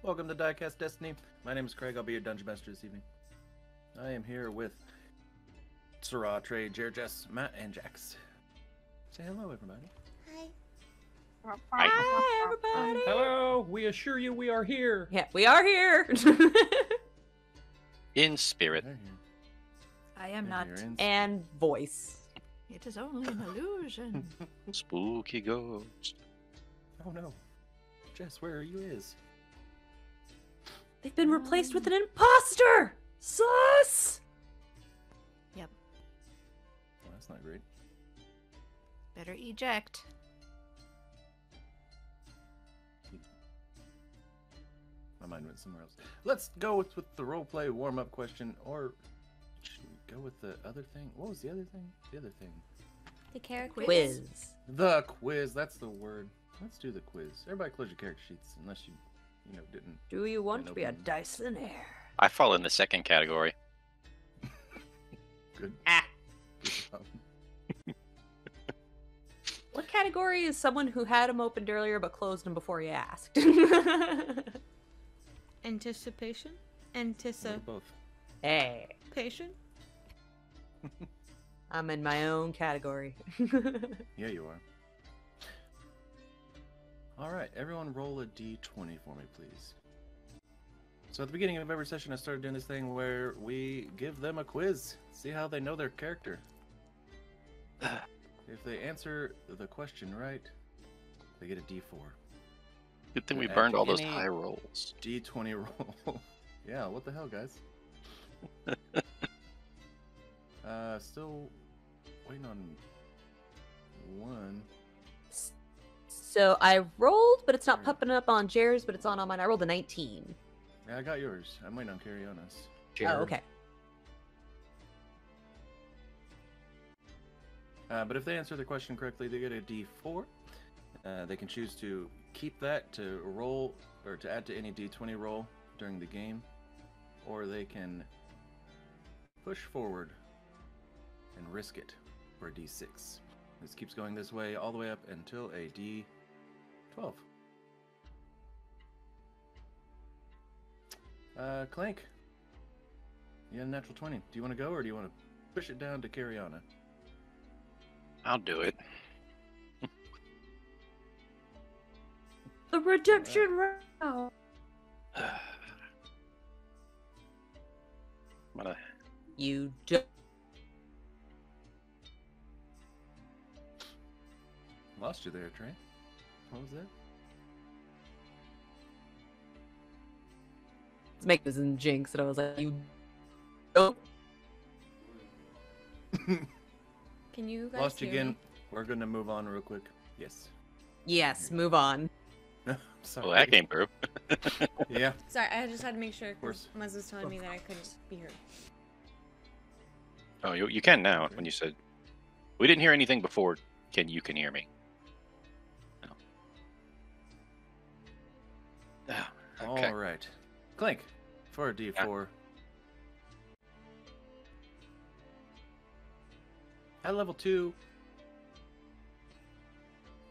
Welcome to Diecast Destiny. My name is Craig. I'll be your Dungeon Master this evening. I am here with Sarah, Trey, Jared, Jess, Matt, and Jax. Say hello, everybody. Hi. Hi, everybody. Hello, we assure you we are here. Yeah, we are here. In spirit. I am not. And voice. It is only an illusion. Spooky ghost. Oh no. Jess, where are you is? They've been replaced with an imposter! Sus! Yep. Well, that's not great. Better eject. My mind went somewhere else. Let's go with the roleplay warm-up question, or should we go with the other thing? What was the other thing? The other thing. The character Quiz. The quiz, that's the word. Let's do the quiz. Everybody close your character sheets, unless you didn't. Do you want to be a open. Dysonaire? I fall in the second category. Good. Ah. Good. What category is someone who had them opened earlier but closed them before you asked? Anticipation? Both. Hey. Patient? I'm in my own category. Yeah, you are. Alright, everyone roll a d20 for me, please. So at the beginning of every session, I started doing this thing where we give them a quiz. See how they know their character. If they answer the question right, they get a d4. Good thing we Add burned all those any high rolls. d20 roll. Yeah, what the hell, guys? Still waiting on one. So I rolled, but it's not popping up on Jared's, but it's on mine. I rolled a 19. Yeah, I got yours. I might not carry on us. Oh, okay. But if they answer the question correctly, they get a d4. They can choose to keep that to roll or to add to any d20 roll during the game, or they can push forward and risk it for a d6. This keeps going this way all the way up until a d12. Clank, you had a natural 20. Do you want to go, or do you want to push it down to carry on? I'll do it. The redemption round. I'm gonna... You don't. Lost you there, Trey. What was that? Let's make this in Jinx, and I was like, you don't. Can you guys Lost you hear again. me? We're gonna move on real quick. Yes. Yes, move on. Sorry. Well, that came through. Yeah. Sorry, I just had to make sure course. because Muzz was telling me that I couldn't be heard. Oh, you can now, when you said... We didn't hear anything before. You can hear me. No. Ah, okay. All right. Clank, for a d4. At level 2,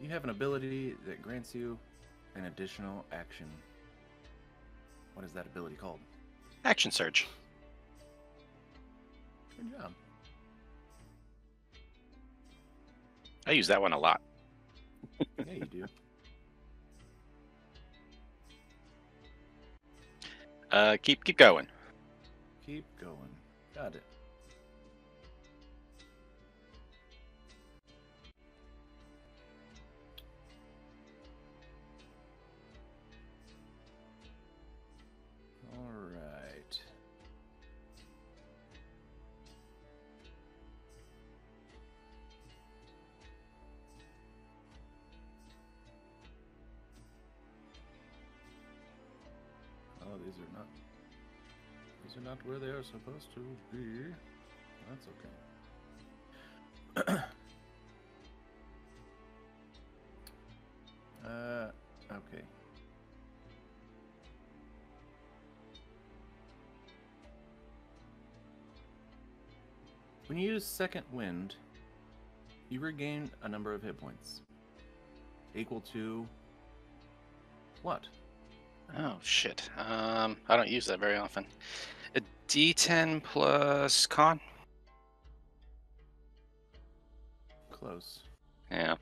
you have an ability that grants you an additional action. What is that ability called? Action Surge. Good job. I use that one a lot. Yeah, you do. Keep going. Keep going. Got it. All right. Oh, these are not. These are not where they are supposed to be. That's okay. Okay. When you use Second Wind, you regain a number of hit points. Equal to what? Oh shit. I don't use that very often. A D10 plus con. Close. Yeah.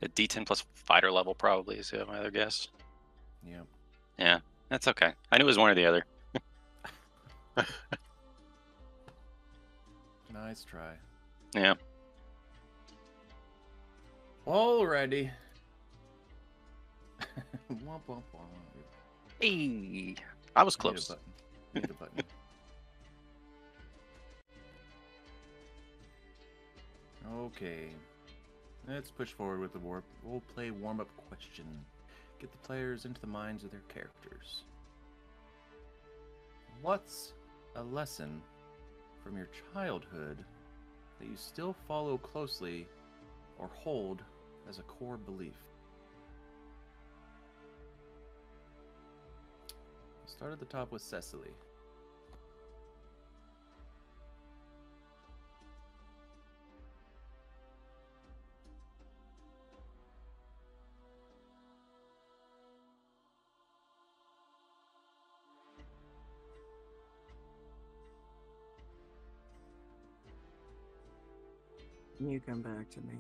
A D10 plus fighter level probably is my other guess. Yep. Yeah, that's okay. I knew it was one or the other. Nice try. Yeah. Alrighty. Womp womp womp. Hey, I was Need a close. button. Need a button. Okay. Let's push forward with the role play warm-up question. Get the players into the minds of their characters. What's a lesson from your childhood that you still follow closely or hold as a core belief? Start at the top with Cecily. You come back to me.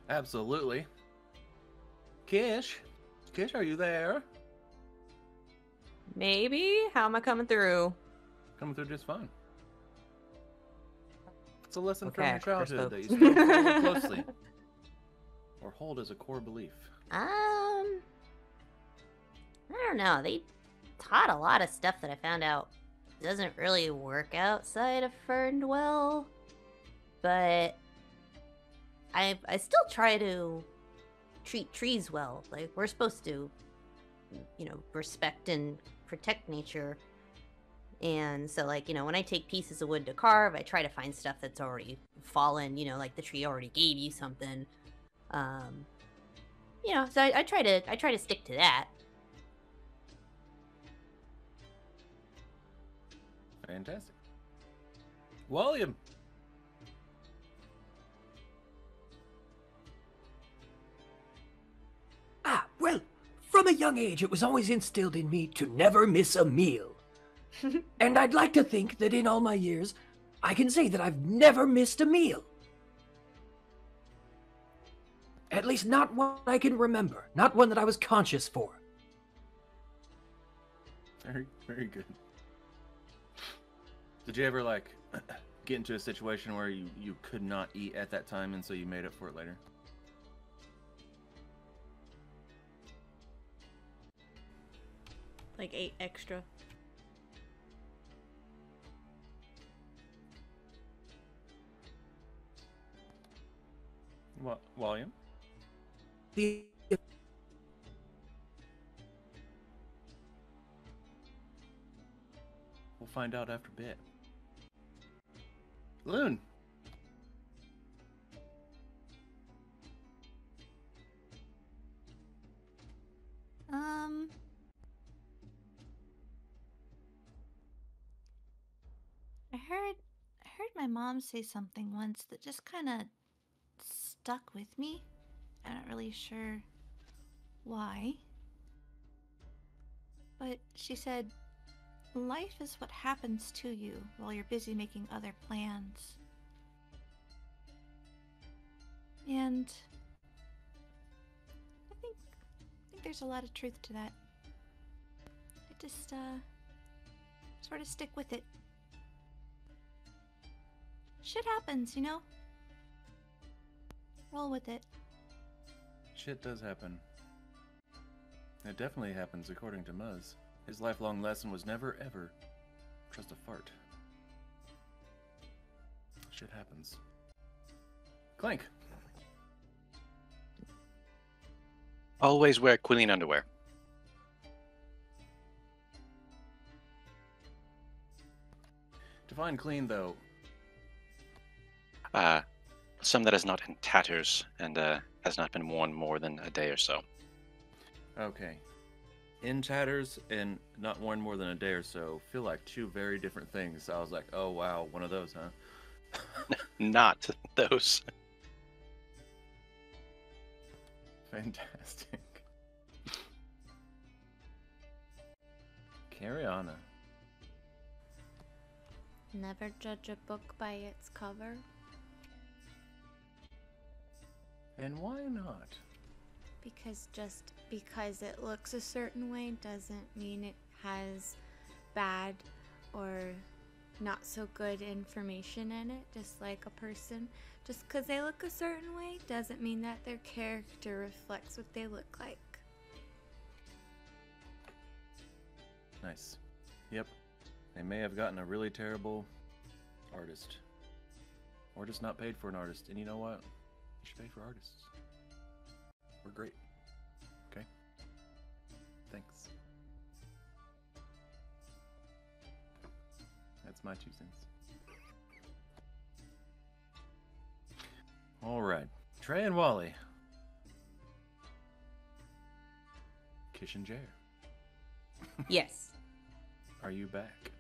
Absolutely. Kish? Kish, are you there? Maybe? How am I coming through? Coming through just fine. It's a lesson Okay, from your I childhood that you spoke. still follow closely or hold as a core belief. I don't know. They taught a lot of stuff that I found out doesn't really work outside of Ferndwell. But I still try to treat trees well. Like, we're supposed to, respect and protect nature. And so, like, when I take pieces of wood to carve, I try to find stuff that's already fallen, like the tree already gave you something. So I try to stick to that. Fantastic. William. Well, from a young age, it was always instilled in me to never miss a meal. And I'd like to think that in all my years, I can say that I've never missed a meal. At least not one I can remember, not one that I was conscious for. Very, very good. Did you ever, like, get into a situation where you could not eat at that time and so you made up for it later? Like 8 extra. What, William? The We'll find out after a bit. Loon. I heard my mom say something once that just kind of stuck with me. I'm not really sure why. But she said, life is what happens to you while you're busy making other plans. And I think there's a lot of truth to that. I just sort of stick with it. Shit happens, Roll with it. Shit does happen. It definitely happens, according to Muzz. His lifelong lesson was never, ever trust a fart. Shit happens. Clank. Always wear clean underwear. Define clean, though. Some that is not in tatters and has not been worn more than a day or so. Okay. In tatters and not worn more than a day or so feel like two very different things. So I was like, oh wow, one of those, huh? Not those. Fantastic. Carry on. Never judge a book by its cover. And why not? Because just because it looks a certain way doesn't mean it has bad or not so good information in it. Just like a person, just because they look a certain way doesn't mean that their character reflects what they look like. Nice. Yep. They may have gotten a really terrible artist. Or just not paid for an artist. And you know what? You should pay for artists. We're great. Okay? Thanks. That's my 2 cents. Alright. Trey and Wally. Kish and Jer. Yes. Are you back?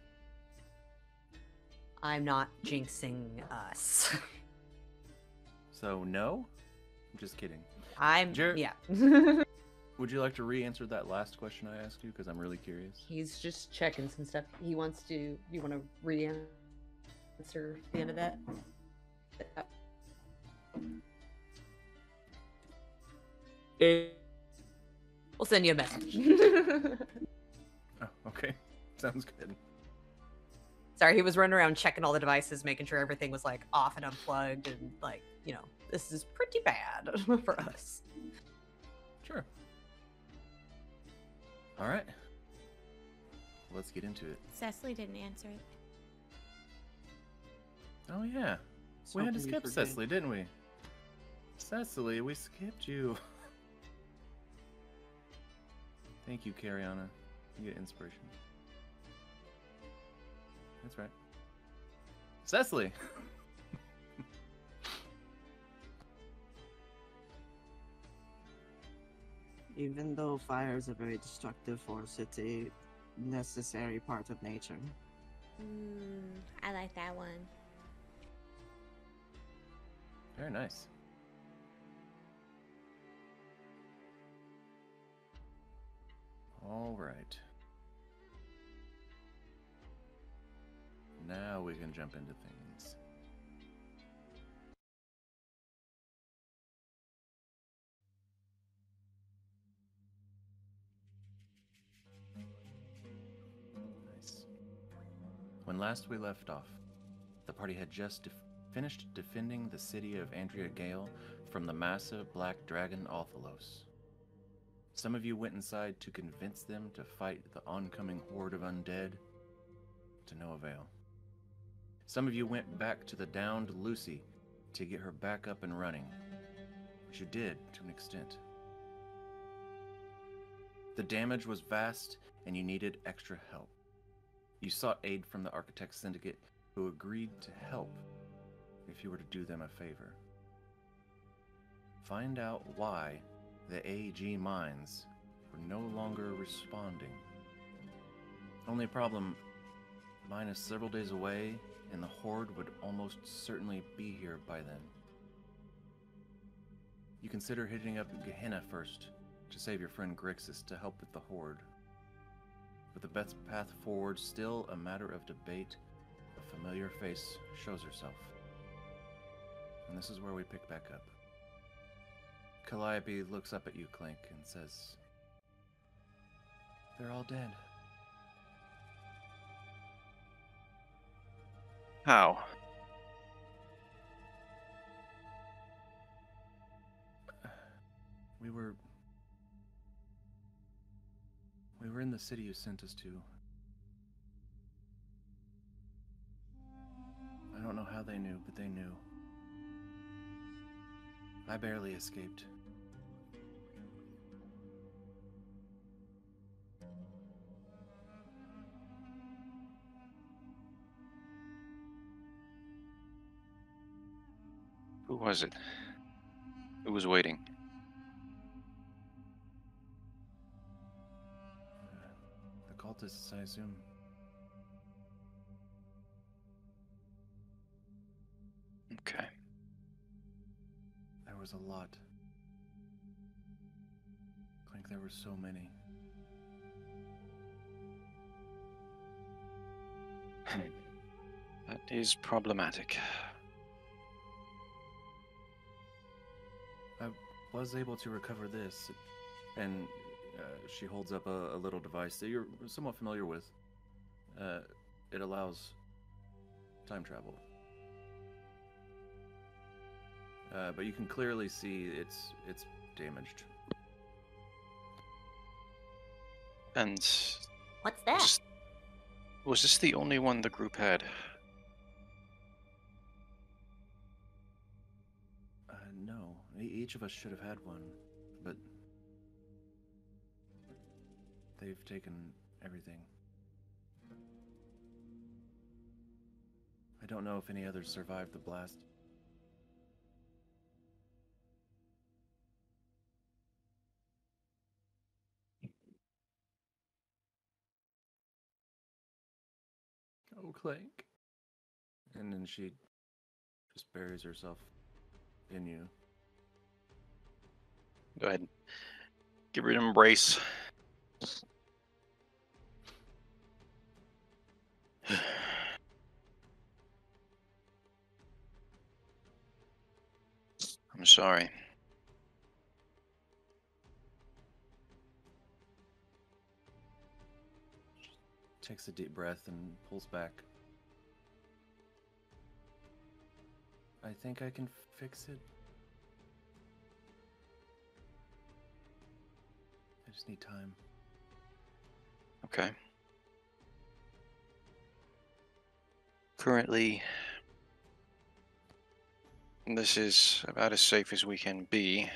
I'm not jinxing us. So, no? I'm just kidding. Yeah. Would you like to re-answer that last question I asked you? Because I'm really curious. He's just checking some stuff. He wants to. You want to re-answer the end of that? We'll send you a message. Oh, okay. Sounds good. Sorry, he was running around checking all the devices, making sure everything was like off and unplugged, and like, you know, this is pretty bad for us. Sure. All right. Let's get into it. Cecily didn't answer it. Oh yeah, we had to Something skip forget. Cecily, didn't we? Cecily, we skipped you. Thank you, Cariana. You get inspiration. That's right. Cecily! Even though fire is a very destructive force, it's a necessary part of nature. I like that one. Very nice. All right. Now we can jump into things. Nice. When last we left off, the party had just finished defending the city of Andrea Gail from the massive black dragon Althalos. Some of you went inside to convince them to fight the oncoming horde of undead, to no avail. Some of you went back to the downed Lucy to get her back up and running, which you did to an extent. The damage was vast and you needed extra help. You sought aid from the Architect Syndicate, who agreed to help if you were to do them a favor. Find out why the AG mines were no longer responding. Only problem, mine is several days away, and the horde would almost certainly be here by then. You consider hitting up Gehenna first to save your friend Grixis to help with the horde. With the best path forward still a matter of debate, a familiar face shows herself. And this is where we pick back up. Calliope looks up at you, Clink, and says, "They're all dead." How? We were in the city you sent us to. I don't know how they knew, but they knew. I barely escaped. Who was it? Who was waiting? The cultists, I assume. Okay. There was a lot. Clink, there were so many. That is problematic. I was able to recover this, and she holds up a little device that you're somewhat familiar with. It allows time travel. But you can clearly see it's damaged. And What's that? was this the only one the group had? No. Each of us should have had one, but they've taken everything. I don't know if any others survived the blast. Oh, Clank. And then she just buries herself in you. Go ahead. Give her an embrace. I'm sorry. Takes a deep breath and pulls back. I think I can fix it. I just need time. Okay. Currently, this is about as safe as we can be.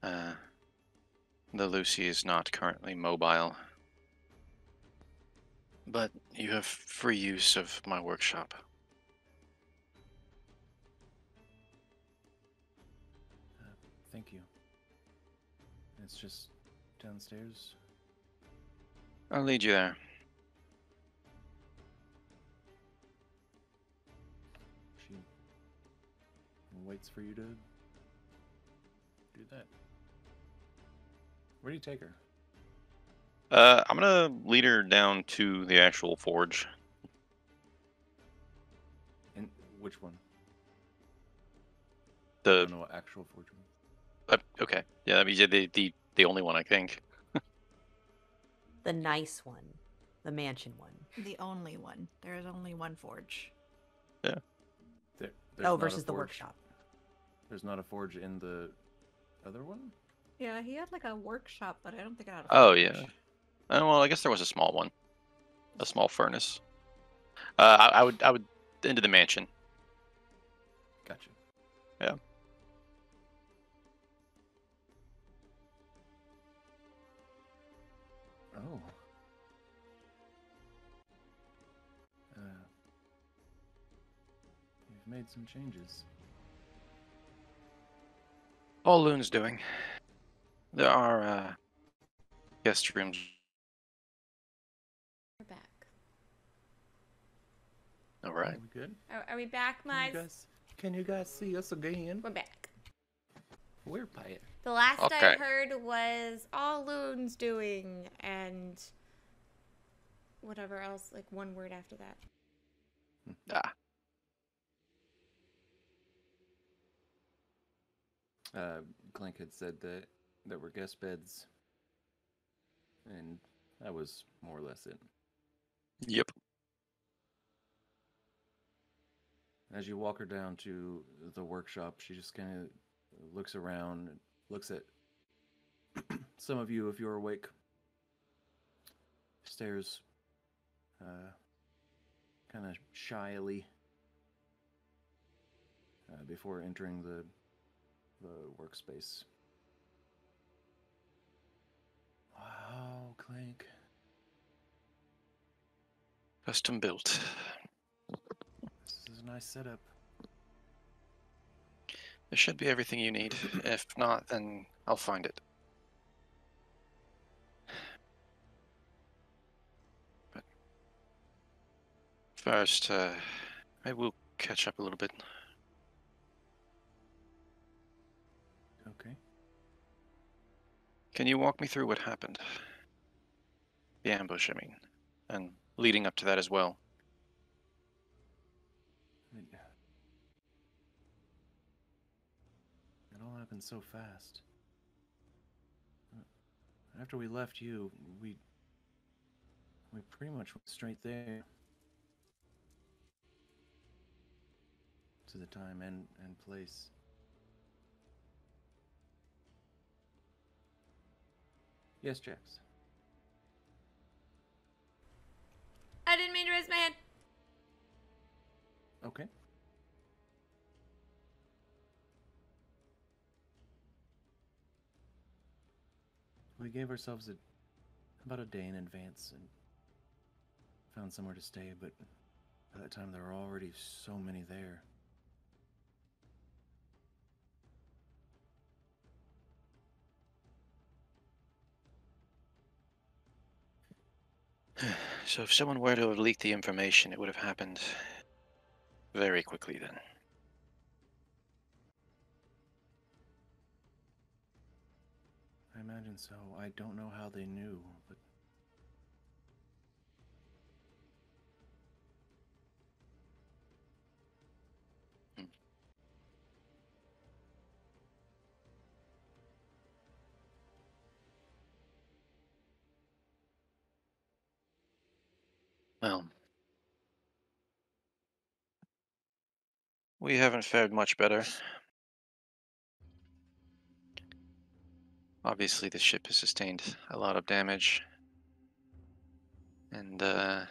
The Lucy is not currently mobile. But you have free use of my workshop. Thank you. It's just downstairs. I'll lead you there. She waits for you to do that. Where do you take her? I'm gonna lead her down to the actual forge. And which one? I The don't know what actual forge one. okay, yeah, that'd be the only one I think. The nice one. The mansion one. The only one. There is only one forge. Yeah. There's Oh, not a versus the forge. workshop. There's not a forge in the other one? Yeah, he had like a workshop, but I don't think it had a Oh forge. yeah. Well, I guess there was a small one, a small furnace. I would into the mansion. Gotcha. Yeah. Oh. You've made some changes. All Loon's doing. There are guest rooms. We're back. All right. Are we good? Are we back, Mize? Can you guys see us again? We're back. We're back. The last I Okay. heard was all Loon's doing and whatever else, like one word after that. Clank had said that there were guest beds, and that was more or less it. Yep. As you walk her down to the workshop, she just kind of looks around, looks at some of you if you're awake, stares kind of shyly before entering the workspace. Wow, Clank. Custom built. This is a nice setup. There should be everything you need. If not, then I'll find it. But first, maybe we'll catch up a little bit. Okay. Can you walk me through what happened? The ambush, I mean. And leading up to that as well. all happened so fast. After we left you, we pretty much went straight there. To the time and place. Yes, Jax. I didn't mean to raise my hand. Okay. We gave ourselves about a day in advance and found somewhere to stay, but by that time there were already so many there. So if someone were to have leaked the information, it would have happened very quickly then. I imagine so. I don't know how they knew, but... Well, we haven't fared much better. Obviously, the ship has sustained a lot of damage. And, there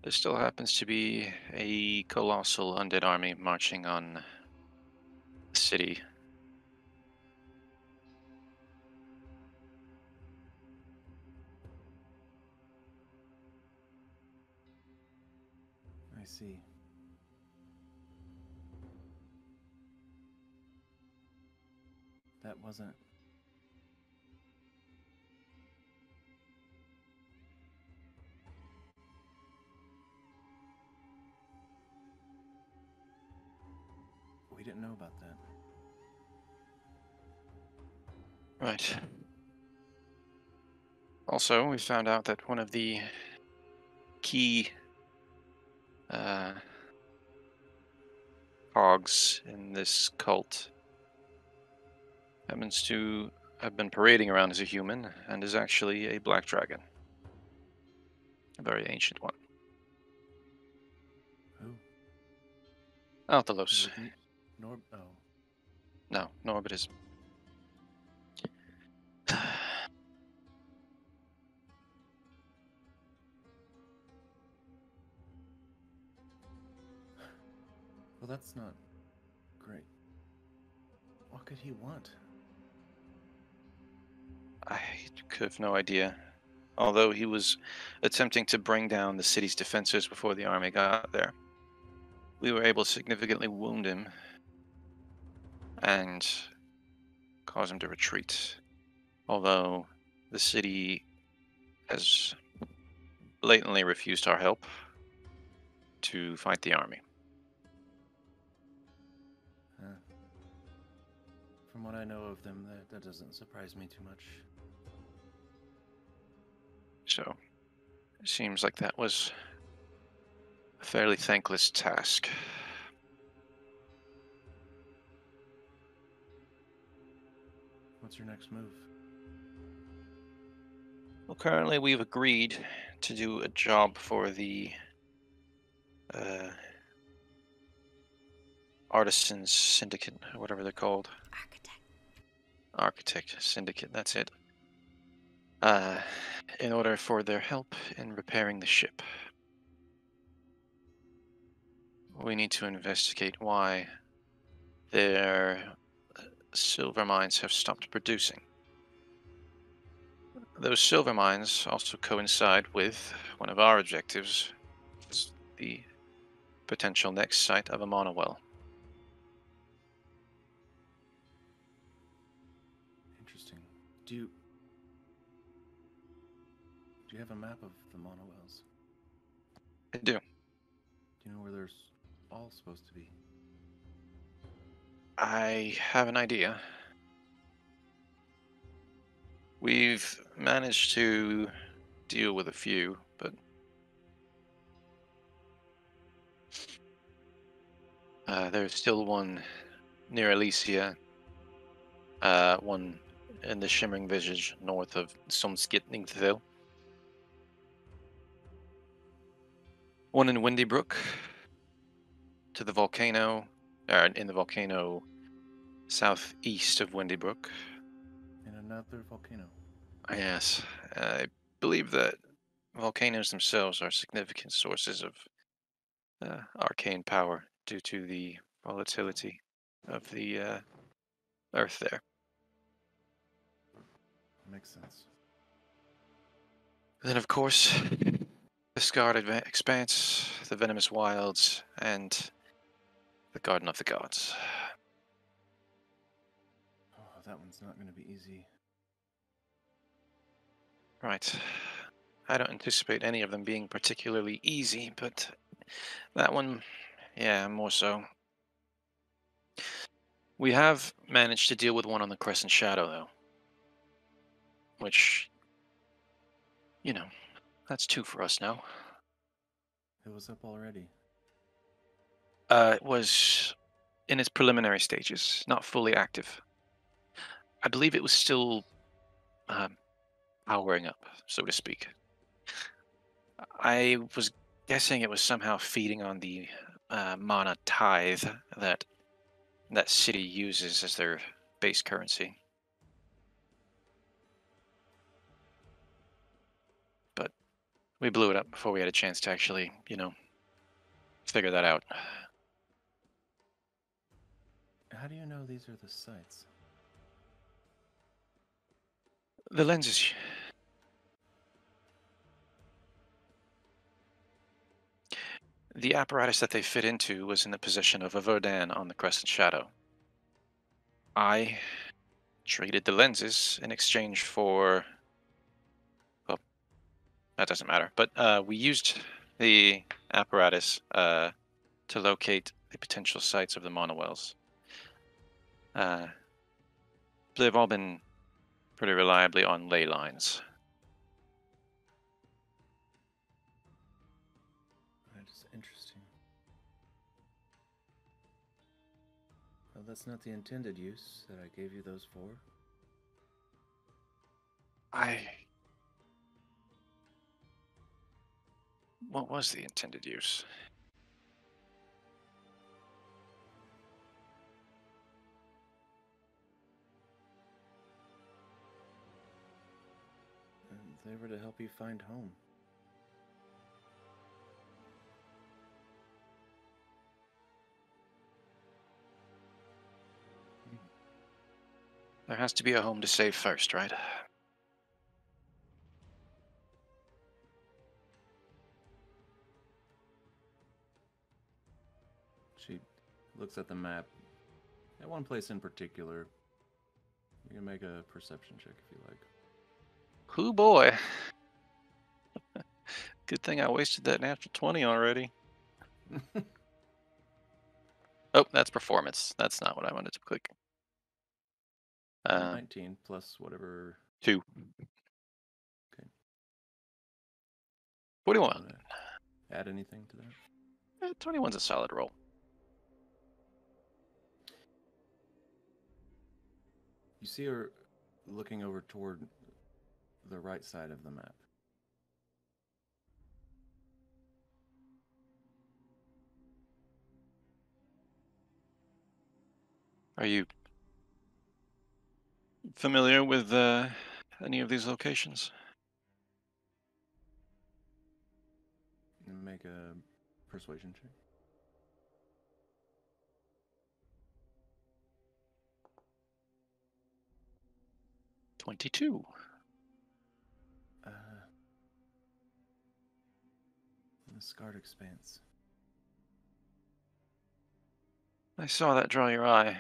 still happens to be a colossal undead army marching on the city. I see. That wasn't... We didn't know about that. Right. Also, we found out that one of the key cogs in this cult happens to have been parading around as a human and is actually a black dragon. A very ancient one. Who? Altalos. Oh. No, Norbit is... Well, that's not great. What could he want? I have no idea. Although he was attempting to bring down the city's defenses before the army got there, we were able to significantly wound him and cause him to retreat. Although the city has blatantly refused our help to fight the army. From what I know of them, that doesn't surprise me too much. So, it seems like that was a fairly thankless task. What's your next move? Well, currently we've agreed to do a job for the Artisans Syndicate, or whatever they're called. Architect Syndicate, that's it. In order for their help in repairing the ship. We need to investigate why their silver mines have stopped producing. Those silver mines also coincide with one of our objectives, is the potential next site of a monowell. Interesting. Do you have a map of the monowells? I do. Do you know where they're all supposed to be? I have an idea. We've managed to deal with a few, but there's still one near Elysia. One in the Shimmering Visage north of Somskitningthville. One in Windy Brook to the volcano, in the volcano southeast of Windy Brook. And another volcano. Yes, I believe that volcanoes themselves are significant sources of arcane power due to the volatility of the earth there. Makes sense. Then, of course, the Scarred Expanse, the Venomous Wilds, and the Garden of the Gods. Oh, that one's not going to be easy. Right. I don't anticipate any of them being particularly easy, but that one, yeah, more so. We have managed to deal with one on the Crescent Shadow, though. Which, you know, that's 2 for us now. It was up already. It was in its preliminary stages, not fully active. I believe it was still powering up, so to speak. I was guessing it was somehow feeding on the mana tithe that city uses as their base currency. But we blew it up before we had a chance to actually, figure that out. How do you know these are the sites? The lenses. The apparatus that they fit into was in the position of a Verdun on the Crescent Shadow. I traded the lenses in exchange for... Well, that doesn't matter. But we used the apparatus to locate the potential sites of the monowells. They've all been pretty reliably on ley lines. That is interesting. Well, that's not the intended use that I gave you those for. What was the intended use? They were to help you find home. There has to be a home to save first, right? She looks at the map. At one place in particular. You can make a perception check if you like. Hoo boy. Good thing I wasted that natural 20 already. Oh, that's performance. That's not what I wanted to click. 19 plus whatever. 2. Okay. 41. Add anything to that? 21's a solid roll. You see her looking over toward the right side of the map. Are you familiar with any of these locations? Make a persuasion check. $22. The Scarred Expanse. I saw that draw your eye.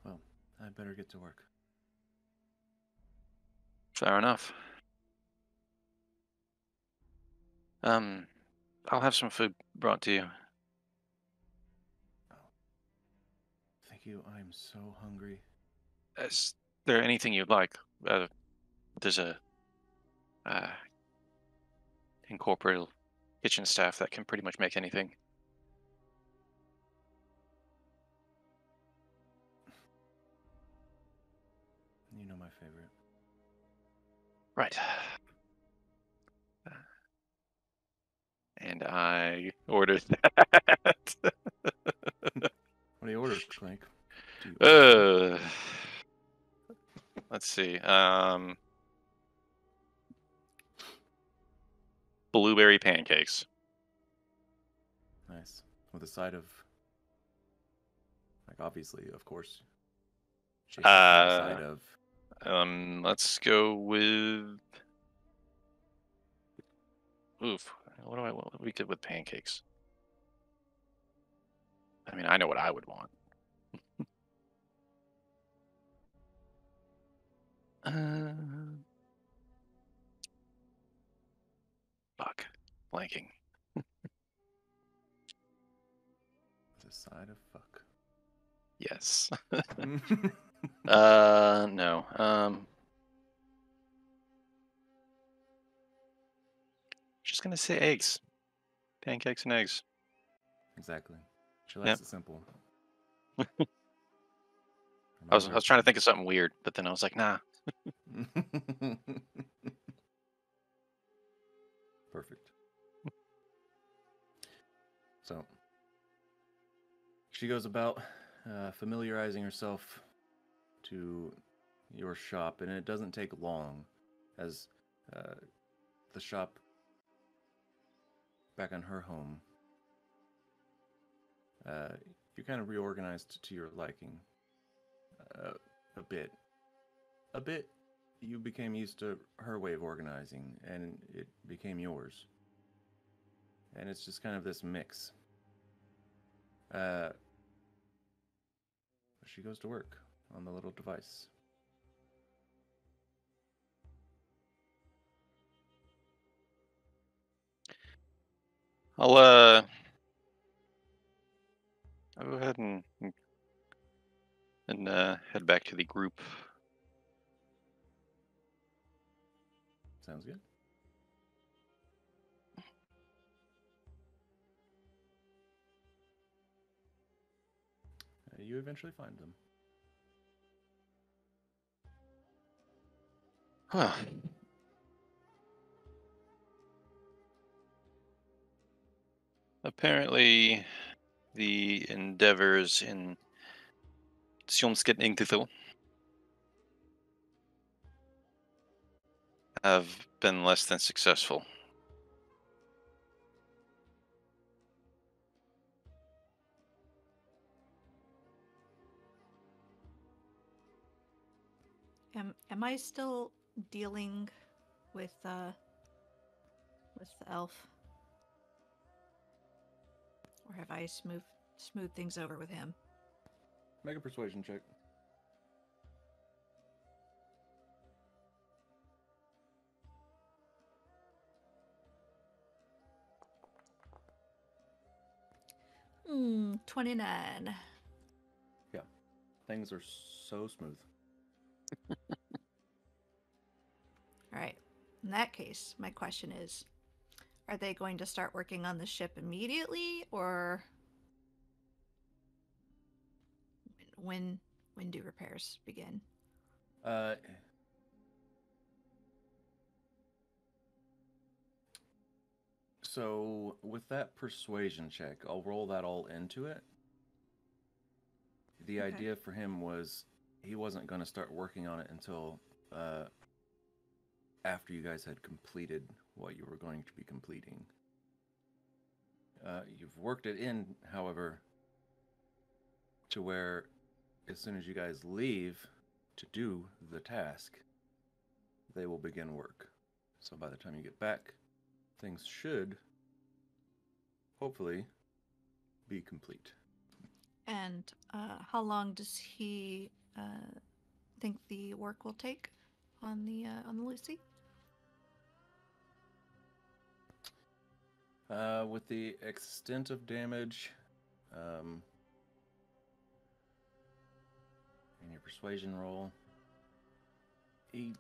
Well, I better get to work. Fair enough. I'll have some food brought to you. Oh. Thank you. I'm so hungry. Is there anything you'd like? There's a incorporeal kitchen staff that can pretty much make anything. You know my favorite. Right. And I ordered that. What do you order, Clank? Let's see. Blueberry pancakes. Nice. With a side of, like, obviously, of course. Chicken with a side of. Let's go with. Oof. What do we get with pancakes? I mean, I know what I would want. Fuck. Blanking. With a side of fuck. Yes. No. Just gonna say eggs. Pancakes and eggs. Exactly. She likes it simple. I was trying to think of something weird, but then I was like, nah. Perfect. So she goes about familiarizing herself to your shop, and it doesn't take long, as the shop back on her home, you kind of reorganized to your liking a bit. You became used to her way of organizing, and it became yours. And it's just kind of this mix. She goes to work on the little device. I'll go ahead and head back to the group. Sounds good. You eventually find them. Huh. Apparently, the endeavors in Sjónskeppning have been less than successful. Am I still dealing with the elf, or have I smooth things over with him? Make a persuasion check. Hmm, 29. Yeah, things are so smooth. All right. In that case, my question is, are they going to start working on the ship immediately, or when do repairs begin? So with that persuasion check, I'll roll that all into it. The idea for him was he wasn't going to start working on it until after you guys had completed what you were going to be completing. You've worked it in, however, to where as soon as you guys leave to do the task, they will begin work. So by the time you get back, things should hopefully be complete. And how long does he think the work will take on the Lucy? With the extent of damage, and your persuasion roll, he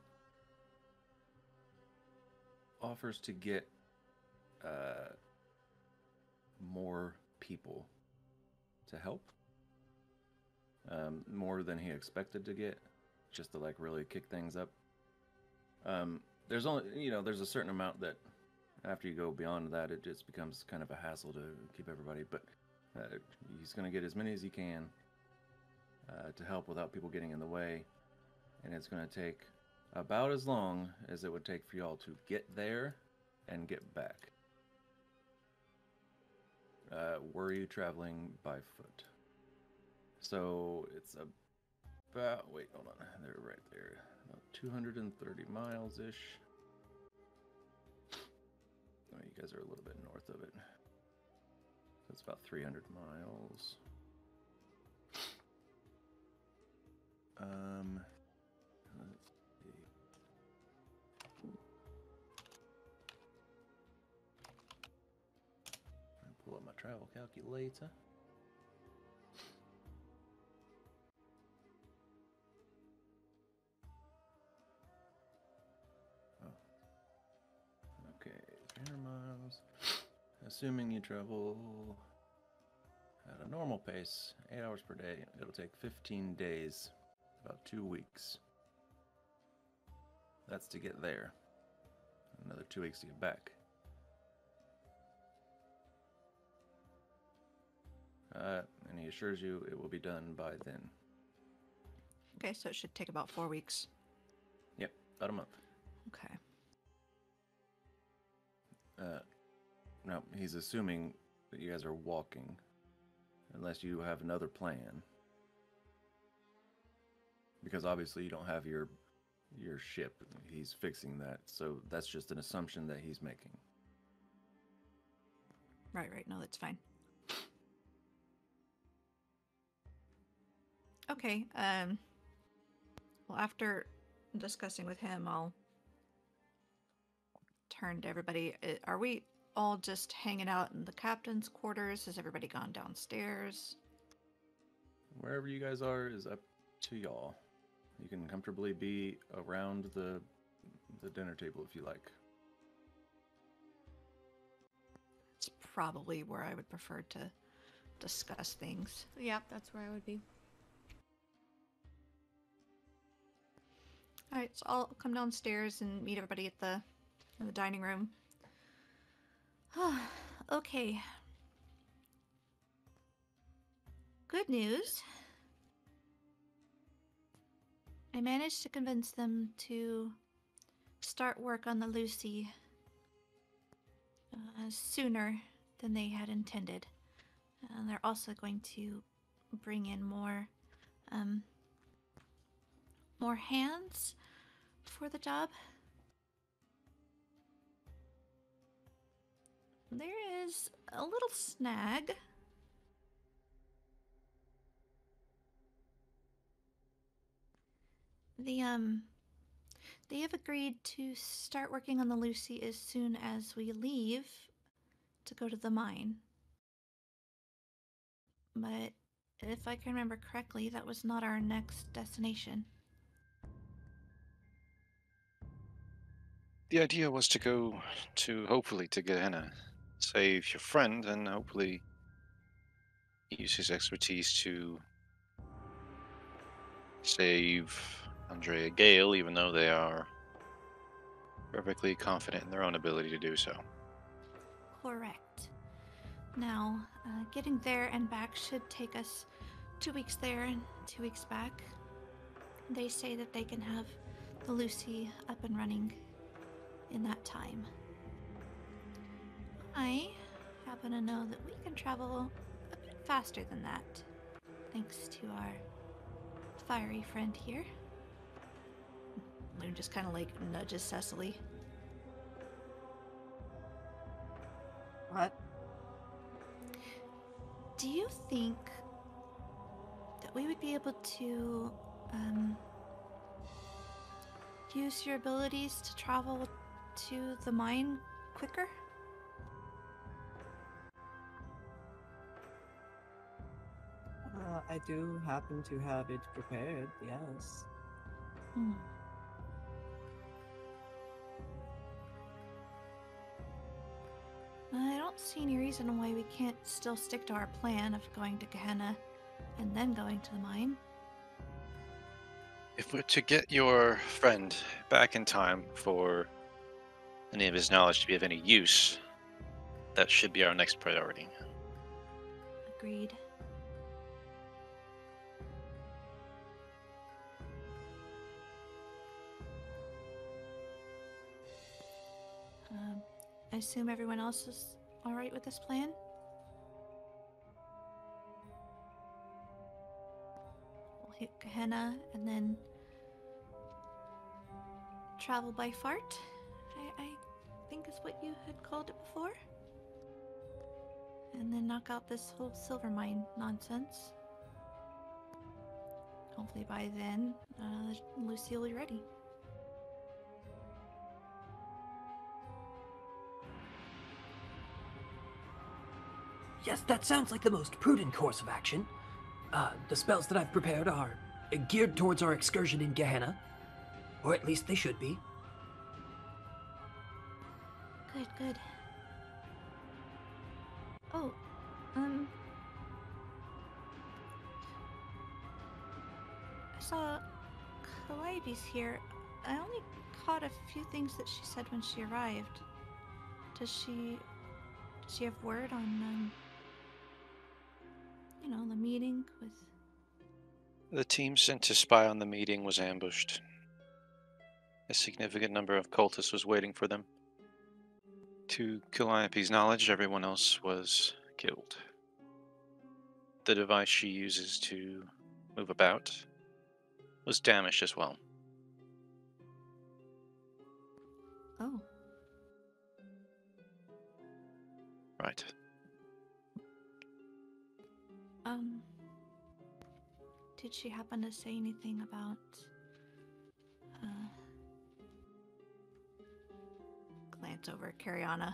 offers to get more people to help, more than he expected to get, just to like really kick things up. There's only, there's a certain amount that after you go beyond that, it just becomes kind of a hassle to keep everybody, but he's going to get as many as he can to help without people getting in the way, and it's going to take about as long as it would take for y'all to get there and get back. Were you traveling by foot? So it's about, wait, hold on, they're right there, about 230 miles-ish. Oh, you guys are a little bit north of it. So it's about 300 miles. Let's see. I'll pull up my travel calculator. Okay, 300 miles. Assuming you travel at a normal pace, 8 hours per day, it'll take 15 days, about 2 weeks. That's to get there. Another 2 weeks to get back. And he assures you it will be done by then. Okay, so it should take about 4 weeks. Yep, about a month. Okay. Now, he's assuming that you guys are walking, unless you have another plan. Because obviously you don't have your ship. He's fixing that, so that's just an assumption that he's making. Right. No, that's fine. Okay, well, after discussing with him, I'll turn to everybody. Are we all just hanging out in the captain's quarters? Has everybody gone downstairs? Wherever you guys are is up to y'all. You can comfortably be around the dinner table if you like. It's probably where I would prefer to discuss things. Yep, that's where I would be. All right, so I'll come downstairs and meet everybody in the dining room. Okay. Good news. I managed to convince them to start work on the Lucy sooner than they had intended. And they're also going to bring in more hands for the job. There is a little snag. They have agreed to start working on the Lucy as soon as we leave to go to the mine. But if I can remember correctly, that was not our next destination. The idea was to go hopefully to Gehenna, save your friend, and hopefully use his expertise to save Andrea Gail, even though they are perfectly confident in their own ability to do so. Correct. Now, getting there and back should take us 2 weeks there and 2 weeks back. They say that they can have the Lucy up and running in that time. I happen to know that we can travel a bit faster than that, thanks to our fiery friend here. Loon just kind of like nudges Cecily. What? Do you think that we would be able to use your abilities to travel to the mine quicker? I do happen to have it prepared, yes. don't see any reason why we can't still stick to our plan of going to Gehenna and then going to the mine. If we're to get your friend back in time for any of his knowledge to be of any use, that should be our next priority. Agreed. I assume everyone else is alright with this plan? We'll hit Gehenna and then travel by fart, I think is what you had called it before. And then knock out this whole silver mine nonsense. Hopefully by then, Lucy will be ready. Yes, that sounds like the most prudent course of action. The spells that I've prepared are geared towards our excursion in Gehenna. Or at least they should be. Good, good. Oh, I saw Calliope's here. I only caught a few things that she said when she arrived. Does she have word on, the meeting with... The team sent to spy on the meeting was ambushed. A significant number of cultists was waiting for them. To Calliope's knowledge, everyone else was killed. The device she uses to move about was damaged as well. Oh. Right. Did she happen to say anything about, glance over at Cariana?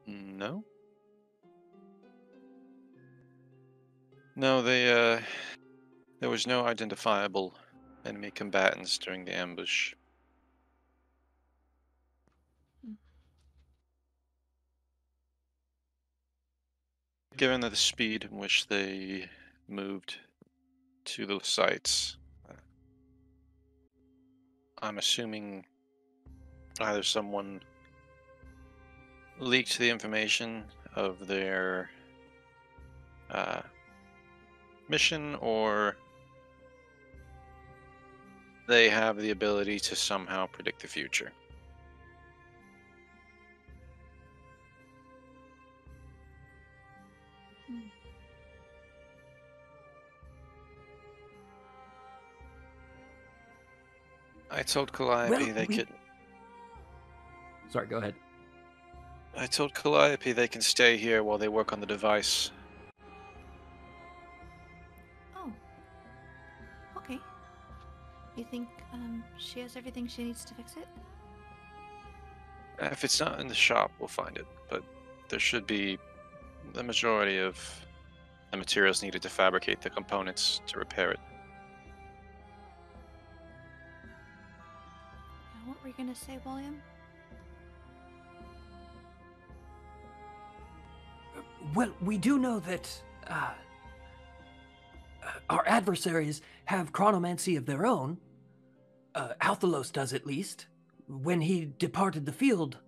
No? No, there was no identifiable enemy combatants during the ambush. Given the speed in which they moved to those sites, I'm assuming either someone leaked the information of their mission, or they have the ability to somehow predict the future. I told Calliope could... Sorry, go ahead. I told Calliope they can stay here while they work on the device. Oh. Okay. You think, she has everything she needs to fix it? If it's not in the shop, we'll find it. But there should be the majority of the materials needed to fabricate the components to repair it. What were you gonna say, William? Well, we do know that our adversaries have chronomancy of their own. Althalos does, at least. When he departed the field,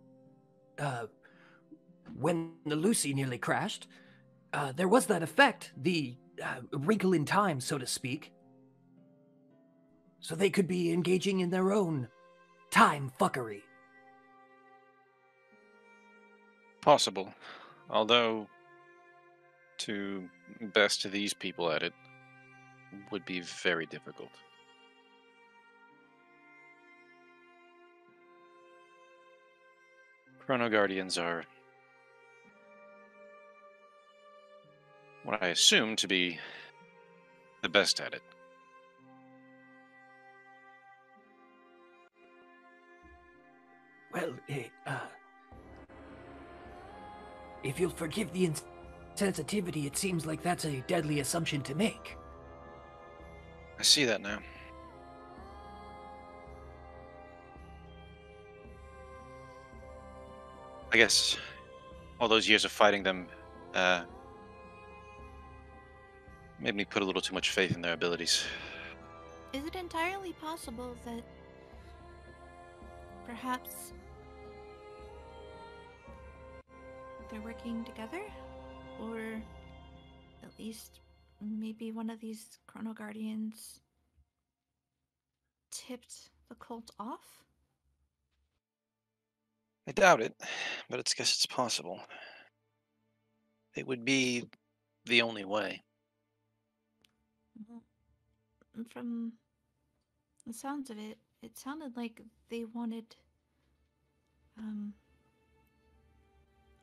when the Lucy nearly crashed, there was that effect, the wrinkle in time, so to speak. So they could be engaging in their own time fuckery. Possible. Although, to best these people at it would be very difficult. Chrono Guardians are what I assume to be the best at it. Well, if you'll forgive the insensitivity, it seems like that's a deadly assumption to make. I see that now. I guess all those years of fighting them made me put a little too much faith in their abilities. Is it entirely possible that perhaps they're working together? Or at least maybe one of these Chrono Guardians tipped the cult off? I doubt it, but I guess it's possible. It would be the only way. Well, from the sounds of it, it sounded like they wanted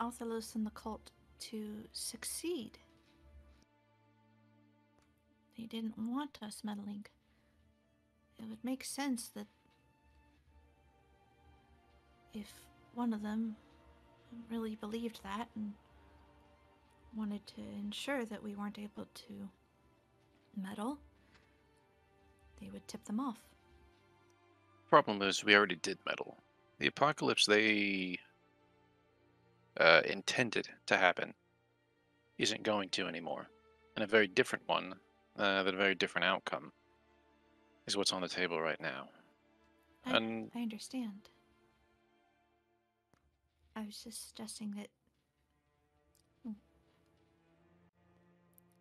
Althalos and the cult to succeed. They didn't want us meddling. It would make sense that if one of them really believed that and wanted to ensure that we weren't able to meddle, they would tip them off. Problem is, we already did meddle. The apocalypse they intended to happen isn't going to anymore. And a very different one, that a very different outcome, is what's on the table right now. I And understand. I was just suggesting that...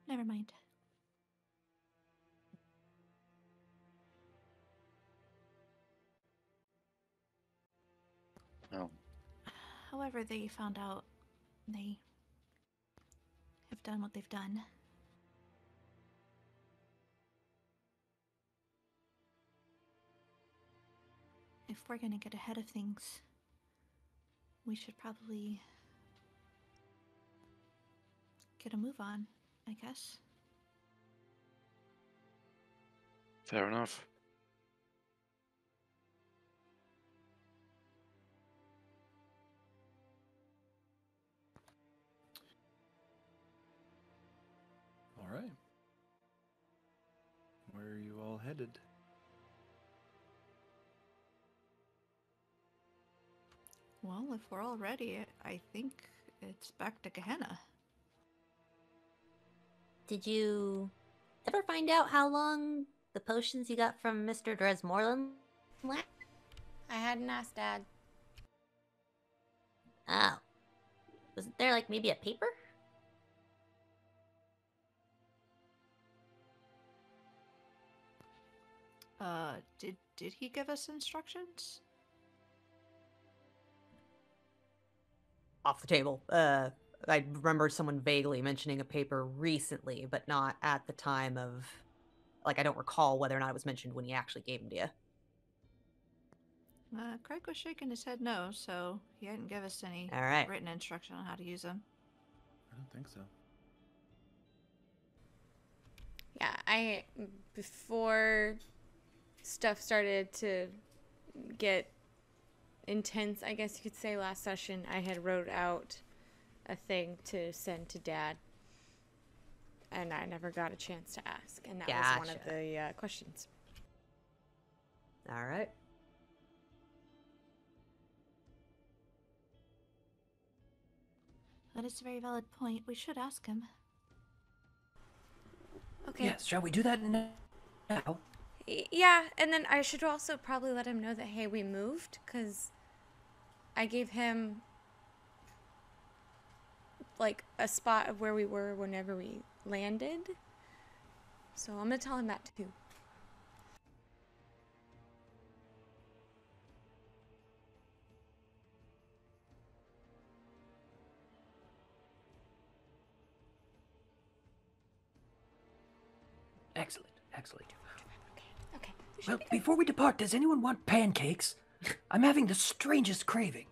Never mind. oh, However they found out, they have done what they've done. If we're gonna get ahead of things, we should probably get a move on, I guess. fair enough. All right. Where are you all headed? Well, if we're all ready, I think it's back to Gehenna. Did you ever find out how long the potions you got from Mr. Dresmorland last? I hadn't asked Dad. Oh. Wasn't there like maybe a paper? Did he give us instructions? Off the table. I remember someone vaguely mentioning a paper recently, but not at the time of... Like, I don't recall whether or not it was mentioned when he actually gave them to you. Craig was shaking his head no, so he hadn't given us any All right. written instruction on how to use them. I don't think so. Yeah, before stuff started to get intense, I guess you could say, last session, I had wrote out a thing to send to Dad, and I never got a chance to ask, and that was one of Gotcha. the questions. All right. That is a very valid point. We should ask him. Okay. Yes, shall we do that now? Yeah, and then I should also probably let him know that, hey, we moved, because I gave him, like, a spot of where we were whenever we landed. So I'm going to tell him that, too. Excellent, excellent. Okay. Well, before we depart, does anyone want pancakes? I'm having the strangest craving.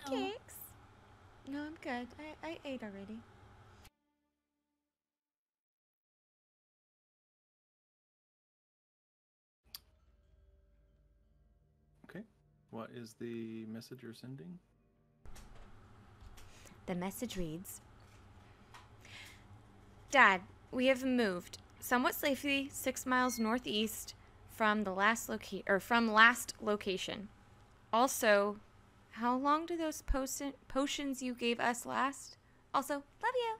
Pancakes? No, I'm good. I ate already. Okay. What is the message you're sending? The message reads, Dad, we have moved. somewhat safely 6 miles northeast from the last location. Also, how long do those potions you gave us last? Also, love you.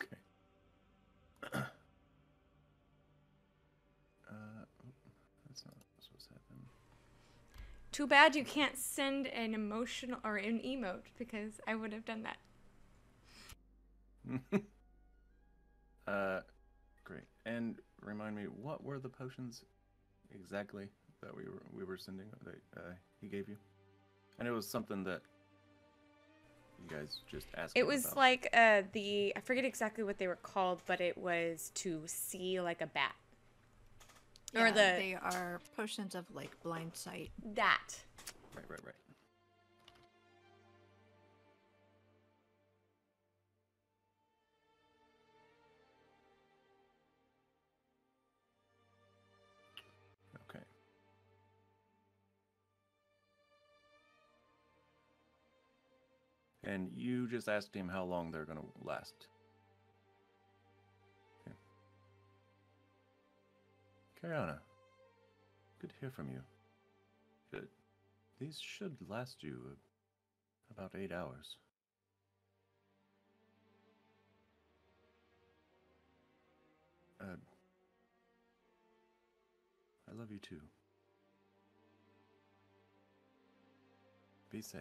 Okay. That's not supposed to happen. Too bad you can't send an emotional or an emote, because I would have done that. Great. And remind me, what were the potions exactly that we were sending that he gave you? And it was something that you guys just asked. It was about. like I forget exactly what they were called, but it was to see like a bat. Yeah, they are potions of like blind sight. That. Right. Okay. And you just asked him how long they're going to last. Okay. Gahenna, good to hear from you. Good. These should last you about 8 hours. I love you too. Be safe.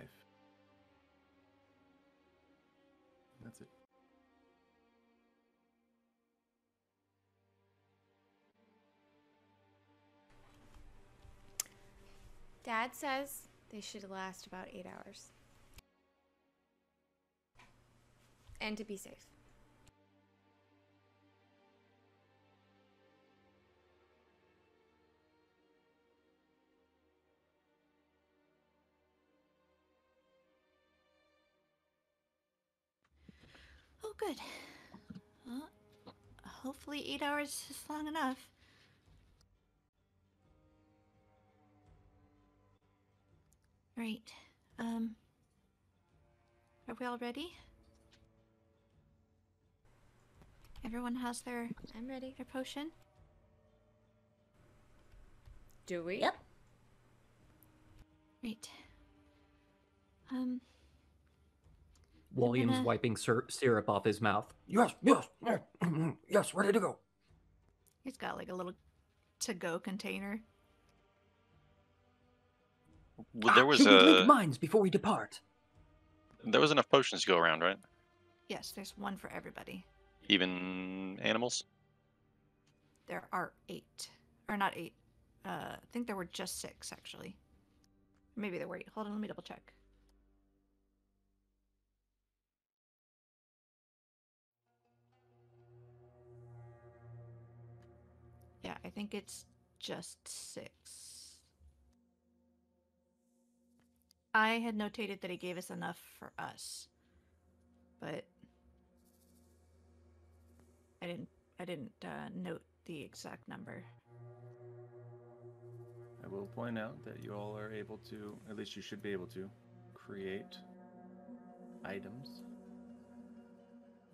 That's it. Dad says they should last about 8 hours. And to be safe. Oh, good. Well, hopefully 8 hours is long enough. Right. Are we all ready? Everyone has their I'm ready. Their potion? Do we? Yep. Right. William's wiping syrup off his mouth. Yes, ready to go. He's got like a little to-go container. There was Should we link minds before we depart? There was enough potions to go around, right? Yes, there's one for everybody. Even animals? There are 8. Or not 8. I think there were just 6, actually. Maybe there were 8. Hold on, let me double check. Yeah, I think it's just 6. I had notated that he gave us enough for us, but I didn't note the exact number. I will point out that you all are able to, at least you should be able to, create items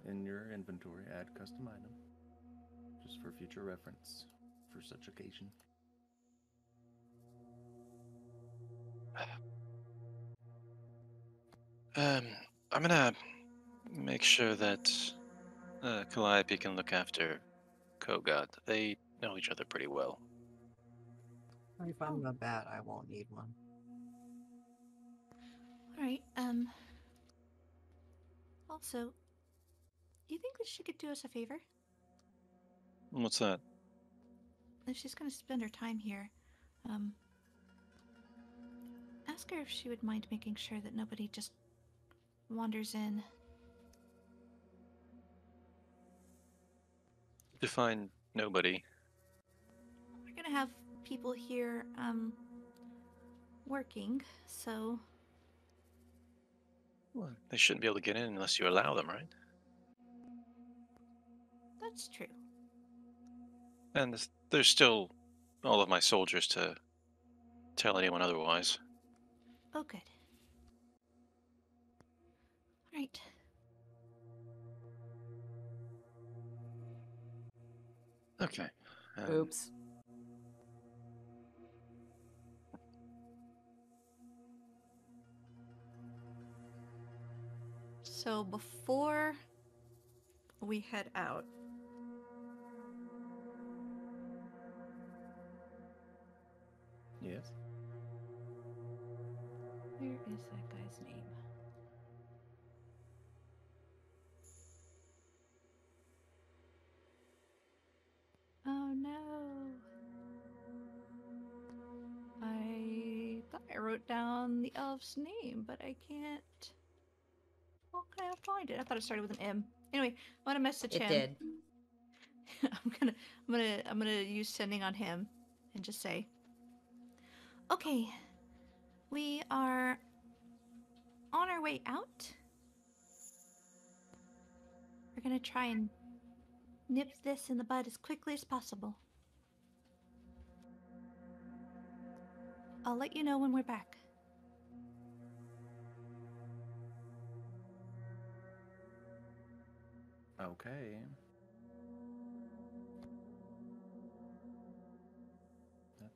in your inventory, add custom item, just for future reference for such occasion. I'm gonna make sure that Calliope can look after Kogod. They know each other pretty well. If I'm a bat, I won't need one. Alright, also, do you think that she could do us a favor? What's that? If she's gonna spend her time here, ask her if she would mind making sure that nobody just wanders in. Define nobody. We're gonna have people here, working, so... Well, they shouldn't be able to get in unless you allow them, right? That's true. And there's still all of my soldiers to tell anyone otherwise. Oh, good. Right. Okay. Oops. So before we head out, Yes. where is that guy's name? Oh no. I thought I wrote down the elf's name, but I can't. Well, can I find it? I thought it started with an M. Anyway, I want to message It him. did. I'm gonna use sending on him, and just say, okay, we are on our way out. We're gonna try and nip this in the bud as quickly as possible. I'll let you know when we're back. Okay.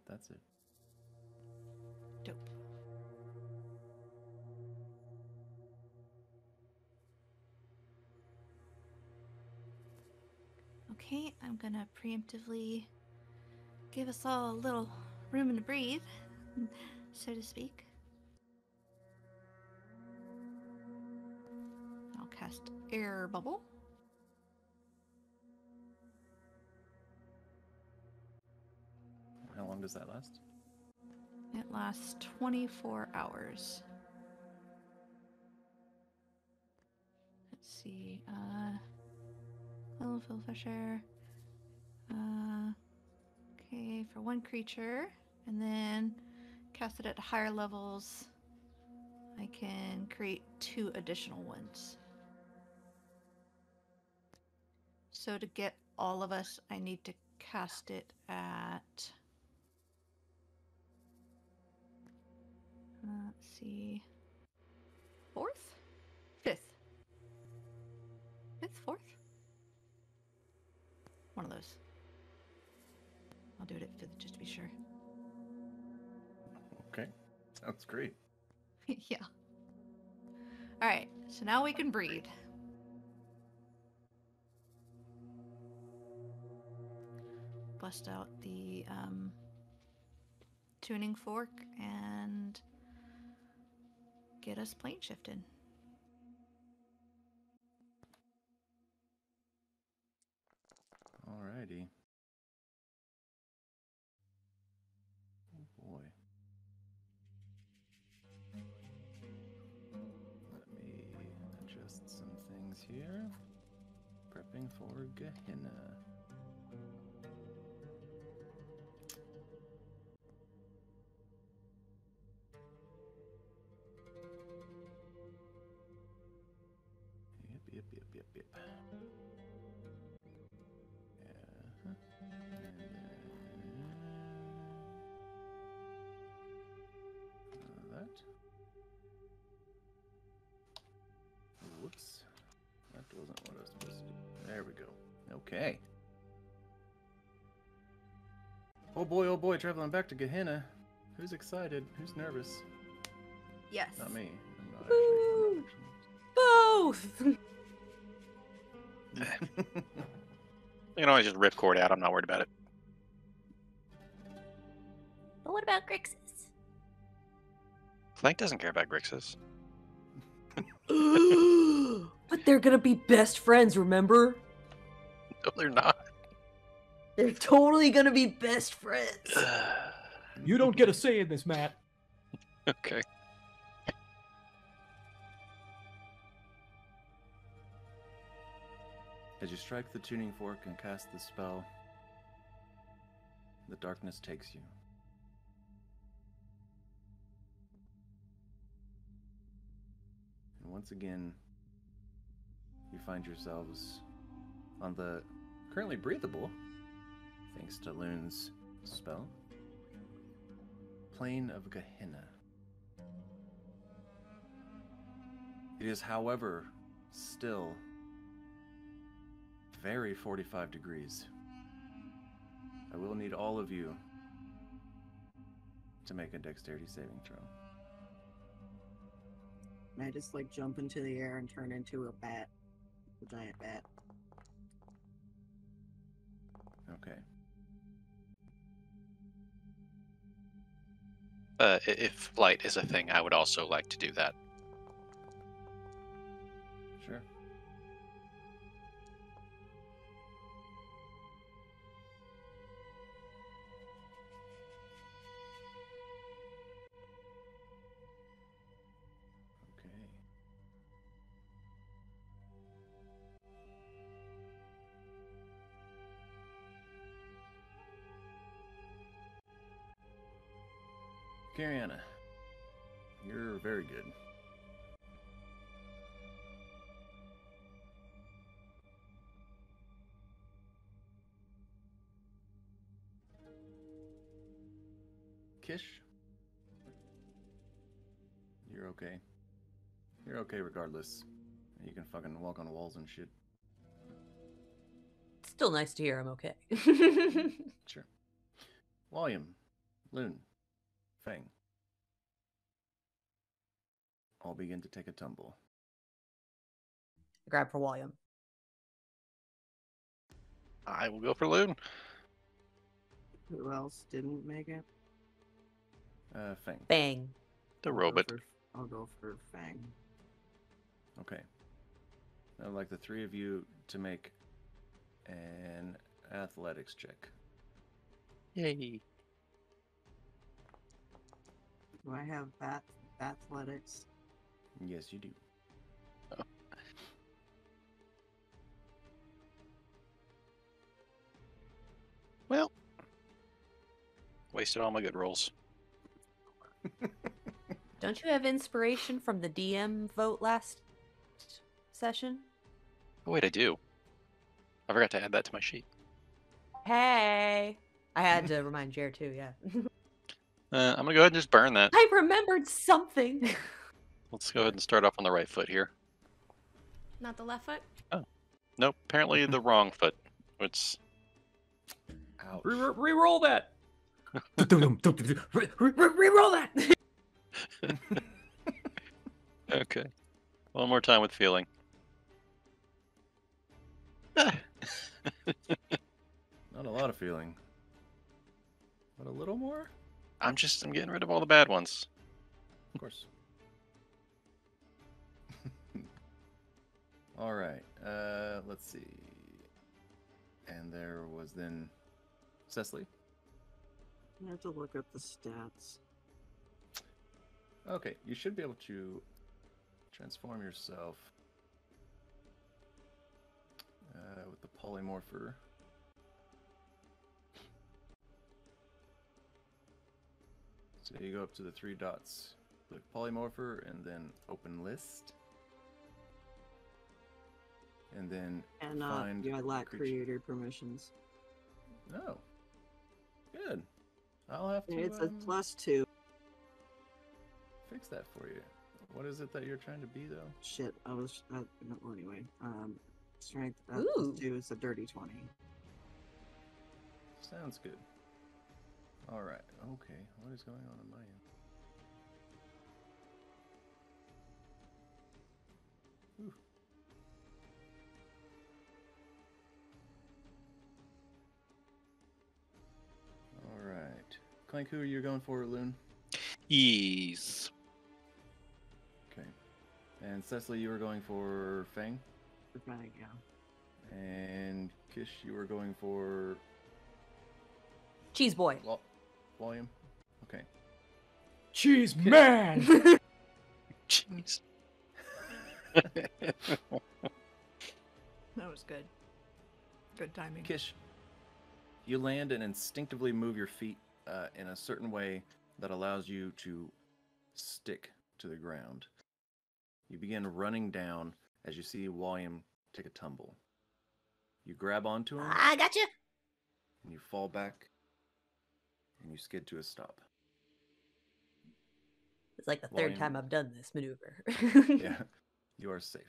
That's it. Dope. Okay, I'm gonna preemptively give us all a little room to breathe, so to speak. I'll cast Air Bubble. How long does that last? It lasts 24 hours. Let's see. Level fill fresh air. Okay, for one creature, and then cast it at higher levels. I can create 2 additional ones. So to get all of us, I need to cast it at. Let's see. 4th? 5th? 5th? 4th? One of those. I'll do it at 5th just to be sure. Okay. Sounds great. Yeah. Alright, so now we can breathe. Bust out the tuning fork and get us plane shifted. Alrighty. Oh boy. Let me adjust some things here. Prepping for Gehenna. Yep. Yeah. And that. Whoops. That wasn't what I was supposed to do. There we go. Okay. Oh boy, traveling back to Gehenna. Who's excited? Who's nervous? Yes. Not me. I'm not Both. actually. You can always just rip cord out. I'm not worried about it. But what about Grixis? Flank doesn't care about Grixis. But they're gonna be best friends, remember? No, they're not. They're totally gonna be best friends. You don't get a say in this, Matt. Okay. As you strike the tuning fork and cast the spell, the darkness takes you. And once again, you find yourselves on the currently breathable, thanks to Loon's spell, plane of Gehenna. It is, however, still very 45 degrees. I will need all of you to make a dexterity saving throw. And I just like jump into the air and turn into a bat, a giant bat. Okay. If flight is a thing, I would also like to do that. Sure. Okay. Gehenna, you're very good. Kish, you're okay. You're okay regardless. You can fucking walk on walls and shit. Still nice to hear I'm okay. Sure. William, Loon, Fang, all begin to take a tumble. Grab for William. I will go for Loon. Who else didn't make it? Fang. Bang. The I'll go robot. I'll go for Fang. Okay. I'd like the three of you to make an athletics check. Yay. Do I have athletics? Yes, you do. Oh. Well, wasted all my good rolls. Don't you have inspiration from the DM vote last session? Oh, wait, I do. I forgot to add that to my sheet. Hey. I had to remind Jer too, yeah. I'm going to go ahead and just burn that. I remembered something. Let's go ahead and start off on the right foot here. Not the left foot? Oh. Nope, apparently the wrong foot. It's... Ouch. Reroll that. Reroll that. Okay. One more time with feeling. Not a lot of feeling. But a little more? I'm getting rid of all the bad ones. Of course. All right. Let's see. And there was then Cecily. I have to look up the stats. Okay, you should be able to transform yourself with the polymorpher. So you go up to the three dots, click polymorpher, and then open list. And then find I lack creature. creator permissions. No. Good. I'll have to It's a +2. fix that for you. What is it that you're trying to be, though? Shit, I was no, well, anyway. Strength Ooh. +2 is a dirty 20. Sounds good. All right. Okay. What is going on my end? Ooh. All right. Clank, who are you going for, Loon? Ease. Okay. And Cecily, you were going for Fang? For Fang, yeah. And Kish, you were going for Cheese boy. Volume? Okay. Cheese man. Jeez. That was good. Good timing. Kish, you land and instinctively move your feet in a certain way that allows you to stick to the ground. You begin running down as you see William take a tumble. You grab onto him, I got you. and you fall back, and you skid to a stop. It's like the third William. time I've done this maneuver. Yeah, you are safe.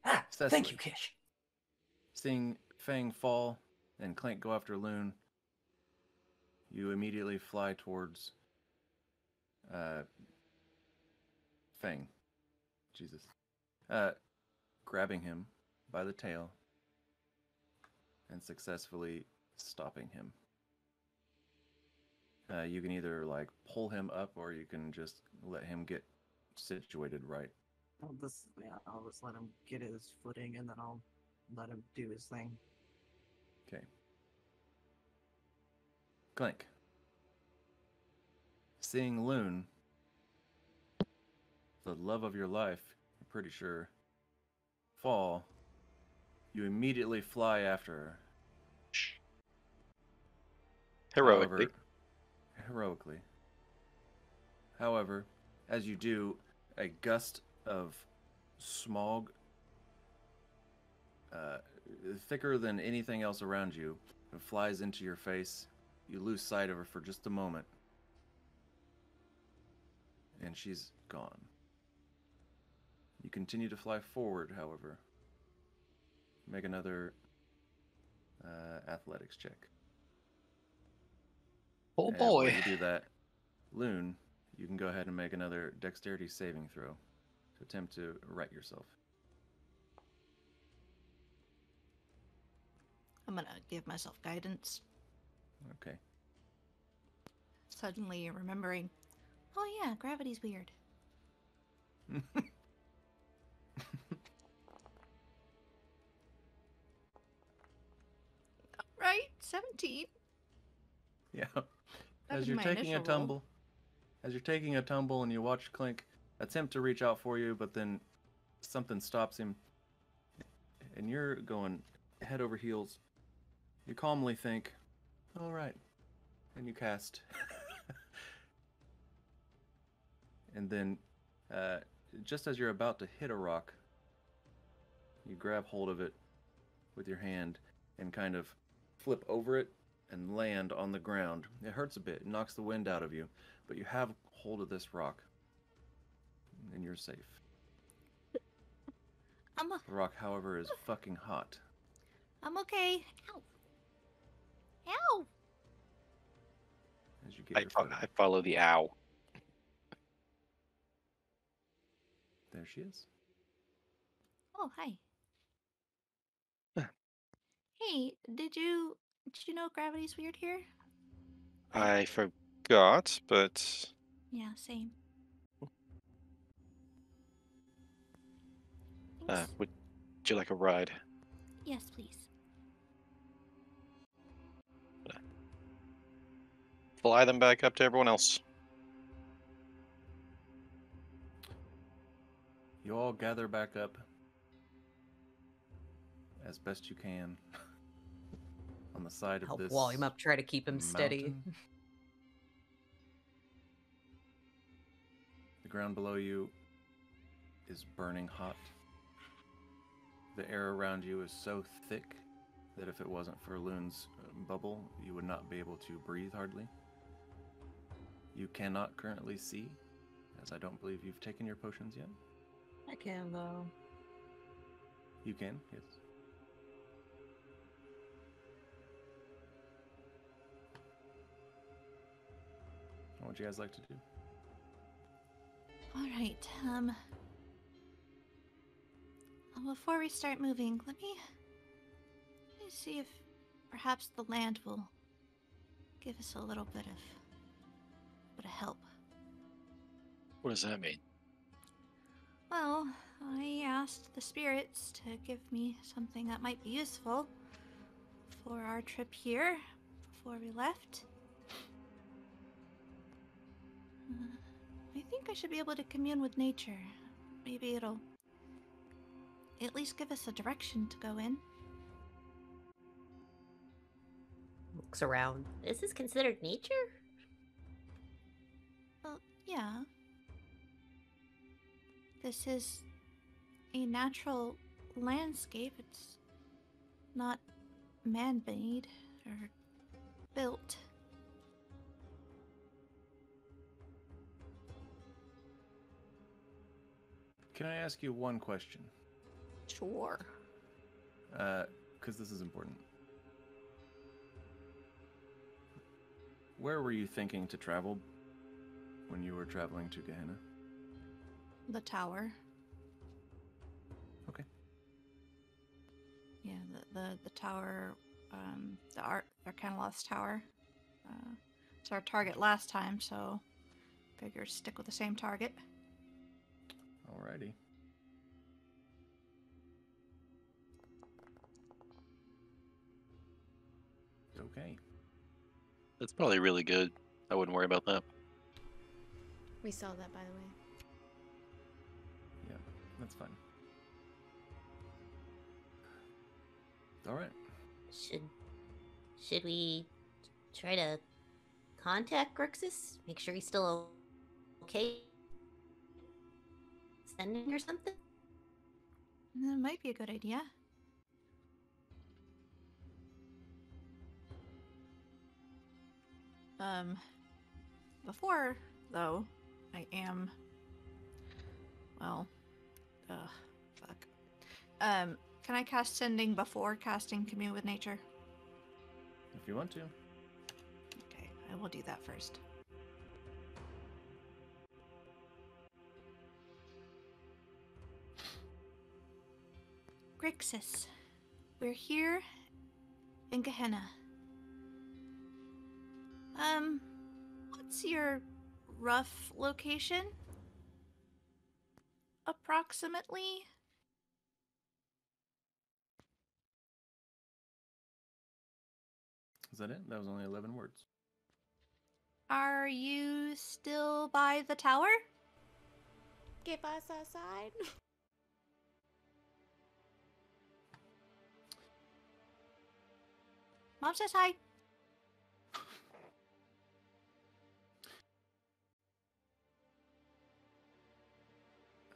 Ah, Cecily. thank you, Kish. Seeing Fang fall and Clank go after Loon, you immediately fly towards Fang. Jesus. Grabbing him by the tail and successfully stopping him. You can either like pull him up or you can just let him get situated right. I'll just let him get his footing and then I'll let him do his thing. Okay. Clank. Seeing Loon, the love of your life, I'm pretty sure, fall, you immediately fly after her. Heroically. Heroically. However, as you do, a gust of smog, thicker than anything else around you, flies into your face. You lose sight of her for just a moment. And she's gone. You continue to fly forward, however. Make another athletics check. Oh And boy. while you do that, Loon, you can go ahead and make another dexterity saving throw to attempt to right yourself. I'm gonna give myself guidance. Okay. Suddenly remembering, oh yeah, gravity's weird. Right? 17. Yeah. That'd As be you're my taking a initial roll. tumble, and you watch Clink attempt to reach out for you, but then something stops him, and you're going head over heels. You calmly think, "All right," and you cast. And then, just as you're about to hit a rock, you grab hold of it with your hand and kind of flip over it and land on the ground. It hurts a bit, it knocks the wind out of you, but you have hold of this rock, and you're safe. The rock, however, is fucking hot. I'm okay. Ow. Ow. As you get your footing. I follow the ow. There she is. Oh, hi. Hey, did you know gravity's weird here? I forgot, but Yeah, same. Thanks. would you like a ride? Yes, please. Fly them back up to everyone else. You all gather back up as best you can on the side of Help this wall him up, try to keep him steady. mountain. The ground below you is burning hot. The air around you is so thick that if it wasn't for Loon's bubble, you would not be able to breathe hardly. You cannot currently see, as I don't believe you've taken your potions yet. I can, though. You can, yes. What would you guys like to do? All right. Before we start moving, let me see if perhaps the land will give us a little bit of help. What does that mean? Well, I asked the spirits to give me something that might be useful for our trip here before we left. I think I should be able to commune with nature. Maybe it'll at least give us a direction to go in. Looks around. Is this considered nature? Well, yeah. This is a natural landscape. It's not man-made or built. Can I ask you one question? Sure. because this is important. Where were you thinking to travel when you were traveling to Gehenna? The tower. Okay. Yeah, the tower, the Arcanaloth's tower. It's our target last time, so figure stick with the same target. Alrighty. Okay. That's probably really good. I wouldn't worry about that. We saw that, by the way. Yeah, that's fine. Alright. Should we try to contact Grixis? Make sure he's still okay? Sending or something? That might be a good idea. Before, though, I am... Well... fuck. Can I cast Sending before casting Commune with Nature? If you want to. Okay, I will do that first. Grixis, we're here in Gehenna. What's your rough location? Approximately? Is that it? That was only 11 words. Are you still by the tower? Give us a sign. Mom says hi.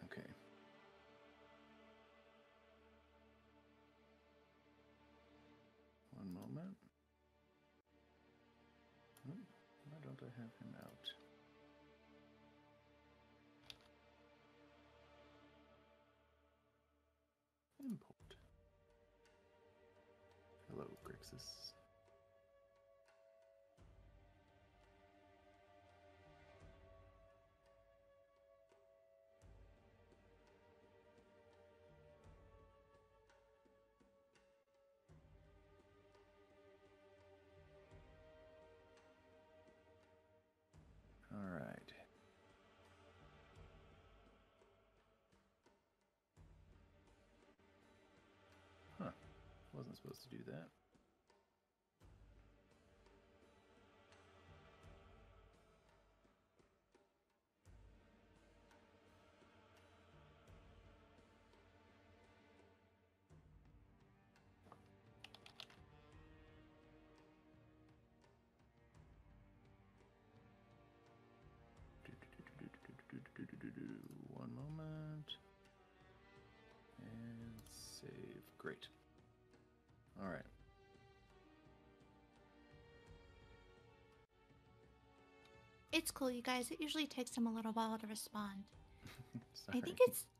Okay. One moment. Why don't I have him out? Import. Hello, Grixis. All right. Huh. Wasn't supposed to do that. One moment. And save. Great. All right. It's cool, you guys. It usually takes him a little while to respond. Sorry. I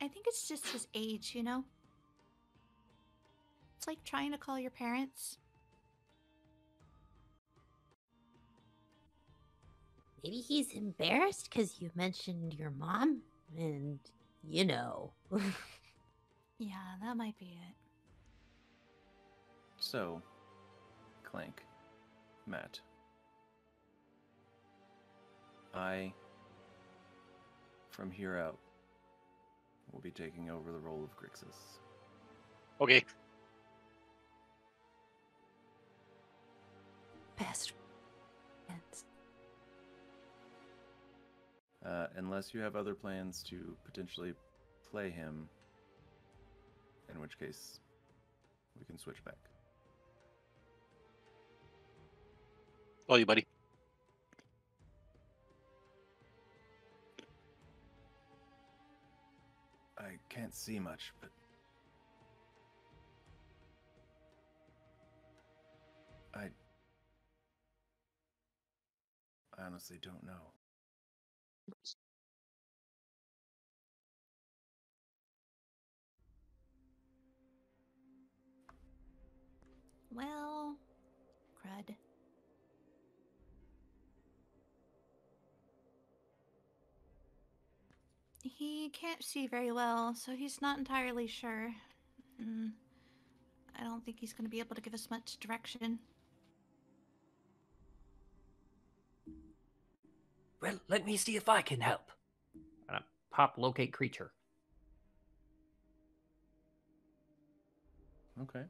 think it's just his age, you know? It's like trying to call your parents. Maybe he's embarrassed because you mentioned your mom, and you know. Yeah, that might be it. So, Clank, Matt, I, from here out, will be taking over the role of Grixis. Okay. Best friends. Unless you have other plans to potentially play him, in which case we can switch back. Love you, buddy. I can't see much, but I honestly don't know. Well, crud. He can't see very well, so he's not entirely sure. Mm, I don't think he's going to be able to give us much direction. Well, let me see if I can help. Pop locate creature. Okay.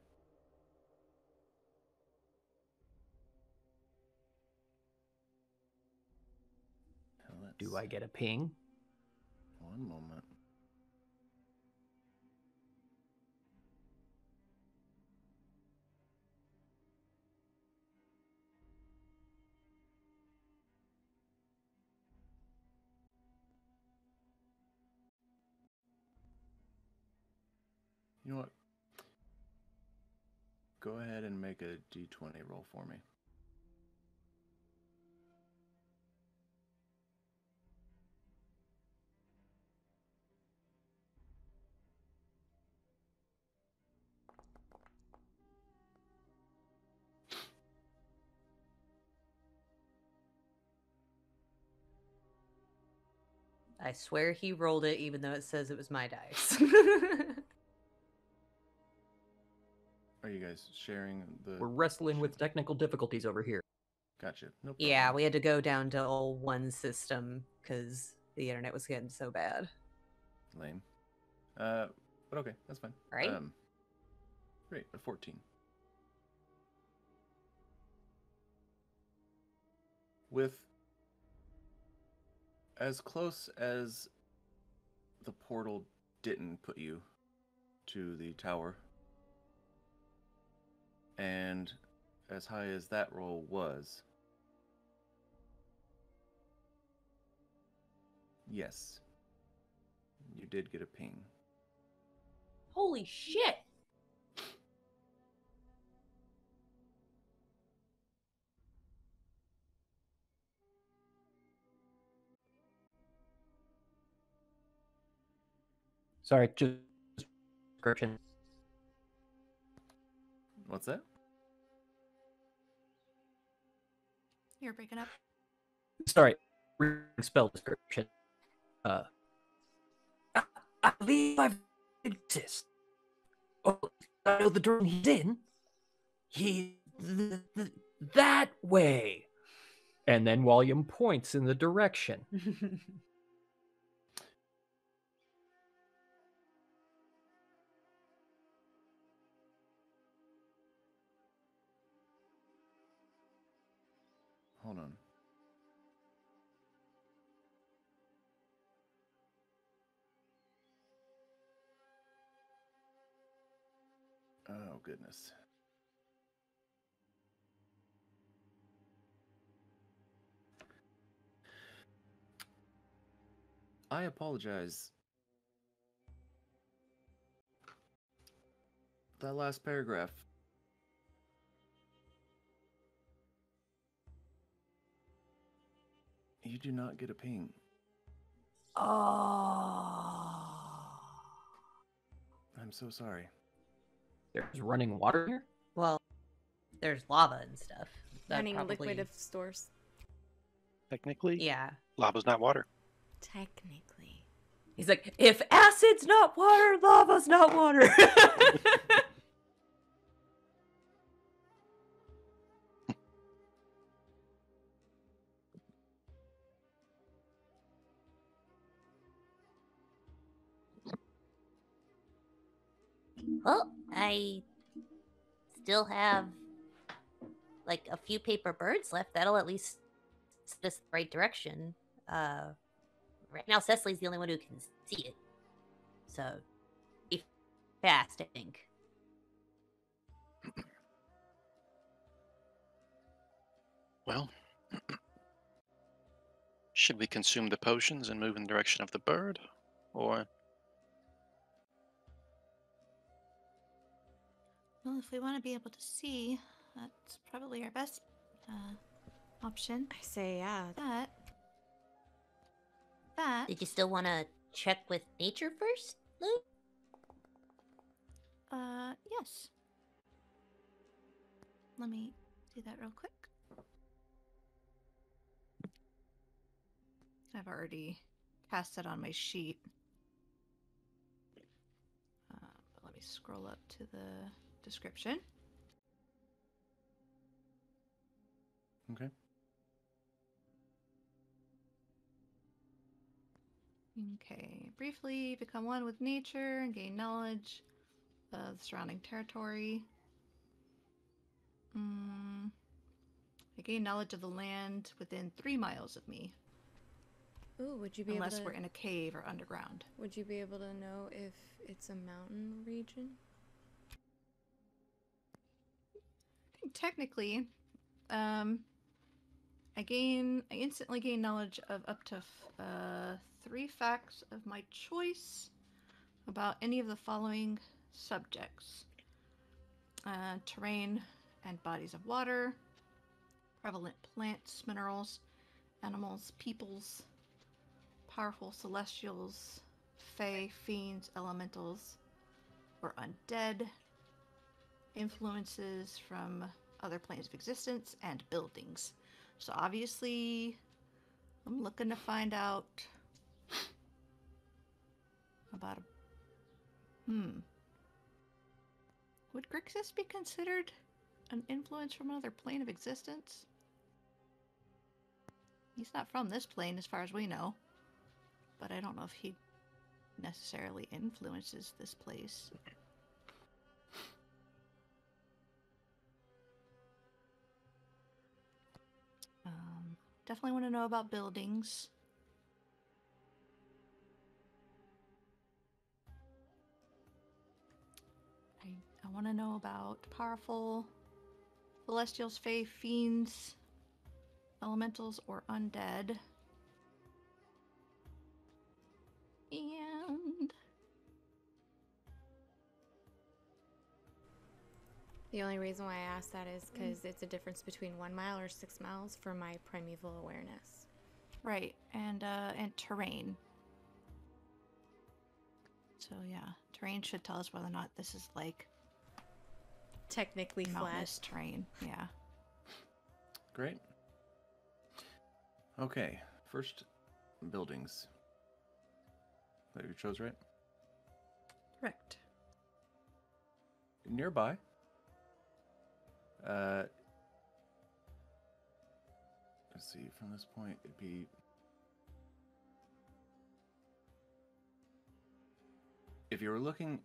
Now Do let's- I get a ping? One moment. You know what? Go ahead and make a d20 roll for me. I swear he rolled it, even though it says it was my dice. Are you guys sharing the? We're wrestling with technical difficulties over here. Gotcha. No problem. Yeah, we had to go down to all one system because the internet was getting so bad. Lame. But okay, that's fine. Right? Great. A 14. With as close as the portal didn't put you to the tower, and as high as that roll was, yes, you did get a ping. Holy shit! Sorry, just description. What's that? You're breaking up. Sorry, spell description. I believe I've exist. Oh, I know the direction he's in. That way. And then William points in the direction. Hold on. Oh, goodness. I apologize. That last paragraph. You do not get a ping. Oh. I'm so sorry. There's running water here? Well, there's lava and stuff. That Running probably... liquid of stores. Technically, Yeah. lava's not water. Technically. He's like, if acid's not water, lava's not water. Well, I still have like a few paper birds left. That'll at least set us the right direction. Right now, Cecily's the only one who can see it. So, be fast, I think. Well, should we consume the potions and move in the direction of the bird? Or Well, if we want to be able to see, that's probably our best option. I say, yeah. That. Did you still want to check with nature first, Lou? Yes. let me do that real quick. I've already cast it on my sheet. But let me scroll up to the description. Okay. Okay. Briefly become one with nature and gain knowledge of the surrounding territory. I gain knowledge of the land within 3 miles of me. Ooh, would you be unless able to, we're in a cave or underground. Would you be able to know if it's a mountain region? I think technically, I instantly gain knowledge of up to 3 facts of my choice about any of the following subjects: terrain and bodies of water, prevalent plants, minerals, animals, peoples, powerful celestials, fae, fiends, elementals, or undead, influences from other planes of existence, and buildings. So obviously, I'm looking to find out about Would Grixis be considered an influence from another plane of existence? He's not from this plane as far as we know, but I don't know if he necessarily influences this place. Definitely want to know about buildings. I want to know about powerful celestials, fae, fiends, elementals, or undead. And The only reason why I asked that is because it's a difference between 1 mile or 6 miles for my primeval awareness. right, and terrain. So yeah, terrain should tell us whether or not this is like Technically mountainous flat. terrain. Yeah. Great. Okay, first buildings. That you chose, right? Correct. Nearby. Let's see, from this point, it'd be... If you were looking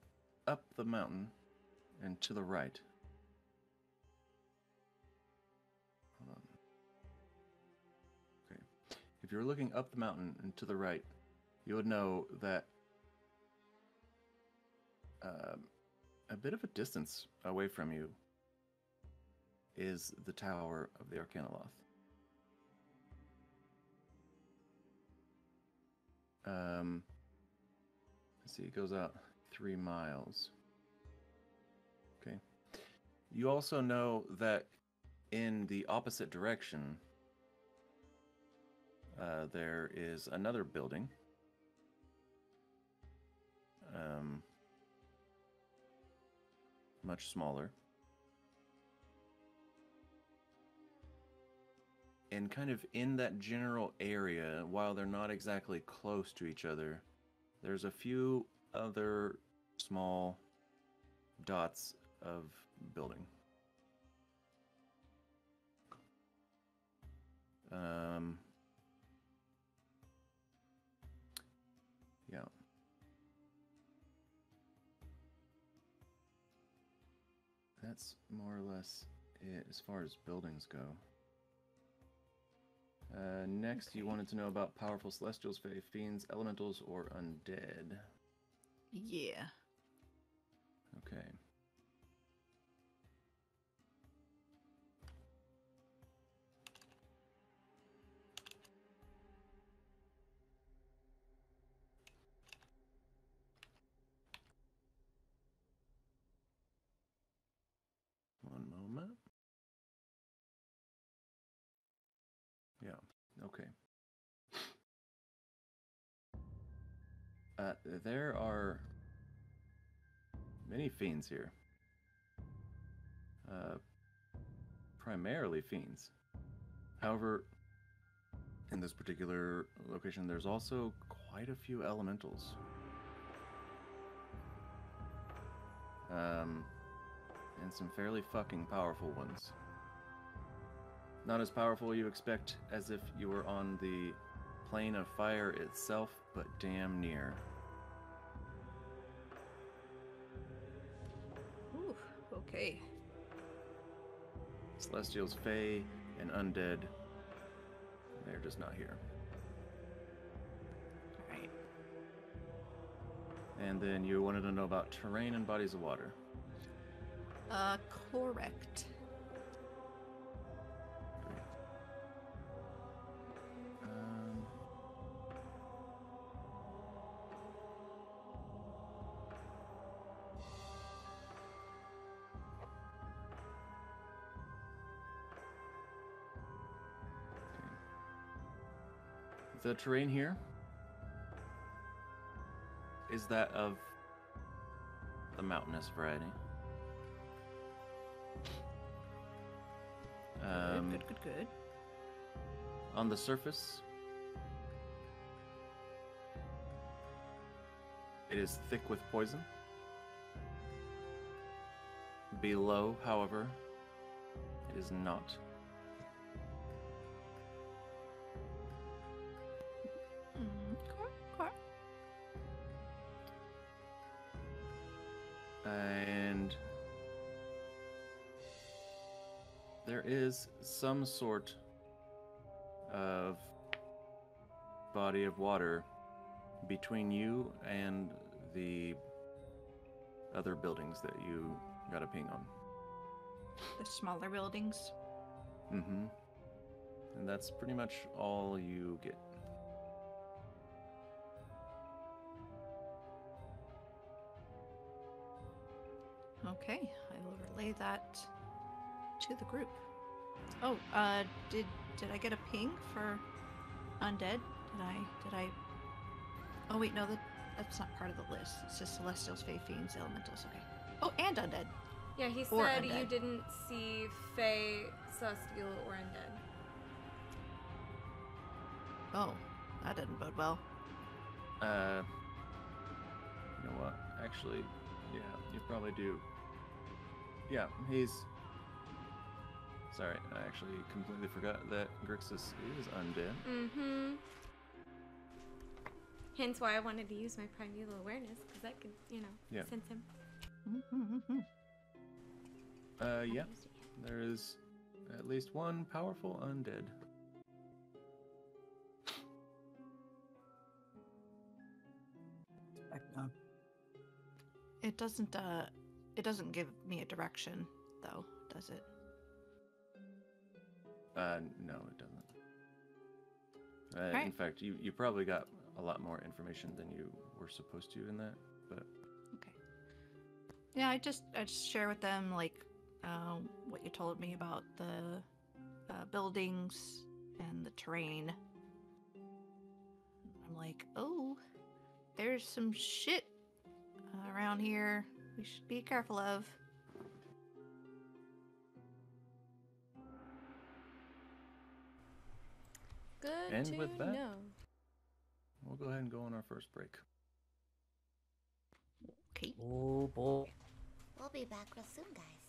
up the mountain and to the right... Hold on. Okay. If you were looking up the mountain and to the right, you would know that a bit of a distance away from you is the tower of the Arcanoloth. Let's see, it goes out 3 miles. Okay. You also know that in the opposite direction, there is another building. Much smaller. And kind of in that general area, while they're not exactly close to each other, there's a few other small dots of building. Yeah. That's more or less it as far as buildings go. Next, you wanted to know about powerful celestials, fae, fiends, elementals, or undead. Yeah. Okay. One moment. Yeah, okay. There are many fiends here. primarily fiends. However, in this particular location, there's also quite a few elementals. And some fairly fucking powerful ones. Not as powerful you expect as if you were on the plane of fire itself, but damn near. Ooh, okay. Celestials, Fae, and Undead, they're just not here. Alright. And then you wanted to know about terrain and bodies of water. Correct. The terrain here is that of the mountainous variety. Good. On the surface, it is thick with poison. Below, however, it is not. Okay. And there is some sort of body of water between you and the other buildings that you got a ping on. The smaller buildings. Mm-hmm. And that's pretty much all you get. Okay, I will relay that to the group. Oh, did I get a ping for undead? Did I? Oh wait, no, that's not part of the list. It's just celestials, fae, fiends, elementals. Okay. Oh, and undead. Yeah, he Or said you undead. didn't see Fae, Celestial, or Undead. Oh, that didn't bode well. You know what? Actually, yeah, you probably do. Yeah, he's... Sorry, I actually completely forgot that Grixis is undead. Mm-hmm. Hence why I wanted to use my primeval awareness, because I could, Yeah. sense him. Yeah, there is at least one powerful undead. It doesn't give me a direction, though, does it? No, it doesn't. In Right. fact, you probably got a lot more information than you were supposed to in that, but... Okay. Yeah, I just share with them, like, what you told me about the buildings and the terrain. I'm like, oh, there's some shit around here we should be careful of. Good And to with that- know. We'll go ahead and go on our first break. Okay. Oh boy. We'll be back real soon, guys.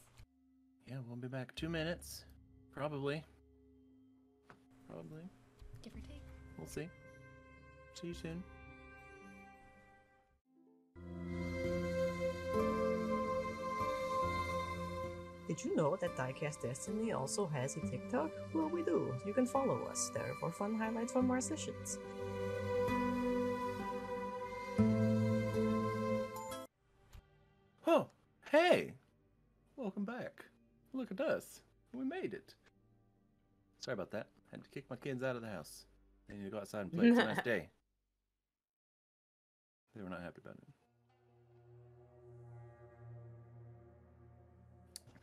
Yeah, we'll be back 2 minutes. Probably. Give or take. We'll see. See you soon. Did you know that Diecast Destiny also has a TikTok? Well, we do. You can follow us there for fun highlights from our sessions. Oh, hey! Welcome back. Look at us. We made it. Sorry about that. Had to kick my kids out of the house. They need to go outside and play. It's a nice day. They were not happy about it.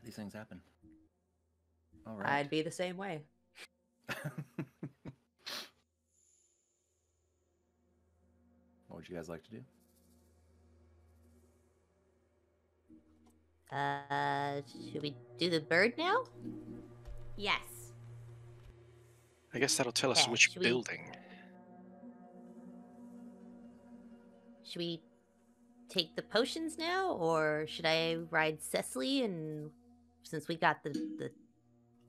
These things happen. All right. I'd be the same way. What would you guys like to do? Should we do the bird now? Yes. I guess that'll tell us Yeah, which should we- building. Should we take the potions now, or should I ride Cecily? And since we got the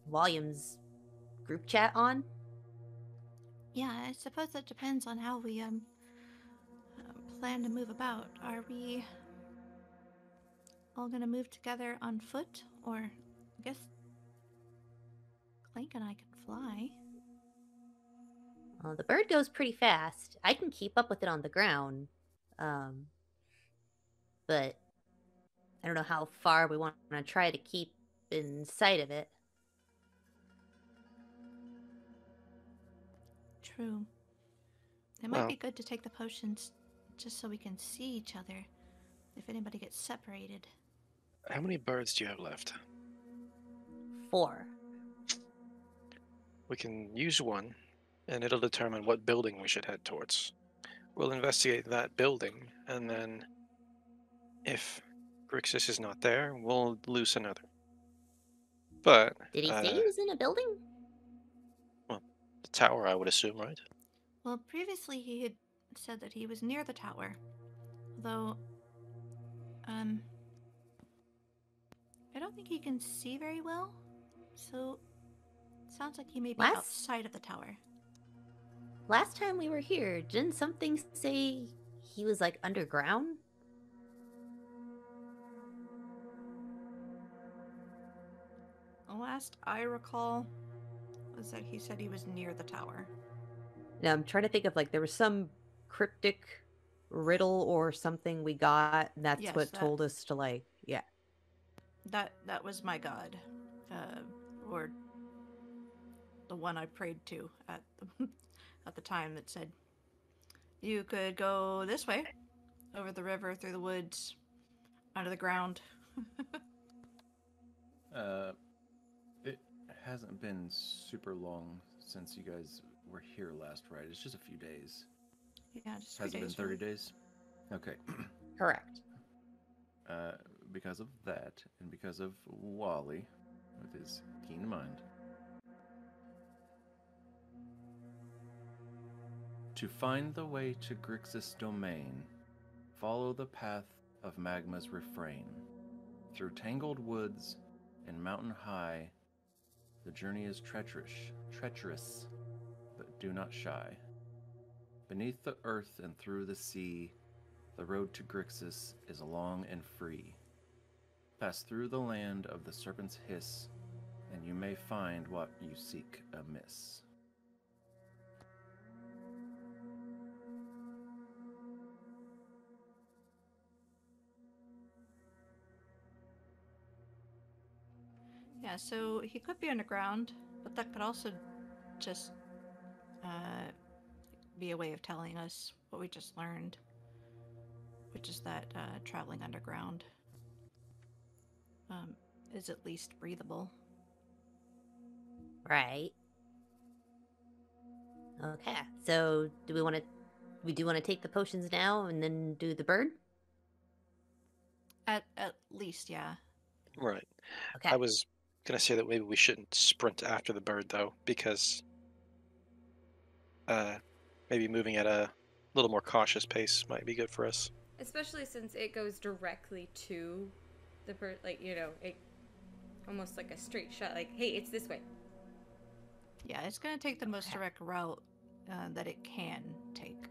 volumes group chat on, Yeah, I suppose that depends on how we plan to move about. Are we all gonna move together on foot, or I guess Clank and I can fly? the bird goes pretty fast. I can keep up with it on the ground, but I don't know how far we want to try to keep in sight of it. True. It might Well- be good to take the potions just so we can see each other if anybody gets separated. How many birds do you have left? 4. We can use one, and it'll determine what building we should head towards. We'll investigate that building, and then if Grixis is not there, we'll loose another. But Did he say he was in a building? the tower, I would assume, right? Well, previously he had said that he was near the tower. Although, I don't think he can see very well. So, sounds like he may be Last- outside of the tower. Last time we were here, didn't something say he was like underground? The last I recall was that he said he was near the tower. Now I'm trying to think of like there was some cryptic riddle or something we got. And that's Yes, what that- told us to like, yeah. That was my god, or the one I prayed to at the, at the time that said you could go this way, over the river, through the woods, under the ground. It hasn't been super long since you guys were here last, right? It's just a few days. Yeah, just Has it been 30 days? Okay. Correct. Because of that, and because of Wally, with his keen mind, to find the way to Grixis domain, follow the path of Magma's refrain. Through tangled woods and mountain high, the journey is treacherous, but do not shy. Beneath the earth and through the sea, the road to Grixis is long and free. Pass through the land of the serpent's hiss, and you may find what you seek amiss. Yeah, so he could be underground, but that could also just be a way of telling us what we just learned, which is that traveling underground is at least breathable. Right. Okay. So, do we want to? We do want to take the potions now and then do the bird? At least, yeah. Right. Okay. I was gonna say that maybe we shouldn't sprint after the bird though, because maybe moving at a little more cautious pace might be good for us. Especially since it goes directly to the bird, like, you know, it almost like a straight shot, like, hey, it's this way. Yeah, it's going to take the most direct route that it can take.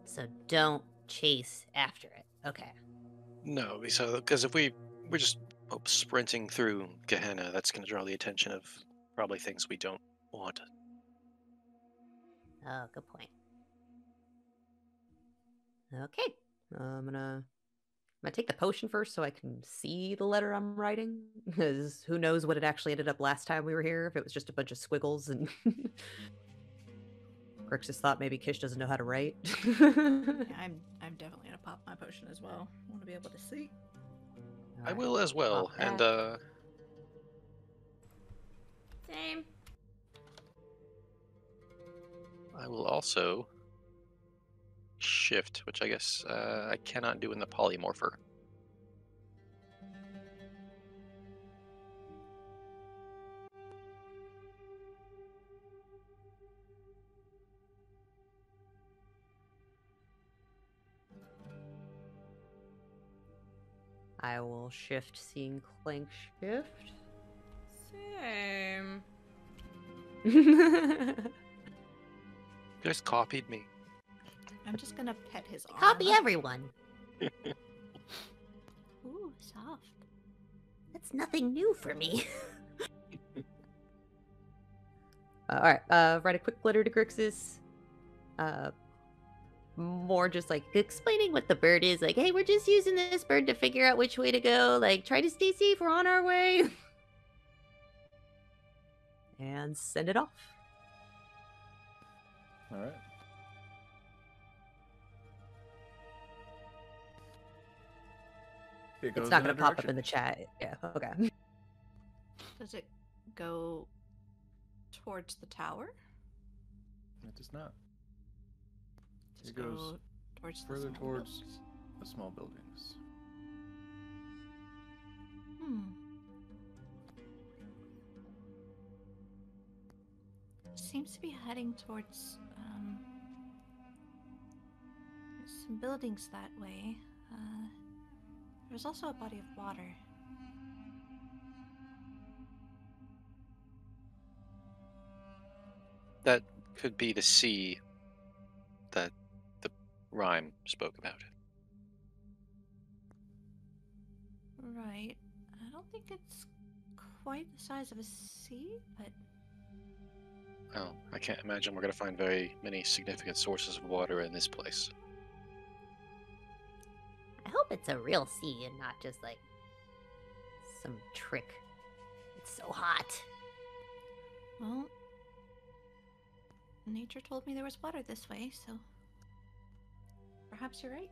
So don't chase after it. Okay. No, because if we're just sprinting through Gehenna, that's going to draw the attention of probably things we don't want. Oh, good point. Okay. I'm gonna take the potion first so I can see the letter I'm writing. Because who knows what it actually ended up last time we were here, if it was just a bunch of squiggles and Grixis thought maybe Kish doesn't know how to write. Yeah, I'm definitely going to pop my potion as well. I want to be able to see. I will as well, Pop and that. Same. I will also shift, which I guess I cannot do in the polymorpher. I will shift seeing Clank shift. Same. You guys copied me. I'm just gonna pet his arm. Copy everyone. Ooh, soft. That's nothing new for me. Alright, write a quick letter to Grixis. More just like Explaining what the bird is, like, hey, we're just using this bird to figure out which way to go. Like, try to stay safe. We're on our way. and send it off. All right. It goes It's not in going a to pop up direction. in the chat. Yeah, okay. Does it go towards the tower? It does not. Does It goes go towards the further small towards buildings? the small buildings. Seems to be heading towards some buildings that way. There's also a body of water. That could be the sea that the rhyme spoke about. Right. I don't think it's quite the size of a sea, but Well, I can't imagine we're going to find very many significant sources of water in this place. I hope it's a real sea and not just like some trick. It's so hot. well, nature told me there was water this way, so perhaps you're right.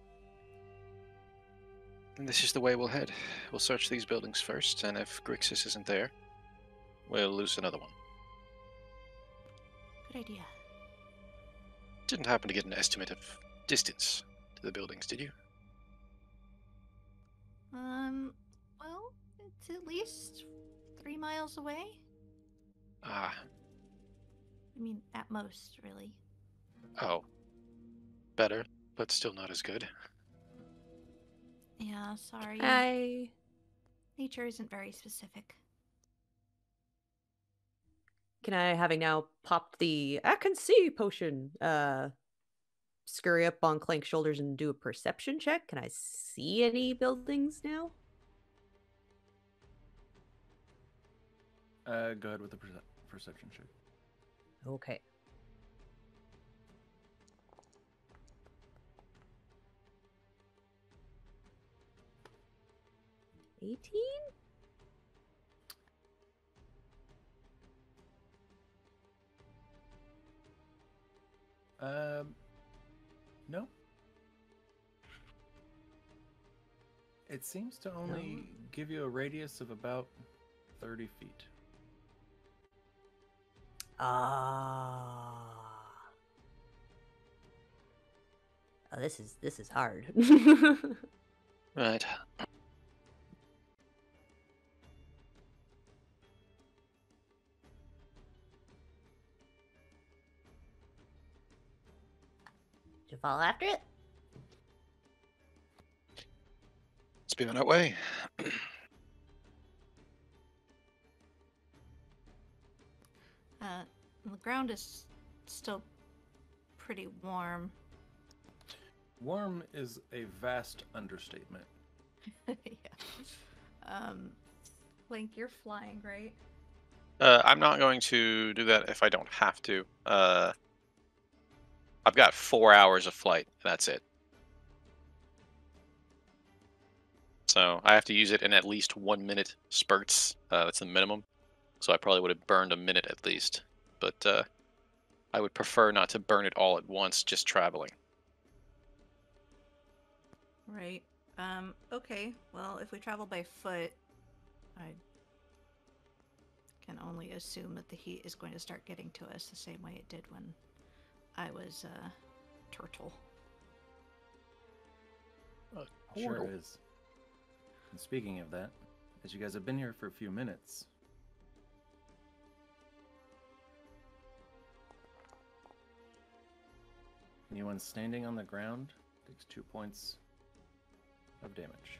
And this is the way we'll head. We'll search these buildings first, and if Grixis isn't there, we'll lose another one. Good idea. Didn't happen to get an estimate of distance to the buildings, did you? Well, it's at least 3 miles away. Ah, I mean, at most, really. oh. Better, but still not as good. Yeah, sorry. Nature isn't very specific. Can I, having now popped the I can see potion, scurry up on Clank's shoulders and do a perception check? Can I see any buildings now? Go ahead with the perception check. Okay. $18? No. It seems to only give you a radius of about 30 feet. Oh, this is hard. Right. Did you follow after it? Let's be on our way. The ground is still pretty warm. Warm is a vast understatement. Yeah. Link, you're flying, right? I'm not going to do that if I don't have to. I've got 4 hours of flight. That's it. So I have to use it in at least 1 minute spurts. That's the minimum. So I probably would have burned a minute at least. But I would prefer not to burn it all at once, just traveling. Right. Okay. Well, if we travel by foot, I can only assume that the heat is going to start getting to us the same way it did when I was turtle. Sure is. And speaking of that, as you guys have been here for a few minutes, anyone standing on the ground takes 2 points of damage.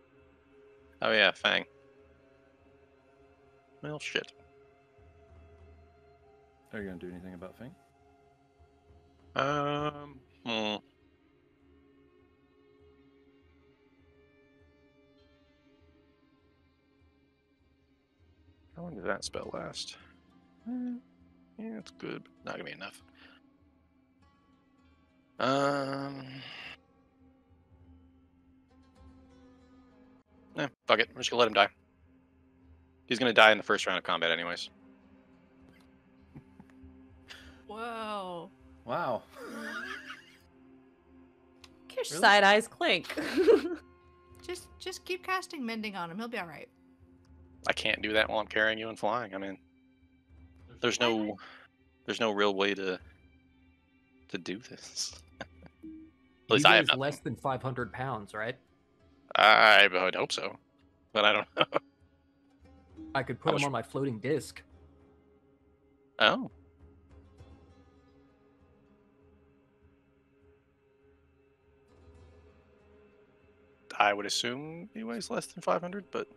Oh yeah, Fang. Well, shit. Are you gonna do anything about Fang? Hmm. How long did that spell last? Yeah, it's good, but not gonna be enough. Fuck it. We're just gonna let him die. He's gonna die in the first round of combat, anyways. Whoa. Wow. Kish Really? side eyes clink. Just keep casting mending on him. He'll be all right. I can't do that while I'm carrying you and flying. I mean, there's no real way to do this. At He least I have weighs nothing. less than 500 pounds, right? I would hope so, but I don't know. I could put him on my floating disc. Oh. I would assume he weighs less than 500, but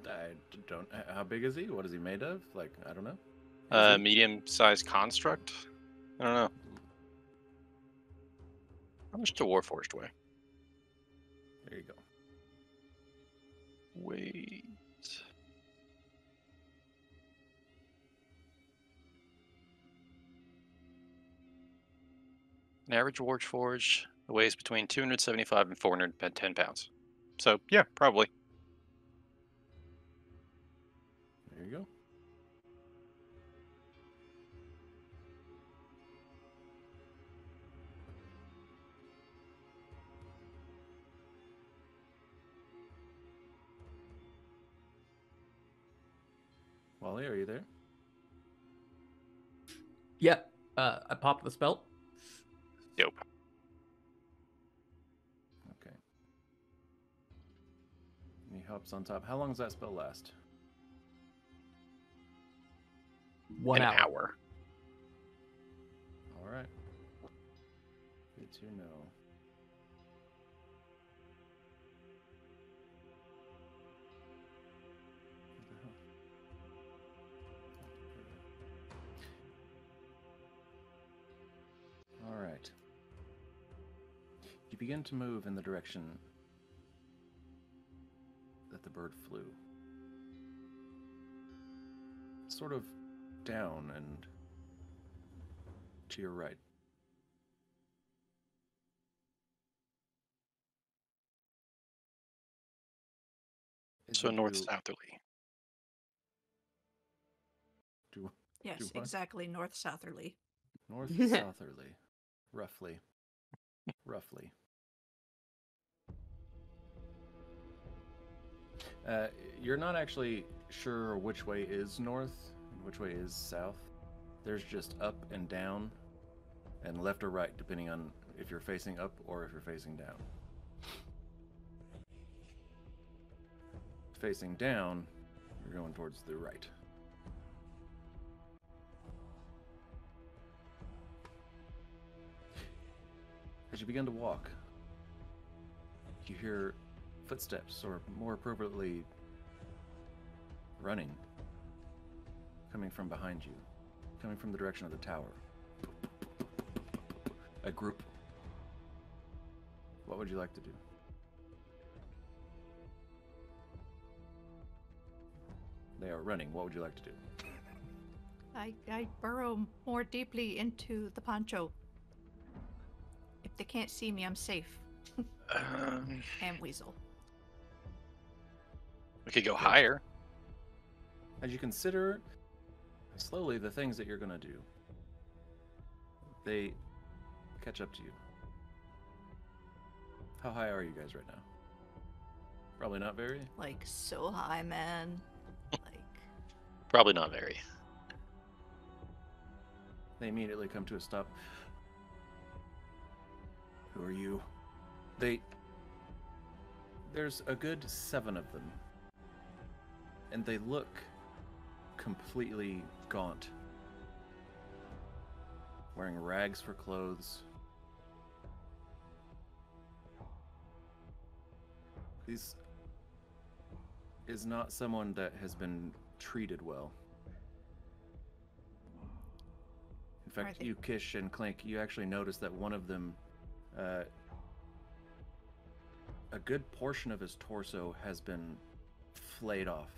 I don't. How big is he? What is he made of? Like, I don't know. Is he- medium-sized construct. I don't know. How much to Warforged weigh? There you go. Wait. An average Warforged weighs between 275 and 410 pounds. So, yeah, probably. There you go. Wally, are you there? Yep. I popped the spell. Dope. Okay. And he hops on top. How long does that spell last? 1 An hour. hour. All right. Good to know. What the hell? All right. You begin to move in the direction that the bird flew. Sort of down and to your right. As So you north-southerly. do Yes, Do what? exactly. North southerly. north southerly, roughly. Roughly. You're not actually sure which way is north and which way is south. There's just up and down and left or right, depending on if you're facing up or if you're facing down. Facing down, you're going towards the right. As you begin to walk, you hear footsteps, or more appropriately, running, coming from behind you, coming from the direction of the tower. A group. What would you like to do? They are running. What would you like to do? I burrow more deeply into the poncho. If they can't see me, I'm safe. And weasel. We could go higher. As you consider slowly the things that you're going to do, they catch up to you. How high are you guys right now? Probably not very. Like, so high, man. Like, Probably not very. They immediately come to a stop. Who are you? There's a good 7 of them. And they look completely gaunt. Wearing rags for clothes. is not someone that has been treated well. In fact, you, Kish and Clink, you actually notice that one of them, a good portion of his torso has been flayed off.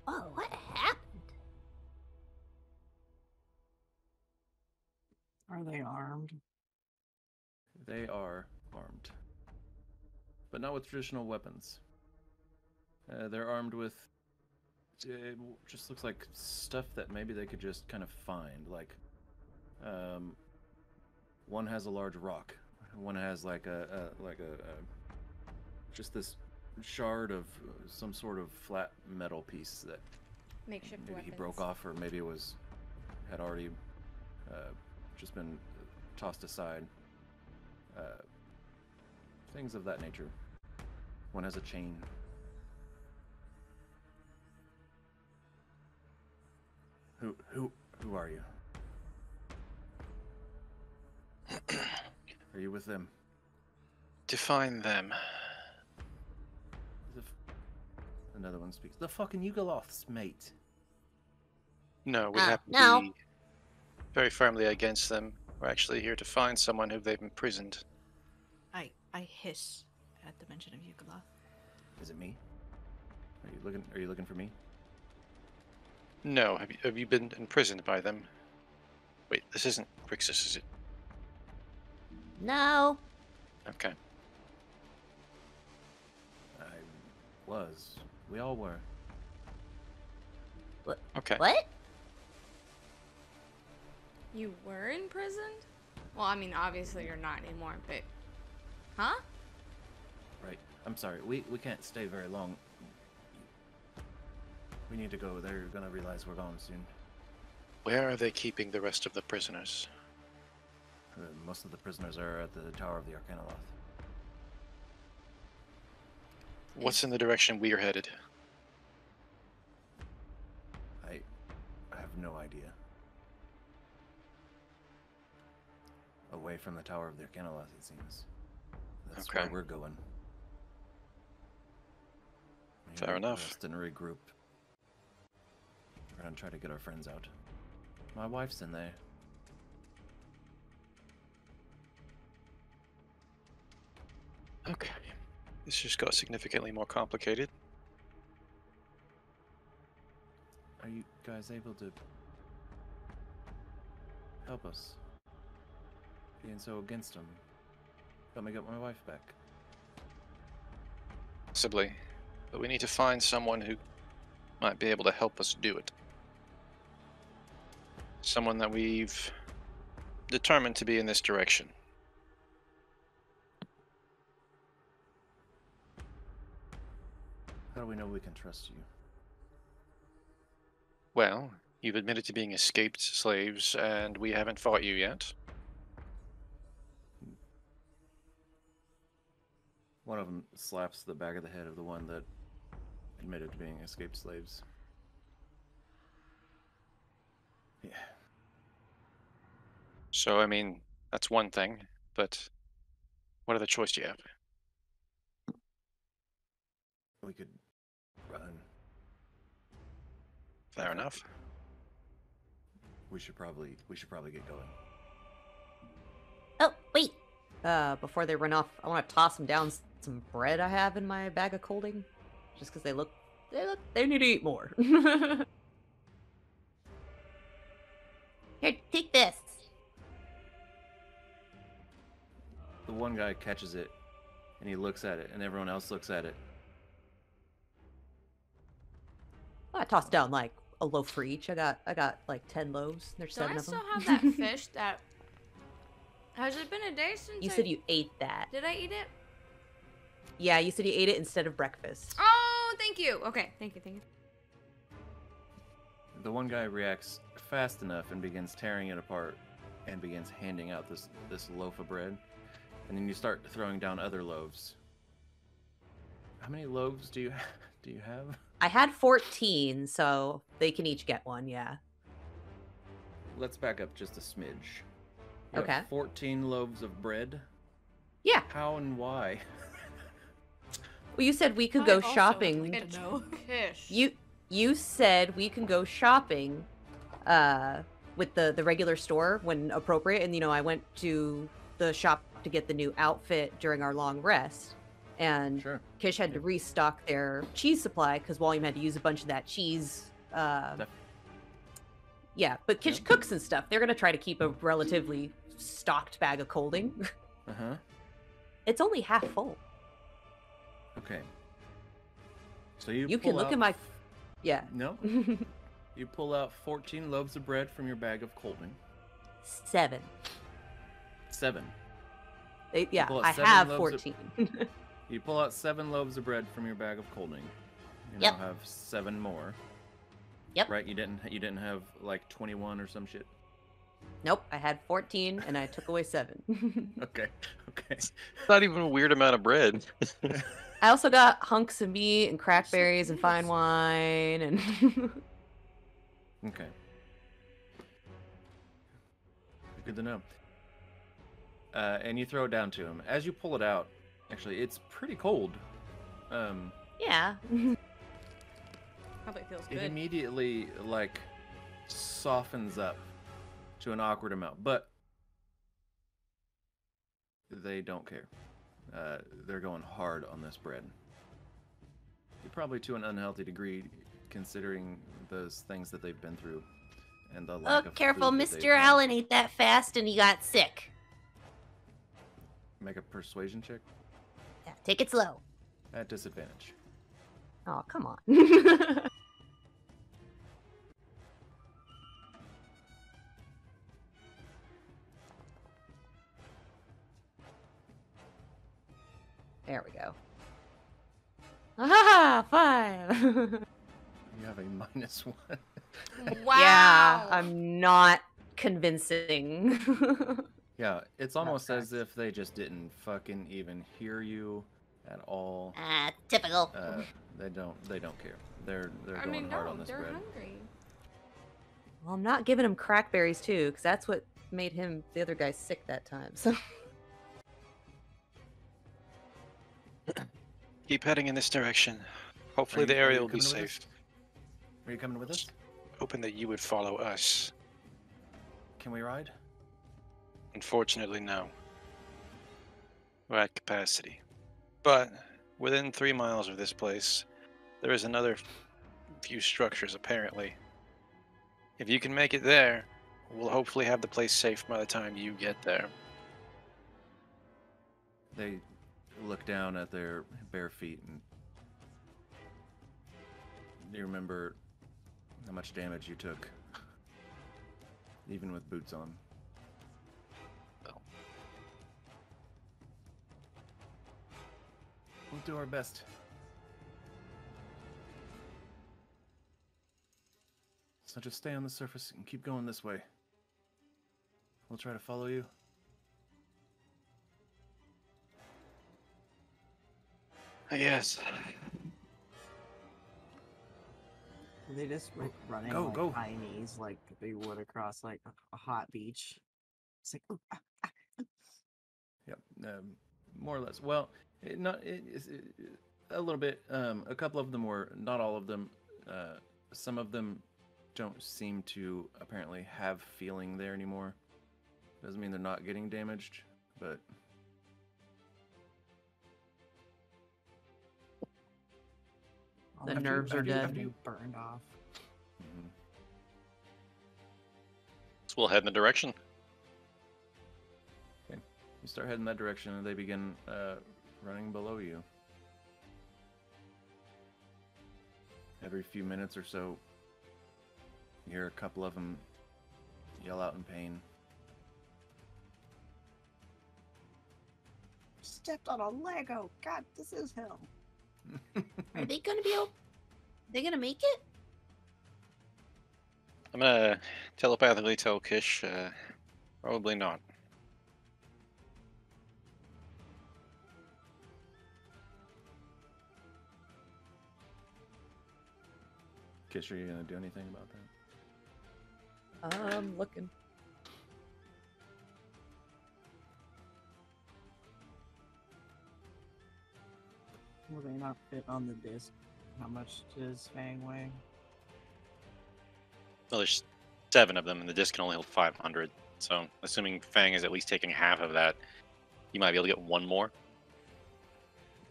Oh, what happened? Are they armed? They are armed, but not with traditional weapons. They're armed with, it just looks like stuff that maybe they could just kind of find. Like, one has a large rock. One has like just this shard of some sort of flat metal piece that Makeshift maybe weapons. he broke off, or maybe it had already just been tossed aside. Things of that nature. One has a chain. Who are you? Are you with them? Define them. Another one speaks. The fucking Yugoloths, mate. No, we Ah, have to no. be very firmly against them. We're actually here to find someone who they've imprisoned. I hiss at the mention of Yugoloth. Is it me? Are you looking for me? No, have you been imprisoned by them? Wait, this isn't Grixis, is it? No. Okay. I was. We all were. Okay. What? You were imprisoned? Well, I mean, obviously you're not anymore, but... Huh? Right. I'm sorry. We can't stay very long. We need to go. They're gonna realize we're gone soon. Where are they keeping the rest of the prisoners? Most of the prisoners are at the Tower of the Arcanoloth. What's in the direction we're headed? I have no idea. Away from the Tower of the Arcanoloth, it seems. That's Okay. where we're going. Fair enough. Rest and regroup. We're gonna try to get our friends out. My wife's in there. Okay. This just got significantly more complicated. Are you guys able to help us? Being so against them. Help me get my wife back. Possibly. But we need to find someone who might be able to help us do it. Someone that we've determined to be in this direction. How do we know we can trust you? Well, you've admitted to being escaped slaves, and we haven't fought you yet. One of them slaps the back of the head of the one that admitted to being escaped slaves. Yeah. So, I mean, that's one thing, but what other choice do you have? We could run. Fair enough. We should probably get going. Oh, wait. Before they run off, I want to toss them down some bread I have in my bag of holding, just because they need to eat more. Here, take this. The one guy catches it, and he looks at it, and everyone else looks at it. I tossed down like a loaf for each. I got like 10 loaves. There's Don't 7 I of them. still have that fish that... Has it been a day since You said you ate that. Did I eat it? Yeah, you said you ate it instead of breakfast. Oh, thank you. Okay, thank you. The one guy reacts fast enough and begins tearing it apart, and begins handing out this loaf of bread. And then you start throwing down other loaves. How many loaves do you have? I had 14, so they can each get one, yeah. Let's back up just a smidge. You Okay. have 14 loaves of bread? Yeah. How and why? Well, you said we could I go also would shopping. like to know. Kish. You said we can go shopping with the regular store when appropriate, and I went to the shop to get the new outfit during our long rest, and Sure. Kish had to restock their cheese supply because Volume had to use a bunch of that cheese. Yeah, but Kish cooks and stuff. They're gonna try to keep a relatively stocked bag of colding. It's only half full. Okay. So you can pull look out at my. Yeah. No. You pull out 14 loaves of bread from your bag of colding. 7. 7. Yeah, pull out I 7 have loaves 14. You pull out 7 loaves of bread from your bag of colding. You Yep. now have 7 more. Yep. Right? You didn't have like 21 or some shit. Nope, I had 14 and I took away 7. Okay. Not even a weird amount of bread. I also got hunks of meat and crackberries and fine wine and. Okay. Good to know. And you throw it down to him. As you pull it out, actually, it's pretty cold. Yeah. Probably feels It good. immediately softens up to an awkward amount, but they don't care. They're going hard on this bread. Probably to an unhealthy degree, considering those things that they've been through and the lack of Careful, food that they've Mr. had. Allen ate that fast and he got sick. Make a persuasion check Yeah, take it slow. at disadvantage. Oh, come on. There we go. Ah, 5. You have a -1. Wow. Yeah, I'm not convincing. Yeah, it's almost correct. as if they just didn't fucking even hear you at all. Typical. They don't care. They're I going mean, hard no, on this they're bread. hungry. Well, I'm not giving him crackberries too, because that's what made the other guy sick that time. So Keep heading in this direction. Hopefully the Are area you will be coming with safe. us? Are you coming with us? Hoping that you would follow us. Can we ride? Unfortunately, no. We're at capacity. But within 3 miles of this place, there is another few structures, apparently. If you can make it there, we'll hopefully have the place safe by the time you get there. They look down at their bare feet and you remember how much damage you took, even with boots on. Well. We'll do our best. So just stay on the surface and keep going this way. We'll try to follow you. I guess. They just running Go, like go. high knees like they would across like a hot beach. It's like, ooh, Yep, more or less. Well, a little bit. A couple of them were, not all of them. Some of them don't seem to apparently have feeling there anymore. Doesn't mean they're not getting damaged, but all The after- nerves are after- dead. after you burned off. mhm. So we'll head in the direction. You start heading that direction, and they begin running below you. Every few minutes or so, you hear a couple of them yell out in pain. Stepped on a Lego. God, this is him. Are they gonna be? They gonna make it? I'm gonna telepathically tell Kish, probably not. Kish, are you gonna do anything about that? I'm looking. Will they not fit on the disc? How much does Fang weigh? Well, there's 7 of them, and the disc can only hold 500. So, assuming Fang is at least taking half of that, you might be able to get one more.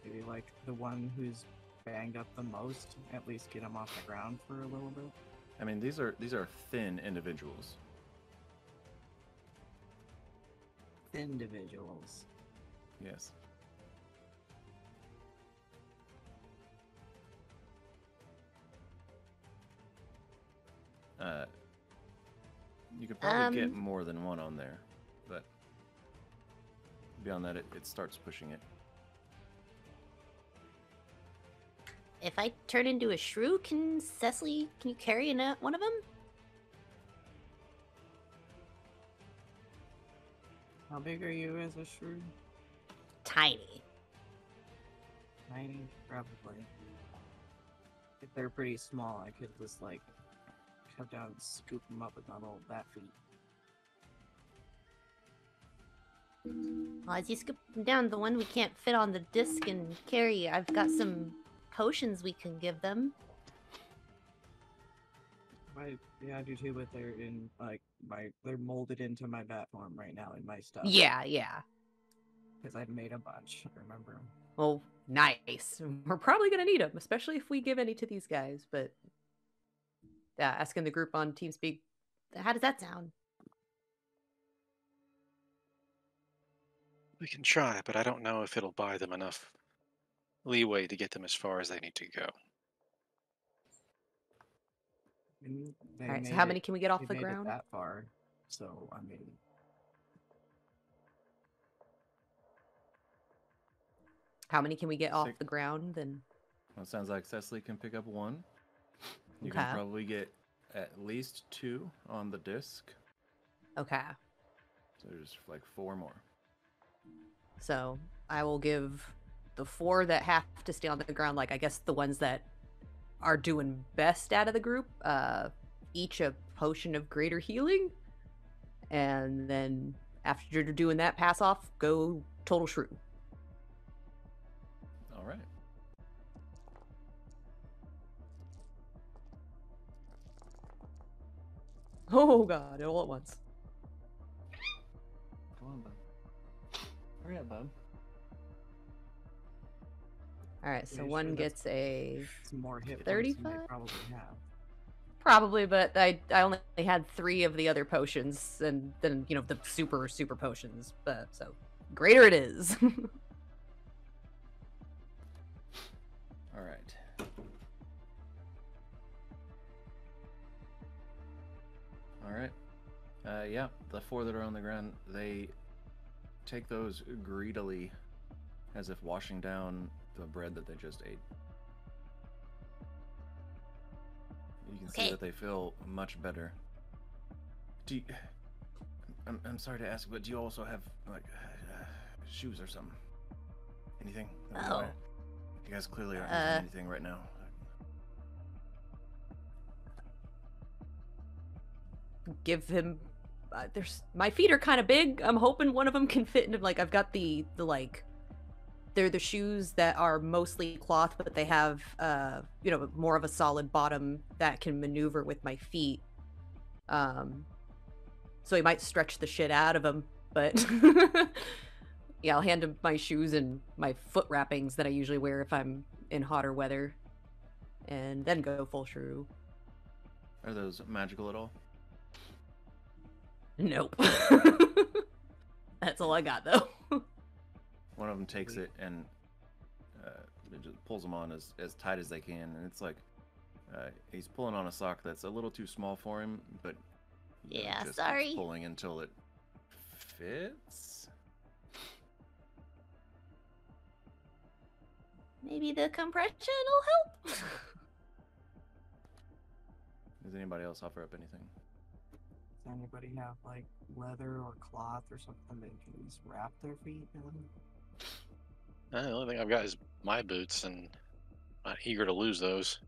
Maybe like the one who's banged up the most, at least get him off the ground for a little bit. I mean, these are thin individuals. Individuals. Yes. You could probably get more than one on there, but beyond that, it starts pushing it. If I turn into a shrew, can you carry one of them? How big are you as a shrew? Tiny. Tiny? Probably. If they're pretty small, I could just like come down and scoop them up with my little bat feet. Well, as you scoop them down, the one we can't fit on the disc and carry, I've got some potions we can give them. Yeah, I do too, but they're in like they're molded into my bat form right now in my stuff. Yeah. Because I've made a bunch, remember? Well, nice. We're probably gonna need them, especially if we give any to these guys. But yeah, asking the group on TeamSpeak, How does that sound? We can try, but I don't know if it'll buy them enough leeway to get them as far as they need to go. all right. So how many can we get off the made ground? it that far, so I mean, How many can we get off 6. the ground? Then Well, it sounds like Cecily can pick up 1. You Okay. can probably get at least 2 on the disc. okay. So there's like 4 more. So I will give the 4 that have to stay on the ground, like I guess the ones that are doing best out of the group, each a potion of greater healing. And then after you're doing that pass off, go total shrew. All right. Oh god, all at once. Come on, bud. Hurry up, bud. Alright, so Pretty one sure gets a some more hit points than 35? they probably have. probably, but I only had 3 of the other potions, and then the super potions. But so greater it is. All right. All right. Yeah, the 4 that are on the ground, they take those greedily, as if washing down the bread that they just ate. You can see Okay. that they feel much better. Do you, I'm sorry to ask, but do you also have like shoes or something? Anything? that we Oh. might- You guys clearly aren't using anything right now. Give him. My feet are kind of big. I'm hoping one of them can fit into I've got the they're the shoes that are mostly cloth, but they have more of a solid bottom that can maneuver with my feet. So he might stretch the shit out of them, but yeah, I'll hand him my shoes and my foot wrappings that I usually wear if I'm in hotter weather, and then go full shrew. Are those magical at all? Nope. That's all I got though. One of them takes it and it just pulls them on as tight as they can, and it's like he's pulling on a sock that's a little too small for him, but Yeah, just sorry. keeps pulling until it fits. Maybe the compression will help. Does anybody else offer up anything? Does anybody have like leather or cloth or something they can just wrap their feet in? The only thing I've got is my boots, and I'm not eager to lose those.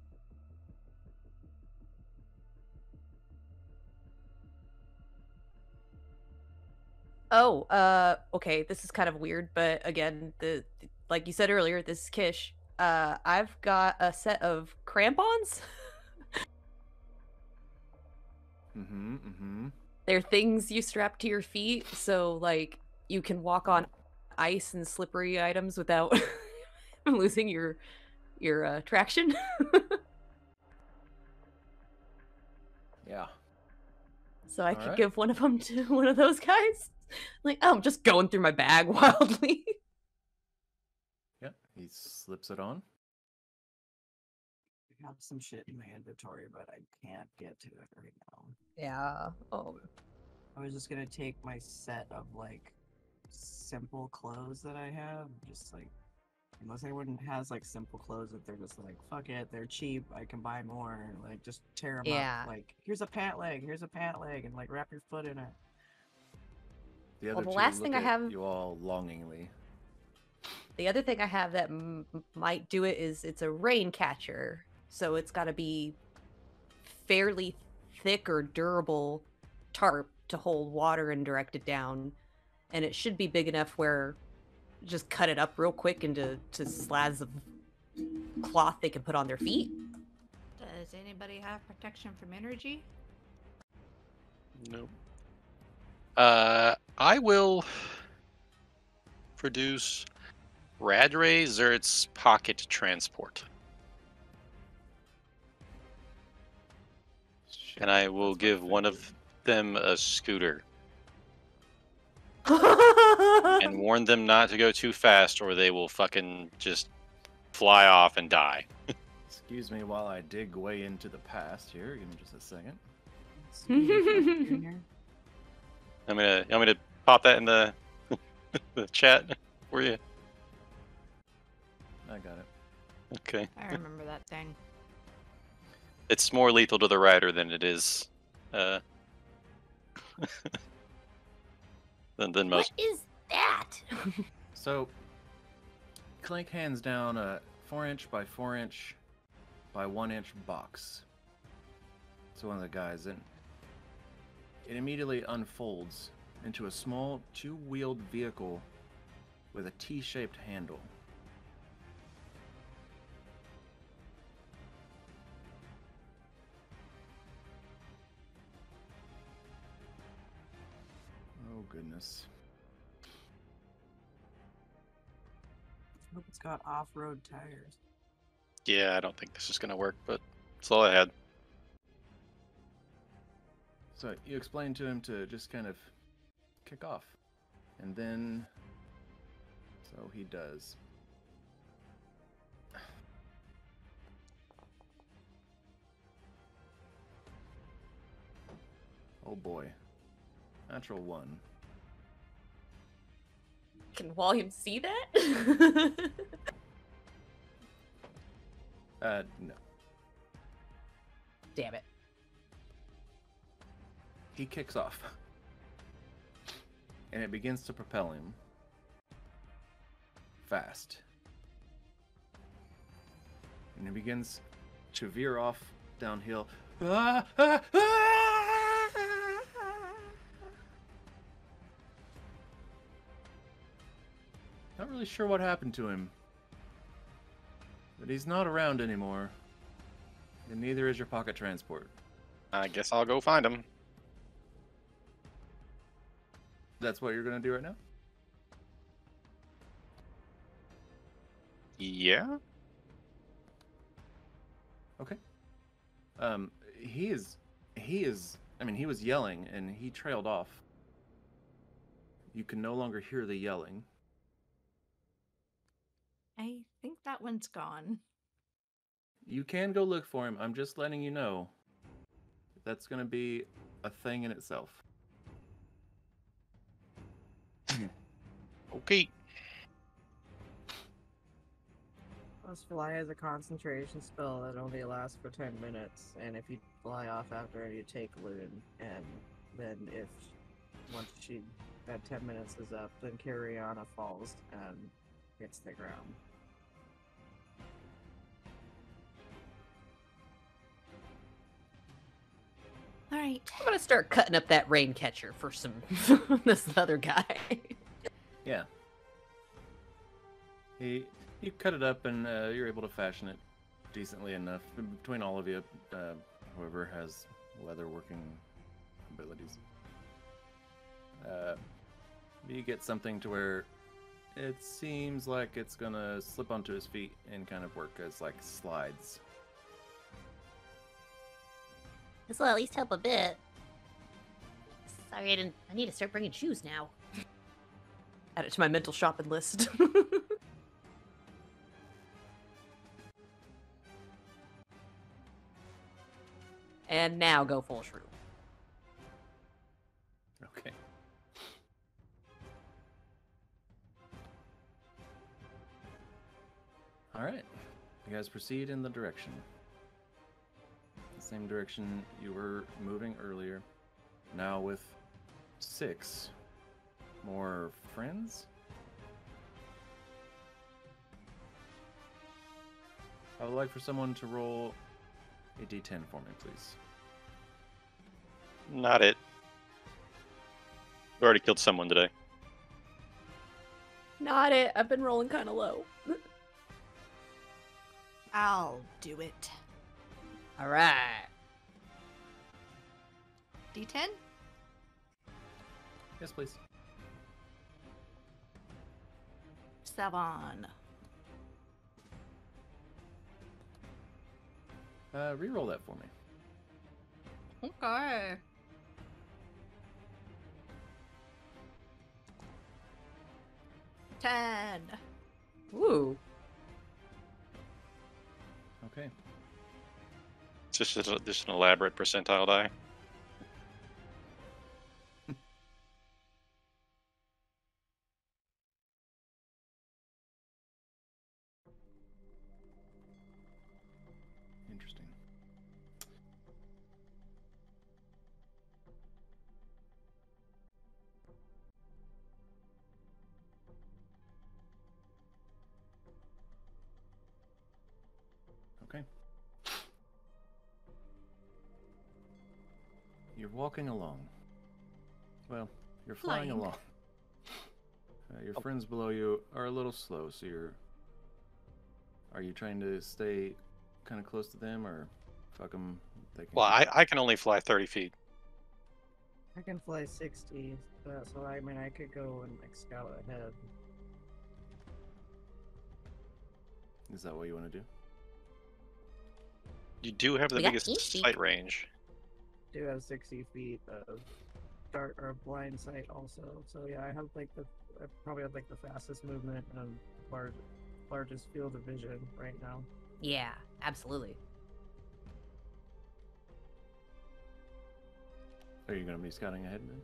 Oh, okay, this is kind of weird, but again, like you said earlier, this is Kish. I've got a set of crampons. They're things you strap to your feet, so like you can walk on ice and slippery items without losing your traction. Yeah. So I All could right. give one of them to one of those guys. Like, oh, I'm just going through my bag wildly. Yeah. He slips it on. I have some shit in my inventory, but I can't get to it right now. Yeah. Oh. I was just gonna take my set of like simple clothes that I have, just like unless anyone has like simple clothes that they're just like fuck it, they're cheap, I can buy more, like just tear them Yeah. up. Like here's a pant leg, and like wrap your foot in it. The other Well, the two last look thing I at have- you all longingly. The other thing I have that might do it is it's a rain catcher, so it's got to be fairly thick or durable tarp to hold water and direct it down, and it should be big enough where just cut it up real quick into slabs of cloth they can put on their feet. Does anybody have protection from energy? No. I will produce Radray Zert's pocket transport. Shit, And I will that's what I give one of figured. them a scooter and warn them not to go too fast or they will fucking just fly off and die. Excuse me while I dig way into the past here. Give me just a second. Junior. I'm gonna pop that in the the chat for you. I got it. Okay. I remember that thing. It's more lethal to the rider than it is than most. What is that? So, Clank hands down a 4-inch by 4-inch by 1-inch box to one of the guys, and it immediately unfolds into a small 2-wheeled vehicle with a T-shaped handle. Oh goodness. Hope it's got off-road tires. Yeah, I don't think this is gonna work, but that's all I had. So you explain to him to just kind of kick off. And then... So he does. Oh boy. Natural 1. Can William see that? No. Damn it. He kicks off. And it begins to propel him. Fast. And he begins to veer off downhill. Ah, ah, ah! Not really sure what happened to him. But he's not around anymore. And neither is your pocket transport. I guess I'll go find him. That's what you're gonna do right now? Yeah. Okay. He is, I mean, he was yelling and he trailed off. You can no longer hear the yelling. I think that one's gone. You can go look for him. I'm just letting you know. That's going to be a thing in itself. Okay. Plus, fly has a concentration spell that only lasts for 10 minutes, and if you fly off after you take loon, and then once that 10 minutes is up, then Kiriana falls and hits the ground. All right. I'm gonna start cutting up that rain catcher for some this other guy. Yeah. He You cut it up and you're able to fashion it decently enough between all of you, whoever has leatherworking abilities. You get something to where it seems like it's gonna slip onto his feet and kind of work as like slides. This will at least help a bit. Sorry, I need to start bringing shoes now. Add it to my mental shopping list. And now go full shrew. Okay. All right. You guys proceed in the direction. The same direction you were moving earlier. Now with 6 more friends. I would like for someone to roll a d10 for me, please. Not it. We already killed someone today. Not it. I've been rolling kind of low. I'll do it. All right. D10? Yes, please. 7. Reroll that for me. Okay. Ten. Ooh. Okay. It's just an elaborate percentile die. Interesting. Okay. You're walking along. Well, you're flying Flying. along. Your friends below you are a little slow, so are you trying to stay kind of close to them, or fuck them? Well, I can only fly 30 feet. I can fly 60, so I mean I could go and like scout ahead. Is that what you want to do? You do have the We got biggest easy. sight range. Do have 60 feet of dark or blind sight also. So yeah, I probably have like the fastest movement and largest field of vision right now. Yeah, absolutely. Are you going to be scouting ahead then?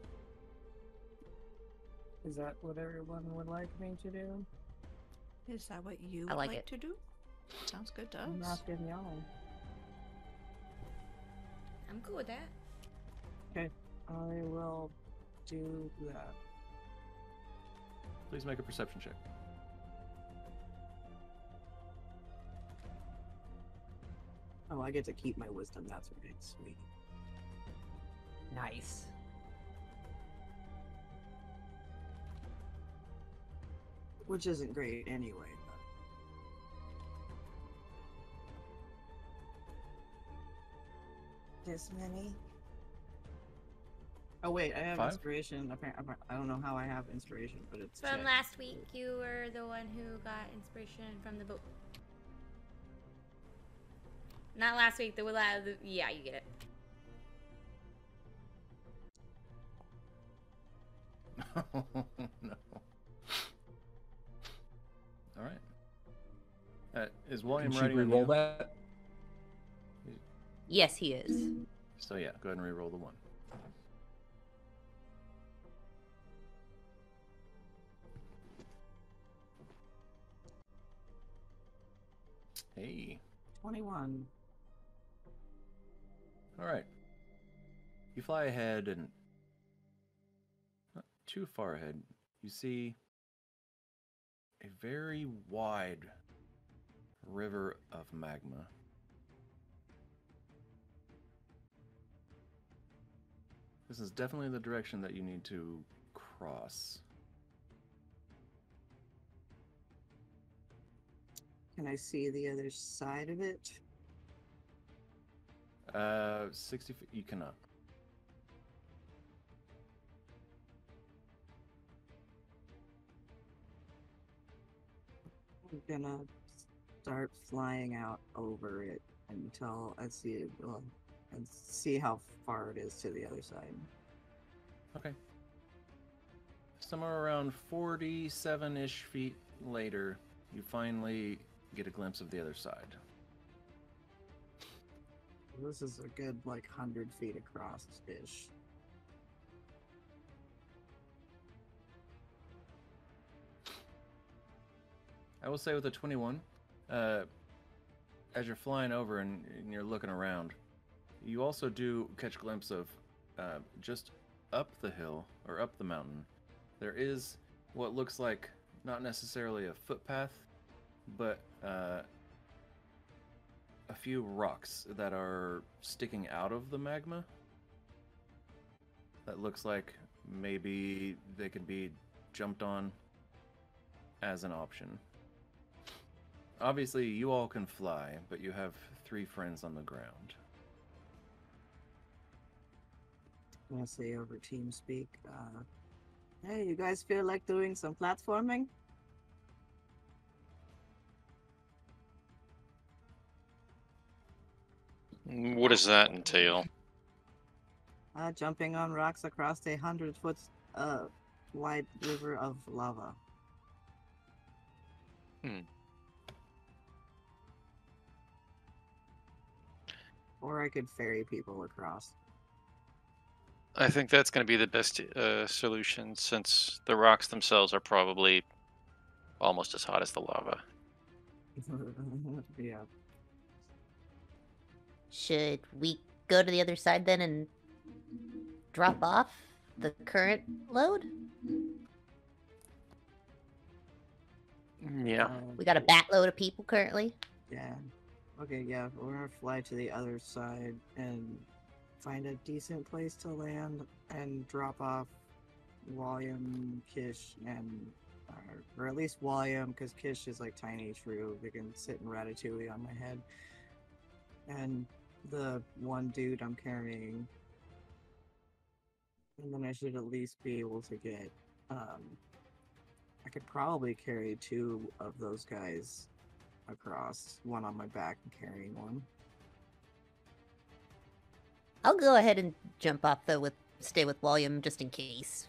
Is that what everyone would like me to do? Is that what you I would like like it. to do? Sounds good to I'm us. asking y'all. I'm cool with that. Okay, I will do that. Please make a perception check. Oh, I get to keep my wisdom. That's right. Sweet. Nice. Which isn't great anyway. This many? Oh wait, I have 5? inspiration. I don't know how I have inspiration, but it's From checked. last week, you were the one who got inspiration from the boat. Not last week, yeah, you get it. No. All right. Is William Can she writing on re-roll you? that? Yes, he is. So yeah, go ahead and re-roll the 1. Hey. 21. All right. You fly ahead, and not too far ahead, you see a very wide river of magma. This is definitely the direction that you need to cross. Can I see the other side of it? 60 feet. You cannot. I'm gonna start flying out over it until I see it, and see how far it is to the other side. Okay. Somewhere around 47-ish feet later, you finally get a glimpse of the other side. This is a good, like, 100 feet across-ish. I will say with a 21, as you're flying over and you're looking around, you also do catch a glimpse of just up the hill, or up the mountain, there is what looks like not necessarily a footpath, but a few rocks that are sticking out of the magma. That looks like maybe they could be jumped on as an option. Obviously, you all can fly, but you have 3 friends on the ground. I'm gonna say over TeamSpeak, hey, you guys feel like doing some platforming? What does that entail? Jumping on rocks across a 100-foot wide river of lava. Or I could ferry people across. I think that's going to be the best solution, since the rocks themselves are probably almost as hot as the lava. Yeah. Should we go to the other side then and drop off the current load? Yeah. We got a bat load of people currently. Yeah. Okay, yeah, we're gonna fly to the other side and find a decent place to land and drop off William, Kish, and or at least William, because Kish is like tiny shrew. They can sit in Ratatouille on my head. And the one dude I'm carrying. And then I should at least be able to get, I could probably carry 2 of those guys across, one on my back and carrying one. I'll go ahead and jump off though stay with William just in case.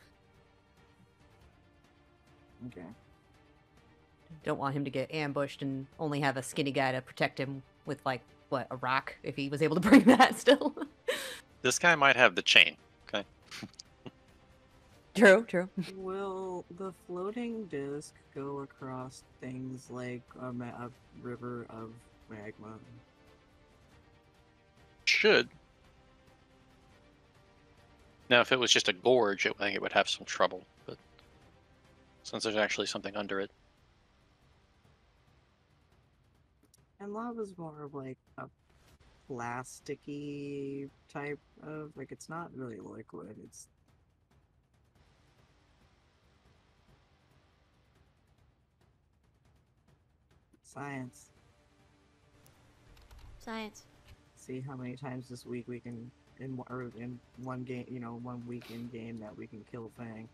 Okay. Don't want him to get ambushed and only have a skinny guy to protect him with, like, what, a rock, if he was able to bring that still. This guy might have the chain, okay? True. Will the floating disc go across things like a river of magma? Should. Now, if it was just a gorge, I think it would have some trouble, but since there's actually something under it. And lava's more of like a plasticky type of, like, it's not really liquid, it's science. Science. See how many times this week we can, in one game, 1 week in game, that we can kill Fang.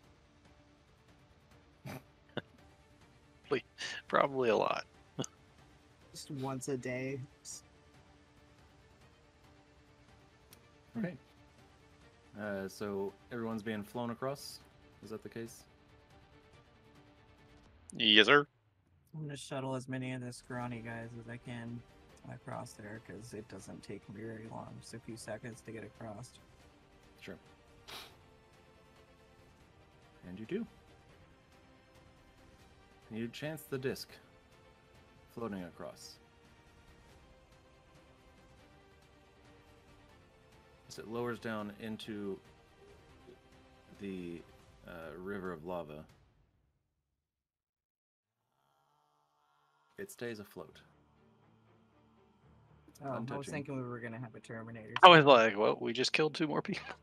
Probably a lot. Just once a day. Okay. So everyone's being flown across? Is that the case? Yes, sir. I'm gonna shuttle as many of the scrawny guys as I can across there, because it doesn't take me very long, just a few seconds to get across. Sure. And you do. And you chance the disc floating across. As it lowers down into the river of lava, it stays afloat. Oh, I was Untouching. thinking we were gonna have a Terminator. I was like, well, we just killed 2 more people.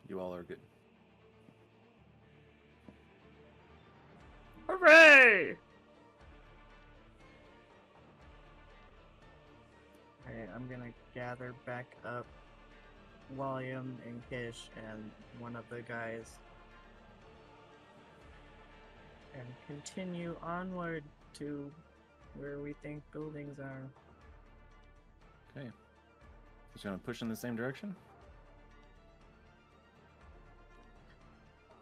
You all are good. Hooray! Alright, I'm gonna gather back up William and Kish and one of the guys and continue onward to where we think buildings are. Okay. Just gonna push in the same direction?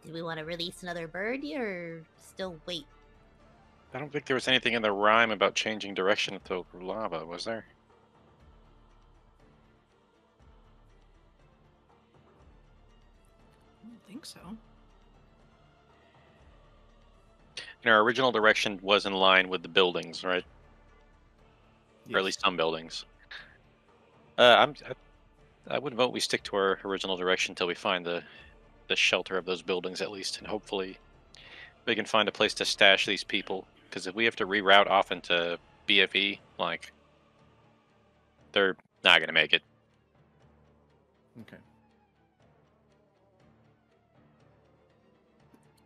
Do we want to release another birdie or still wait? I don't think there was anything in the rhyme about changing direction to lava, was there? I don't think so. And our original direction was in line with the buildings, right? Yes. Or at least some buildings. I would vote we stick to our original direction until we find the shelter of those buildings at least, and hopefully we can find a place to stash these people. Because if we have to reroute off into BFE, like, they're not gonna make it. Okay.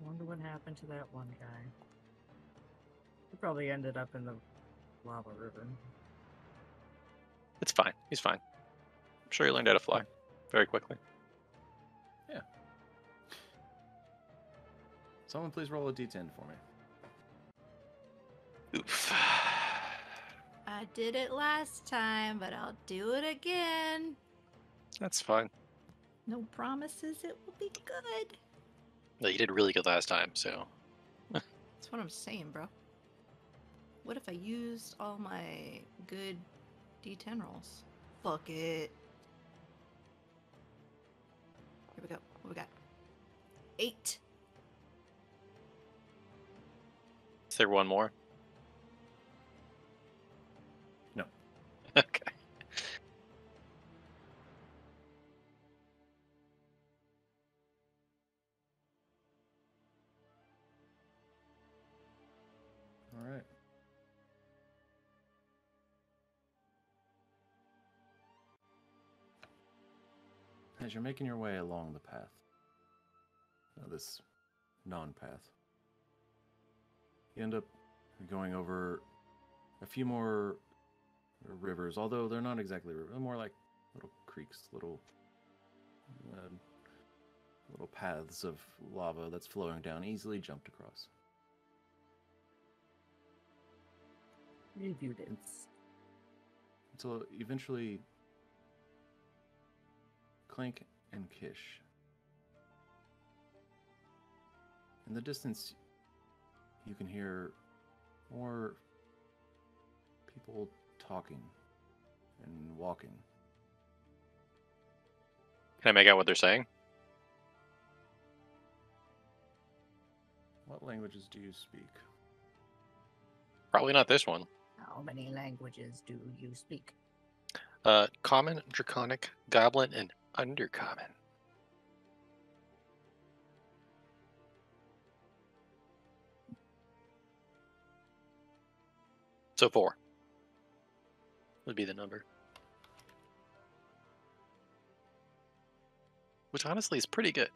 I wonder what happened to that one guy. He probably ended up in the lava river. It's fine. He's fine. I'm sure he learned how to fly very quickly. Yeah. Someone please roll a d10 for me. Oof. I did it last time, but I'll do it again. That's fine. No promises it will be good. No, you did really good last time, so. That's what I'm saying, bro. What if I used all my good D10 rolls? Fuck it. Here we go. What we got? 8. Is there one more? No. Okay. All right. As you're making your way along the path, this non-path, you end up going over a few more rivers, although they're not exactly rivers, they're more like little creeks, little paths of lava that's flowing down, easily jumped across. Review this. Until eventually, Clank and Kish. In the distance, you can hear more people talking and walking. Can I make out what they're saying? What languages do you speak? Probably not this one. How many languages do you speak? Common, Draconic, Goblin, and Undercommon. So 4 would be the number. Which honestly is pretty good.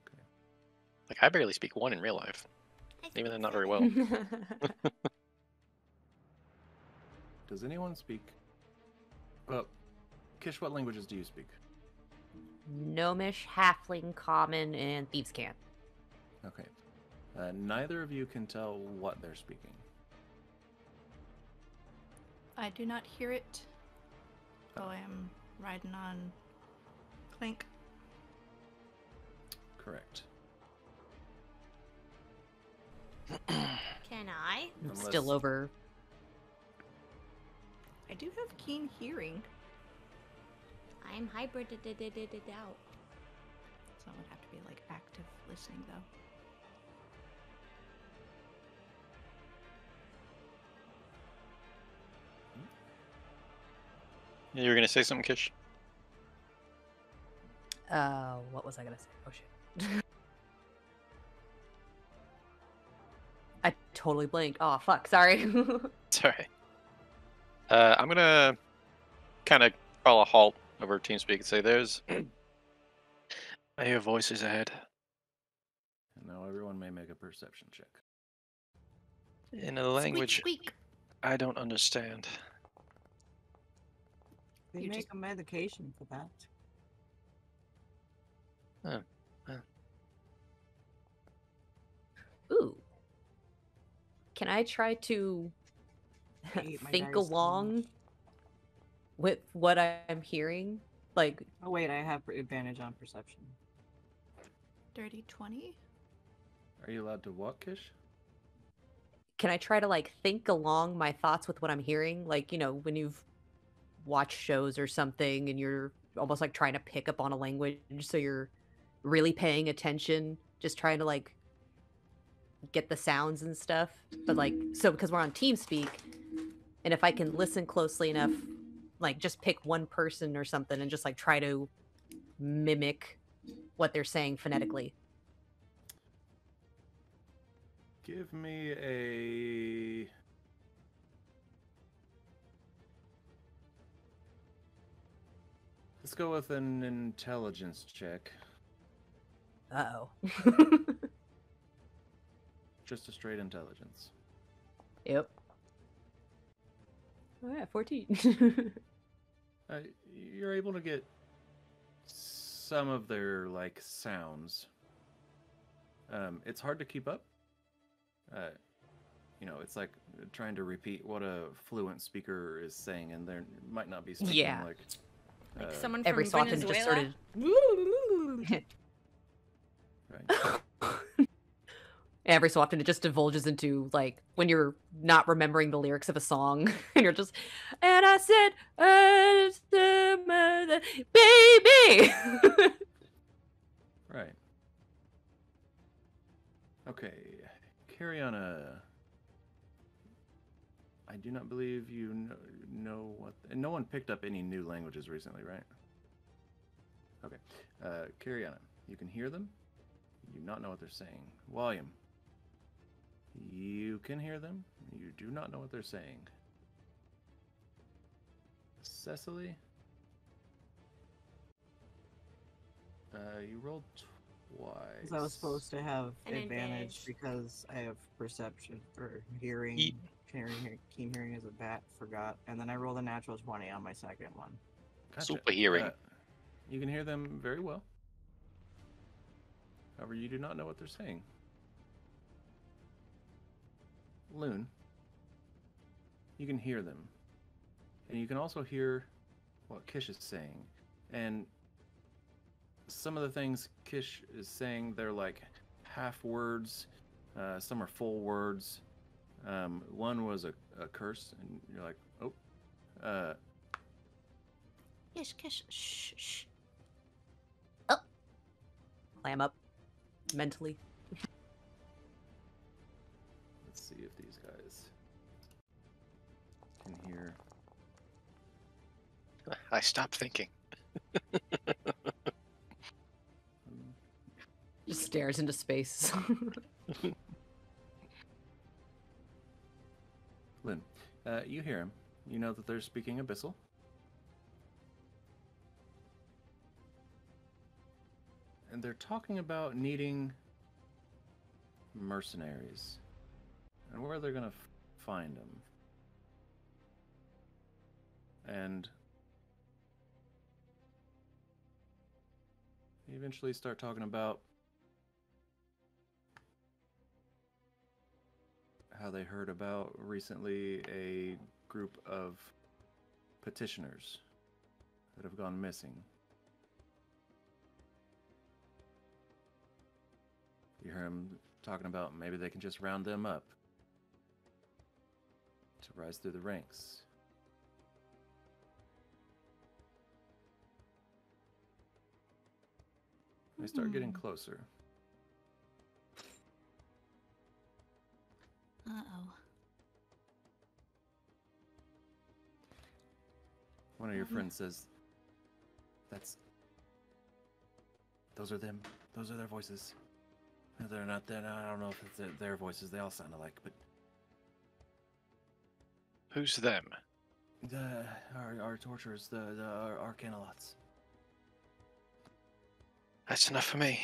Okay. Like, I barely speak 1 in real life. Even then, not very well. Does anyone speak? Kish, what languages do you speak? Gnomish, Halfling, Common, and Thieves' Cant. Okay. Neither of you can tell what they're speaking. I do not hear it, though I am riding on Clink. Correct. Can I? It's still over. I do have keen hearing, I'm hybrid out. so it would have to be like active listening though. You were gonna say something, Kish? What was I gonna say? Oh shit. I totally blanked. Oh fuck, sorry. It's alright. I'm gonna kind of call a halt over TeamSpeak and say, "There's, I hear voices ahead." Now everyone may make a perception check. In a language Squeak. I don't understand. They You make just- a medication for that. Ooh. Can I try to I hate my think dice so along much. with what I'm hearing? Like, Oh wait, I have advantage on perception. Dirty 20. Are you allowed to walk, Kish? can I try to like think along my thoughts with what I'm hearing? Like, you know, when you've watched shows or something and you're almost like trying to pick up on a language, so you're really paying attention, just trying to like get the sounds and stuff. But like, so because we're on TeamSpeak, and if I can listen closely enough, like just pick one person or something and just like try to mimic what they're saying phonetically. Give me a... Let's go with an intelligence check. Uh-oh. Just a straight intelligence. Yep. Oh yeah, 14. You're able to get some of their like sounds. It's hard to keep up. You know, it's like trying to repeat what a fluent speaker is saying, and they might not be speaking Yeah. Like someone from Every so often Venezuela. just started. right. Every so often it just divulges into like when you're not remembering the lyrics of a song and you're just, and I said, baby. Right. Okay. Carry on a... I do not believe you know what... And no one picked up any new languages recently, right? Okay. Carry on. You can hear them. You do not know what they're saying. William. You can hear them. You do not know what they're saying. Cecily. You rolled twice. Because I was supposed to have An advantage advantage. because I have perception or hearing. Ye- Keen hearing as a bat, forgot. And then I rolled a natural 20 on my second one. Gotcha. Super hearing. You can hear them very well. However, you do not know what they're saying. Loon, you can hear them. And you can also hear what Kish is saying. And some of the things Kish is saying, they're like half words. Some are full words. One was a curse, and you're like, oh. Kish. Shh, shh. Clam up mentally. Let's see if these guys can hear. I stopped thinking. Just stares into space. Lynn, you hear him. You know that they're speaking Abyssal. And they're talking about needing mercenaries. And where they're going to find them. And they eventually start talking about how they heard about recently a group of petitioners that have gone missing. You hear him talking about maybe they can just round them up to rise through the ranks. They start getting closer. Uh-oh. One of your friends says, those are them. Those are their voices. No, they're not. I don't know if it's their voices. They all sound alike, but Who's them? our torturers, the Arcanalots. That's enough for me.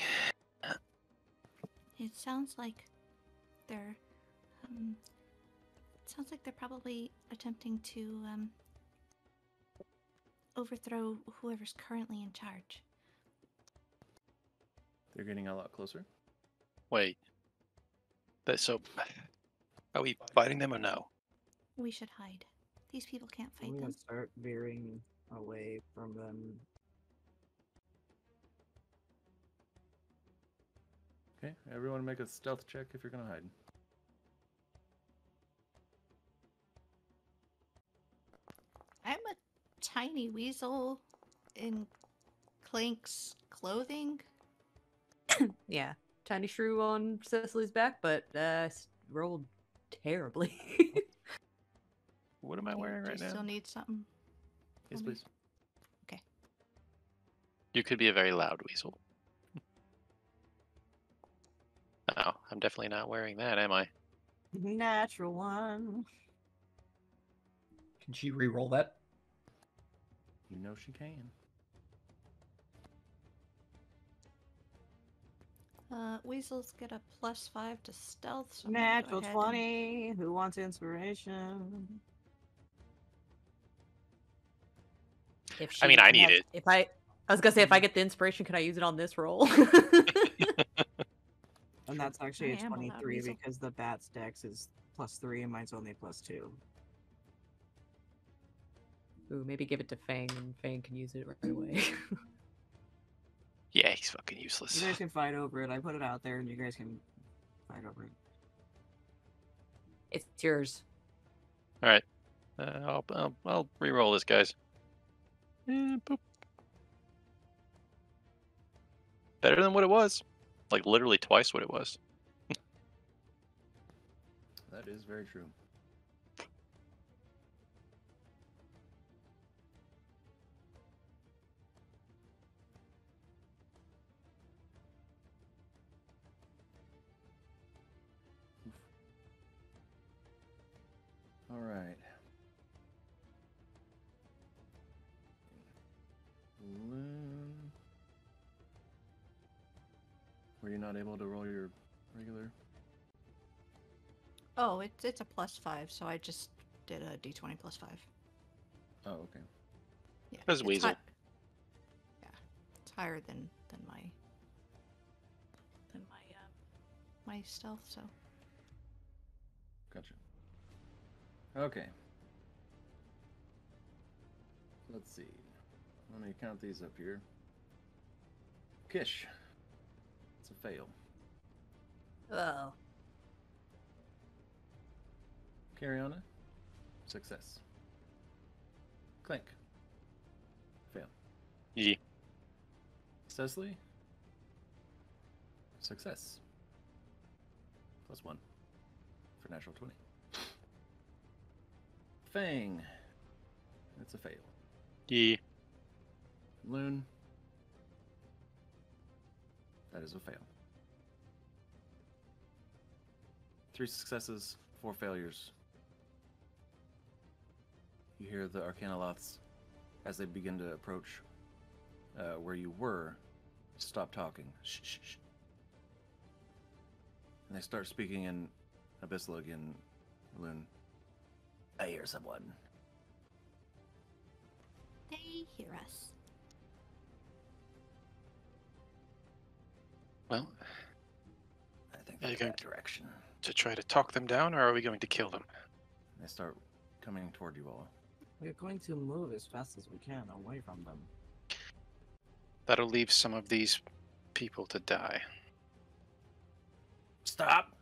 It sounds like they're probably attempting to overthrow whoever's currently in charge. They're getting a lot closer. Wait. So, are we fighting them or no? We should hide. These people can't I'm fight gonna them. start veering away from them. Okay, everyone make a stealth check if you're gonna hide. I'm a tiny weasel in Clink's clothing. Yeah, tiny shrew on Cecily's back, but rolled terribly. What am I wearing Do right you now? still need something? Yes, for me? please. Okay. You could be a very loud weasel. Oh, I'm definitely not wearing that, am I? Natural one. Can she re-roll that? You know she can. Weasels get a +5 to stealth. So I'm gonna go Natural ahead 20. Who wants inspiration? If I mean, I need has- it. If I was gonna say, if I get the inspiration, can I use it on this roll? And that's actually I a am a loud 23 weasel. because the bat's dex is +3 and mine's only +2. Ooh, maybe give it to Fang, and Fang can use it right away. Yeah, he's fucking You useless. guys can fight over it. I put it out there and you guys can fight over it. It's yours. All right. I'll re-roll this, guys. Boop. Better than what it was. Like literally twice what it was. That is very true. All right. Loon. Were you not able to roll your regular? Oh, it's a +5, so I just did a d20 +5. Oh, okay. Yeah. That's it's weasel. Yeah, it's higher than my stealth. So Gotcha. Okay. Let's see. Let me count these up here. Kish. It's a fail. Oh. Cariana. Success. Clink. Fail. Yeah. Cecily. Success. +1 for natural 20. Fang. It's a fail. Yeah. Loon. That is a fail. 3 successes, 4 failures. You hear the Arcanoloths, as they begin to approach where you were, stop talking. Shh, shh, shh. And they start speaking in Abyssal again. Loon. I hear someone. they hear us. Well, I think Are they're you in going that direction. to try to talk them down, or are we going to kill them? They start coming toward you all. We're going to move as fast as we can away from them. That'll leave some of these people to die. Stop!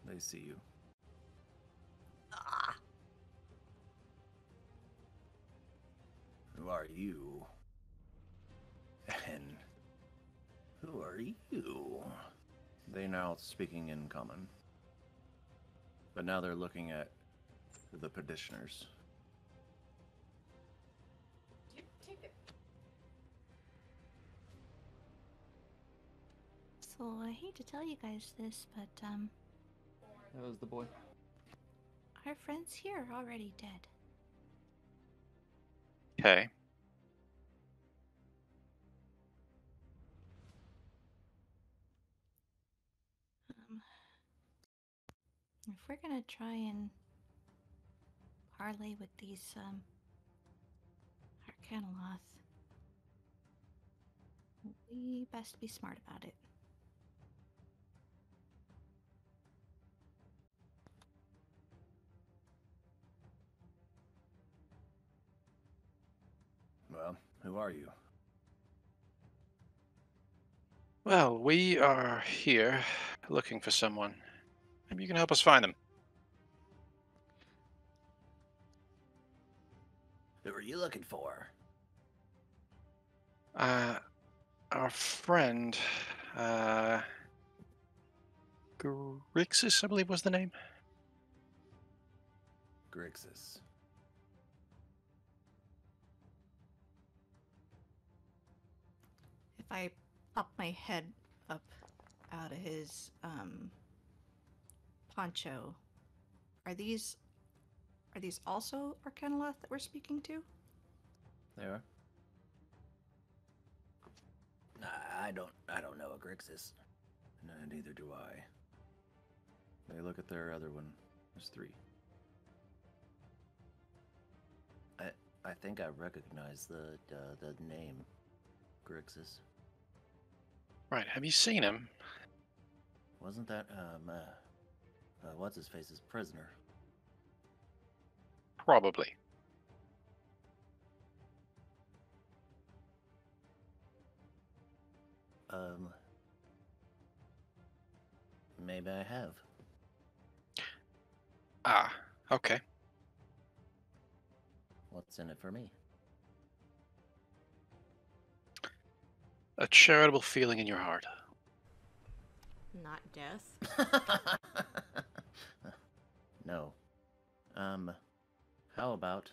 They see you. Ah. Who are you? And who are you? They now speaking in common. But now they're looking at the petitioners. So I hate to tell you guys this, but That was the boy. our friends here are already dead. If we're gonna try and parlay with these Arcanoloth, we best be smart about it. Well, who are you? Well, we are here looking for someone. Maybe you can help us find them. Who are you looking for? Our friend, Grixis, I believe was the name. Grixis. If I pop my head up out of his poncho, are these also Arcanoloth that we're speaking to? They are. I don't know a Grixis. No, neither do I. They look at their other one. There's 3. I think I recognize the name Grixis. Right. Have you seen him? Wasn't that what's his face's prisoner? Probably. Maybe I have. Ah, okay. What's in it for me? A charitable feeling in your heart. Not death. No. How about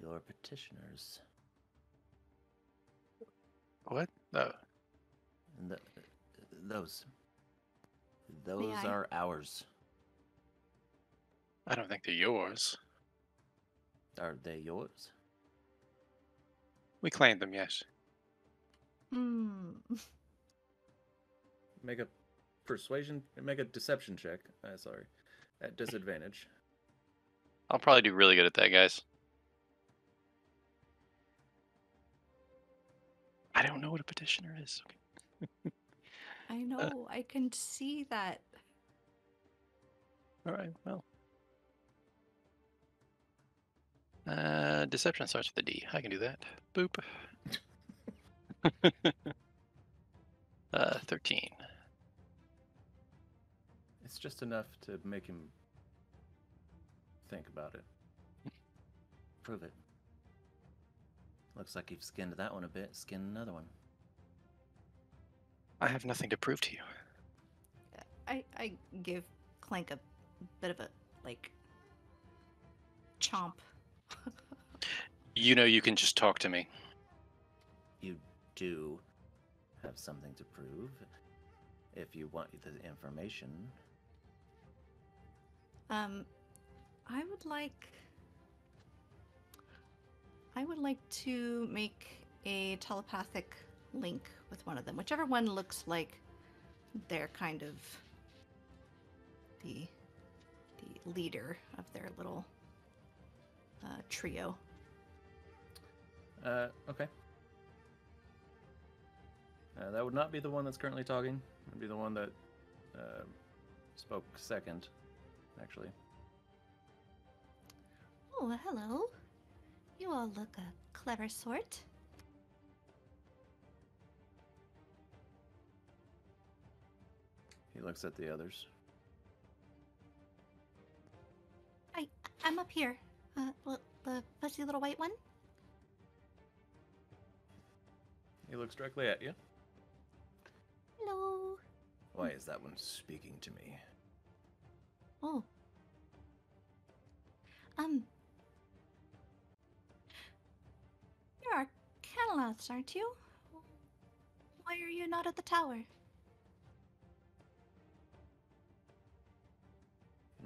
your petitioners? What? No. Those May I? are ours. I don't think they're yours. Are they yours? We claimed them, yes. Make a deception check. Sorry, at disadvantage. I'll probably do really good at that, guys. I don't know what a petitioner is. I know, I can see that. All right, well. Deception starts with a D. I can do that. Boop. 13. It's just enough to make him think about it. Prove it. Looks like you've skinned that one a bit. Skin another one. I have nothing to prove to you. I give Clank a bit of a, like, chomp. You know you can just talk to me. You do have something to prove. If you want the information. I would like to make a telepathic link with one of them, whichever one looks like they're kind of the leader of their little trio. Okay. That would not be the one that's currently talking. It would be the one that spoke second, actually. Oh, hello. You all look a clever sort. He looks at the others. I'm up here. The fuzzy little white one. He looks directly at you. Hello. Why is that one speaking to me? Oh. You're Arcanoloths, aren't you? Why are you not at the tower?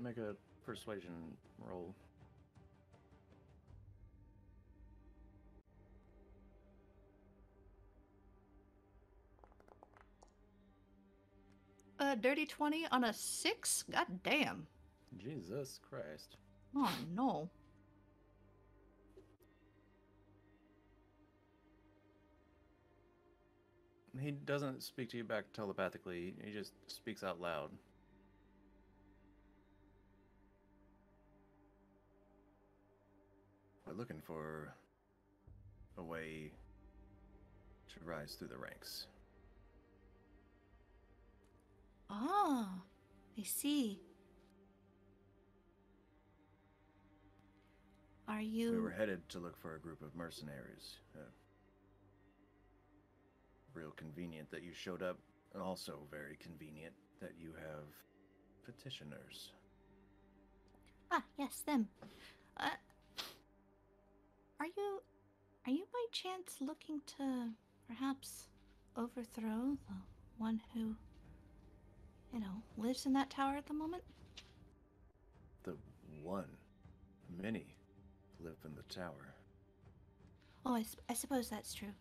Make a persuasion roll. a dirty 20 on a 6? God damn. Jesus Christ. Oh no. He doesn't speak to you back telepathically. He just speaks out loud. We're looking for a way to rise through the ranks. Ah, I see. Are you... We were headed to look for a group of mercenaries. Real convenient that you showed up, and also very convenient that you have petitioners. Ah, yes, them. Are you by chance looking to perhaps overthrow the one who, lives in that tower at the moment? The one. Many live in the tower. Oh, I suppose that's true.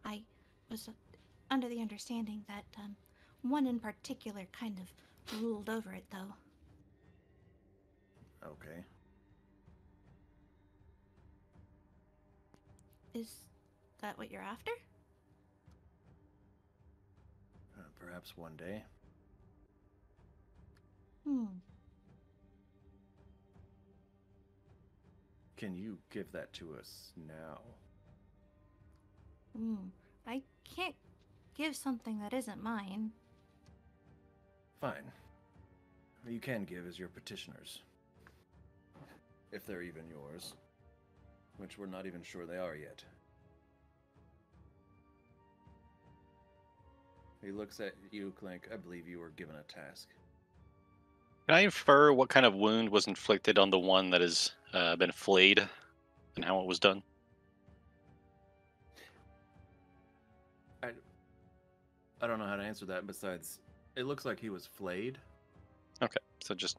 I was under the understanding that one in particular kind of ruled over it, though. Okay. Is that what you're after? Perhaps one day. Can you give that to us now? I can't give something that isn't mine. Fine. You can give as your petitioners. If they're even yours. Which we're not even sure they are yet. He looks at you, Clink. I believe you were given a task. Can I infer what kind of wound was inflicted on the one that has been flayed and how it was done? I don't know how to answer that besides, it looks like he was flayed. Okay, so just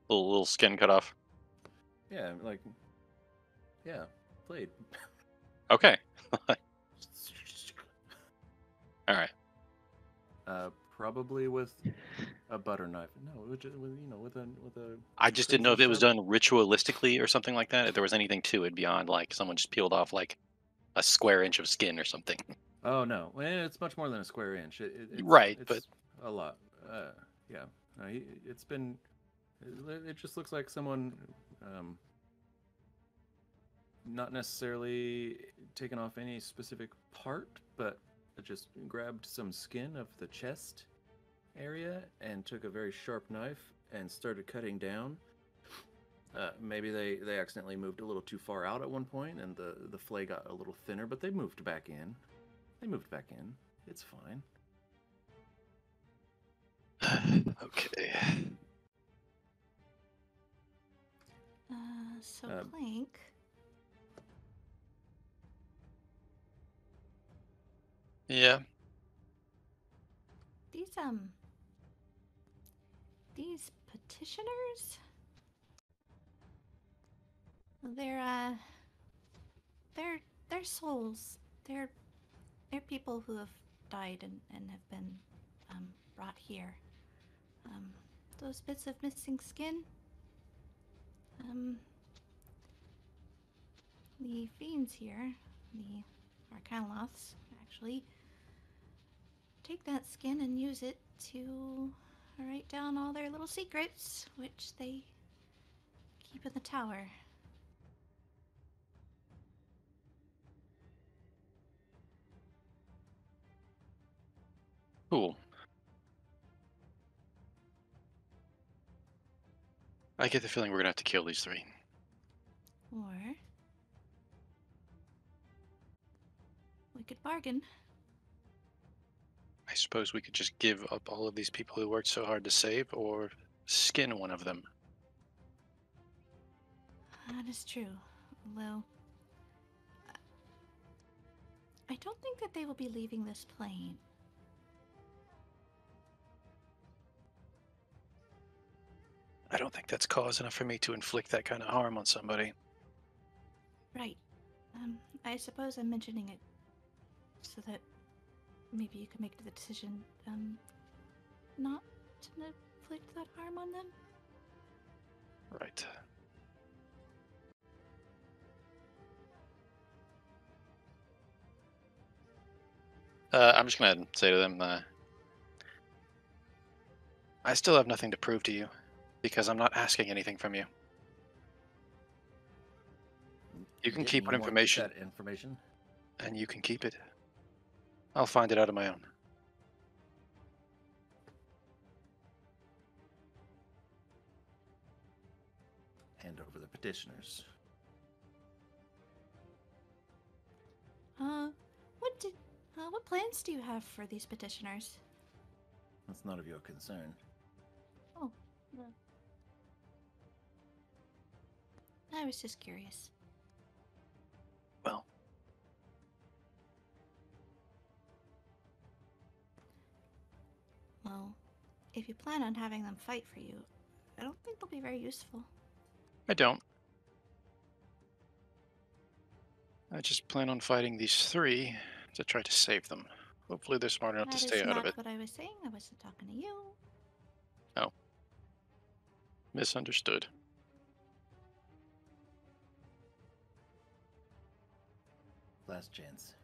a little skin cut off. Yeah, flayed. Okay. All right. Probably with a butter knife. No, with a. I just didn't know if crazy it was sharp- done ritualistically or something like that. If there was anything to it beyond like someone just peeled off like a square inch of skin or something. Oh no, it's much more than a square inch. It's, Right, it's but a lot. Yeah, it's been. It just looks like someone, not necessarily taken off any specific part, but just grabbed some skin of the chest area and took a very sharp knife and started cutting down. Maybe they accidentally moved a little too far out at one point, and the flay got a little thinner, but they moved back in. It's fine. okay. So Clank. Yeah. These petitioners, they're souls. They're people who have died and have been brought here. Those bits of missing skin. The fiends here, the Arcanoloths, actually take that skin and use it to write down all their little secrets, which they keep in the tower. Cool. I get the feeling we're gonna have to kill these three. Or we could bargain. I suppose we could just give up all of these people who worked so hard to save, or skin one of them. That is true. Although, I don't think that they will be leaving this plane. I don't think that's cause enough for me to inflict that kind of harm on somebody. Right. I suppose I'm mentioning it so that maybe you could make the decision not to inflict that harm on them. Right. I'm just going to say to them, I still have nothing to prove to you, because I'm not asking anything from you. You can keep what information, that information, and you can keep it. I'll find it out on my own. hand over the petitioners. What plans do you have for these petitioners? That's none of your concern. Oh, no. I was just curious. Well, if you plan on having them fight for you, I don't think they'll be very useful. I don't. I just plan on fighting these 3 to try to save them. Hopefully they're smart enough to stay out of it. That's not what I was saying. I wasn't talking to you. Oh. Misunderstood. Last chance.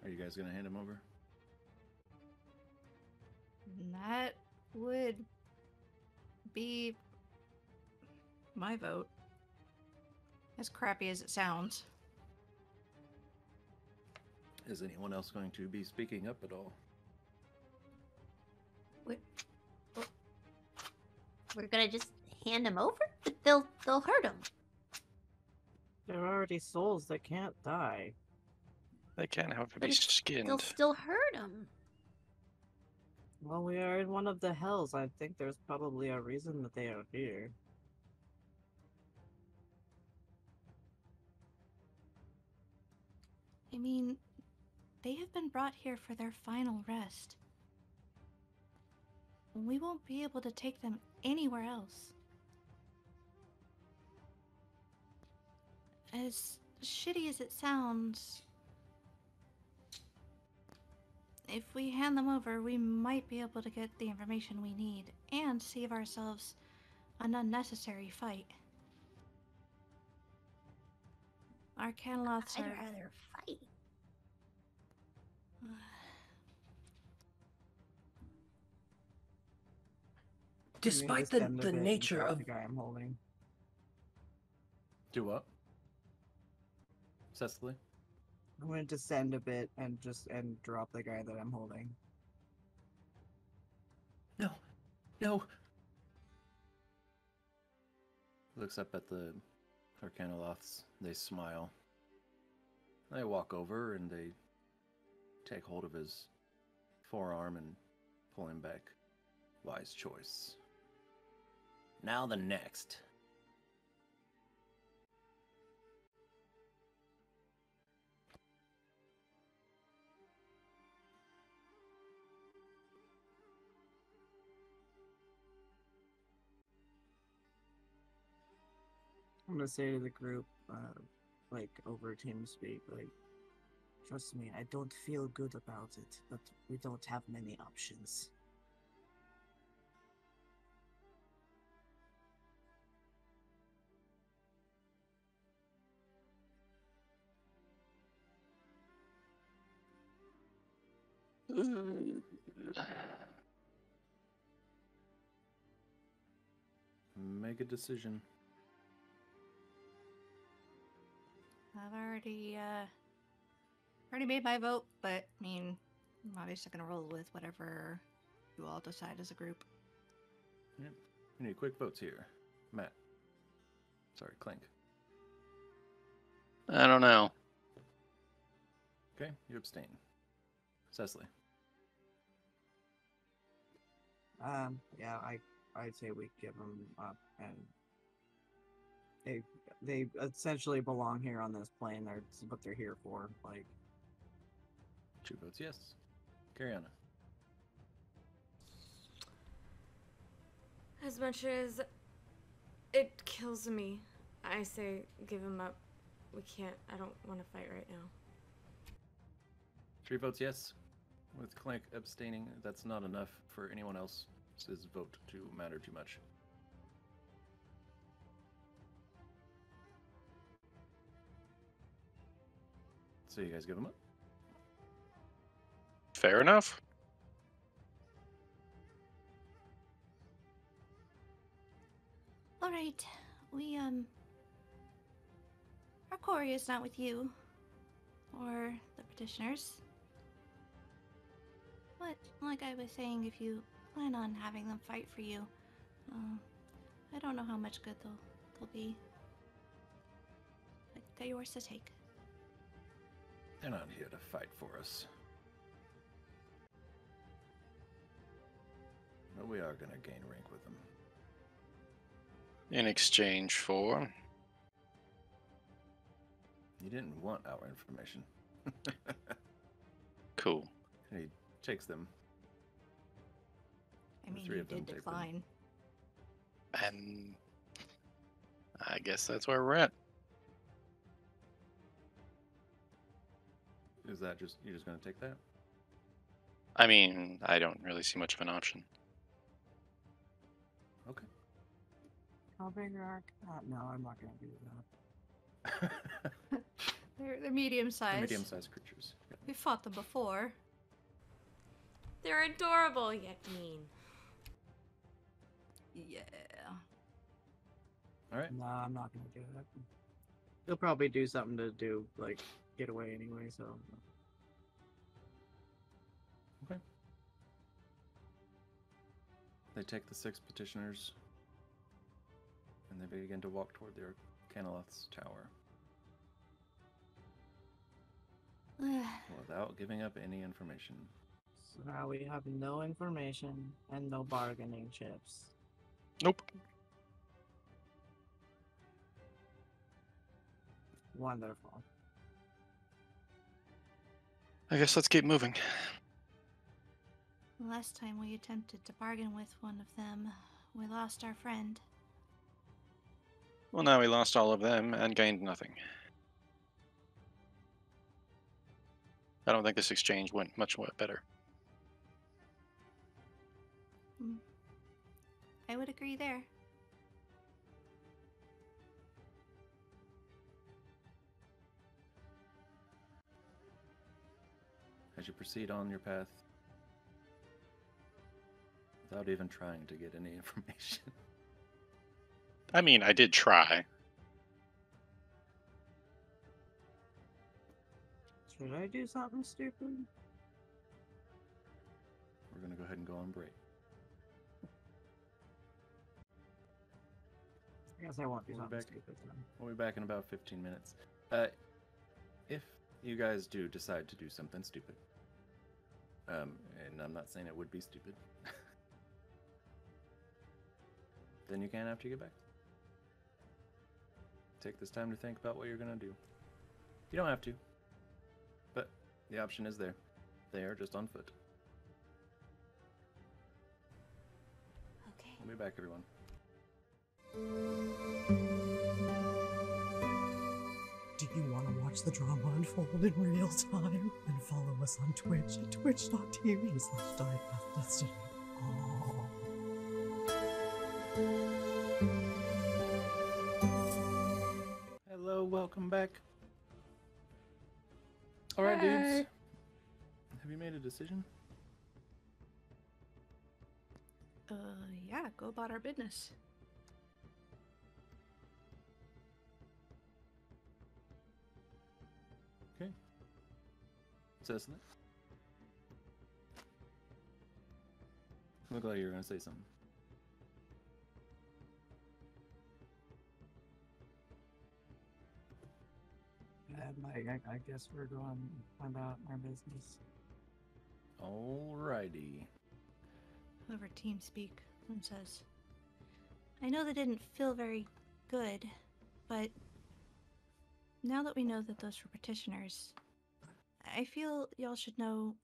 Are you guys gonna hand him over? That would be my vote. As crappy as it sounds. Is anyone else going to be speaking up at all? We're gonna just hand them over? They'll hurt them. They're already souls that can't die. They can't, however, be skinned. They'll still hurt them. Well, we are in one of the hells. I think there's probably a reason that they are here. I mean, they have been brought here for their final rest. We won't be able to take them anywhere else. As shitty as it sounds, if we hand them over, we might be able to get the information we need and save ourselves an unnecessary fight. Our Camelots I'd are... rather fight. Despite the nature of the guy I'm holding. Do what? Cecily? I'm going to descend a bit and drop the guy that I'm holding. No. Looks up at the Arcanoloths. They smile. They walk over and they take hold of his forearm and pull him back. Wise choice. Now the next. I'm gonna say to the group, like over TeamSpeak, like, trust me, I don't feel good about it, but we don't have many options. Make a decision. I've already made my vote, but I mean, I'm obviously gonna roll with whatever you all decide as a group. Yep. We need quick votes here. Matt. Sorry, Clink. I don't know. Okay, you abstain. Cecily. Yeah, I'd say we give them up, and they essentially belong here on this plane. That's what they're here for. Like, 2 votes yes. Gahenna. As much as It kills me. I say give him up. We can't. I don't want to fight right now. 3 votes yes. With Clank abstaining, that's not enough for anyone else's vote to matter too much. So you guys give him up? Fair enough. All right, we our quarry is not with you or the petitioners. But like I was saying, if you plan on having them fight for you, I don't know how much good they'll be. But they're yours to take. They're not here to fight for us. But we are going to gain rank with them. In exchange for... You didn't want our information. Cool. And he takes them. I mean, three you of them did take them. decline. And I guess that's where we're at. Is that just, you're just going to take that? I mean, I don't really see much of an option. Okay. How big are no, I'm not gonna do that. They're medium They're sized. medium-sized creatures. Yeah. We fought them before. They're adorable yet mean. Yeah. All right. No, I'm not gonna do that. He'll probably do something to do, like, get away anyway, so. Okay. They take the 6 petitioners, and they begin to walk toward their Caneloth's tower without giving up any information. So now we have no information and no bargaining chips. Nope. Wonderful. I guess let's keep moving. Last time we attempted to bargain with one of them, we lost our friend. Well, now we lost all of them and gained nothing. I don't think this exchange went much better. I would agree there. As you proceed on your path, without even trying to get any information. I mean, I did try. Should I do something stupid? We're going to go ahead and go on break. I guess I won't do We'll be something back. stupid then. We'll be back in about 15 minutes. If you guys do decide to do something stupid, and I'm not saying it would be stupid, then you can after you get back. Take this time to think about what you're going to do. You don't have to, but the option is there. They are just on foot. Okay. We'll be back, everyone. Do you want to watch the drama unfold in real time? Then follow us on Twitch at twitch.tv/diecastdestiny. Hello, welcome back. All right, dudes. Have you made a decision? Yeah, go about our business. Okay. Cessna? Look like you were going to say something. I guess we're going about our business. Alrighty. Whoever TeamSpeak and says, I know that didn't feel very good, but now that we know that those were petitioners, I feel y'all should know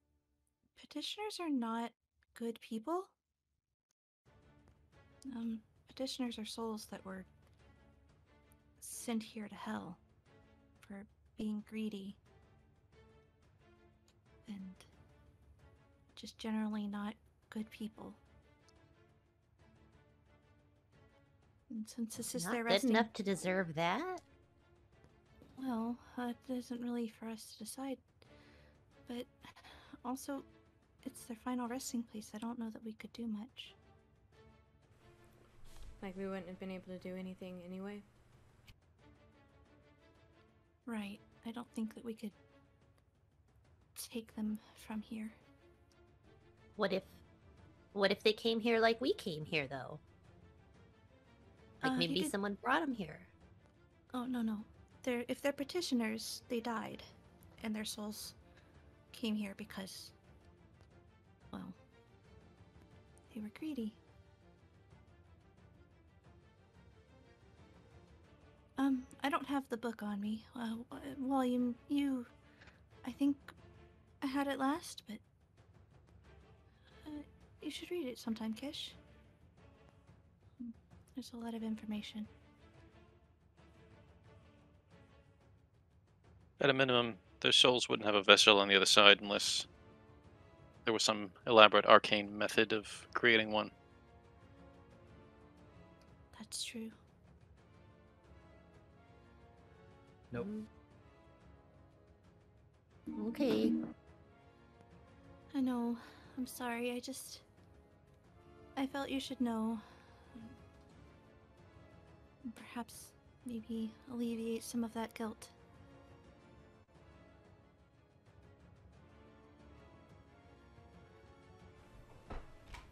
petitioners are not good people. Petitioners are souls that were sent here to hell for being greedy and just generally not good people. And since this is Not their good resting, enough to deserve that? well, it isn't really for us to decide. But also, it's their final resting place. I don't know that we could do much. Like, we wouldn't have been able to do anything anyway. Right. I don't think that we could take them from here. What if they came here like we came here, though? Like You maybe could- someone brought them here. Oh, no. If they're petitioners, they died. And their souls came here because, well, they were greedy. I don't have the book on me. Volume, I think I had it last, but you should read it sometime, Kish. There's a lot of information. At a minimum, their souls wouldn't have a vessel on the other side unless there was some elaborate arcane method of creating one. That's true. Nope. Okay. I know. I'm sorry. I felt you should know. Perhaps maybe alleviate some of that guilt.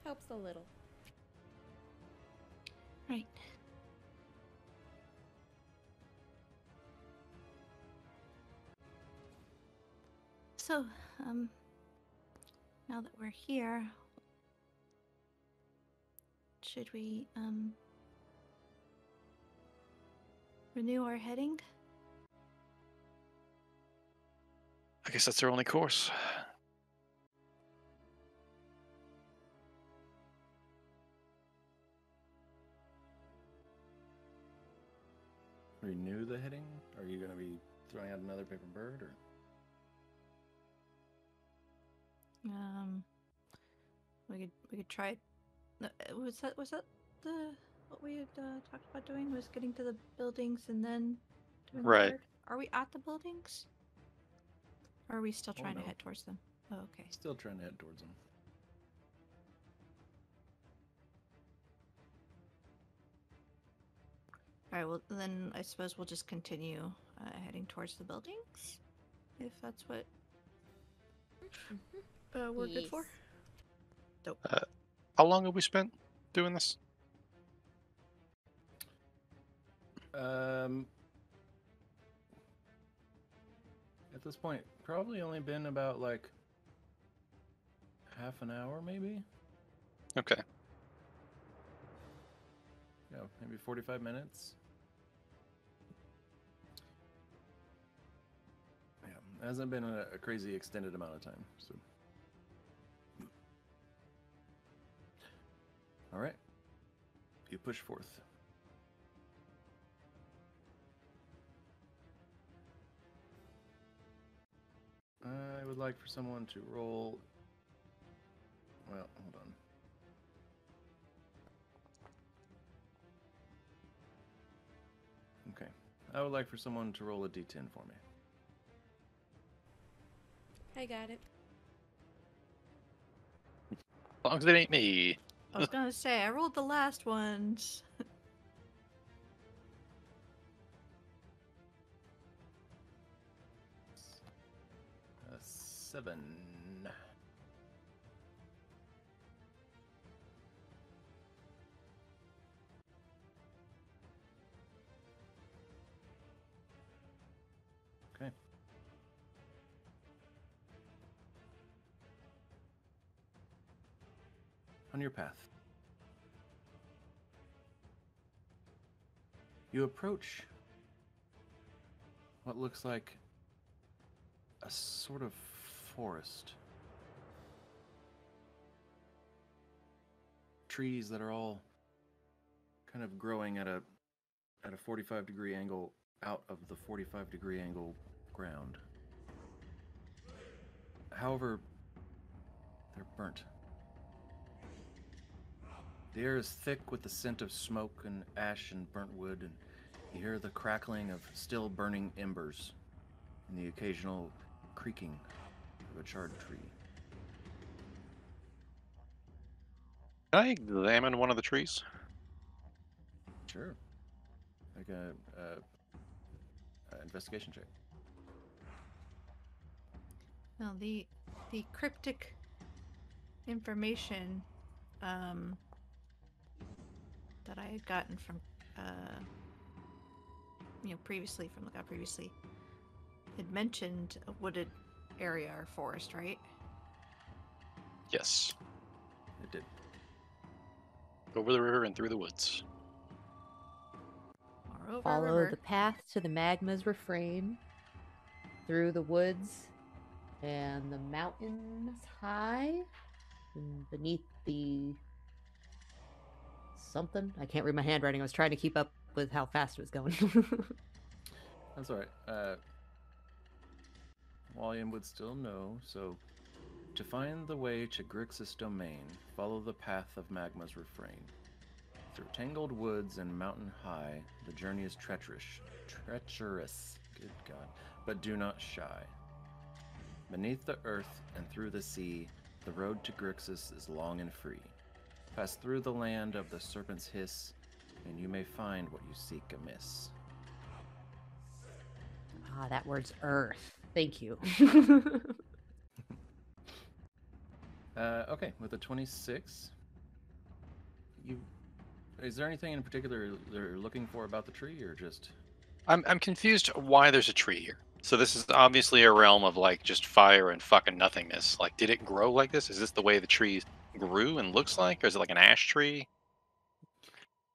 Helps a little. Right. So, now that we're here, should we, renew our heading? I guess that's their only course. Renew the heading? Are you going to be throwing out another paper bird, or? We could try. Was that what we had talked about doing? Was getting to the buildings and then doing the Right. bird? Are we at the buildings? Or are we still trying no. to head towards them? Oh, okay. Still trying to head towards them. All right. Well, then I suppose we'll just continue heading towards the buildings, if that's what we're good for. Yes. Dope. How long have we spent doing this? At this point, probably only been about like half an hour, maybe. Okay. Yeah, maybe 45 minutes. Yeah, it hasn't been a crazy extended amount of time. So, all right, you push forth. I would like for someone to roll. Well, hold on. Okay. I would like for someone to roll a d10 for me. I got it. As long as it ain't me. I was gonna say I rolled the last ones. 7. Okay. On your path, you approach what looks like a sort of forest. Trees that are all kind of growing at a at a 45-degree angle out of the 45-degree angle ground. However, they're burnt. The air is thick with the scent of smoke and ash and burnt wood, and you hear the crackling of still burning embers and the occasional creaking of a charred tree. Can I examine one of the trees? Sure. Like a investigation check. Well, the cryptic information that I had gotten from previously from the guy previously had mentioned a wooded area or forest, right? Yes. It did. Over the river and through the woods. Or over a Follow river. the path to the magma's refrain, through the woods and the mountains high, and beneath the something. I can't read my handwriting. I was trying to keep up with how fast it was going. That's all right. William would still know, so to find the way to Grixis domain, follow the path of magma's refrain. Through tangled woods and mountain high, the journey is treacherous, good God, but do not shy. Beneath the earth and through the sea, the road to Grixis is long and free. Pass through the land of the serpent's hiss, and you may find what you seek amiss. Ah, that word's earth. Thank you. Okay, with a 26, is there anything in particular they're looking for about the tree, or just? I'm confused why there's a tree here. So this is obviously a realm of like just fire and fucking nothingness. Like, did it grow like this? Is this the way the tree grew and looks like, or is it like an ash tree?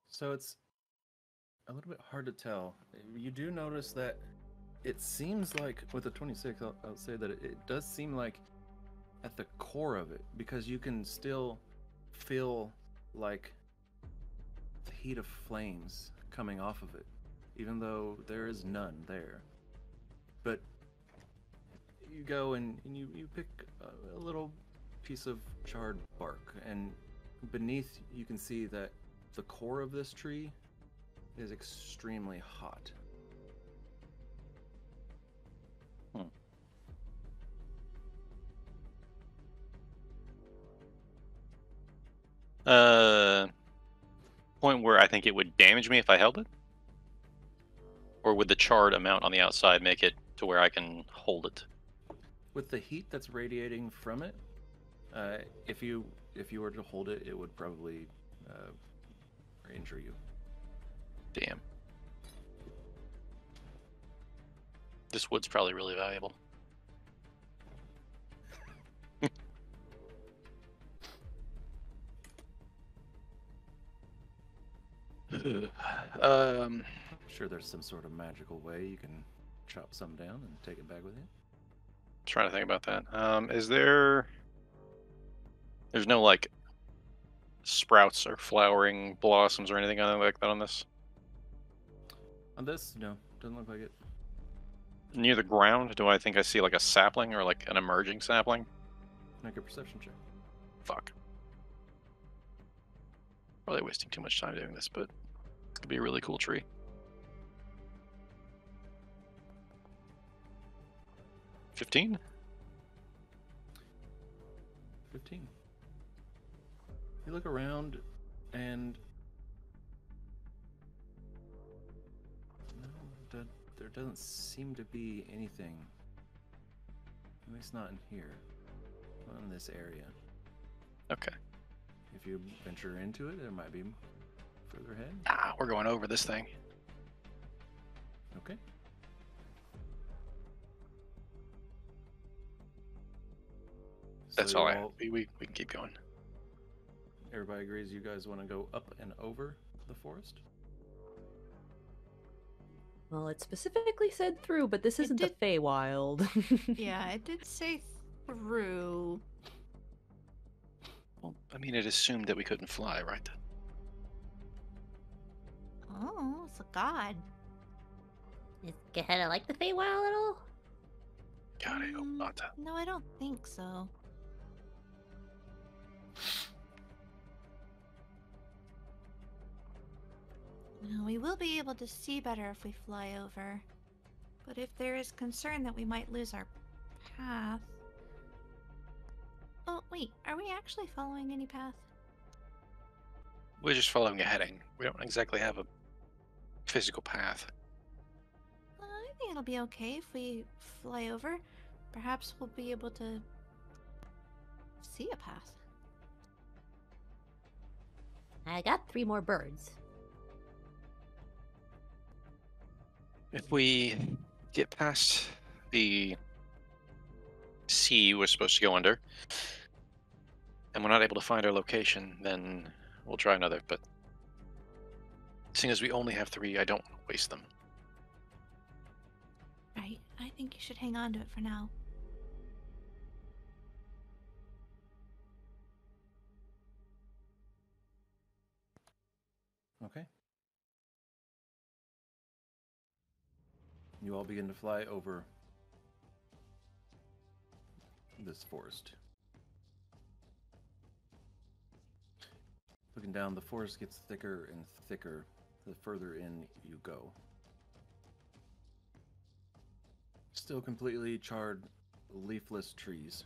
So it's a little bit hard to tell. You do notice that it seems like, with the 26, I'll say that it does seem like at the core of it, because you can still feel like the heat of flames coming off of it, even though there is none there. But you go and you pick a little piece of charred bark, and beneath you can see that the core of this tree is extremely hot. Point where I think it would damage me if I held it? Or would the charred amount on the outside make it to where I can hold it? With the heat that's radiating from it, if you were to hold it, it would probably injure you. Damn. This wood's probably really valuable. I'm sure there's some sort of magical way you can chop some down and take it back with you. Trying to think about that. Is there... There's no, like, sprouts or flowering blossoms or anything like that on this? On this, no, doesn't look like it. Near the ground, do I think I see, like, a sapling or, like, an emerging sapling? Make a perception check. Fuck. Probably wasting too much time doing this, but it could be a really cool tree. $15? 15. You look around and no, there doesn't seem to be anything. At least not in here. Not in this area. Okay. If you venture into it, there might be further ahead. Ah, we're going over this thing. Okay. That's So all you I... We can keep going. Everybody agrees you guys want to go up and over the forest? Well, it specifically said through, but this isn't the Feywild. Yeah, it did say through. Well, I mean, it assumed that we couldn't fly, right? Oh, it's a god. Is Gehenna like the Feywild at all? God, I hope not. No, I don't think so. Now, we will be able to see better if we fly over. But if there is concern that we might lose our path... Oh, wait, are we actually following any path? We're just following a heading. We don't exactly have a physical path. I think it'll be okay if we fly over. Perhaps we'll be able to see a path. I got 3 more birds. If we get past the sea we're supposed to go under, and we're not able to find our location, then we'll try another. But seeing as we only have 3, I don't want to waste them. Right, I think you should hang on to it for now. Okay. You all begin to fly over this forest. Looking down, the forest gets thicker and thicker the further in you go. Still completely charred, leafless trees.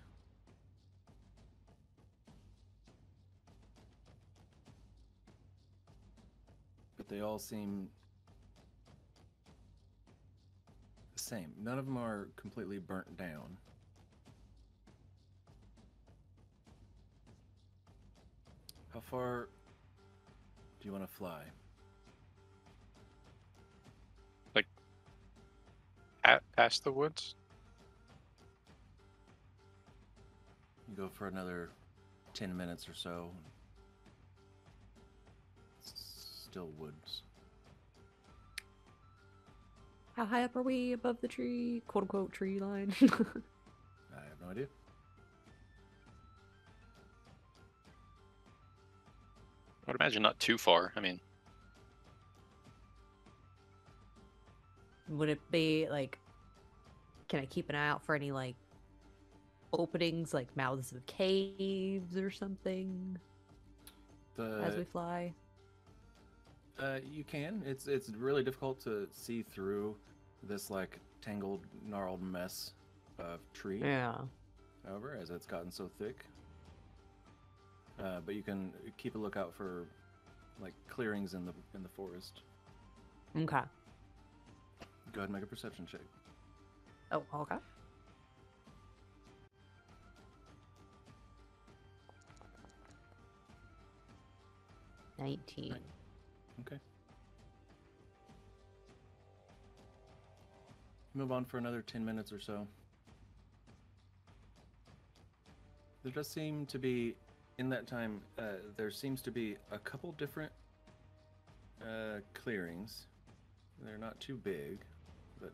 But they all seem the same. None of them are completely burnt down. How far do you want to fly? Like, past the woods? You go for another 10 minutes or so. Still woods. How high up are we above the tree, quote unquote, tree line? I have no idea. I would imagine not too far. I mean, Would it be like, can I keep an eye out for any like openings, like mouths of caves or something as we fly? You can. It's really difficult to see through this like tangled, gnarled mess of tree. Yeah. However, as it's gotten so thick. But you can keep a lookout for like clearings in the forest. Okay. Go ahead and make a perception check. Oh, okay. $19. Right. Okay. Move on for another 10 minutes or so. There does seem to be, in that time, there seems to be a couple different clearings. They're not too big, but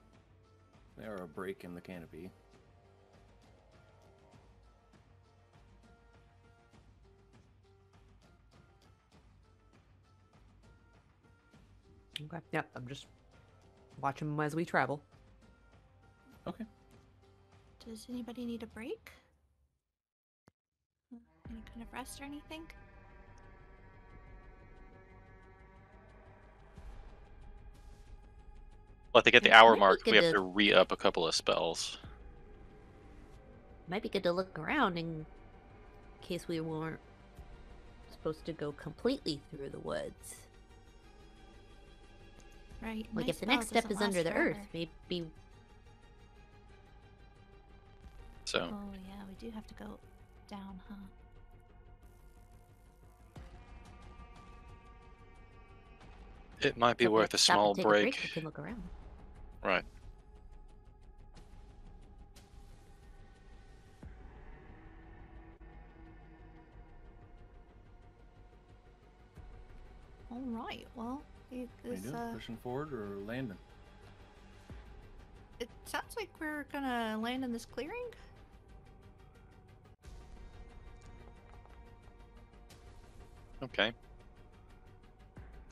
they are a break in the canopy. Okay. Yep, I'm just watching them as we travel. Okay. Does anybody need a break? Any kind of rest or anything? well, I think at the It hour might be mark, we good have to- to re-up a couple of spells. Might be good to look around in case we weren't supposed to go completely through the woods. Right. Like my if the next spell step is doesn't under last the earth, forever. maybe So Oh yeah, we do have to go down, huh? it might be so if we have worth to a stop and small take break. we can look around. Right. All right. Well, it What are you is. doing? Pushing forward or landing? It sounds like we're gonna land in this clearing. Okay.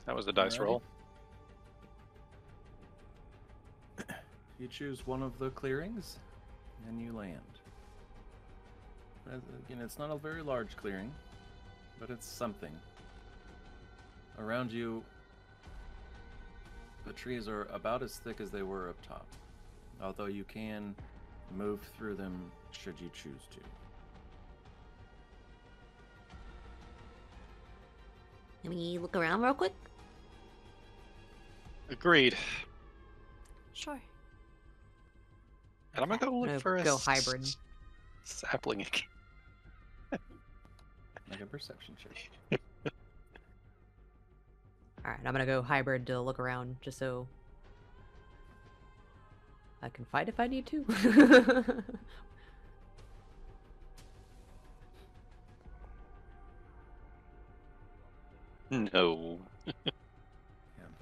That was the dice Alrighty. roll. you choose one of the clearings, and you land. Again, it's not a very large clearing, but it's something. Around you, the trees are about as thick as they were up top, although you can move through them should you choose to. Can we look around real quick? Agreed. Sure. And I'm gonna go look Gonna for a go hybrid. sapling again. Make a perception check. All right, I'm gonna go hybrid to look around just so I can fight if I need to. No. Yeah,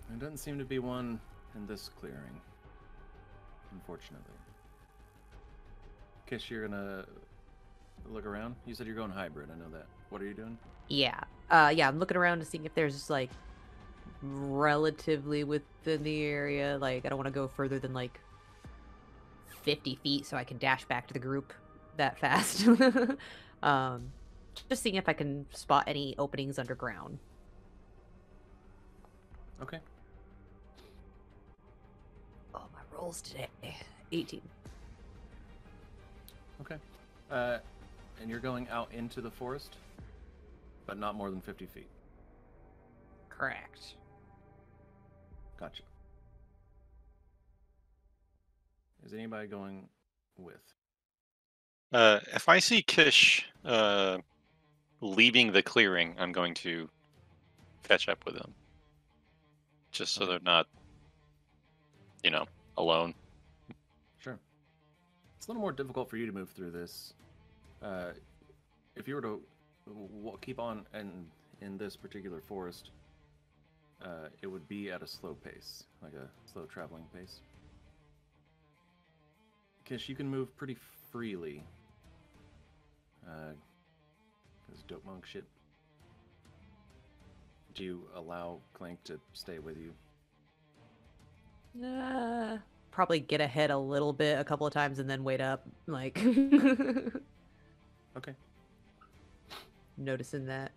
there doesn't seem to be one in this clearing, unfortunately. Kish, you're gonna look around? You said you're going hybrid, I know that. What are you doing? Yeah. Yeah, I'm looking around to see if there's like relatively within the area. Like, I don't want to go further than like 50 feet so I can dash back to the group that fast. Just seeing if I can spot any openings underground. Okay. Oh, my rolls today. 18. Okay. And you're going out into the forest, but not more than 50 feet. Correct. Gotcha. Is anybody going with? If I see Kish leaving the clearing, I'm going to catch up with them. Just so Okay. they're not, alone. Sure. It's a little more difficult for you to move through this. If you were to keep on in this particular forest, it would be at a slow pace, like a slow traveling pace. Kish, you can move pretty freely. This dope monk shit. Do you allow Clank to stay with you? Probably get ahead a little bit a couple of times and then wait up. Like, Okay. noticing that.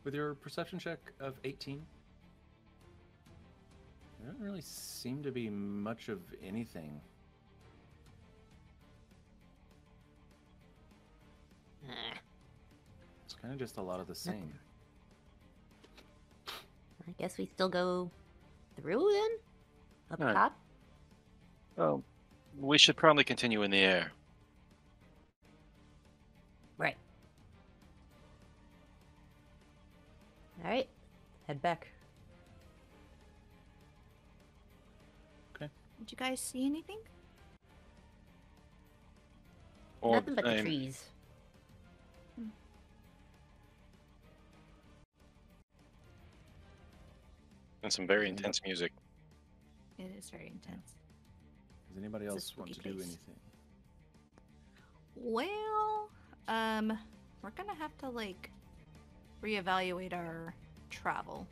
With your perception check of 18, there doesn't really seem to be much of anything. It's kind of just a lot of the same. I guess we still go through then? Up Alright. top? Oh, we should probably continue in the air. Right. Alright. Head back. Did you guys see anything? All Nothing but the same. trees. And some very intense music. It is very intense. Does anybody It's a else want to spooky do place. anything? Well, we're gonna have to reevaluate our travel.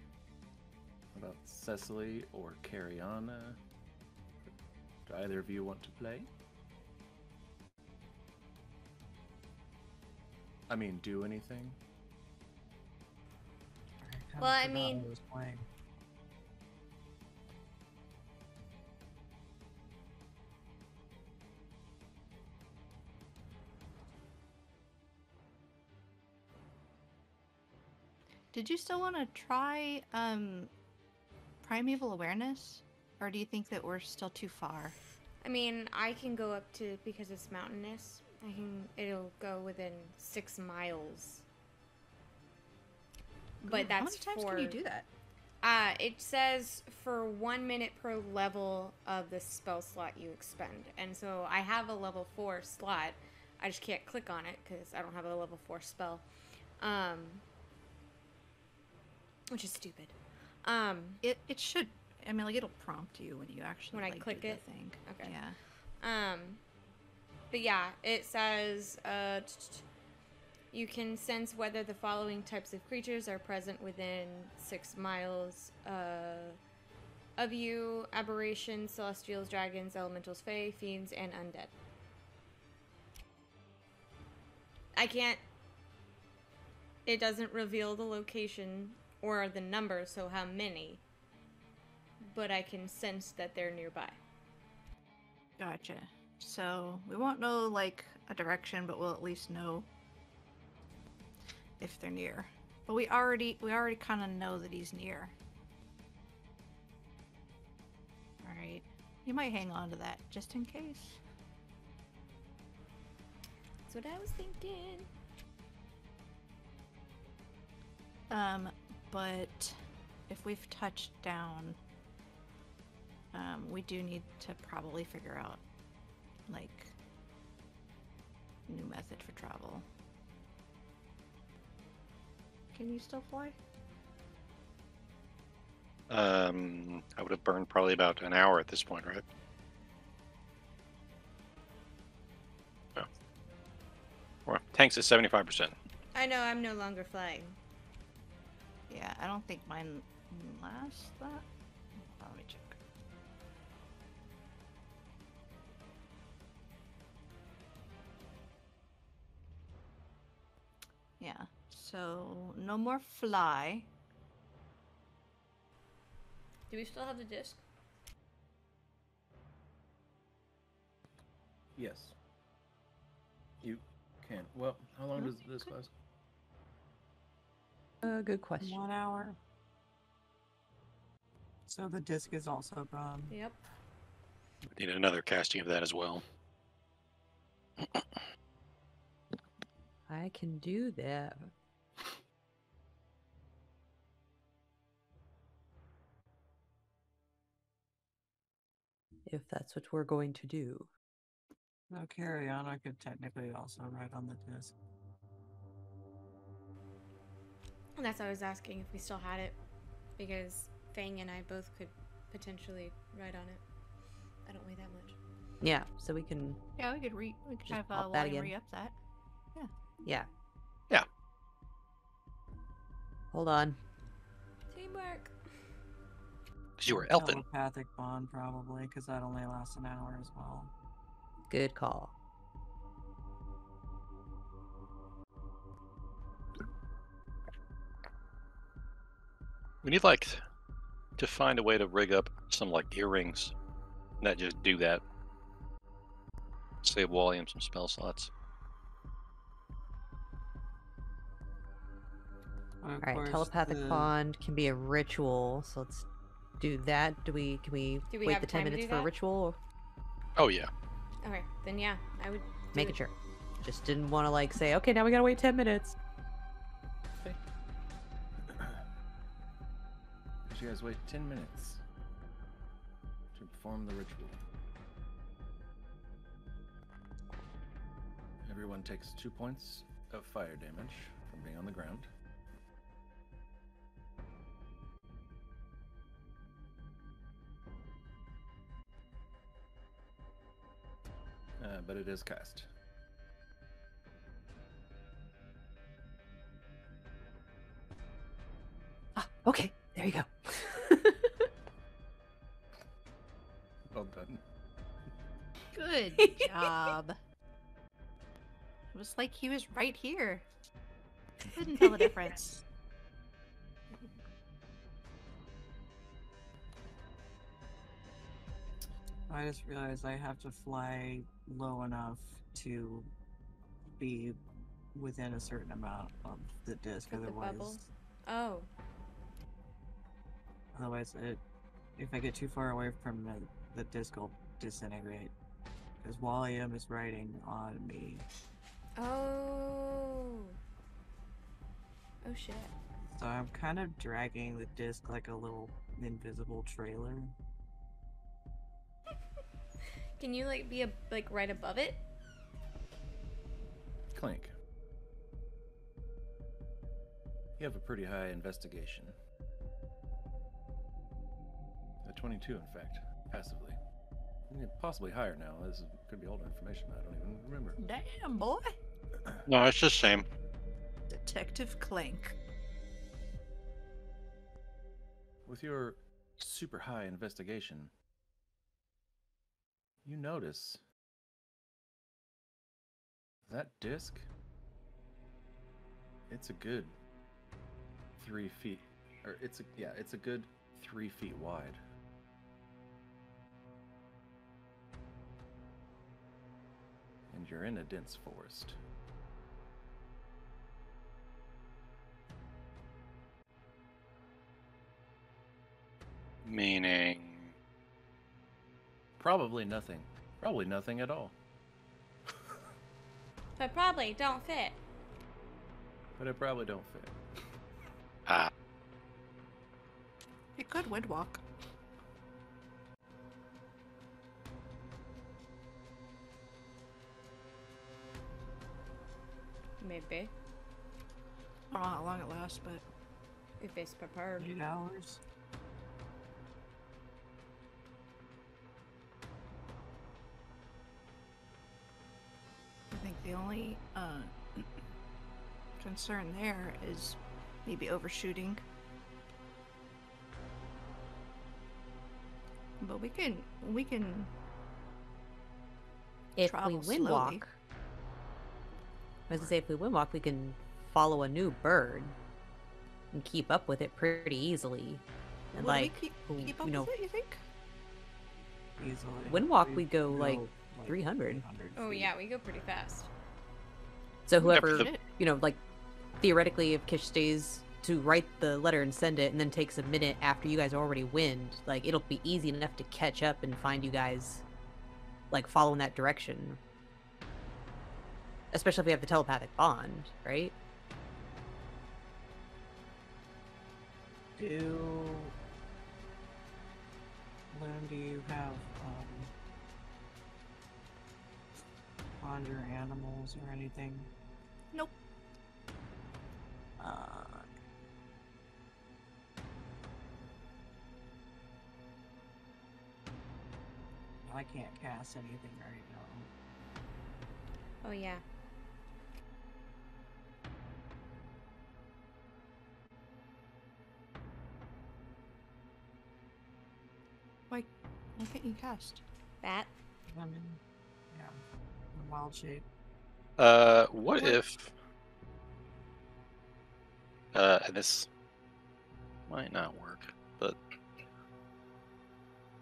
What about Cecily or Cariana? Do either of you want to play? I mean, do anything? kinda Well, I forgot mean- who was playing. Did you still want to try primeval awareness, or do you think that we're still too far? I mean, I can go up to, because it's mountainous, it'll go within 6 miles. But Ooh, that's how many times for, can you do that? It says for 1 minute per level of the spell slot you expend. And so I have a level 4 slot. I just can't click on it because I don't have a level 4 spell. Which is stupid. It should. I mean, it'll prompt you when you actually When I do click the it? thing. Okay. Yeah. But yeah, it says you can sense whether the following types of creatures are present within 6 miles. of you, aberrations, celestials, dragons, elementals, fae, fiends, and undead. I can't... It doesn't reveal the location or the number, so how many. But I can sense that they're nearby. Gotcha. So we won't know like a direction, but we'll at least know if they're near. But we already kind of know that he's near. All right. You might hang on to that just in case. That's what I was thinking. But if we've touched down, we do need to probably figure out like a new method for travel. Can you still fly? I would have burned probably about an hour at this point, right? Oh. Well, tanks at 75%. I know I'm no longer flying. Yeah, I don't think mine lasts that. Let me check. Yeah, so no more fly. Do we still have the disc? Yes. You can. Well, how long does this last? Good question. 1 hour. So the disc is also gone. Yep. We need another casting of that as well. I can do that. If that's what we're going to do. No, carry on. I could technically also write on the disc. And that's why I was asking if we still had it. Because Fang and I both could potentially write on it. I don't weigh that much. Yeah, so we can. Yeah, we could Just have pop that William again. re-up that. Yeah. Yeah. Hold on. Teamwork. Because you were elfin. Telepathic bond, probably, because that only lasts an hour as well. Good call. We need like to find a way to rig up some like earrings that just do that. Save William some spell slots. Of All right, course, telepathic the- bond can be a ritual, so let's do that. Can we Do we wait have the 10 time to minutes do for a that? ritual? Oh yeah. Okay, then yeah, I would do Making it. sure. Just didn't want to like say, okay, now we gotta wait 10 minutes. You guys wait 10 minutes to perform the ritual. Everyone takes 2 points of fire damage from being on the ground. But it is cast. Ah, okay, there you go. Well done. Good job. It was like he was right here. Couldn't tell the difference. I just realized I have to fly low enough to be within a certain amount of the disc. Of the bubble? Otherwise, Oh. If I get too far away from the disc, will disintegrate. Because William is riding on me. Oh. Oh shit. So I'm kind of dragging the disc like a little invisible trailer. Can you like be like right above it? Clink. You have a pretty high investigation. A 22, in fact, passively. Possibly higher now. This could be older information. I don't even remember. Damn, boy. No, it's just same. Detective Clank. With your super high investigation, you notice that disc, it's a good 3 feet, or it's a good 3 feet wide. And you're in a dense forest. Meaning? Probably nothing. Probably nothing at all. But probably don't fit. But it probably don't fit. Ah. It could windwalk. Maybe. I don't know how long it lasts, but If it's prepared. 8 hours. I think the only concern there is maybe overshooting. But we can If we travel windwalk, slowly. I was gonna say, if we windwalk, we can follow a new bird and keep up with it pretty easily. And Would like, we keep up you know, with it, you think? Easily. Windwalk, we go, like, like 300. Oh feet. yeah, we go pretty fast. so Yeah, but whoever, the- you know, like, theoretically, if Kish stays to write the letter and send it, and then takes a minute after you guys already wind, like, it'll be easy enough to catch up and find you guys, like, following that direction. Especially if we have the telepathic bond, right? Loon, do you have ponder animals or anything? Nope. I can't cast anything right now. Oh yeah. Why can't you cast? Bat. I'm in, yeah, in wild shape. What if... and this might not work, but...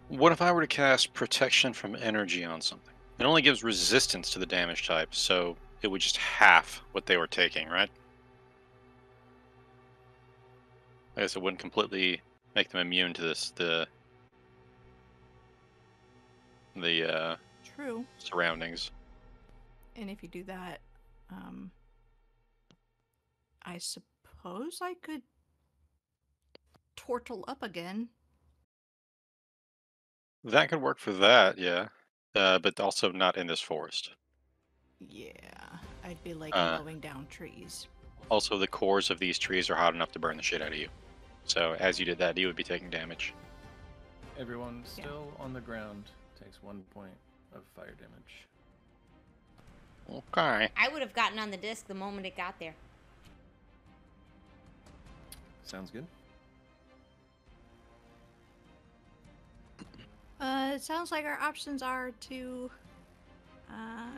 What if I were to cast Protection from Energy on something? It only gives resistance to the damage type, so it would just half what they were taking, right? I guess it wouldn't completely make them immune to this, the True. surroundings. And if you do that, I suppose I could turtle up again. That could work for that, yeah. But also not in this forest. Yeah, I'd be like Uh. mowing down trees. Also, the cores of these trees are hot enough to burn the shit out of you. So as you did that, you would be taking damage. Everyone Yeah. still on the ground takes 1 point of fire damage. Okay. I would have gotten on the disc the moment it got there. Sounds good. It sounds like our options are to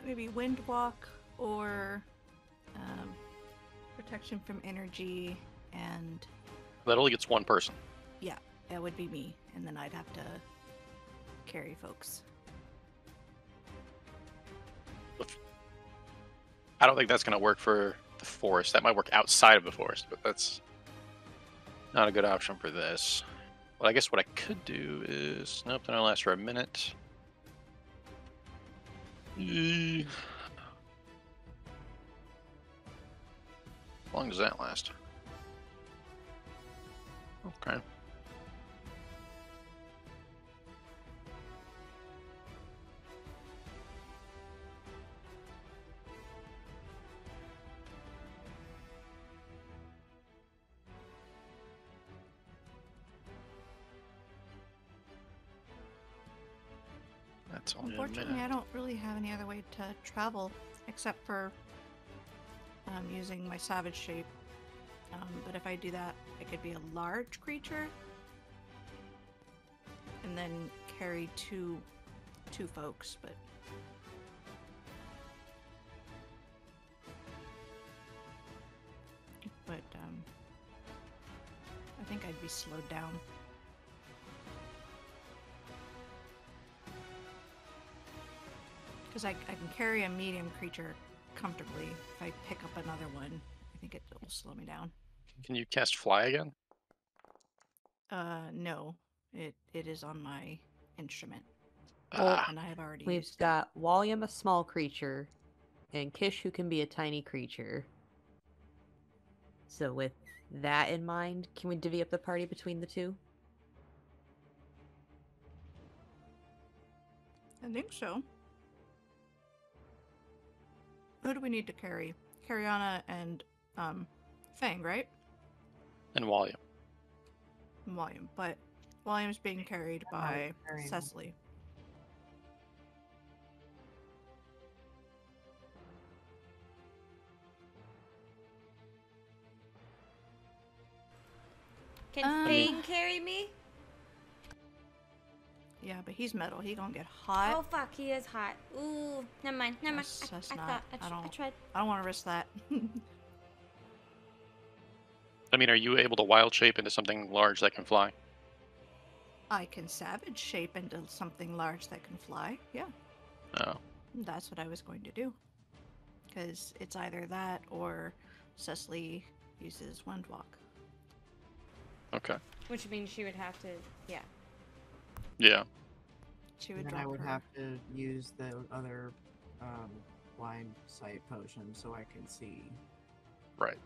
maybe wind walk or protection from energy, and That only gets one person. yeah, that would be me, and then I'd have to carry folks. I don't think that's going to work for the forest. That might work outside of the forest, but that's not a good option for this. Well, I guess what I could do is... Nope, then it'll last for a minute. How long does that last? Okay. That's only a Unfortunately, minute. I don't really have any other way to travel except for using my savage shape. But if I do that, it could be a large creature. and then carry two folks, but I think I'd be slowed down. Because I can carry a medium creature comfortably. If I pick up another one, I think it will slow me down. Can you cast fly again? No. It is on my instrument. Well, And I have already we've used got William, a small creature, and Kish, who can be a tiny creature. So with that in mind, can we divvy up the party between the two? I think so. Who do we need to carry? Cariana and Fang, right? And William. William, but William's being carried by carrying him. Cecily. Can Fang carry me? Yeah, but he's metal. He gonna get hot. Oh fuck, he is hot. Ooh, never mind. That's I not. thought I don't. I tried. I don't want to risk that. I mean, are you able to wild shape into something large that can fly? I can savage shape into something large that can fly. Yeah, Oh. that's what I was going to do. Because it's either that or Cecily uses Windwalk. Okay. Which means she would have to, yeah. Yeah. She would And then drop I would her. have to use the other blind sight potion so I can see. Right.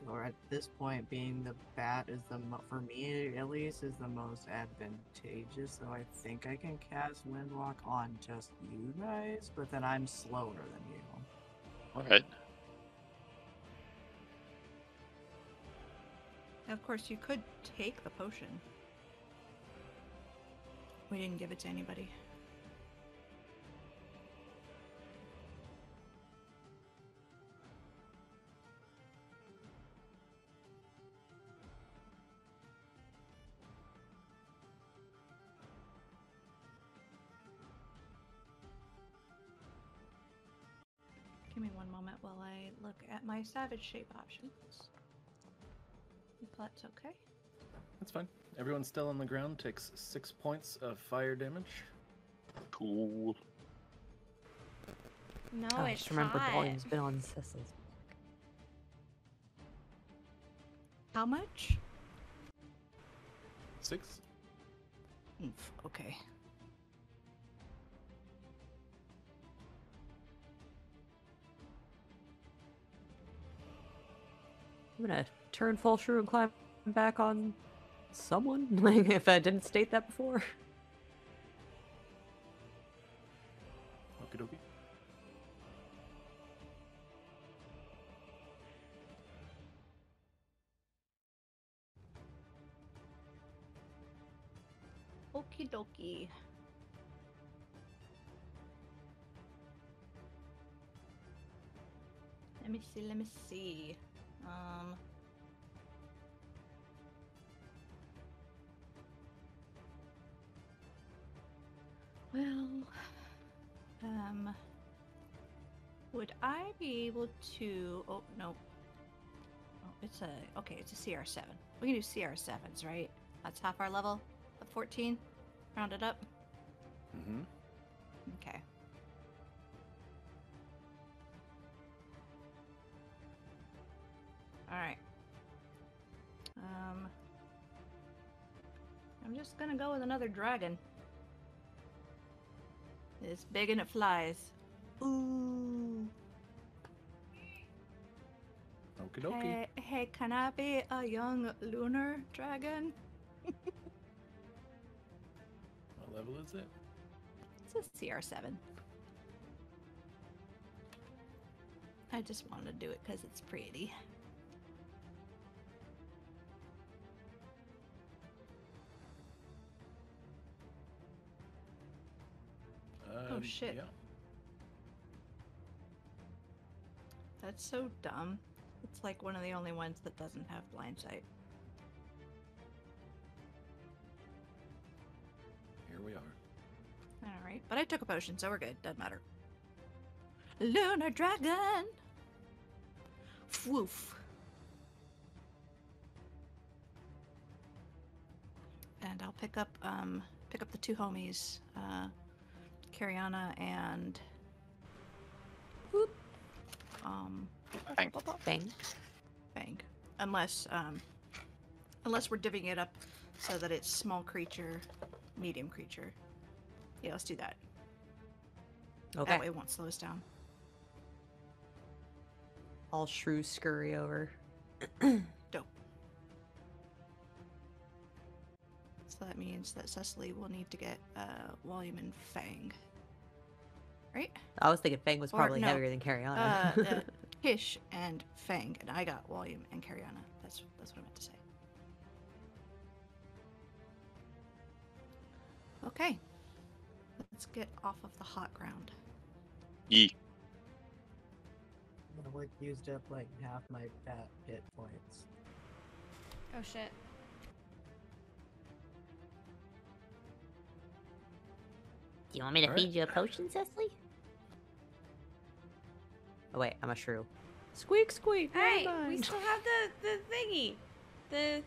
So at this point, being the bat is for me at least, is the most advantageous. So I think I can cast Windwalk on just you guys, but then I'm slower than you. All right. Of course, you could take the potion. We didn't give it to anybody. Give me one moment while I look at my savage shape options. If that's okay. That's fine. Everyone still on the ground takes 6 points of fire damage. Cool. No, Oh, I it's just remembered hot. William's been on Cecily's. How much? 6? Okay. I'm gonna turn full shrew and climb back on someone? Like, if I didn't state that before. Okie dokie. Okie dokie. Let me see. Well, would I be able to, oh, no. Oh, it's a CR7. We can do CR7s, right? That's half our level of 14, rounded up. Mm-hmm. Okay. All right. I'm just gonna go with another dragon. It's big and it flies. Ooh. Okie dokie. Hey, can I be a young lunar dragon? What level is it? It's a CR7. I just wanted to do it because it's pretty. Oh shit. Yeah. That's so dumb. It's like one of the only ones that doesn't have blind sight. here we are. All right, but I took a potion, so we're good. Doesn't matter. Lunar dragon. Woof. And I'll pick up the two homies, Cariana and whoop, Bang. Bang. Fang. Unless we're divvying it up so that it's small creature, medium creature. Yeah, let's do that. Okay. That way it won't slow us down. I'll shrew scurry over. Dope. So that means that Cecily will need to get Volume and Fang. Right? I was thinking Fang was Or probably no, heavier than Cariana. Kish and Fang, and I got Volume and Cariana. That's what I meant to say. Okay. Let's get off of the hot ground. Yee. I like used up like half my bat hit points. Oh shit. Do you want me to Alright. feed you a potion, Cecily? Oh wait, I'm a shrew. Squeak, squeak. Hey, never we mind. still have the thingy. The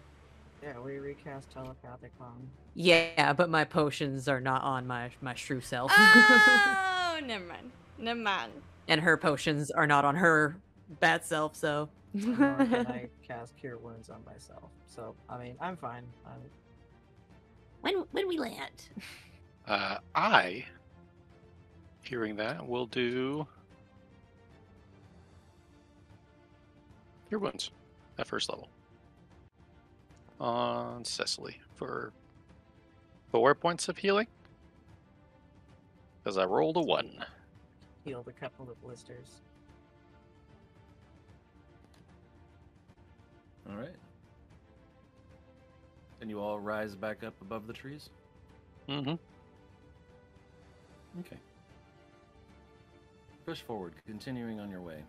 Yeah, we recast telepathic on. Yeah, but my potions are not on my shrew self. oh, never mind. Never mind. And her potions are not on her bat self, so. Nor can I cast Cure Wounds on myself. So, I mean, I'm fine. When we land. I, hearing that, will do Cure Wounds at first level on Cecily for 4 points of healing because I rolled a 1. Healed a couple of blisters. All right. And you all rise back up above the trees? Mm-hmm. Okay. Push forward, continuing on your way.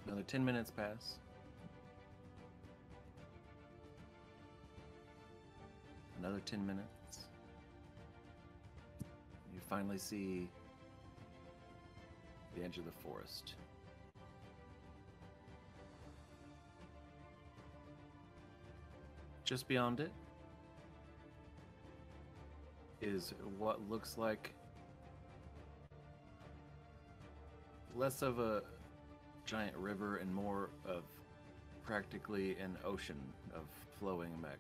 Another 10 minutes pass. Another 10 minutes. You finally see the edge of the forest. Just beyond it is what looks like less of a giant river and more of practically an ocean of flowing magma.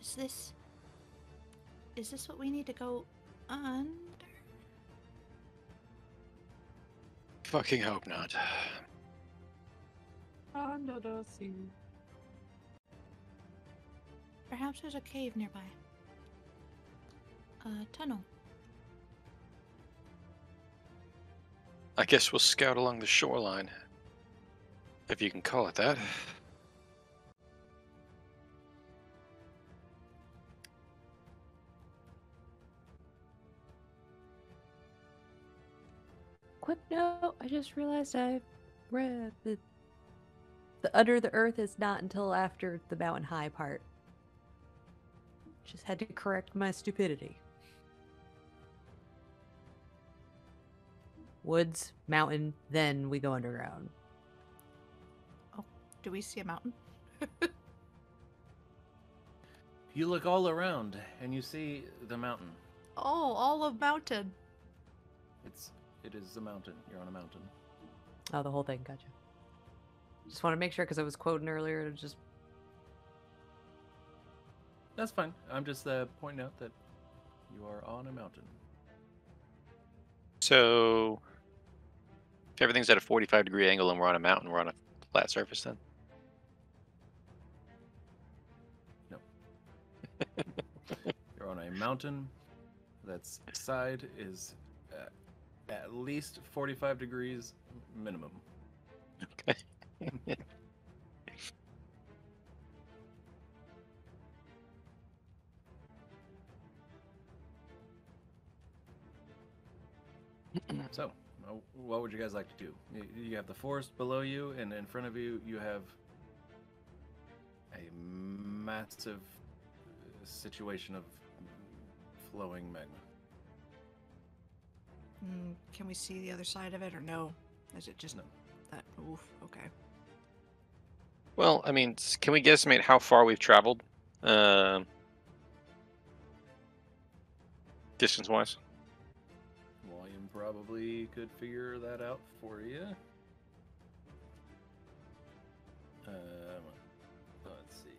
Is this what we need to go under? Fucking hope not. Under the sea. Perhaps there's a cave nearby. A tunnel. I guess we'll scout along the shoreline, if you can call it that. Quick note, I just realized I read that the under the earth is not until after the mountain high part. Just had to correct my stupidity. Woods, mountain, then we go underground. Oh, do we see a mountain? You look all around and you see the mountain. Oh, all of mountain. It is a mountain. You're on a mountain. Oh, the whole thing, gotcha. Just want to make sure because I was quoting earlier to just. That's fine. I'm just pointing out that you are on a mountain. So, if everything's at a 45-degree angle and we're on a mountain, we're on a flat surface then? No. You're on a mountain that's side is at least 45 degrees minimum. Okay. So, what would you guys like to do? You have the forest below you, and in front of you, you have a massive situation of flowing magma. Can we see the other side of it, or no? Is it just No. that? Oof. Okay. Well, I mean, can we guesstimate how far we've traveled? Distance-wise? Volume probably could figure that out for you. Let's see.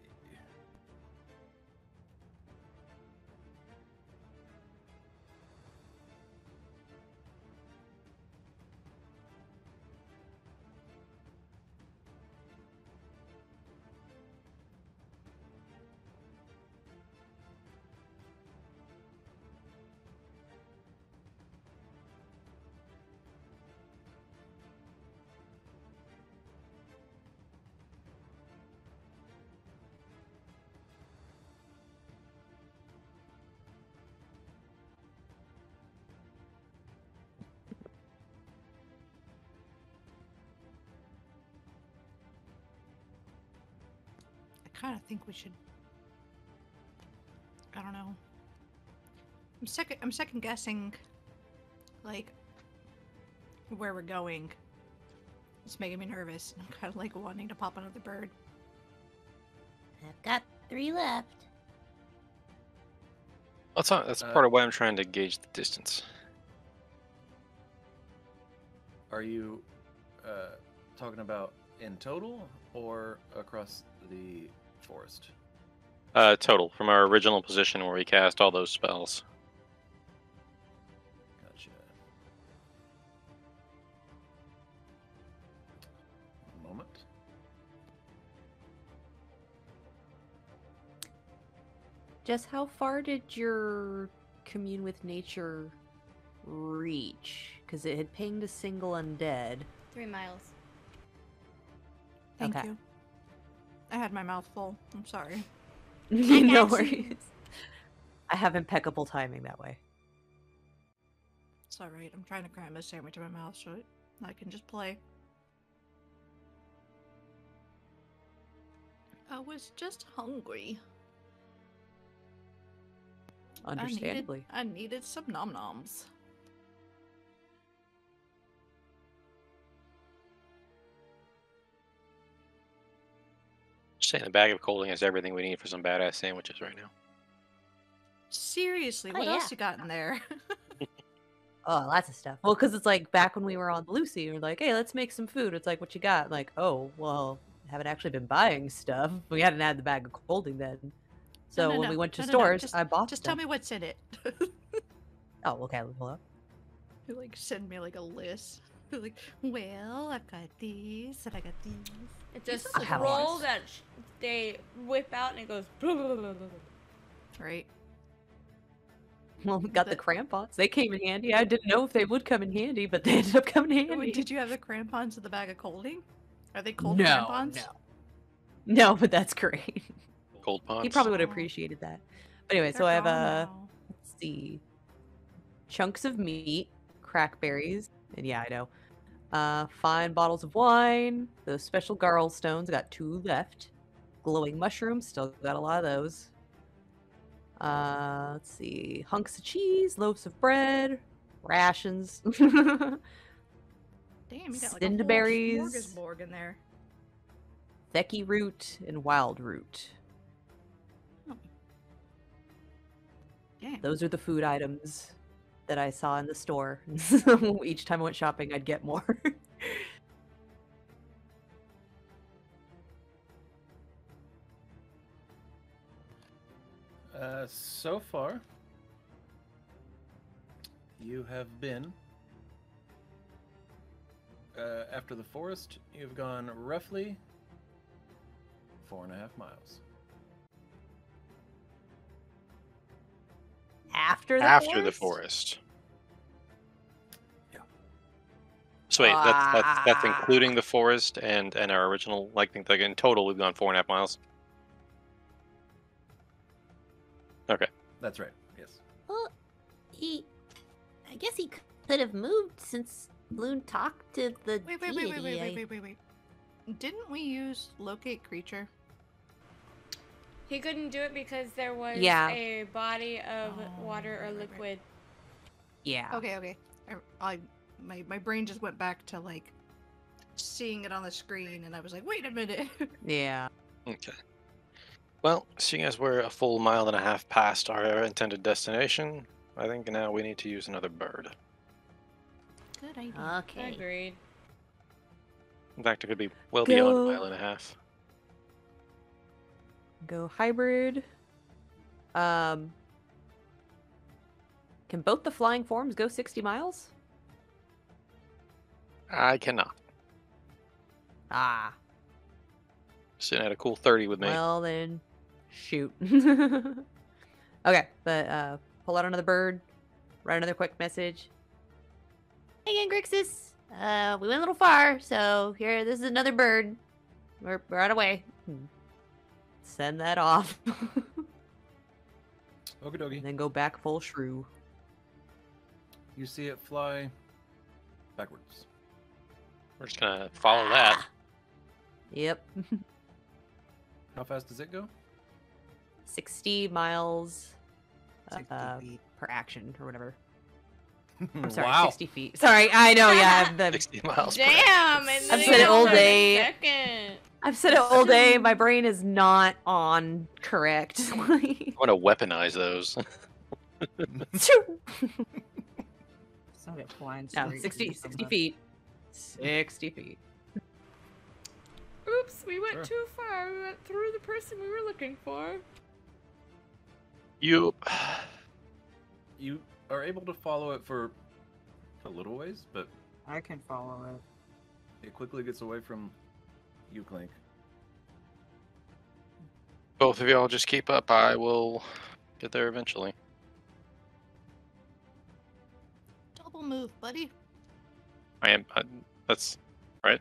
I kind of think we should. I don't know. I'm second guessing, like, where we're going. It's making me nervous. I'm kind of like wanting to pop another bird. I've got 3 left. That's part of why I'm trying to gauge the distance. Are you talking about in total or across the forest? Total, from our original position where we cast all those spells. Gotcha. One moment. Jess, how far did your commune with nature reach? Because it had pinged a single undead. 3 miles. Thank Okay. you. I had my mouth full. I'm sorry. No got you. worries. I have impeccable timing that way. It's alright. I'm trying to cram a sandwich in my mouth so I can just play. I was just hungry. Understandably. I needed some nom-noms. Just saying, the bag of colding has everything we need for some badass sandwiches right now. Seriously, Oh, what yeah. else you got in there? Oh, lots of stuff. Well, because it's like back when we were on Lucy, we're like, hey, let's make some food. It's like, what you got? Like, oh, well, I haven't actually been buying stuff. We hadn't had the bag of holding then. So when we went to stores, I bought Just stuff. tell me what's in it. Oh, okay, pull up. You like send me like a list. You're like, well, I've got these and I got these. It's a I have scroll ones. that they whip out and it goes. Blah, blah, blah, blah, blah. Right. Well, we got the crampons. They came in handy. I didn't know if they would come in handy, but they ended up coming in handy. Wait, did you have the crampons in the bag of colding? Are they cold No, crampons? no. No, but that's great. Cold pots. He probably would have Oh. appreciated that. But anyway, so They're I have gone now. let's see, chunks of meat, crackberries, and yeah, I know. Fine bottles of wine, those special garl stones. I got 2 left. Glowing mushrooms, still got a lot of those. Let's see, hunks of cheese, loaves of bread, rations. Damn, you got like a whole Cinderberries. smorgasbord in there. Theki root and wild root. Damn. Those are the food items that I saw in the store. Each time I went shopping, I'd get more. So far, you have been, after the forest, you've gone roughly 4.5 miles. After the After the forest. So wait, that's including the forest and our original. Like in total, we've gone 4.5 miles. Okay. That's right. Yes. Well, I guess he could have moved since Loon talk to the Wait, deity? wait. Didn't we use locate creature? He couldn't do it because there was Yeah. a body of water or right. liquid. Yeah. Okay. My brain just went back to like seeing it on the screen, and I was like, wait a minute. Yeah. Okay. Well, seeing as we're a full mile and a half past our intended destination, I think now we need to use another bird. Good idea. Okay. Agreed. In fact, it could be well beyond a Go. mile and a half. Go hybrid. Can both the flying forms go 60 miles? I cannot. Ah. Sitting at a cool 30 with me. Well then, shoot. Okay, but pull out another bird. Write another quick message. Hey again, Grixis. We went a little far, so here, this is another bird. We're on our way. Send that off. Okie dokie. And then go back full shrew. You see it fly backwards. We're just gonna follow that. Yep. How fast does it go? 60 miles 60 feet. per action or whatever. I'm sorry, Wow. 60 feet. Sorry, I know, yeah. 60 miles per Damn! hour. And I've then said it all goes on a day. second. I've said it all day. My brain is not on correct. I want to weaponize those. Some get flying No, straight 60 from 60 the- feet. 60 feet. Oops, we went Sure. too far. We went through the person we were looking for. You. You are able to follow it for a little ways, but I can follow it. it quickly gets away from you, Clink. Both of y'all just keep up. I will get there eventually. Double move, buddy. I am. That's right.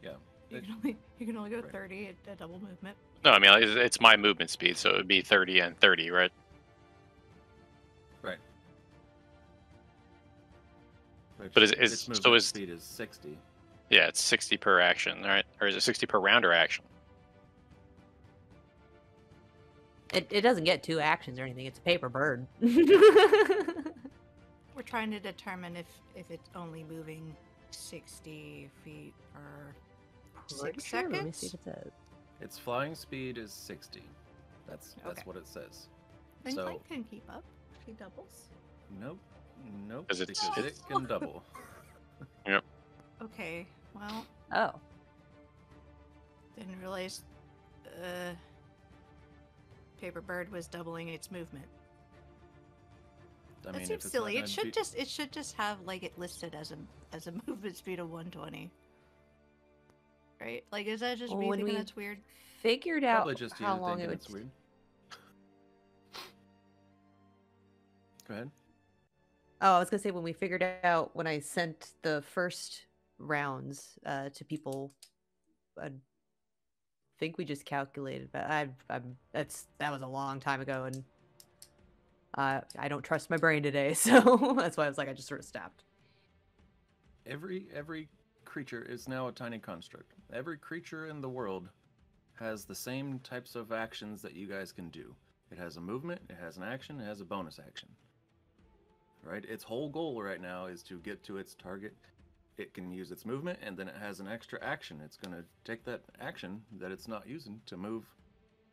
Yeah. You can only go Right. 30 at double movement. No, I mean it's my movement speed, so it would be 30 and 30, right? Right. But is- its so movement is- speed is 60. Yeah, it's 60 per action, right? Or is it 60 per round or action? It doesn't get 2 actions or anything. It's a paper bird. We're trying to determine if it's only moving 60 feet per 6 Sure, seconds. let me see what it says. Its flying speed is 60. That's Okay. what it says. Then So- Clank can keep up. He doubles. Nope. Nope. 'Cause it's- because it can double. Okay, well, Oh. didn't realize Paper Bird was doubling its movement. I That mean, if seems it's silly. not It gonna should just have like it listed as a movement speed of 120. Right? Like, is that just Well, me when thinking we- that's weird? Figured out Probably just you how long it thinking would it's weird. Go ahead. Oh, I was gonna say when we figured out when I sent the first rounds to people, I think we just calculated, but that was a long time ago, and I don't trust my brain today, so that's why I was like I just sort of stopped. Every creature is now a tiny construct. Every creature in the world has the same types of actions that you guys can do. It has a movement, it has an action, it has a bonus action. Right? Its whole goal right now is to get to its target. It can use its movement, and then it has an extra action. It's going to take that action that it's not using to move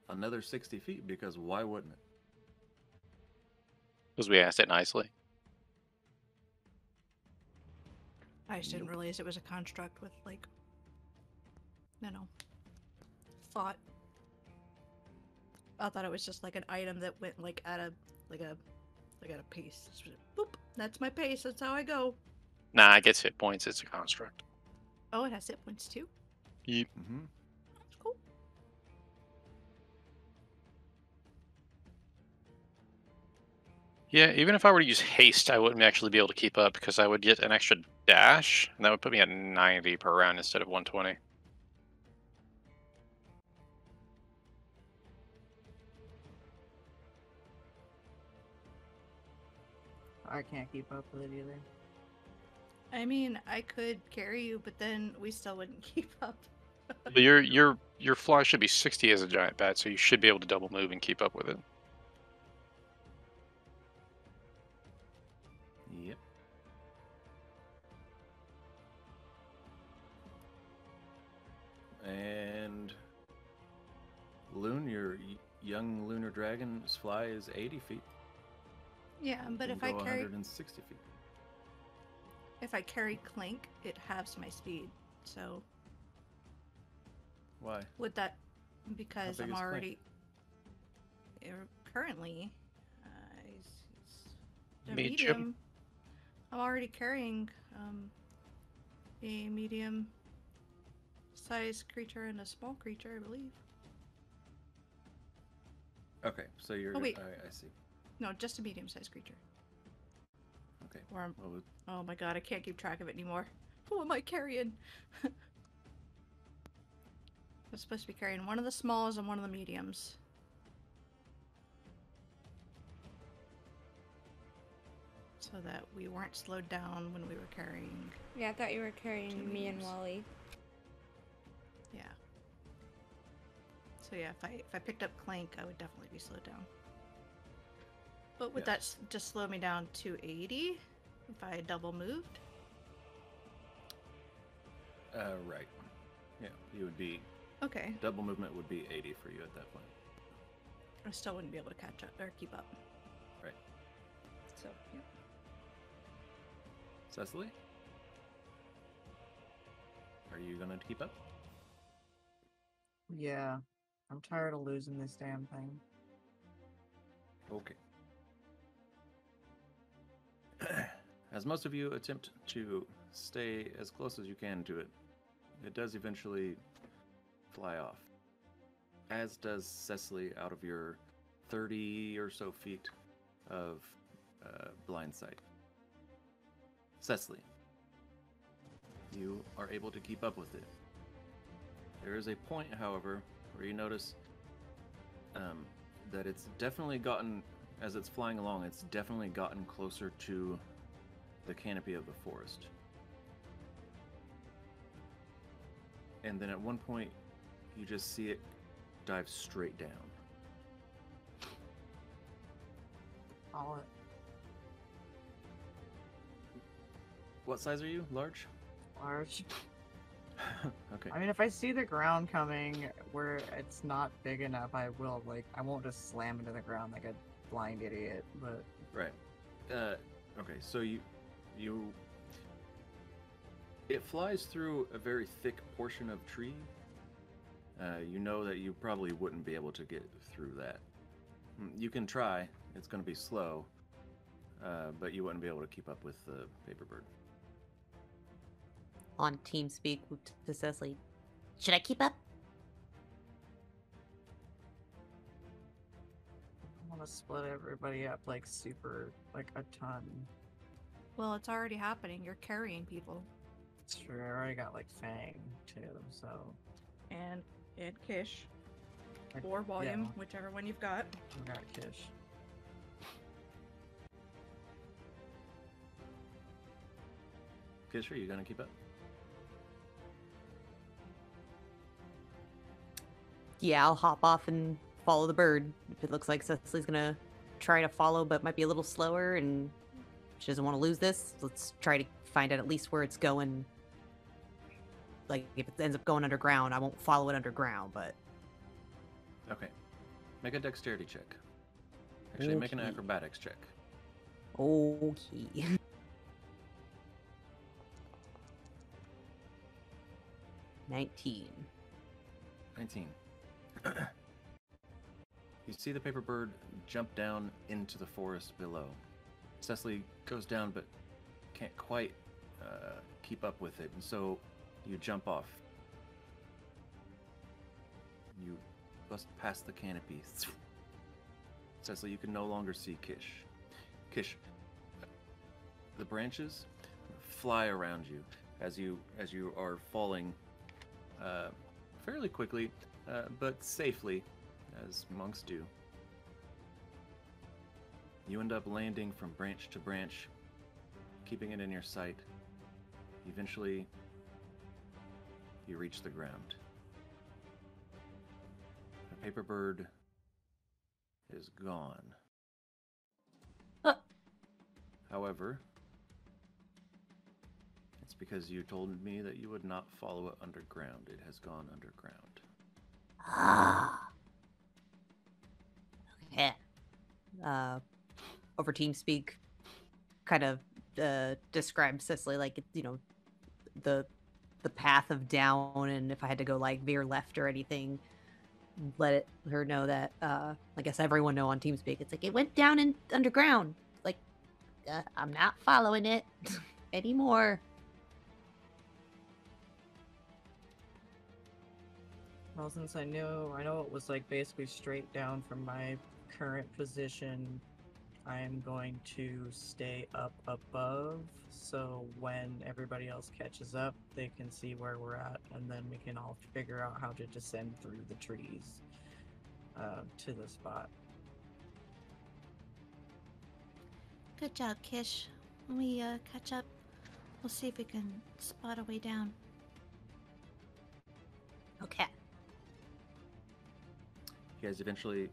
another 60 feet, because why wouldn't it? Because we asked it nicely. I just didn't realize it was a construct with like, thought. I thought it was just like an item that went like at a pace. Just boop. That's my pace. That's how I go. Nah, it gets hit points. It's a construct. Oh, it has hit points too. Yep. Mm-hmm. That's cool. Yeah, even if I were to use haste, I wouldn't actually be able to keep up because I would get an extra dash, and that would put me at 90 per round instead of 120. I can't keep up with it either. I mean, I could carry you, but then we still wouldn't keep up. But your fly should be 60 as a giant bat, so you should be able to double move and keep up with it. Yep. And Loon, your young lunar dragon's fly is 80 feet. Yeah, but You if can I go carry 160 feet. if I carry Clink, it halves my speed. So Why? would that because big I'm is Clink? already currently he's a Medium. medium. I'm already carrying a medium sized creature and a small creature, I believe. Okay, so you're. Oh, wait. I see. No, just a medium sized creature. Okay. Or I'm, Well, oh my god, I can't keep track of it anymore. Who am I carrying? I'm supposed to be carrying one of the smalls and one of the mediums. So that we weren't slowed down when we were carrying. Yeah, I thought you were carrying Two me and mediums. Wally. Yeah. So yeah, if I picked up Clank, I would definitely be slowed down. But would that just slow me down to 80 if I double moved? right. Yeah, you would be. Okay. Double movement would be 80 for you at that point. I still wouldn't be able to catch up or keep up. Right. So, yeah. Cecily? Are you gonna keep up? Yeah. I'm tired of losing this damn thing. Okay. As most of you attempt to stay as close as you can to it, it does eventually fly off. As does Cecily out of your 30 or so feet of blind sight. Cecily, you are able to keep up with it. There is a point, however, where you notice that it's definitely gotten, as it's flying along, it's definitely gotten closer to the canopy of the forest. And then at one point, you just see it dive straight down. Call it. What size are you? Large? Large. Okay. I mean, if I see the ground coming where it's not big enough, I will, I won't just slam into the ground like a blind idiot, but... Right. Okay, so it flies through a very thick portion of tree. You know that you probably wouldn't be able to get through that. You can try. It's going to be slow, but you wouldn't be able to keep up with the paper bird. On TeamSpeak to Cecily, should I keep up? I want to split everybody up, super, a ton. Well, it's already happening. You're carrying people. It's true, I already got, Fang, too, so... And Kish. Or Volume, whichever one you've got. I got Kish. Kish, are you going to keep up? Yeah, I'll hop off and follow the bird. If it looks like Cecily's gonna try to follow, but might be a little slower, and she doesn't want to lose this, let's try to find out at least where it's going. If it ends up going underground, I won't follow it underground, but... Okay. Make a dexterity check. Actually, make an Okay. acrobatics check. Okay. 19. 19. You see the paper bird jump down into the forest below. Cecily goes down but can't quite keep up with it, and so you jump off. You bust past the canopy. Cecily, you can no longer see Kish. Kish, the branches fly around you as you are falling fairly quickly, but safely, as monks do. You end up landing from branch to branch, keeping it in your sight. Eventually, you reach the ground. The paper bird is gone. However, it's because you told me that you would not follow it underground. It has gone underground. Ah. Okay. Over TeamSpeak, kind of describe Cicely like, you know, the path of down, and if I had to go like veer left or anything, let her know that I guess everyone know on TeamSpeak. It's like it went down and underground. Like I'm not following it anymore. Well, since I know it was like basically straight down from my current position, I am going to stay up above, so when everybody else catches up, they can see where we're at, and then we can all figure out how to descend through the trees to the spot. Good job, Kish. When we catch up, we'll see if we can spot a way down. Okay. You guys eventually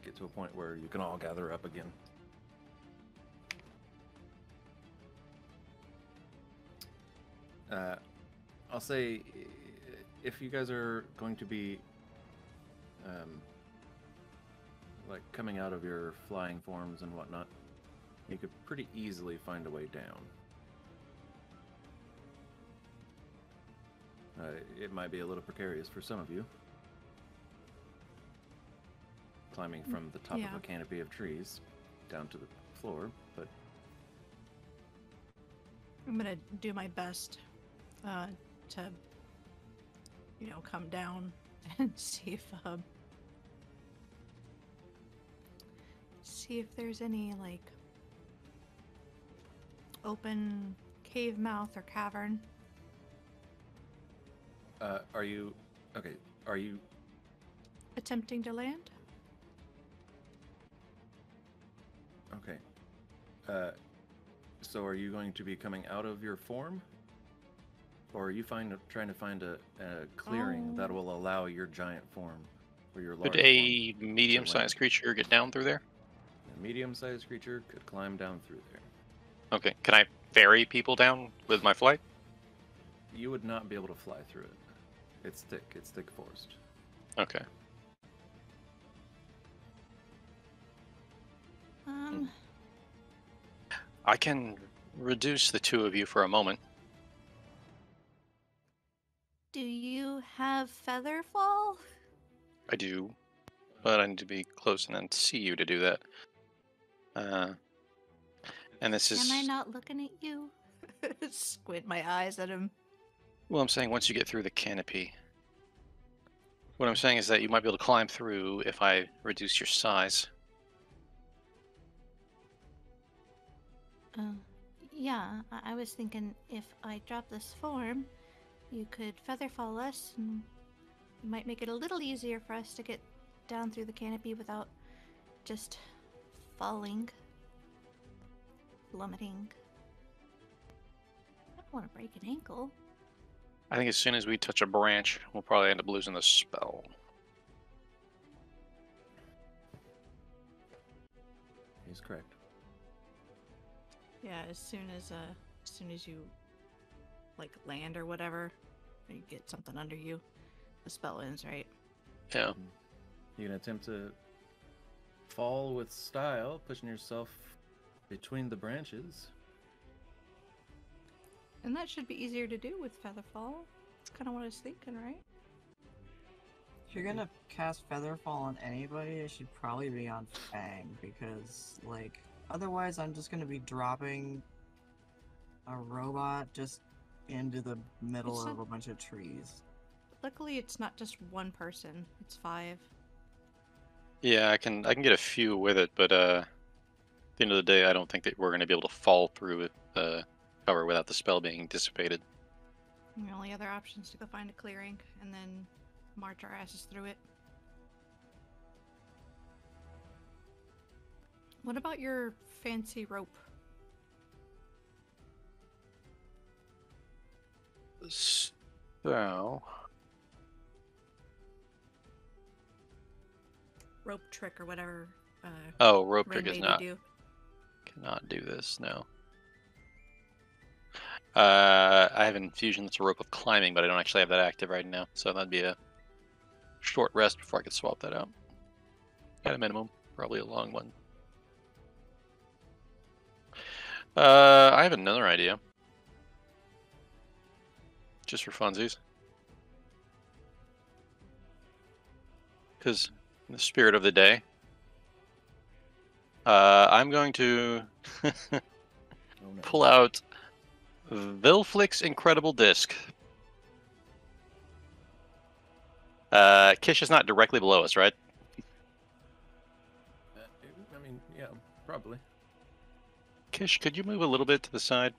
get to a point where you can all gather up again. I'll say, if you guys are going to be like coming out of your flying forms and whatnot, you could pretty easily find a way down. It might be a little precarious for some of you, climbing from the top of a canopy of trees down to the floor, but I'm gonna do my best to, you know, come down and see if there's any like open cave mouth or cavern. Are you Attempting to land? okay? So are you going to be coming out of your form? Or are you trying to find a clearing that will allow your giant form or your large Could a medium-sized creature get down through there? A medium-sized creature could climb down through there. Okay. Can I ferry people down with my flight? You would not be able to fly through it. It's thick. It's thick forest. Okay. I can reduce the two of you for a moment. Do you have Featherfall? I do, but I need to be close and then see you to do that. And this is... Am I not looking at you? Squint my eyes at him. Well, I'm saying once you get through the canopy. What I'm saying is that you might be able to climb through if I reduce your size. Yeah, I was thinking if I drop this form, you could Featherfall us, and it might make it a little easier for us to get down through the canopy without just falling, plummeting. I don't want to break an ankle. I think as soon as we touch a branch, we'll probably end up losing the spell. He's correct. Yeah, as soon as you like land or whatever, or you get something under you, the spell ends, right? Yeah. You can attempt to fall with style, pushing yourself between the branches. And that should be easier to do with Featherfall. That's kind of what I was thinking, right? If you're gonna cast Featherfall on anybody, it should probably be on Fang, because, like, otherwise I'm just gonna be dropping a robot just into the middle of a bunch of trees. Luckily, it's not just one person. It's 5. Yeah, I can get a few with it, but at the end of the day, I don't think that we're going to be able to fall through the cover without the spell being dissipated. And the only other option is to go find a clearing and then march our asses through it. What about your fancy rope? So, Rope trick or whatever. oh, rope Rain trick is made not. you do. Cannot do this. No. I have infusion that's a rope of climbing, but I don't actually have that active right now, so that'd be a short rest before I could swap that out. At a minimum, probably a long one. I have another idea. Just for funsies. Because in the spirit of the day, I'm going to pull out Vilflick's Incredible Disc. Kish is not directly below us, right? I mean, yeah, probably. Kish, could you move a little bit to the side?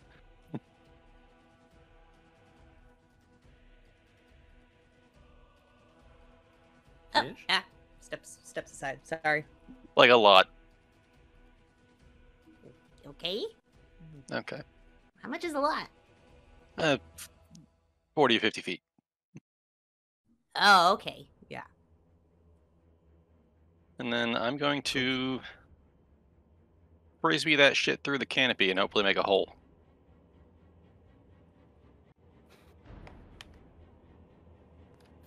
Oh, Ish? steps aside. Sorry. Like a lot. Okay. Okay. How much is a lot? 40 or 50 feet. Oh, okay. Yeah. And then I'm going to frisbee that shit through the canopy and hopefully make a hole.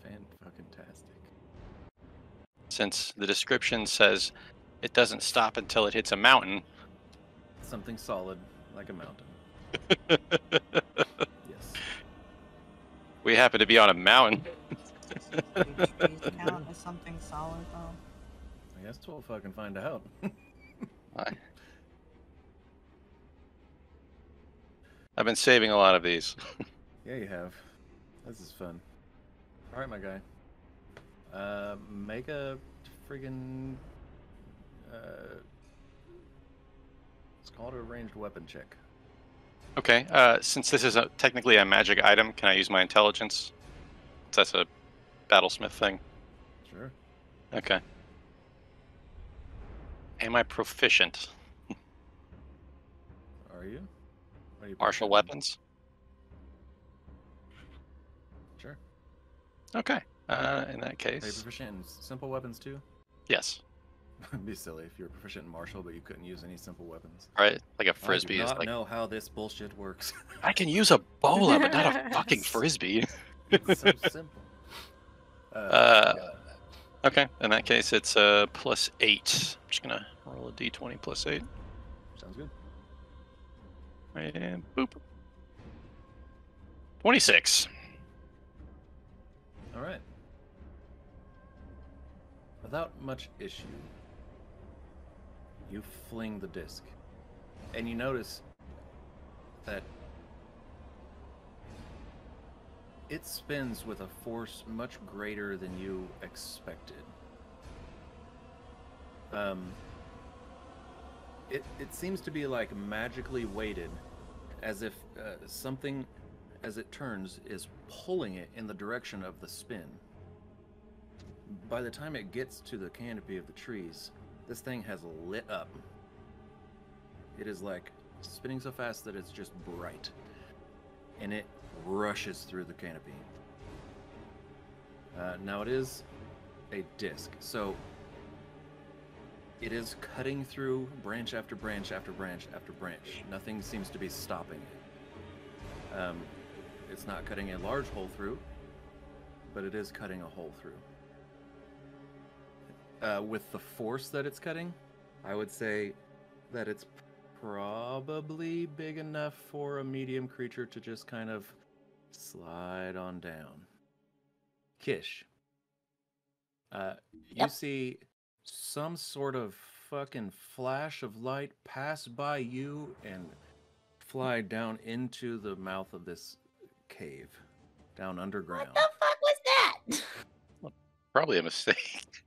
Fan-fucking-tastic. Since the description says it doesn't stop until it hits a mountain. Something solid, like a mountain. Yes. We happen to be on a mountain. Do trees count as something solid, though? I guess we'll fucking find out. I've been saving a lot of these. Yeah, you have. This is fun. All right, my guy. Make a friggin' let's call it a ranged weapon check. Okay, since this is technically a magic item, can I use my intelligence? That's a battlesmith thing. Sure. Okay. Am I proficient? Are you? Are you Martial proficient? weapons? Sure. Okay. In that Are you case, proficient in simple weapons too? yes. It'd be silly if you were proficient in martial, but you couldn't use any simple weapons. Right, like a frisbee I do is not like. know how this bullshit works. I can use a bola, but not a fucking frisbee. It's so simple. Uh, Yeah. Okay, in that case, it's +8. I'm just gonna roll a d20 +8. Sounds good. And boop. 26. All right. Without much issue, you fling the disc, and you notice that it spins with a force much greater than you expected. It seems to be like magically weighted, as if something, as it turns, is pulling it in the direction of the spin. By the time it gets to the canopy of the trees, this thing has lit up. It is like spinning so fast that it's just bright, and it rushes through the canopy. Now it is a disc, so it is cutting through branch after branch after branch after branch. Nothing seems to be stopping it. It's not cutting a large hole through, but it is cutting a hole through. With the force that it's cutting, I would say that it's probably big enough for a medium creature to just kind of slide on down. Kish, you see some sort of fucking flash of light pass by you and fly down into the mouth of this cave, down underground. What the fuck was that? Probably a mistake.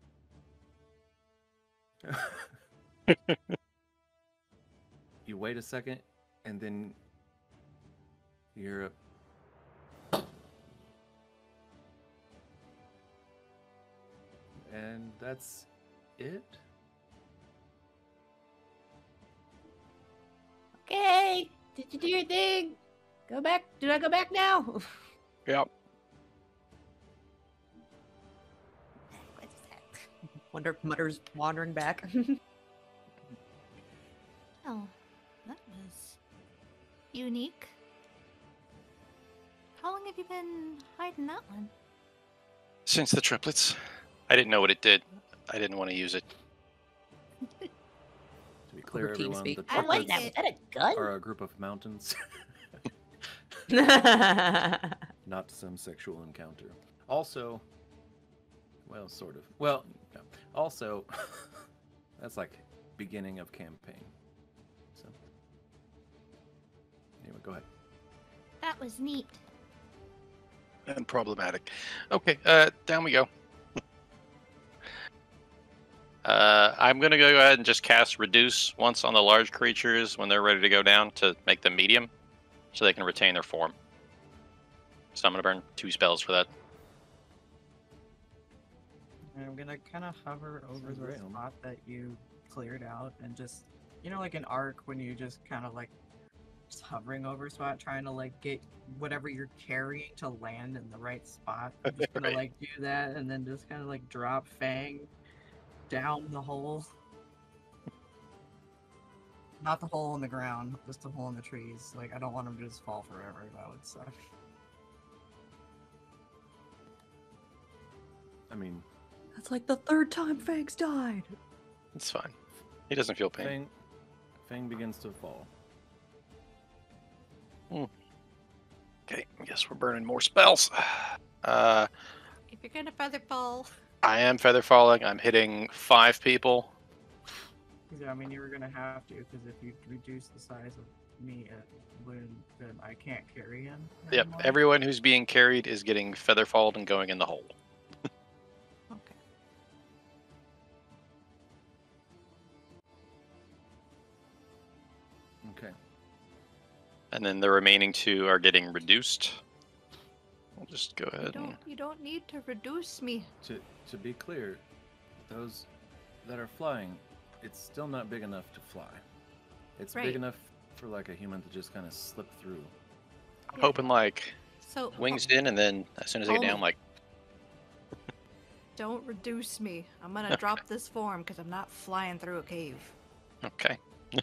You wait a second, and then you hear a... And that's it? Did you do your thing? Go back. Do I go back now? Yep. Mutters wandering back. Oh, that was unique. How long have you been hiding that one? Since the triplets. I didn't know what it did. I didn't want to use it. To be clear, Routine everyone, speak. the I like triplets that. Was that a gun? are a group of mountains, not some sexual encounter. Also, well, sort of. Well, no. Also, that's like beginning of campaign. So, anyway, go ahead. That was neat. And problematic. Okay, down we go. I'm going to go ahead and just cast Reduce once on the large creatures when they're ready to go down to make them medium, so they can retain their form. So I'm going to burn 2 spells for that. And I'm gonna kind of hover over Sounds the great. spot that you cleared out and just, you know, like an arc when you just kind of like just hovering over a spot, trying to like get whatever you're carrying to land in the right spot. I'm just gonna Right. like do that and then just kind of like drop Fang down the hole. Not the hole in the ground, just the hole in the trees. Like, I don't want him to just fall forever. That would suck. I mean, That's like the 3rd time Fang's died. It's fine. He doesn't feel pain. Fang begins to fall. Okay, I guess we're burning more spells. If you're gonna feather fall, I am feather falling. I'm hitting 5 people. Yeah, I mean, you were gonna have to, because if you reduce the size of me at Loon, then I can't carry him. Yep, anymore. everyone who's being carried is getting feather falled and going in the hole. okay. Okay. And then the remaining 2 are getting reduced. We'll just go ahead and... You don't need to reduce me. To be clear, those that are flying, it's still not big enough to fly. It's Right. big enough for like a human to just kind of slip through. I'm hoping like So wings in, and then as soon as I get down, like... don't reduce me. I'm gonna drop this form because I'm not flying through a cave. Okay. I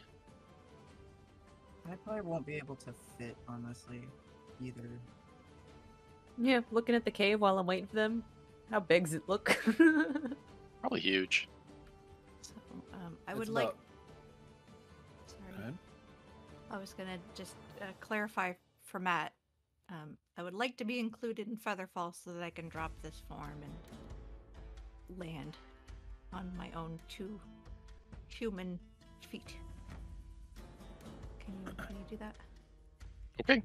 probably won't be able to fit, honestly, either. Yeah, looking at the cave while I'm waiting for them. How big's it look? Probably huge. So, I would It's like. about- Sorry. Go ahead. I was gonna just clarify for Matt. I would like to be included in Featherfall so that I can drop this form and land on my own 2 human feet. Can you do that? Okay.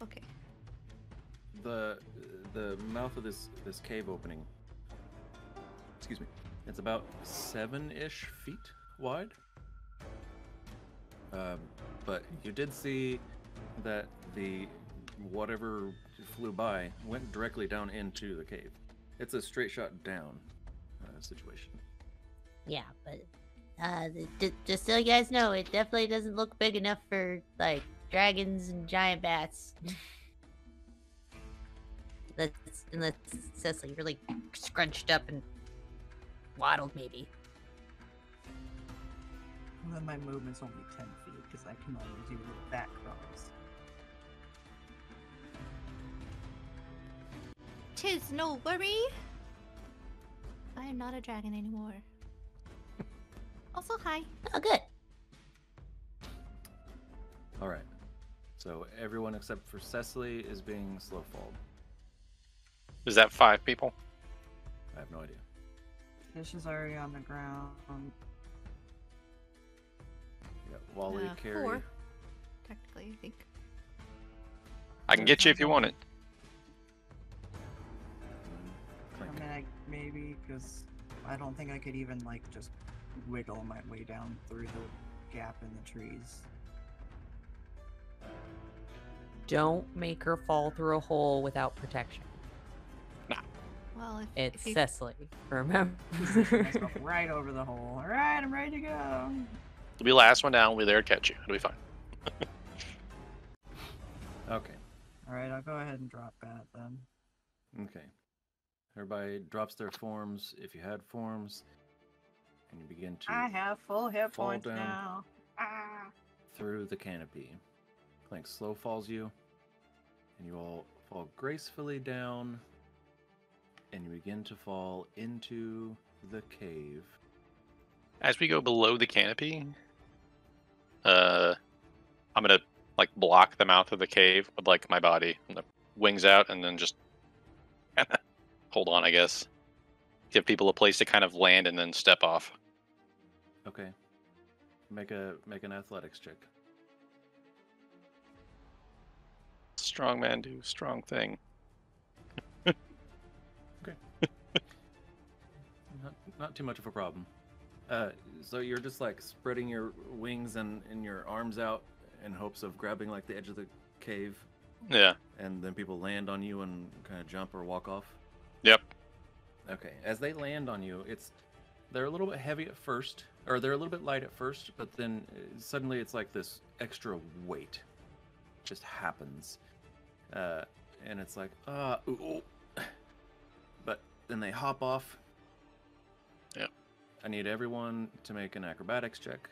Okay. The mouth of this cave opening, excuse me, it's about 7-ish feet wide. But you did see that the whatever flew by went directly down into the cave. It's a straight shot down situation. Yeah, but just so you guys know, it definitely doesn't look big enough for like dragons and giant bats. Unless Cecily really scrunched up and waddled, maybe. And then my movement's only 10 feet, because I can only do little back crawls. 'Tis no worry. I am not a dragon anymore. Also, hi. Oh, good. All right. So everyone except for Cecily is being slow falled. Is that 5 people? I have no idea. Fish is already on the ground. Yeah, Wally, Carrie. 4. Technically, I think. I can get you if you want it. I mean, maybe, because I don't think I could even, like, just wiggle my way down through the gap in the trees. Don't make her fall through a hole without protection. Well, It's if you, Cecily, remember? Myself right over the hole. Alright, I'm ready to go. You'll be last one down. We'll be there to catch you. It'll be fine. Okay. Alright, I'll go ahead and drop that then. Okay. Everybody drops their forms if you had forms, and you begin to I have full hit fall points down now. Ah. through the canopy. Clank slow falls you, and you all fall gracefully down, and you begin to fall into the cave. As we go below the canopy, I'm gonna like block the mouth of the cave with like my body, and the wings out, and then just hold on, I guess. Give people a place to kind of land and then step off. Okay. Make an athletics check. Strong man do strong thing. Not too much of a problem. So you're just like spreading your wings and your arms out in hopes of grabbing like the edge of the cave. Yeah. And then people land on you and kind of jump or walk off. Yep. Okay. As they land on you, they're a little bit heavy at first, or they're a little bit light at first, but then suddenly it's like this extra weight just happens, and it's like ooh. But then they hop off. Yep. I need everyone to make an acrobatics check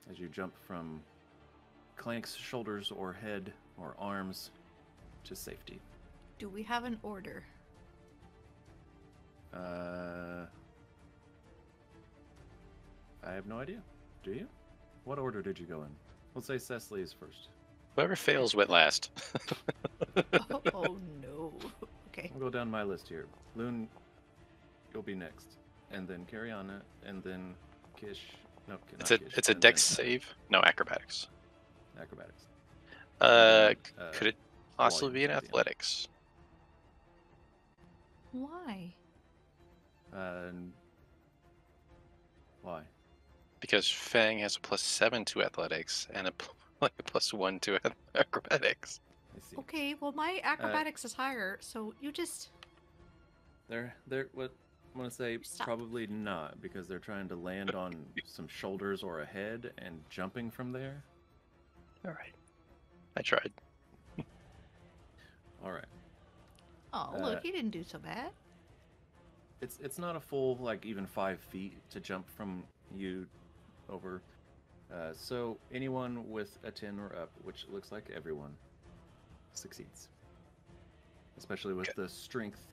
as you jump from Clank's shoulders or head or arms to safety. Do we have an order? I have no idea. Do you? What order did you go in? Let's say Cecily is first. Whoever fails went last. Oh no. Okay. I'll go down my list here. Loon, you'll be next, and then Cariana, and then Kish. No, not Kish. It's a and dex then, save. No, acrobatics. Acrobatics. Could it possibly volume be an at the end. athletics? Why? Why? Because Fang has a +7 to athletics and a +1 to acrobatics. I see. Okay, well my acrobatics is higher, so you just They're what I want to say Stop. probably not, because they're trying to land on some shoulders or a head and jumping from there. All right. I tried. All right. Oh, look, he didn't do so bad. It's not a full like even 5 feet to jump from you over. So anyone with a 10 or up, which looks like everyone, succeeds. Especially with the strength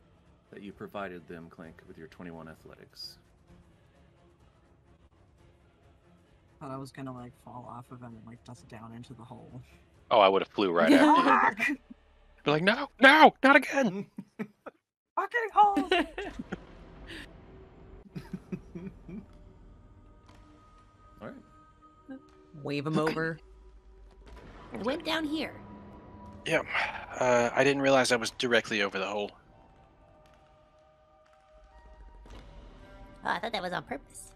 that you provided them, Clank, with your 21 athletics. Thought I was gonna like fall off of him and like dust down into the hole. Oh, I would have flew right after you. Be like, no, not again. Fucking hole! All right. Wave him over. It went down here. Yeah. I didn't realize I was directly over the hole. Oh, I thought that was on purpose.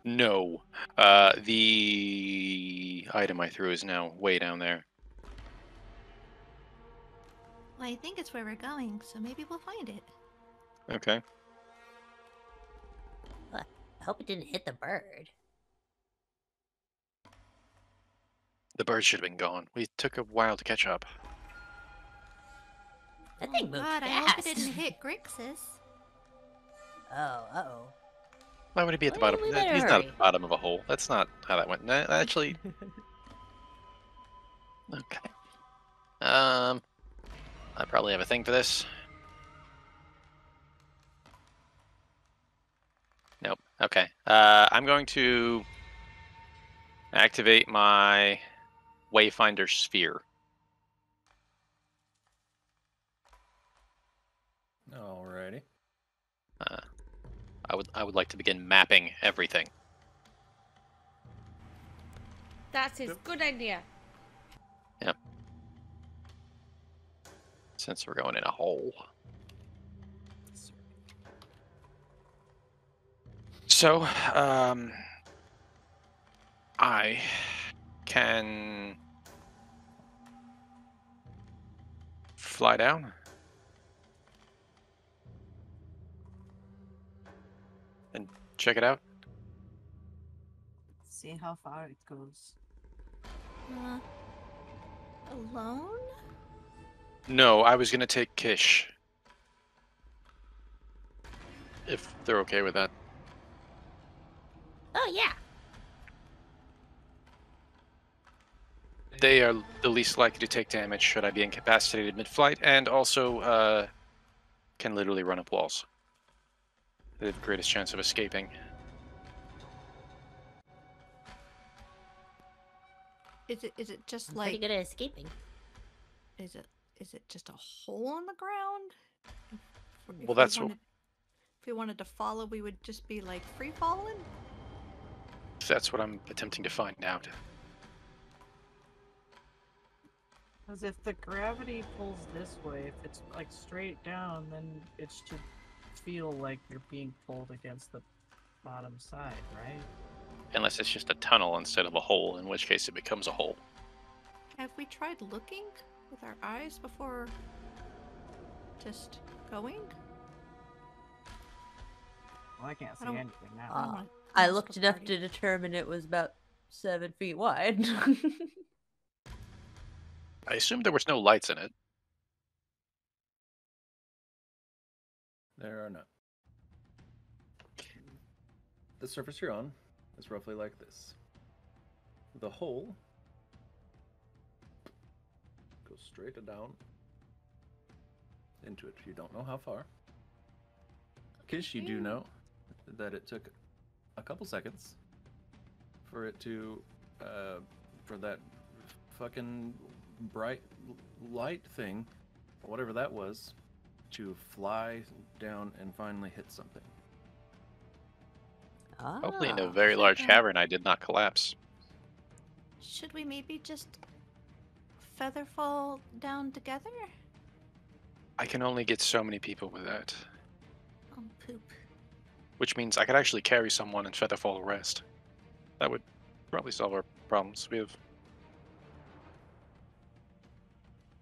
No. The item I threw is now way down there. Well, I think it's where we're going, so maybe we'll find it. Okay. I hope it didn't hit the bird. The bird should have been gone. We took a while to catch up. That thing Oh moved God, I fast. hope it didn't hit Grixis. Uh-oh. Why would he be at the Well, bottom? we better He's not at hurry. the bottom of a hole. That's not how that went. No, actually. Okay. I probably have a thing for this. Nope. Okay. I'm going to activate my Wayfinder sphere. Alrighty. I would like to begin mapping everything. That's his good idea. Yep. Since we're going in a hole. So, I can fly down. And check it out. See how far it goes. alone? No, I was gonna take Kish. If they're okay with that. Oh yeah. They are the least likely to take damage should I be incapacitated mid-flight, and also can literally run up walls. They have the greatest chance of escaping. Is it just I'm like pretty good at escaping. is it just a hole in the ground? If Well, that's if we wanted to follow, we would just be like free falling. what I'm attempting to find out. Because if the gravity pulls this way, if it's like straight down, then it should feel like you're being pulled against the bottom side, right? Unless it's just a tunnel instead of a hole, in which case it becomes a hole. Have we tried looking with our eyes before just going? Well, I can't see don't- anything now. I don't wanna I mess looked with enough party. to determine it was about 7 feet wide. I assume there was no lights in it. There are none. The surface you're on is roughly like this. The hole goes straight down into it. You don't know how far. Kish, you do know that it took a couple seconds for it to, for that fucking bright light thing, whatever that was, to fly down and finally hit something. Hopefully in a Ah. very Is it large that- cavern I did not collapse. Should we maybe just feather fall down together? I can only get so many people with that. Oh, poop. Which means I could actually carry someone and featherfall the rest. That would probably solve our problems. We have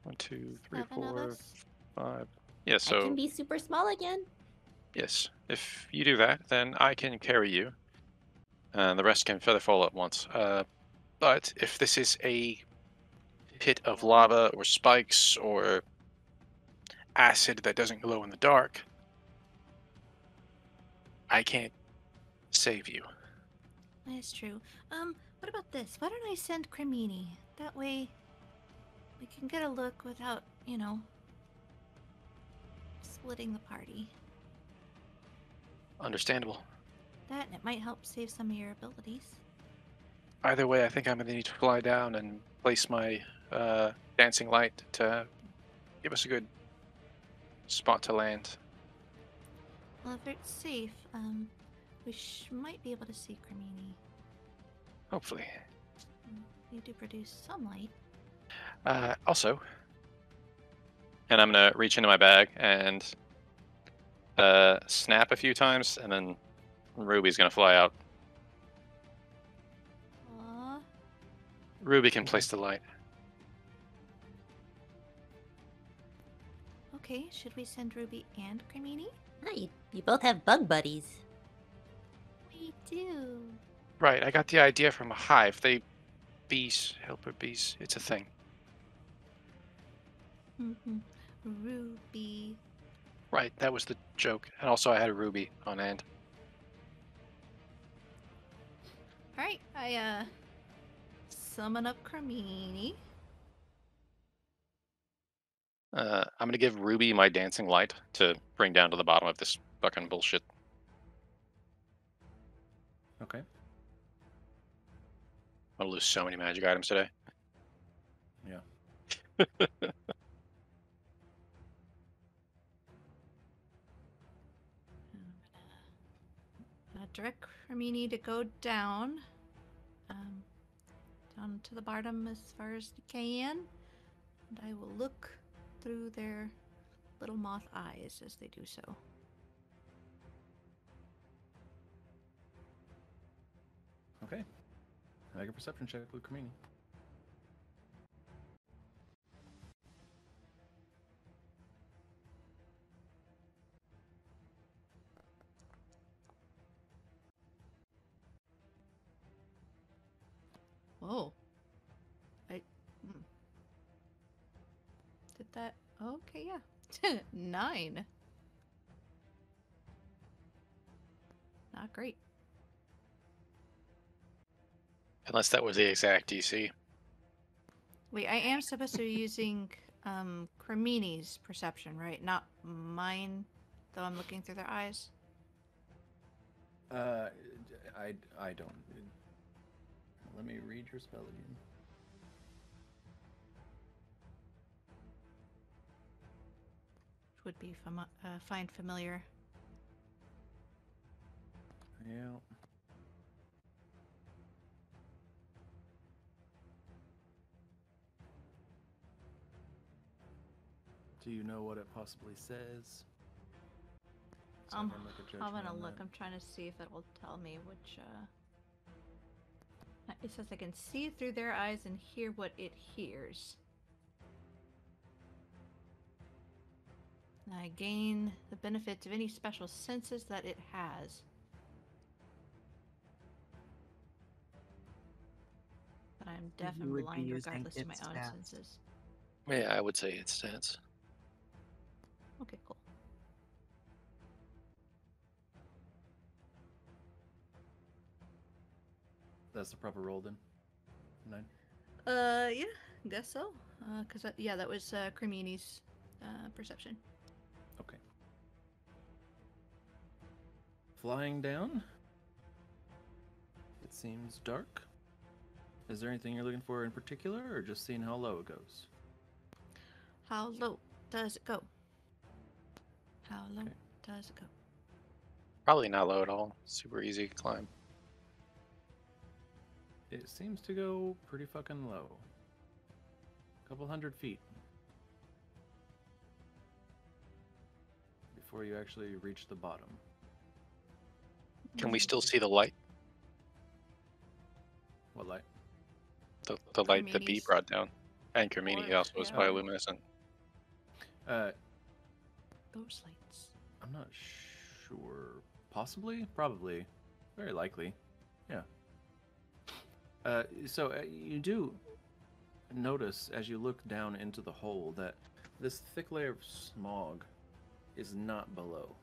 1, 2, 3, 7 of 4, us? 5. Yeah, I so can be super small again. yes, if you do that, then I can carry you, and the rest can featherfall at once. But if this is a pit of lava or spikes or acid that doesn't glow in the dark, I can't save you. That's true. What about this? Why don't I send Cremini? That way we can get a look without, splitting the party. Understandable. That and it might help save some of your abilities. Either way, I think I'm going to need to fly down and place my dancing light to give us a good spot to land. Well, if it's safe, we might be able to see Cremini. Hopefully. You do produce some light. Also, and I'm going to reach into my bag and snap a few times, and then Ruby's going to fly out. Aww. Ruby can place the light. Okay, should we send Ruby and Cremini? Ah, you both have bug buddies. We do. Right, I got the idea from a hive. Bees, helper bees, it's a thing. Ruby. Right, that was the joke. And also I had a ruby on hand. Alright, I summon up Cremini. I'm going to give Ruby my dancing light to bring down to the bottom of this fucking bullshit. Okay. I'll lose so many magic items today. Yeah. I'm gonna direct Cremini to go down. Down to the bottom as far as you can. And I will look through their little moth eyes as they do so. Okay. Make a perception check with Cremini. Whoa. that. Okay, yeah. 9. Not great. Unless that was the exact DC. Wait, I am supposed to be using Cremini's perception, right? Not mine, though I'm looking through their eyes. I don't. Let me read your spell again. Which would be find familiar. Yeah. Do you know what it possibly says? So I I'm can make a I'm judgment gonna on look. that. I'm trying to see if it will tell me which. It says I can see through their eyes and hear what it hears. I gain the benefits of any special senses that it has. But I'm deaf You and would be blind using regardless of my its own stats. senses. Yeah, I would say it's stats. Okay, cool. That's the proper roll then. 9. Yeah, guess so. Cause yeah, that was Cremini's perception. Okay. Flying down. It seems dark. Is there anything you're looking for in particular, or just seeing how low it goes? How low does it go? How low Okay. does it go? Probably not low at all. Super easy climb. It seems to go pretty fucking low. Couple 100 feet. Before you actually reach the bottom. Can we still see the light? What light? The light the bee Cremini's brought down. And Cremini orb, also was yeah. bioluminescent. Those lights. I'm not sure. Possibly? Probably. Very likely. Yeah. So you do notice as you look down into the hole that this thick layer of smog is not below.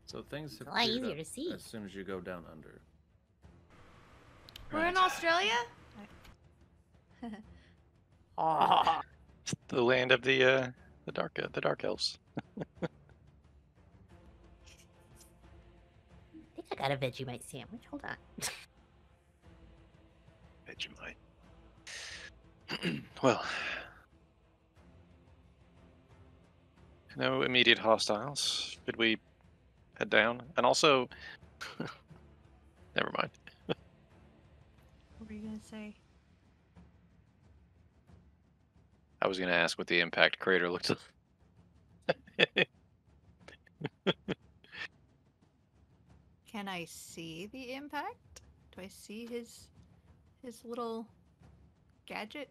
So things have It's a lot cleared easier up to see. as soon as you go down under. We're in Australia? It's the land of the dark elves. I think I got a Vegemite sandwich. Hold on. Vegemite. Well, no immediate hostiles. Should we head down? And also, never mind. What were you gonna say? I was going to ask what the impact crater looked like. Can I see the impact? Do I see his little gadget?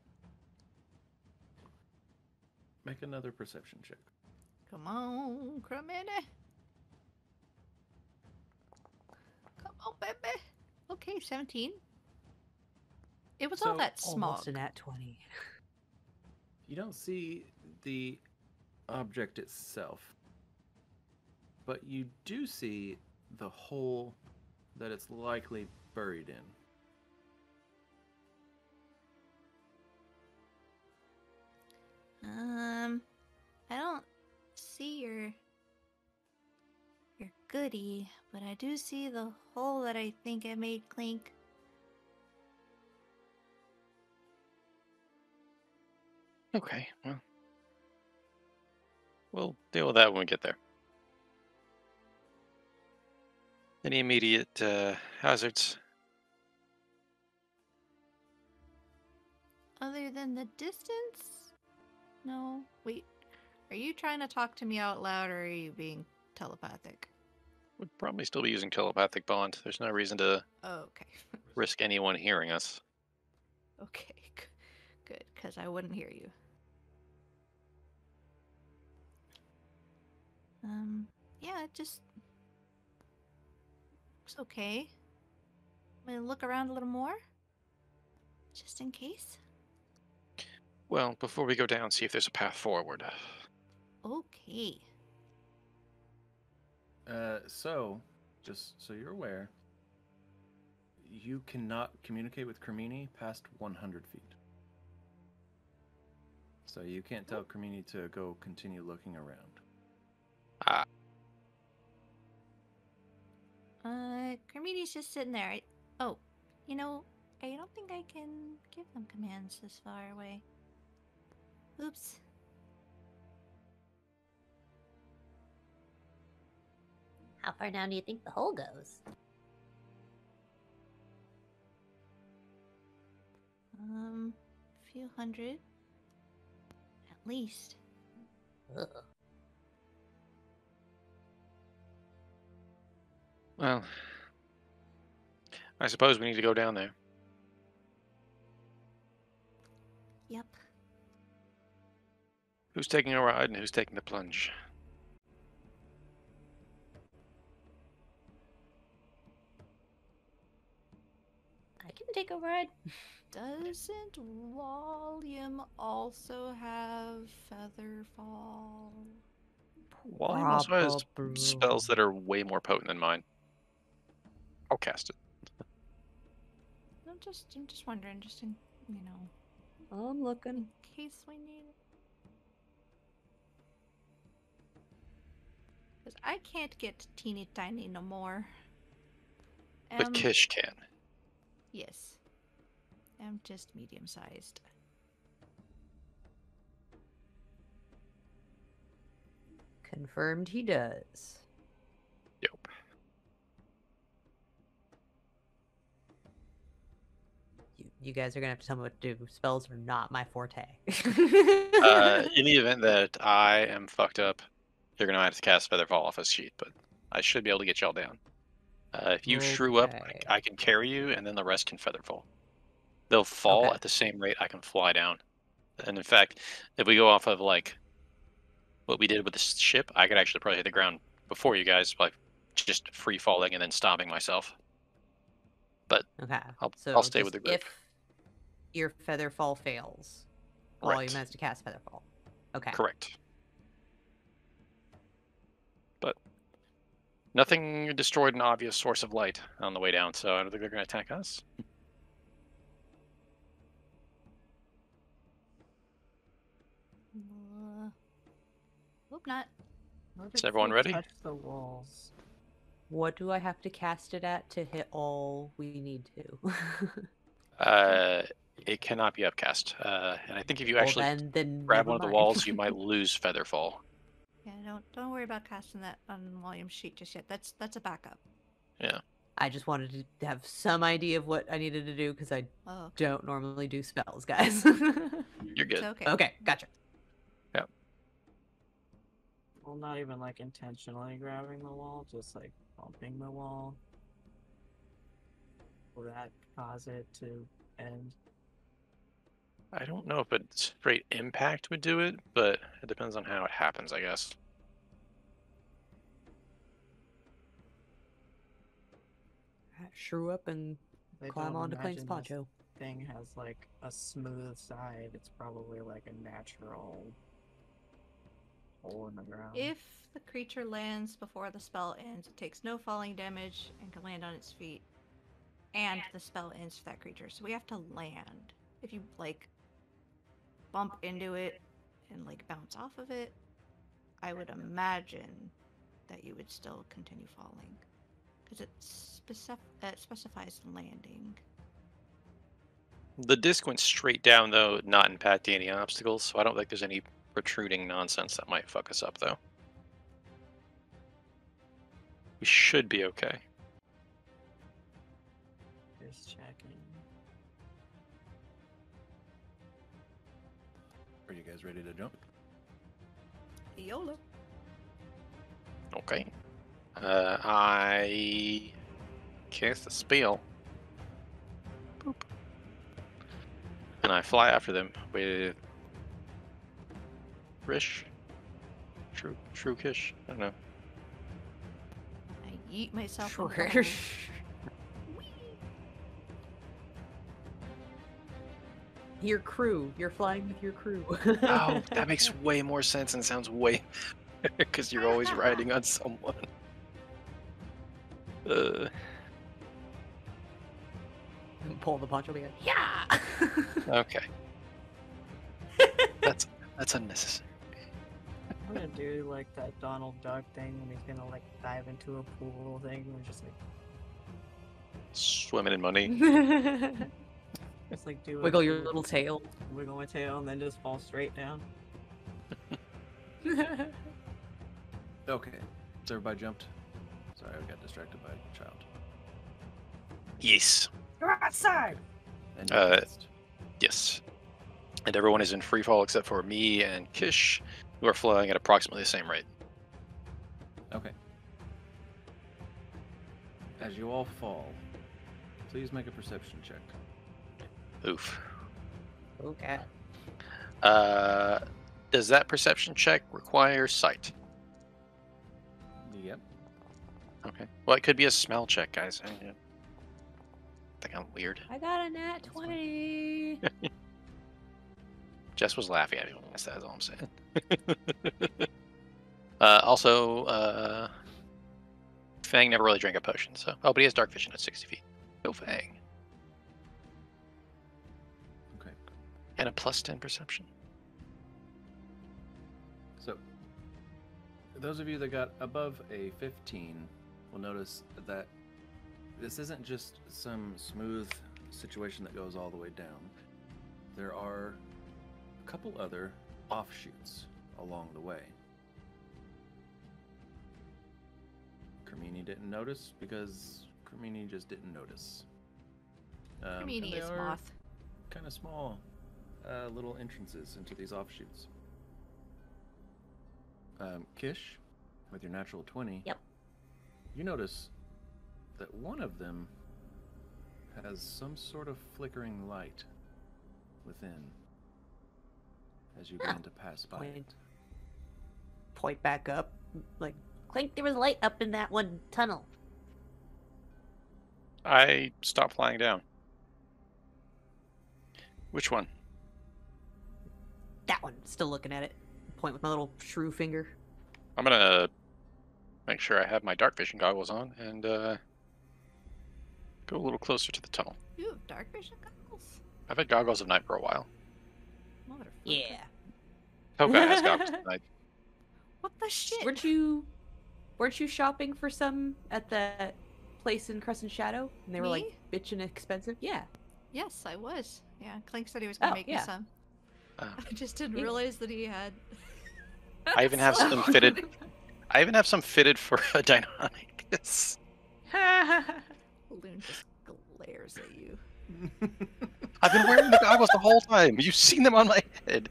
Make another perception check. Come on, Cremini. Come on, baby. Okay, 17. It was all So, that smog. Almost an at 20. You don't see the object itself, but you do see the hole that it's likely buried in. I don't see your goodie, but I do see the hole that I think I made clink. Okay, well, we'll deal with that when we get there. Any immediate hazards? Other than the distance? No. Wait. Are you trying to talk to me out loud, or are you being telepathic? Would probably still be using telepathic bond. There's no reason to Oh, okay. risk anyone hearing us. Okay. Good, because I wouldn't hear you. Yeah, it just looks okay. I'm gonna look around a little more, just in case. Well, before we go down, see if there's a path forward. Okay. So, just so you're aware, you cannot communicate with Cremini past 100 feet. So you can't tell Cremini to go continue looking around. Ah. Cremini's just sitting there. Oh, you know, I don't think I can give them commands this far away. Oops. How far down do you think the hole goes? A few hundred. At least. Ugh. Well, I suppose we need to go down there. Yep. Who's taking a ride and who's taking the plunge? I can take a ride. Doesn't Volume also have Featherfall? Volume also has spells that are way more potent than mine. I'll cast it. I'm just wondering, just in, you know, I'm looking. in case we need it. Because I can't get teeny tiny no more. But Kish can. Yes. I'm just medium sized. Confirmed he does. Yep. You guys are gonna have to tell me what to do. Spells are not my forte. In the event that I am fucked up, you're gonna have to cast Featherfall off his sheet, but I should be able to get y'all down. If you shrew up, Okay. I can carry you, and then the rest can Featherfall. They'll fall Okay. at the same rate I can fly down. And in fact, if we go off of like what we did with the ship, I could actually probably hit the ground before you guys, like just free falling and then stopping myself. But Okay. I'll stay with just the group. If your Featherfall fails, Right. Volume has to cast Featherfall. Okay. Correct. But nothing destroyed an obvious source of light on the way down, so I don't think they're going to attack us. Hope not. Is everyone ready? Touch the walls. What do I have to cast it at to hit all we need to? It cannot be upcast. And I think if you Well, actually then grab never one of the mind. walls, you might lose Featherfall. Yeah, don't worry about casting that on Volume sheet just yet. That's a backup. Yeah. I just wanted to have some idea of what I needed to do because I Oh, don't normally do spells, guys. You're good. it's okay. Okay, gotcha. Well, not even like intentionally grabbing the wall, just like bumping the wall. Will that cause it to end? I don't know if a straight impact would do it, but it depends on how it happens, I guess. Shrew up and I climb don't onto Clank's imagine this poncho. thing has like a smooth side. It's probably like a natural hole in the ground. If the creature lands before the spell ends, it takes no falling damage and can land on its feet. And the spell ends for that creature. So we have to land. If you like bump into it and like bounce off of it, I would imagine that you would still continue falling. Because it specifies landing. The disc went straight down, though, not impacting any obstacles, so I don't think there's any protruding nonsense that might fuck us up, though. We should be okay. Just checking. Are you guys ready to jump? YOLO. Okay. I cast a spell. Boop. And I fly after them with Rish. True Kish. I don't know. I yeet myself. Sure. in the hole. Your crew. You're flying with your crew. Oh, that makes way more sense and sounds way better because you're always riding on someone. Pull the poncho together. Yeah. Okay. That's unnecessary. I'm gonna do like that Donald Duck thing when he's gonna like dive into a pool thing and just like Swimming in money. just like do Wiggle your little tail. wiggle my tail, and then just fall straight down. Okay. So everybody jumped? Sorry, I got distracted by a child. Yes. Go outside! And you missed. Yes. And everyone is in free fall except for me and Kish, who are flying at approximately the same rate. Okay. As you all fall, please make a perception check. Oof. Okay. Does that perception check require sight? Yep. Okay. Well, it could be a smell check, guys. I think I'm weird. I got a nat 20. Jess was laughing at me when I said that, that's all I'm saying. Also, Fang never really drank a potion, so... Oh, but he has dark vision at 60 feet. Go Fang. Okay. And a plus 10 perception. So, those of you that got above a 15 will notice that this isn't just some smooth situation that goes all the way down. There are a couple other offshoots along the way. Kermini didn't notice because Kermini just didn't notice. Hermione is moth. Kind of small little entrances into these offshoots. Kish, with your natural 20, Yep. you notice that one of them has some sort of flickering light within as you begin to pass by it. Point back up. Like, Clink, there was light up in that one tunnel. I stopped flying down. Which one? that one. Still looking at it. Point with my little shrew finger. I'm gonna make sure I have my dark vision goggles on and go a little closer to the tunnel. You have dark vision goggles? I've had goggles of night for a while. Motherfucker. Yeah. Toka has goggles of night. What the shit? Weren't you shopping for some at the place in Crescent Shadow? And they were like bitchin' expensive? Yeah. Yes, I was. Yeah, Clink said he was gonna make me yeah. some. Oh. I just didn't realize that he had. I even have some fitted. I even have some fitted for a Deinonychus. Loon just glares at you. I've been wearing the goggles the whole time. You've seen them on my head.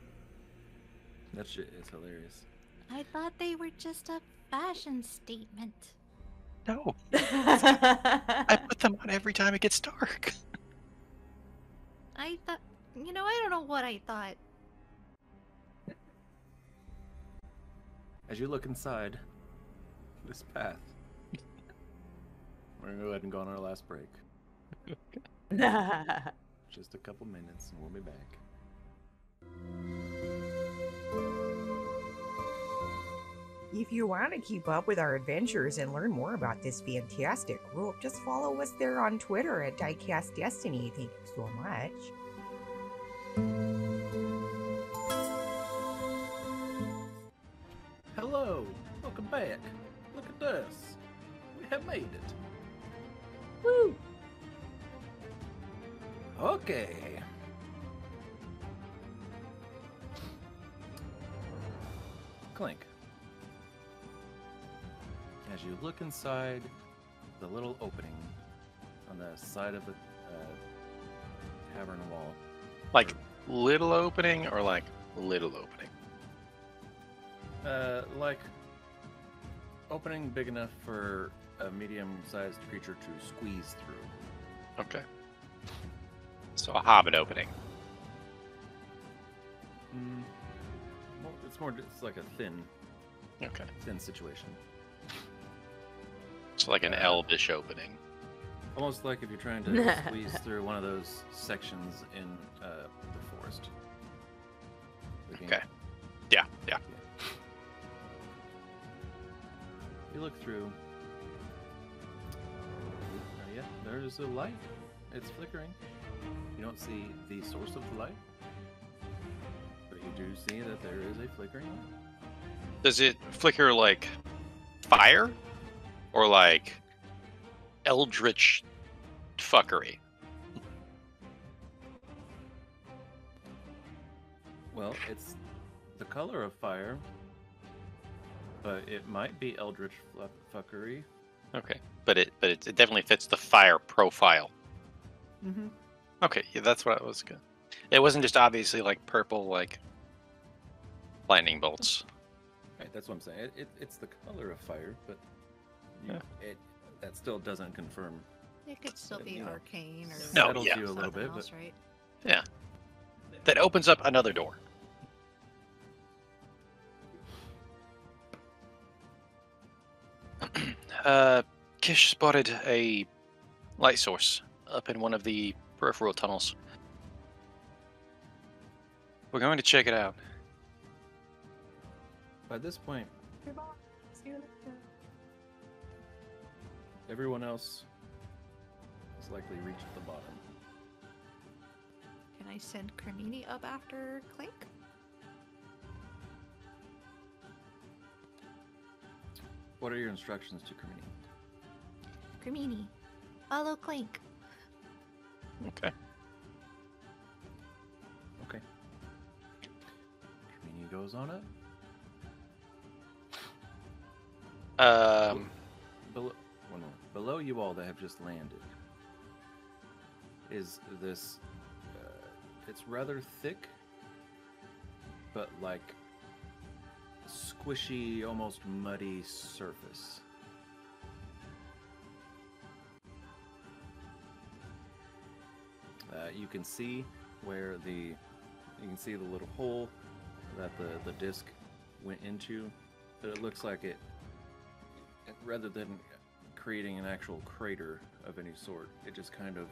That shit is hilarious. I thought they were just a fashion statement. No. I put them on every time it gets dark. I thought, I don't know what I thought. As you look inside this path, we're gonna go ahead and go on our last break. Just a couple minutes and we'll be back. If you want to keep up with our adventures and learn more about this fantastic group, just follow us there on Twitter at Diecast Destiny. Thank you so much. Hello, welcome back. Look at this. We have made it. Woo! Okay. Clink. As you look inside the little opening on the side of the tavern wall. Like little opening or like little opening? Like opening big enough for a medium-sized creature to squeeze through. Okay. So a hobbit opening. Well, it's like a thin Okay. situation. So like an elvish opening. Almost like if you're trying to squeeze through one of those sections in the forest. The game. Okay. Yeah. You look through. Yeah, there's a light. It's flickering. You don't see the source of the light, but you do see that there is a flickering light. Does it flicker like fire, or like eldritch fuckery? Well, it's the color of fire, but it might be eldritch fuckery. Okay, but it definitely fits the fire profile. Mm-hmm. Okay, yeah, that's what I was good. It wasn't just obviously like purple, like lightning bolts. Right, that's what I'm saying. It's the color of fire, but that still doesn't confirm. It could still be arcane or settles yeah. you a little something bit, else, but right? Yeah, that opens up another door. Kish spotted a light source up in one of the peripheral tunnels. We're going to check it out. by this point, everyone else has likely reached the bottom. Can I send Cremini up after Clink? What are your instructions to Cremini? Cremini, follow Clink. Okay. Okay. Cremini goes on it. Below you all that have just landed is this. It's rather thick, but like squishy, almost muddy surface. You can see where the little hole that the disc went into, but it looks like it rather than creating an actual crater of any sort, it just kind of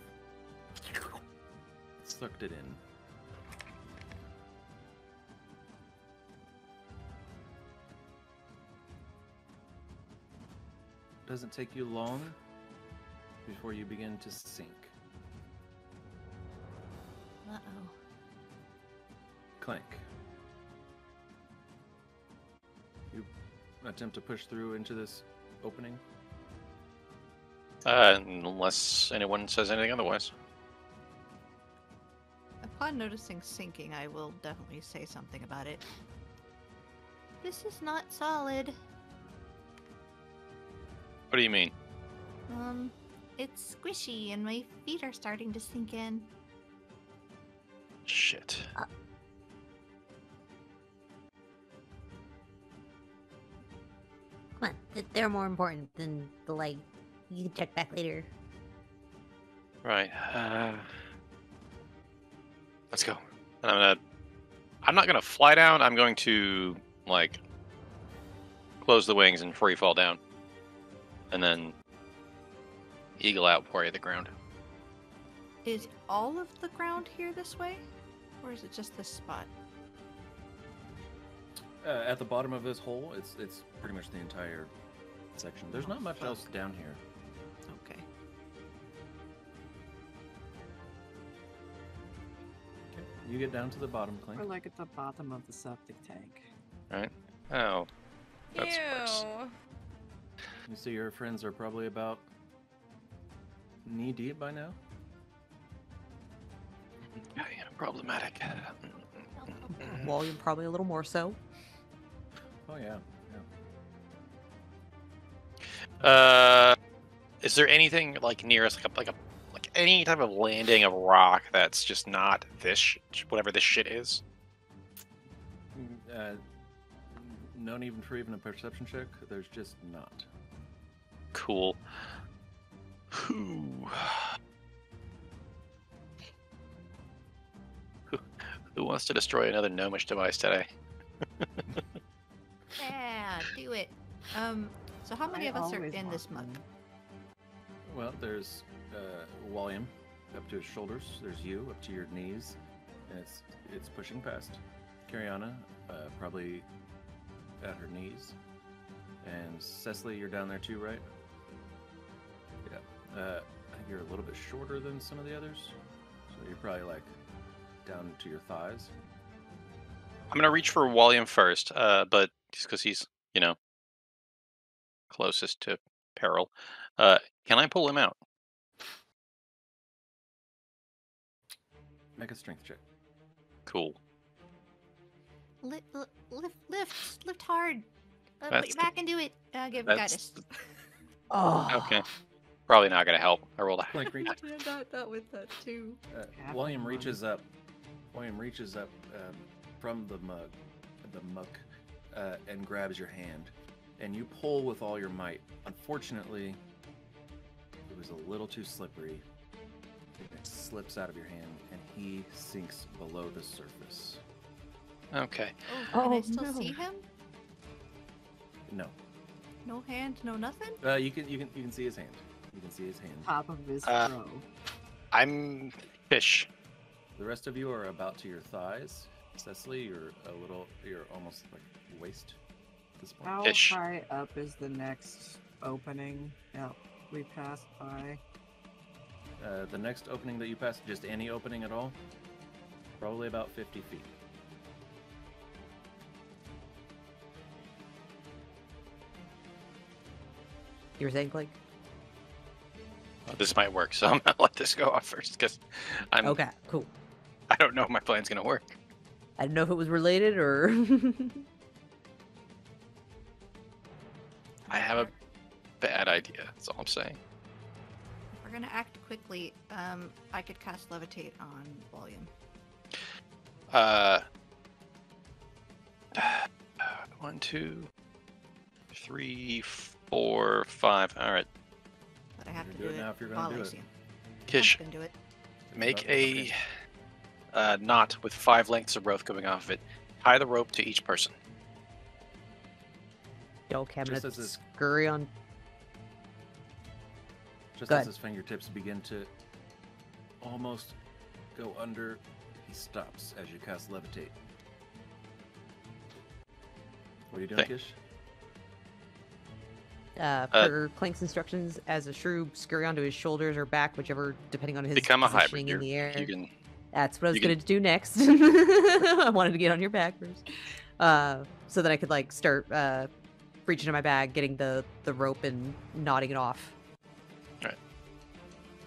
sucked it in. Doesn't take you long before you begin to sink. Uh-oh. Clank. You attempt to push through into this opening? Unless anyone says anything otherwise. Upon noticing sinking, I will definitely say something about it. This is not solid. What do you mean? It's squishy and my feet are starting to sink in. Shit. Come on, they're more important than the light. You can check back later. Right. Let's go. And I'm not gonna fly down. I'm going to like close the wings and free fall down, and then eagle out before I hit the ground. Is all of the ground here this way? Or is it just this spot? At the bottom of this hole, it's pretty much the entire section. There's not much else down here. Okay. Okay. You get down to the bottom, Clink. Or like at the bottom of the septic tank. Right. Oh. That's worse. You see your friends are probably about knee deep by now. Yeah, problematic. Volume probably a little more so. Oh yeah. Is there anything like near us, like any type of landing of rock that's just not this whatever this shit is? Not even for even a perception check. There's just not. Cool. Who wants to destroy another gnomish device today? Yeah, do it. So how many of us are in this mug? Well, there's William up to his shoulders. There's you up to your knees, and it's pushing past. Cariana, probably at her knees, and Cecily, you're down there too, right? Yeah. I think you're a little bit shorter than some of the others, so you're probably like down to your thighs. I'm gonna reach for William first, but just because he's, closest to peril. Can I pull him out? Make a strength check. Cool. Lift hard. Put That's your back into it. Give That's guidance. Oh. okay. Probably not gonna help. I rolled a Like reach, Not with that too. William reaches up. William reaches up from the muck, and grabs your hand, and you pull with all your might. Unfortunately, it was a little too slippery. It slips out of your hand, and he sinks below the surface. Okay. Oh, can I Oh, still no. see him? No, No hand, no nothing. you can see his hand. You can see his hand. Top of his Uh, throw. I'm fish. The rest of you are about to your thighs. Cecily, you're almost like waist at this point. How Ish. high up is the next opening? Yeah, we passed by. The next opening that you pass, just any opening at all, probably about 50 feet. You were saying, Blake? This might work, so I'm gonna let this go off first because Okay, cool. I don't know if my plan's gonna work. I didn't know if it was related or. I have a bad idea. That's all I'm saying. If we're gonna act quickly, I could cast levitate on William. 1, 2, 3, 4, 5. All right, But I have to Do do it it now if you're while gonna do I it. see him. Kish, I'm gonna do it. make Okay. a knot with 5 lengths of rope coming off of it. Tie the rope to each person. Yo, cabinet Just as this- scurry on. Just Go as ahead. his fingertips begin to almost go under, he stops as you cast levitate. What are you doing, Okay. Kish? Per Clank's instructions, as a shrew, scurry onto his shoulders or back, whichever, depending on his Become a positioning hybrid. in the air. You can. That's what I was you can- going to do next. I wanted to get on your back first, so that I could like start reaching in my bag, getting the rope and knotting it off.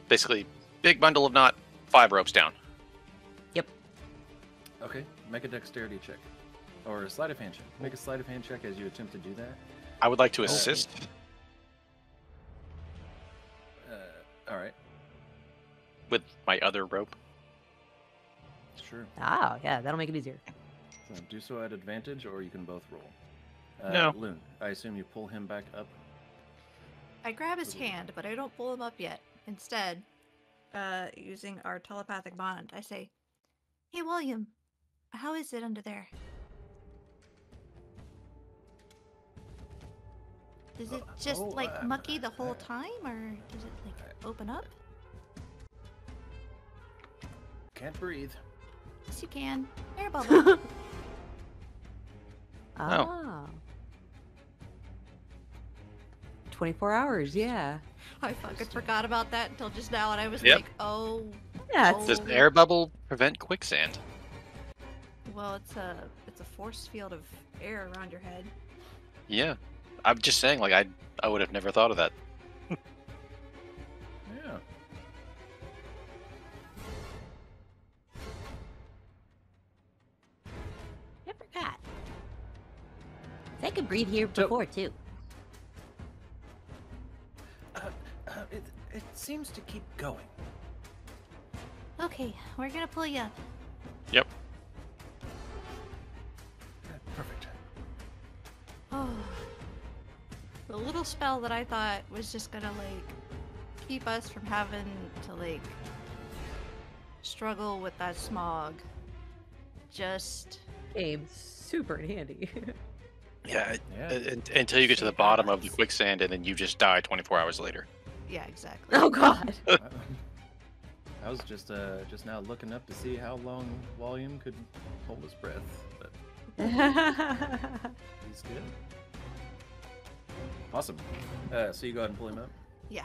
Basically, big bundle of knot, 5 ropes down. Okay, make a dexterity check. Or a sleight of hand check. Make a sleight of hand check as you attempt to do that. I would like to assist. Alright, With my other rope. sure. Ah, yeah, that'll make it easier. So do so at advantage, or you can both roll. No. Loon, I assume you pull him back up. I grab his hand, but I don't pull him up yet. Instead, using our telepathic bond, I say, "Hey, William, how is it under there? Is it just mucky the whole time, or does it like open up?" Can't breathe. Yes, you can. Air bubble. Ah. 24 hours, yeah. I fucking forgot about that until just now, and I was Yep. like, "Oh, Yeah, oh." Does air bubble prevent quicksand? Well, it's a force field of air around your head. Yeah. I'm just saying, like, I would have never thought of that. Yeah. I forgot. They could breathe here before too. It seems to keep going. Okay, we're gonna pull you up. Yep. Perfect. Oh, the little spell that I thought was just gonna like keep us from having to like struggle with that smog. Just Came super in handy. Yeah, Yeah. until you get to the bottom of the quicksand and then you just die 24 hours later. Yeah, exactly. Oh God. I was just now looking up to see how long Volume could hold his breath, but he's good. Awesome. So you go ahead and pull him up. Yeah.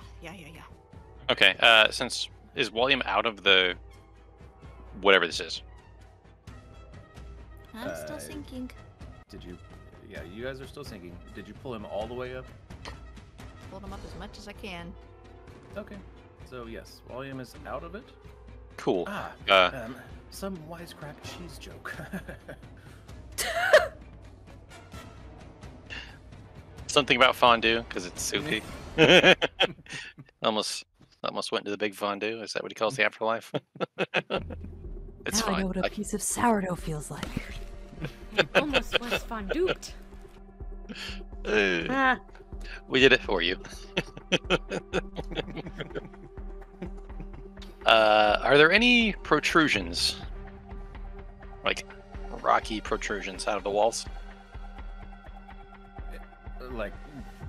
Okay. Since is Volume out of the whatever this is? I'm still sinking. Did you? Yeah, you guys are still sinking. Did you pull him all the way up? Pulled him up as much as I can. Okay. So yes, Volume is out of it. Cool. Some wisecrack cheese joke. Something about fondue because it's soupy. almost went into the big fondue. Is that what he calls the afterlife? It's now fine. I know what a piece of sourdough feels like. Almost was fondued. We did it for you. Are there any protrusions? Like rocky protrusions out of the walls? Like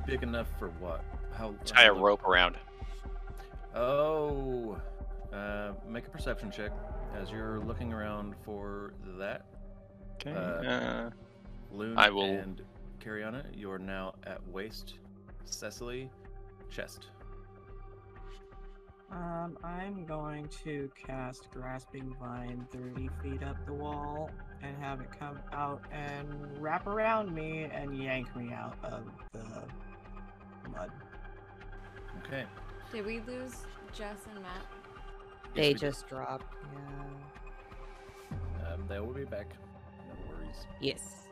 big enough for what? How? Tie a rope around. Oh. Make a perception check as you're looking around for that. Okay. Loon I will. and Cariana, you are now at waist. Cecily, chest. I'm going to cast Grasping Vine 30 feet up the wall and have it come out and wrap around me and yank me out of the mud. Okay. Did we lose Jess and Matt? They Yes, we just dropped. Yeah. did. They will be back. No worries. Yes.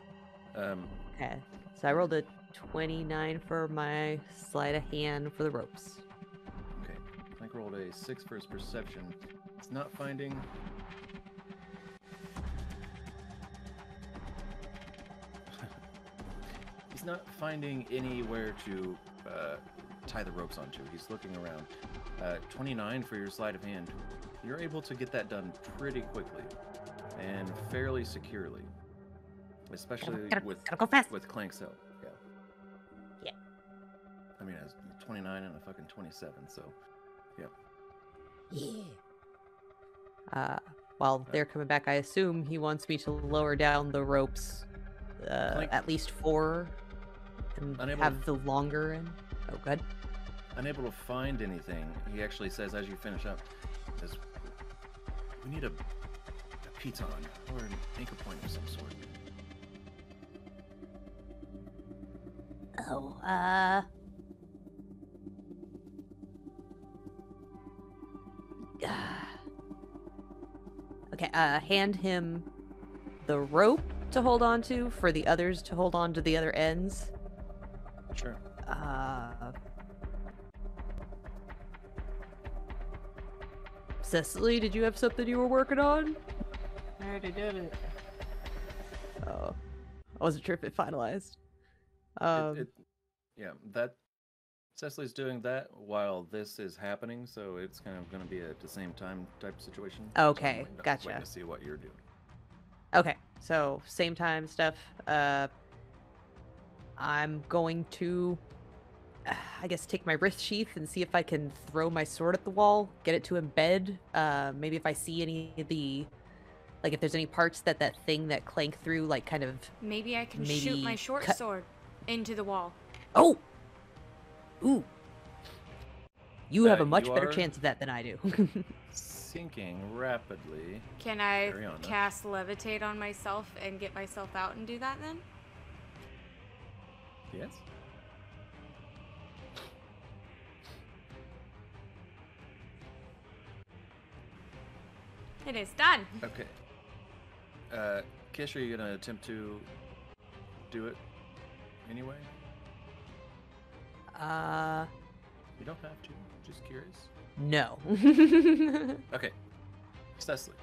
Um, Okay. So I rolled a 29 for my sleight of hand for the ropes. okay. Clank rolled a 6 for his perception. It's not finding. He's not finding anywhere to tie the ropes onto. He's looking around. 29 for your sleight of hand. You're able to get that done pretty quickly and fairly securely, especially Gotta go fast. with Clank's help. Yeah. Yeah. I mean, it's 29 and a fucking 27, so yeah. Yeah. While they're coming back, I assume he wants me to lower down the ropes at least 4 and Unable have to- the longer end. Oh, good. Unable to find anything, he actually says as you finish up, says, we need a piton or an anchor point of some sort. Oh, Okay, hand him the rope to hold on to for the others to hold on to the other ends. Sure. Cecily, did you have something you were working on? I already did it. Oh, I wasn't sure if it finalized. Yeah, that Cecily's doing that while this is happening, so it's kind of going to be at the same time type situation. So I'm Okay, waiting to- gotcha. waiting to see what you're doing. Okay, so same time stuff. I'm going to, I guess, take my wrist sheath and see if I can throw my sword at the wall, get it to embed. Maybe if I see any of the, like, if there's any parts that thing that Clank through, like, kind of. Maybe I can shoot my Maybe short cut- sword into the wall. Oh! Ooh. You have a You much better are- chance of that than I do. Sinking rapidly. Can I Carry on, though. cast levitate on myself and get myself out and do that then? Yes. It is done. Okay. Kish, are you going to attempt to do it anyway? You don't have to. Just curious. No. Okay. Cecily,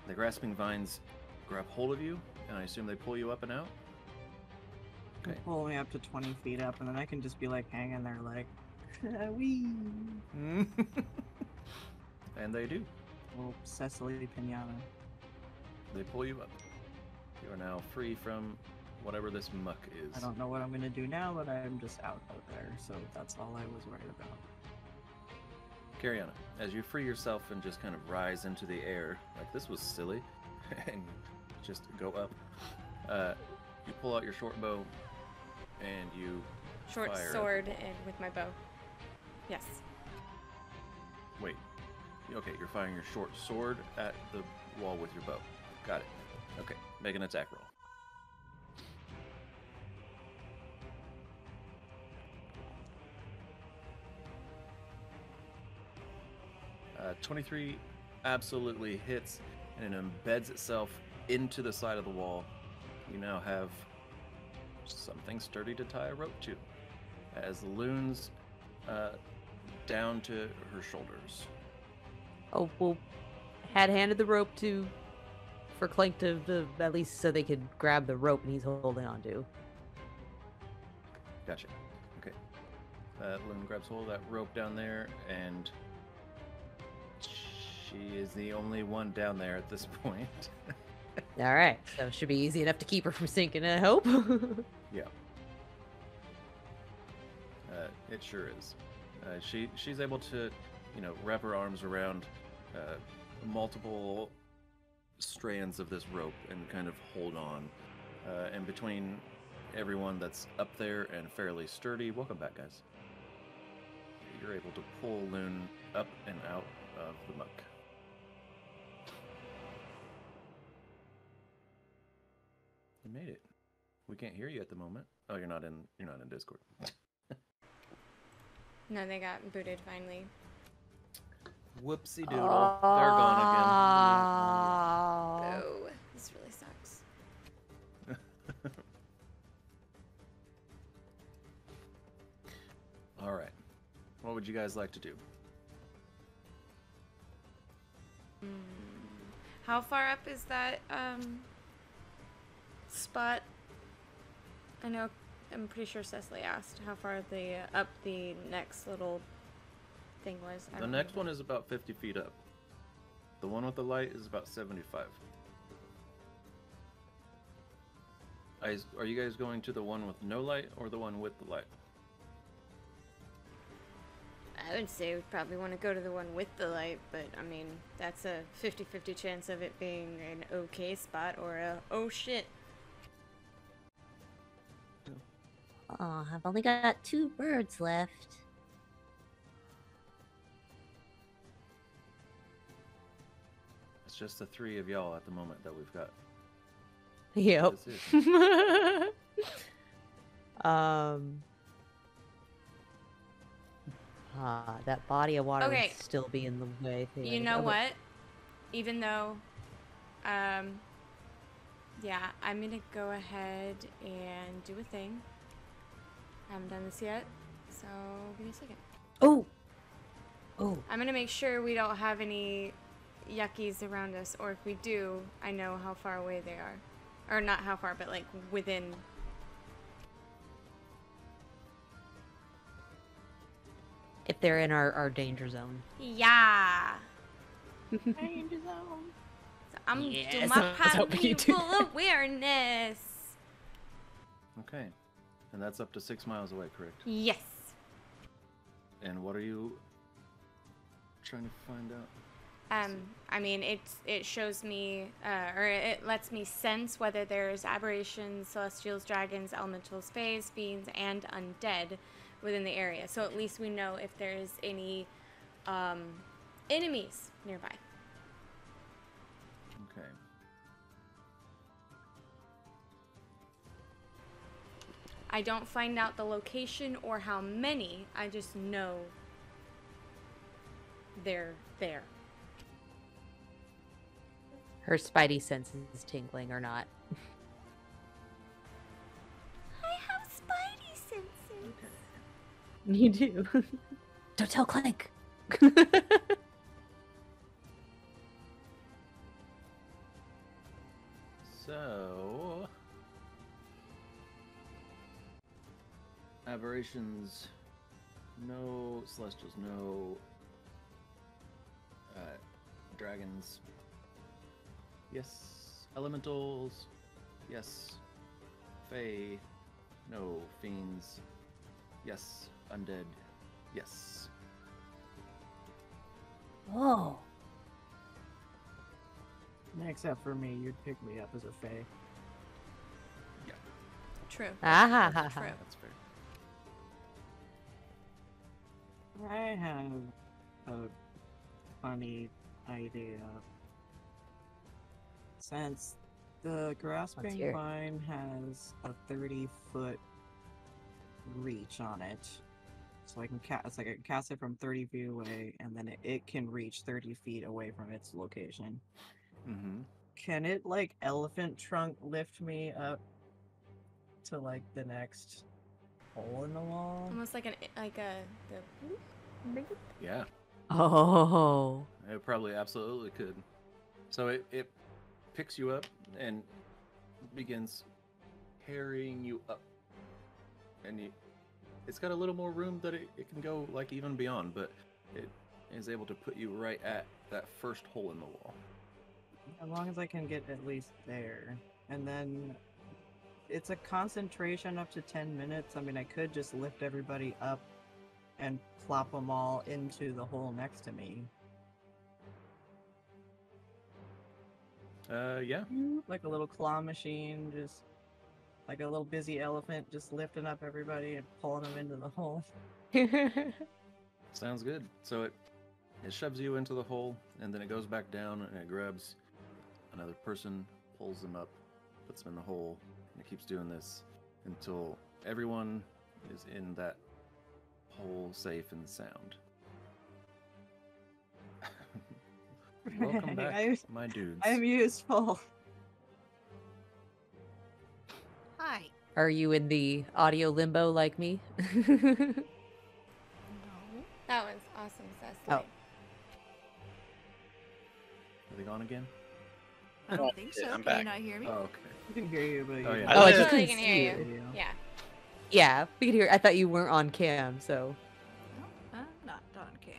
the grasping vines grab hold of you, and I assume they pull you up and out? Okay. Pull me up to 20 feet up, and then I can just be like hanging there like, wee. And they do. Well, Cecily Pinata. They pull you up. You are now free from whatever this muck is. I don't know what I'm gonna do now, but I'm just out of there, so that's all I was worried about. Carry on. As you free yourself and just kind of rise into the air, like this was silly, and just go up, you pull out your short bow and you Short fire. sword and with my bow. Yes. Wait. Okay, you're firing your short sword at the wall with your bow. Got it. Okay, make an attack roll. 23 absolutely hits, and it embeds itself into the side of the wall. You now have something sturdy to tie a rope to, as Loon's down to her shoulders. Oh, well, had handed the rope for Clank to at least so they could grab the rope and he's holding on to. Gotcha. Okay. Loon grabs hold of that rope down there, and she is the only one down there at this point. All right, so it should be easy enough to keep her from sinking, I hope. Yeah. It sure is. She's able to, wrap her arms around multiple strands of this rope and kind of hold on. And between everyone that's up there and fairly sturdy, welcome back, guys. You're able to pull Loon up and out of the muck. You made it. We can't hear you at the moment. Oh, you're not in Discord. No, they got booted finally. Whoopsie doodle. They're gone again. Oh, this really sucks. All right. What would you guys like to do? How far up is that spot? I know, I'm pretty sure Cecily asked how far up the next little thing was. The next one is about 50 feet up. The one with the light is about 75. Are you guys going to the one with no light or the one with the light? I would say we'd probably want to go to the one with the light, but I mean, that's a 50-50 chance of it being an okay spot or a oh shit. Oh, I've only got 2 birds left. It's just the 3 of y'all at the moment that we've got. Yep. That body of water Okay. would still be in the way. You know what? Even though, yeah, I'm gonna go ahead and do a thing. I haven't done this yet, so give me a second. Oh! I'm gonna make sure we don't have any yuckies around us, or if we do, I know how far away they are. Or not how far, but like within. If they're in our danger zone. Yeah! Danger zone. So I'm Yes, doing I my was part hoping you'd do people that. awareness. Okay. And that's up to 6 miles away, correct? Yes. And what are you trying to find out? I mean, it shows me, or it lets me sense whether there's aberrations, celestials, dragons, elementals, fays, fiends, and undead within the area. So at least we know if there's any enemies nearby. Okay. I don't find out the location or how many. I just know they're there. Her spidey sense is tingling or not. I have spidey senses. You do. Don't tell Clank. So, aberrations, no celestials, no dragons. Yes, elementals. Yes, fae. No fiends. Yes, undead. Yes. Oh. Except for me, you'd pick me up as a fae. Yeah. True. Ah, That's true. That's fair. I have a funny idea. Since the grasping hear it. vine has a 30-foot reach on it, so I can cast. I can cast it from 30 feet away, and then it can reach 30 feet away from its location. Mm-hmm. Can it like elephant trunk lift me up to like the next hole in the wall? Almost like Yeah. Oh. It probably absolutely could. So it picks you up and begins carrying you up. And it's got a little more room that it can go like even beyond, but it is able to put you right at that first hole in the wall. As long as I can get at least there. And then it's a concentration up to 10 minutes. I mean, I could just lift everybody up and plop them all into the hole next to me. Yeah. Like a little claw machine, just like a little busy elephant, just lifting up everybody and pulling them into the hole. Sounds good. So it shoves you into the hole, and then it goes back down, and it grabs another person, pulls them up, puts them in the hole, and it keeps doing this until everyone is in that hole safe and sound. Welcome back, my dudes. I'm useful. Hi. Are you in the audio limbo like me? That was awesome, Cecily. Oh. Are they gone again? I don't think so. I'm Can you back. not hear me? Oh, okay. I can hear you, but Oh, yeah. Oh, I I just totally couldn't can see hear you. you. Yeah. Yeah, we could hear. I thought you weren't on cam, so. No, I'm not on cam.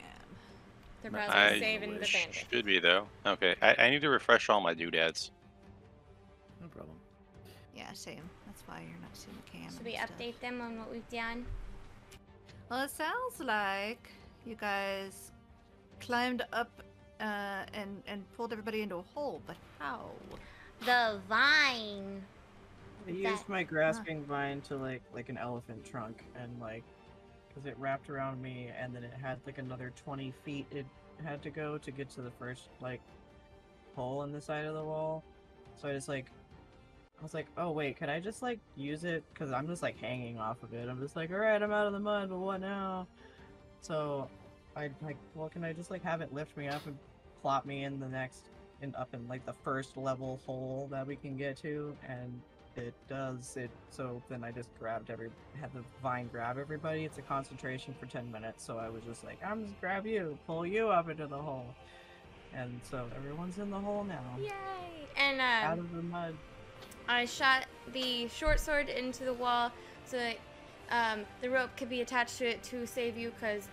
They're No, browsing I saving the bandit. should be though. Okay, I need to refresh all my doodads. No problem. Yeah, same. That's why you're not seeing the cam. Should and we stuff. update them on what we've done? Well, it sounds like you guys climbed up and pulled everybody into a hole, but how? The vine. I used my grasping vine to like an elephant trunk, and like, because it wrapped around me, and then it had like another 20 feet it had to go to get to the first like hole in the side of the wall. So I was like, oh wait, could I just like use it? Because I'm just like hanging off of it. I'm just like, all right, I'm out of the mud, but what now? So I like, well, can I just like have it lift me up and plop me in the next, up in like the first level hole that we can get to? And it does it. So then I just had the vine grab everybody. It's a concentration for 10 minutes. So I was just like, I'm just grab you, pull you up into the hole. And so everyone's in the hole now. Yay! And Out of the mud. I shot the short sword into the wall so that the rope could be attached to it to save you, because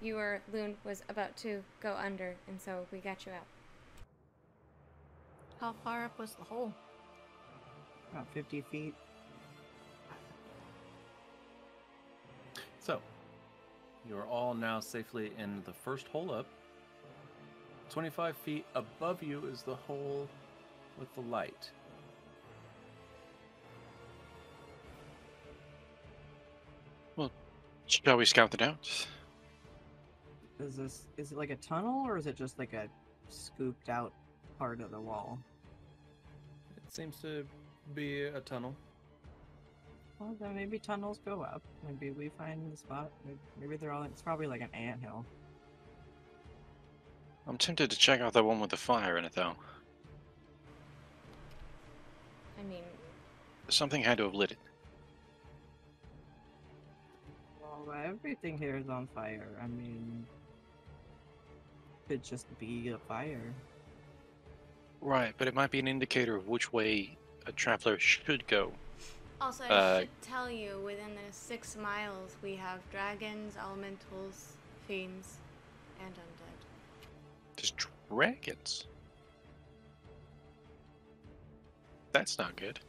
Loon was about to go under, and so we got you out. How far up was the hole? About 50 feet. So, you are all now safely in the first hole up. 25 feet above you is the hole with the light. Well, shall we scout it out? Is it like a tunnel, or is it just like a scooped out part of the wall? It seems to be a tunnel. Well, then maybe tunnels go up. Maybe we find the spot. Maybe they're all. It's probably like an anthill. I'm tempted to check out the one with the fire in it though. I mean, Something had to have lit it. Well, everything here is on fire. I mean, could just be a fire. Right, but it might be an indicator of which way a traveler should go. also, I should tell you, within the 6 miles, we have dragons, elementals, fiends, and undead. There's dragons. That's not good.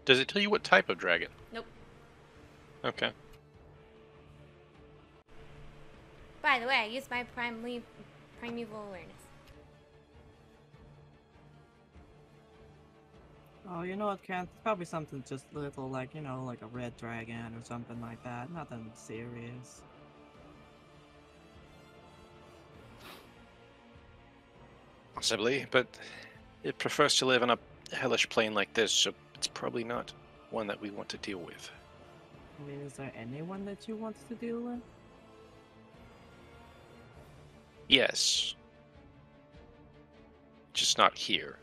Does it tell you what type of dragon? Nope. Okay. By the way, I used my prime Primeval awareness. Oh, you know what, Kent? It's probably something just little, like, you know, like a red dragon or something like that. Nothing serious. Possibly, but it prefers to live on a hellish plane like this, so it's probably not one that we want to deal with. I mean, is there anyone that you want to deal with? Yes. Just not here.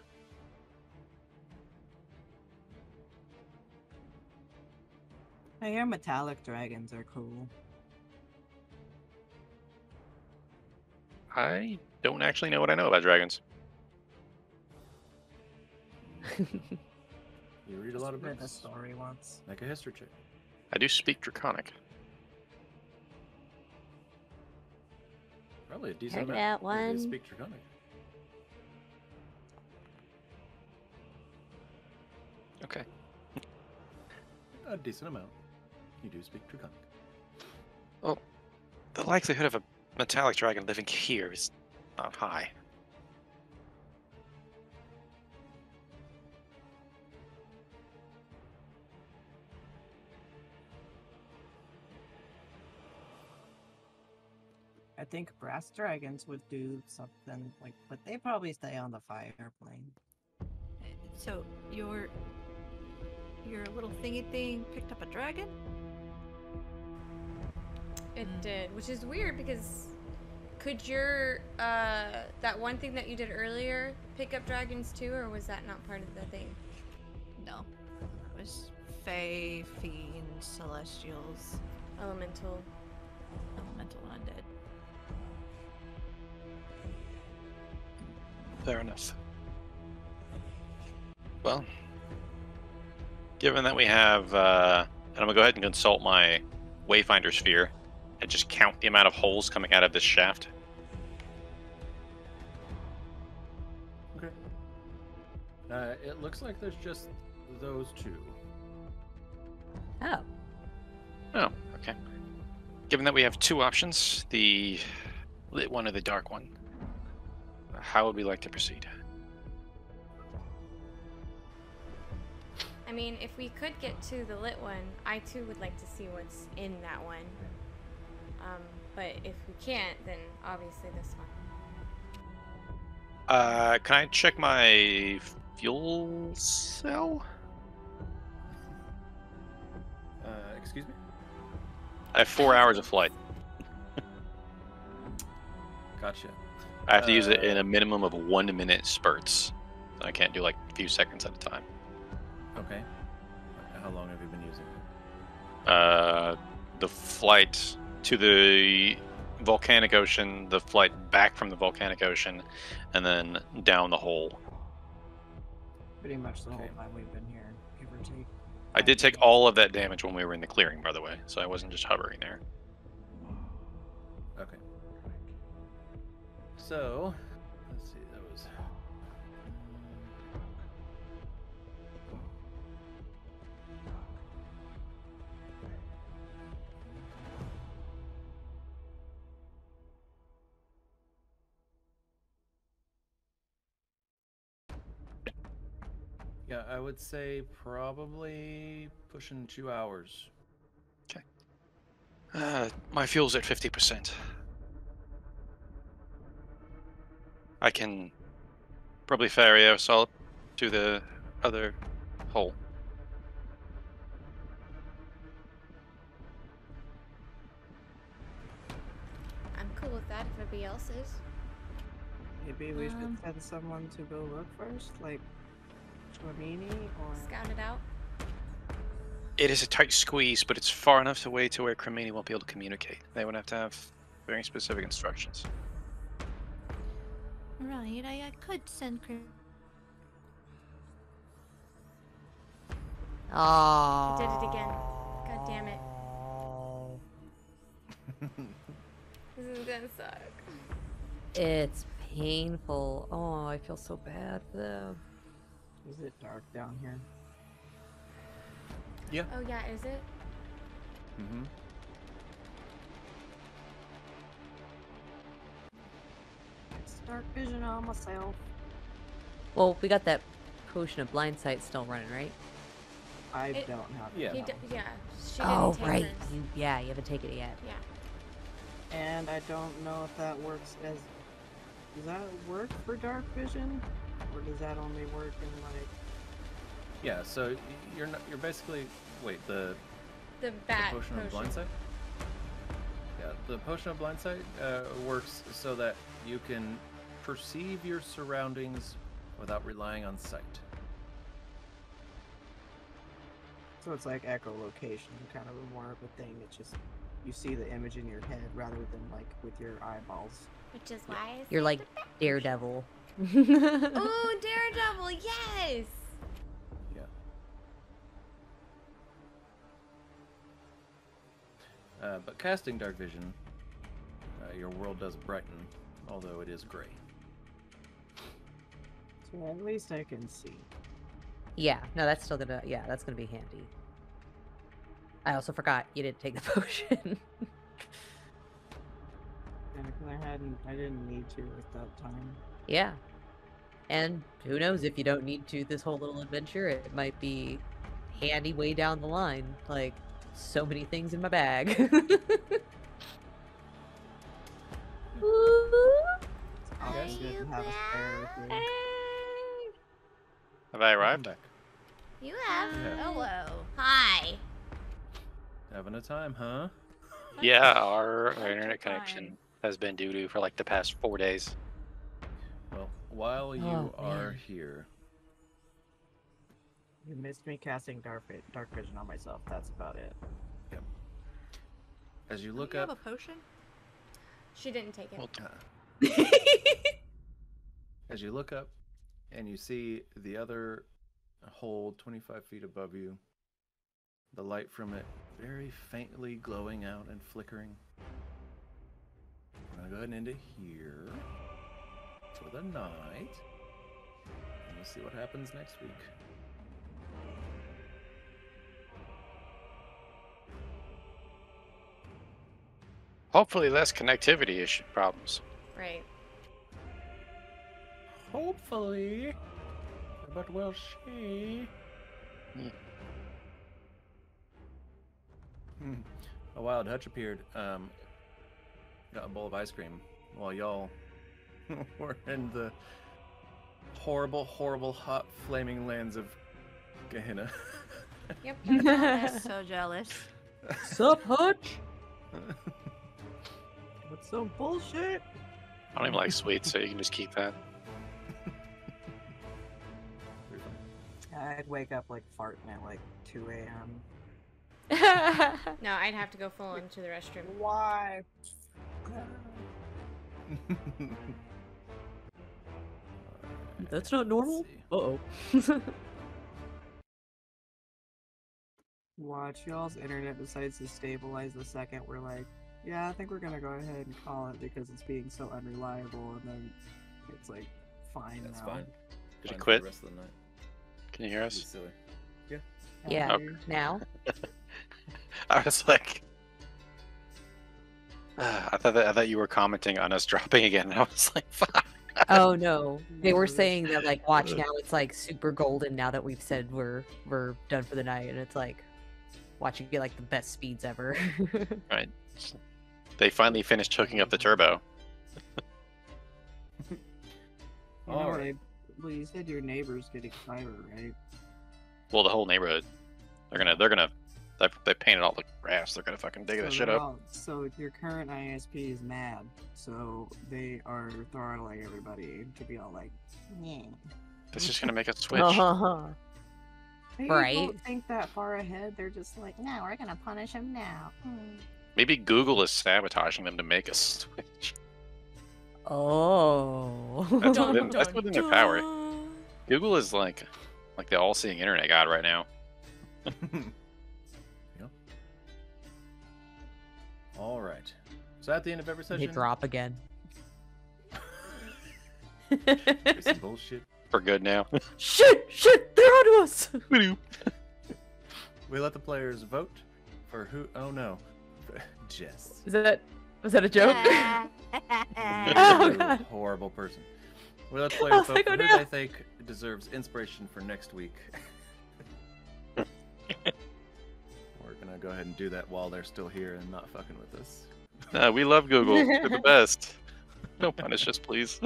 I hear metallic dragons are cool. I don't actually know what I know about dragons. You read a lot of Read books. a story once. Make a history check. I do speak Draconic. Probably a decent Heard amount. that one. You speak Draconic. Okay. A decent amount. You do speak Draconic. Well, the likelihood of a metallic dragon living here is not high. I think brass dragons would do something like, but they probably stay on the fire plane. So your little thingy thing picked up a dragon? It did, which is weird because could your that one thing that you did earlier pick up dragons too, or was that not part of the thing? No. It was Fae, Fiends, Celestials, Elemental, and Undead. Fair enough. Well, given that we have, and I'm gonna go ahead and consult my Wayfinder sphere and just count the amount of holes coming out of this shaft. Okay. It looks like there's just those two. Oh. Oh, okay. Given that we have two options, the lit one or the dark one, how would we like to proceed? I mean, if we could get to the lit one, I too would like to see what's in that one. But if we can't, then obviously this one. Can I check my fuel cell? Excuse me? I have 4 hours of flight. Gotcha. I have to use it in a minimum of 1 minute spurts. I can't do like a few seconds at a time. Okay. How long have you been using it? The flight to the volcanic ocean, the flight back from the volcanic ocean, and then down the hole. Pretty much the whole time we've been here, give or take. I did take all of that damage when we were in the clearing, by the way, so I wasn't just hovering there. Okay. So, let's see, that was... Yeah, I would say probably pushing 2 hours. Okay. My fuel's at 50%. I can probably ferry aerosol to the other hole. I'm cool with that if everybody else is. Maybe we should send someone to go look first, like Tormini or... Scout it out. It is a tight squeeze, but it's far enough away to where Cremini won't be able to communicate. They would have to have very specific instructions. Right, I could send Oh. I did it again. God damn it. This is gonna suck. It's painful. Oh, I feel so bad for them. Is it dark down here? Yeah. Oh yeah, is it? Mm-hmm. dark vision on myself. Well, we got that potion of blind sight still running, right? I don't have it. Yeah. Yeah, she Oh, didn't take right. hers. You haven't taken it yet. Yeah. And I don't know if that works as... Does that work for dark vision? Or does that only work in, like... Yeah, so you're basically... Wait, the Bat potion of blind sight? Yeah, the potion of blind sight works so that you can perceive your surroundings without relying on sight. So it's like echolocation, kind of more of a thing. It's just you see the image in your head rather than like with your eyeballs. Which is why You're like Daredevil. Oh, Daredevil, yes! Yeah. But casting dark vision, your world does brighten, although it is gray. So at least I can see. Yeah, no, that's still gonna. Yeah, that's gonna be handy. I also forgot you didn't take the potion. Yeah, because I didn't need to at that time. Yeah, and who knows if you don't need to this whole little adventure, it might be handy way down the line. Like so many things in my bag. I guess you didn't have a spare with me. Have I arrived? Back. You have. Yeah. Hello. Hi. Having a time, huh? Yeah, our internet connection has been doo-doo for like the past 4 days. Well, while you Oh, are man. here, You missed me casting dark vision on myself. That's about it. as you Do look you have up, a potion? She didn't take it. Well, as you look up, and you see the other hole 25 feet above you, the light from it very faintly glowing out and flickering. I'm gonna go ahead and end it here for the night, and we'll see what happens next week. hopefully less connectivity issue problems. Right. Hopefully, but we'll see. A wild hutch appeared. Got a bowl of ice cream while y'all were in the horrible, horrible, hot, flaming lands of Gehenna. Yep. I'm so jealous. Sup, Hutch? What's so bullshit? I don't even like sweets, so you can just keep that. I'd wake up like farting at like 2 a.m. No, I'd have to go full into the restroom. Why? That's not normal. Uh-oh. Watch, y'all's internet decides to stabilize the second we're like, yeah, I think we're gonna go ahead and call it because it's being so unreliable, and then it's like, fine That's now. fine. Did Fine it for quit? The rest of the night. Can you hear It'd be us? silly. Yeah. Yeah. Okay. Now. I was like, I thought you were commenting on us dropping again, and I was like, fuck. Oh no, they were saying that like, watch now, it's like super golden now that we've said we're done for the night, and it's like, watch you get like the best speeds ever. Right. They finally finished hooking up the turbo. You know, Alright. well, you said your neighbor's getting fiber, right? Well, the whole neighborhood. They painted all the grass. They're gonna fucking dig that shit up. So your current ISP is mad, so they are throttling everybody to be all like, yeah. It's just gonna make us switch. They Right. don't think that far ahead. They're just like, no, we're gonna punish him now. Maybe Google is sabotaging them to make us switch. Oh. That's within their power. Google is like the all-seeing internet god right now. Yep. All right. So at the end of every They session, drop again. there's some bullshit. For good now. Shit! They're onto us! We let the players vote for who. Oh no, Jess. Is that Was that a joke? Oh, God. Horrible person. Well, let's play with who they think deserves inspiration for next week. We're gonna go ahead and do that while they're still here and not fucking with us. We love Google. They're the best. Don't punish us, please.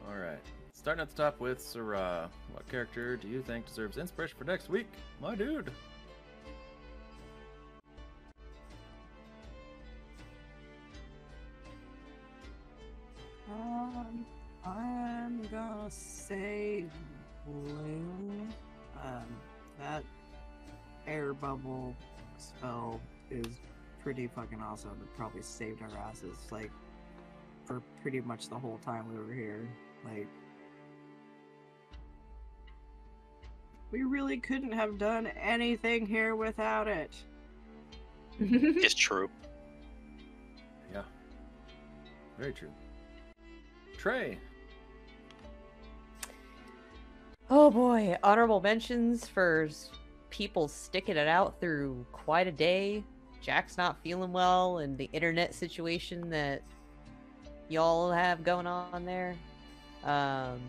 Alright. Starting at the top with Sarah. What character do you think deserves inspiration for next week? My dude. I'm gonna say Bloom. That air bubble spell is pretty fucking awesome. It probably saved our asses, like, for pretty much the whole time we were here. Like, we really couldn't have done anything here without it. It's true. Yeah. Very true. Trey. Oh boy, honorable mentions for people sticking it out through quite a day. Jack's not feeling well, and the internet situation that y'all have going on there. Man,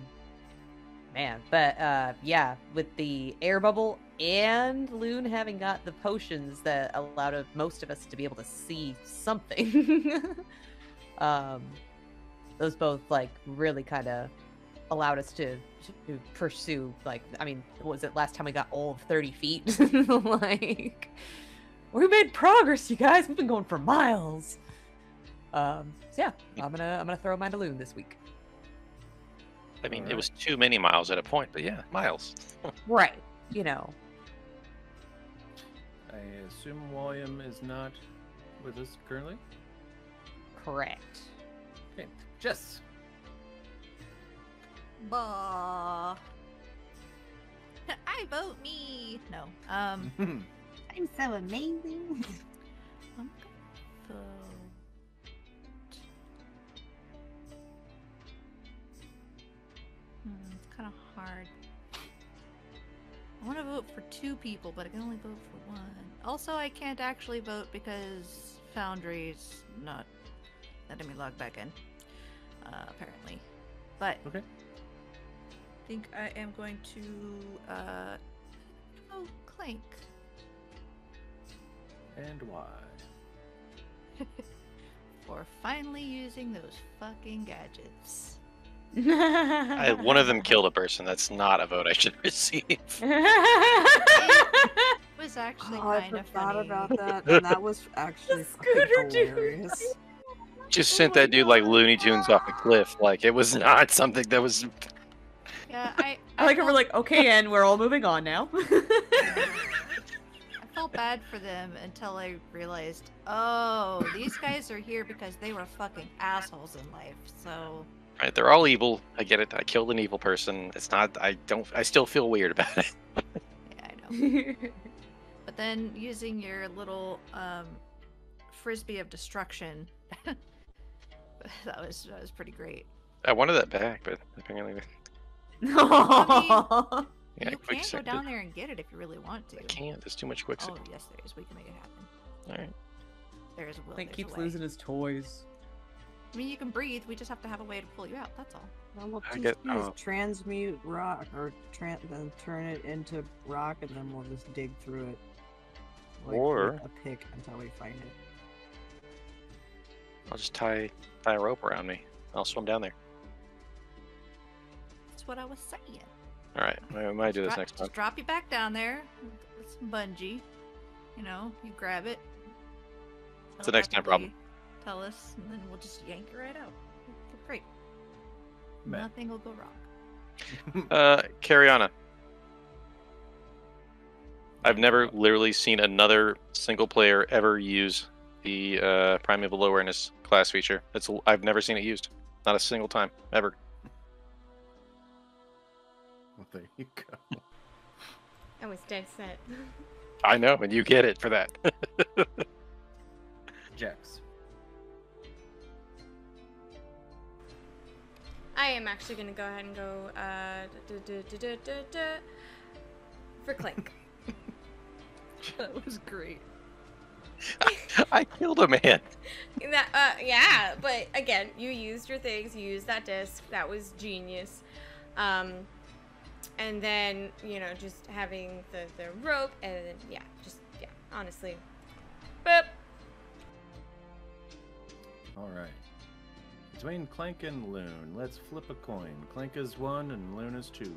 but yeah, with the air bubble and Loon having got the potions that allowed most of us to be able to see something. Those both like really kind of allowed us to pursue, like, I mean, what was it last time we got all of 30 feet? Like, we made progress, you guys. We've been going for miles. So yeah, I'm gonna throw mine to Loon this week. I mean, it was too many miles at a point, but yeah, miles. Right, you know. I assume William is not with us currently? Correct. Okay, Jess. Bah. I vote me. No. I'm so amazing. I'm gonna vote. It's kind of hard. I want to vote for 2 people, but I can only vote for 1. Also, I can't actually vote because Foundry's not letting me log back in, apparently. But okay. I think I am going to vote Clank. And why? For finally using those fucking gadgets. One of them killed a person. That's not a vote I should receive. It was actually kind of funny. I forgot about that, and that was actually fucking hilarious. Just sent that dude like Looney Tunes off a cliff. Like, it was not something that was... Yeah, I like how we're like, okay, and we're all moving on now. I felt bad for them until I realized, oh, these guys are here because they were fucking assholes in life, so... Right, they're all evil. I get it. I killed an evil person. It's not... I still feel weird about it. Yeah, I know. But then using your little frisbee of destruction, that was pretty great. I wanted that back, but apparently... I mean, yeah, you can go down there and get it if you really want to. I can't. There's too much quicksand. Oh, yes, there is. We can make it happen. Alright. There is a will. Clank There's keeps a way. losing his toys. I mean, you can breathe. We just have to have a way to pull you out. That's all. Well, we'll just transmute rock, or then turn it into rock, and then we'll just dig through it. Like, Or... with a pick until we find it. I'll just tie a rope around me. I'll swim down there. That's what I was saying. Alright, I might do this next time. Just drop you back down there with some bungee. You know, you grab it. It's a next time problem. Tell us, and then we'll just yank it right out. Great. Man. Nothing will go wrong. Cariana. I've never literally seen another single player ever use the Primeval Low Awareness class feature. I've never seen it used. Not a single time, ever. Well, there you go. I was dead set. I know, and you get it for that. Jax. I am actually going to go ahead and go for Clank. That was great. I killed a man. Yeah, but again, you used your things. You used that disc. That was genius. And then, you know, just having the rope and then, yeah, honestly. Boop. Alright. Between Clank and Loon, let's flip a coin. Clank is 1 and Loon is 2.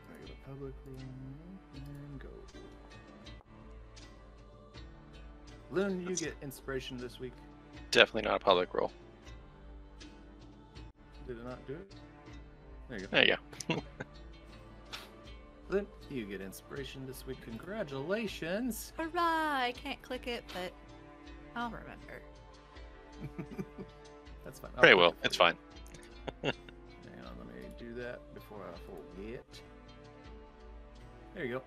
I go to public room and go. Loon, you get inspiration this week. Definitely not a public roll. Did it not do it? There you go. There you go. Loon, you get inspiration this week. Congratulations! Hurrah! I can't click it, but I'll remember. That's fine. Very well. It's fine. Hang on, let me do that before I forget. There you go.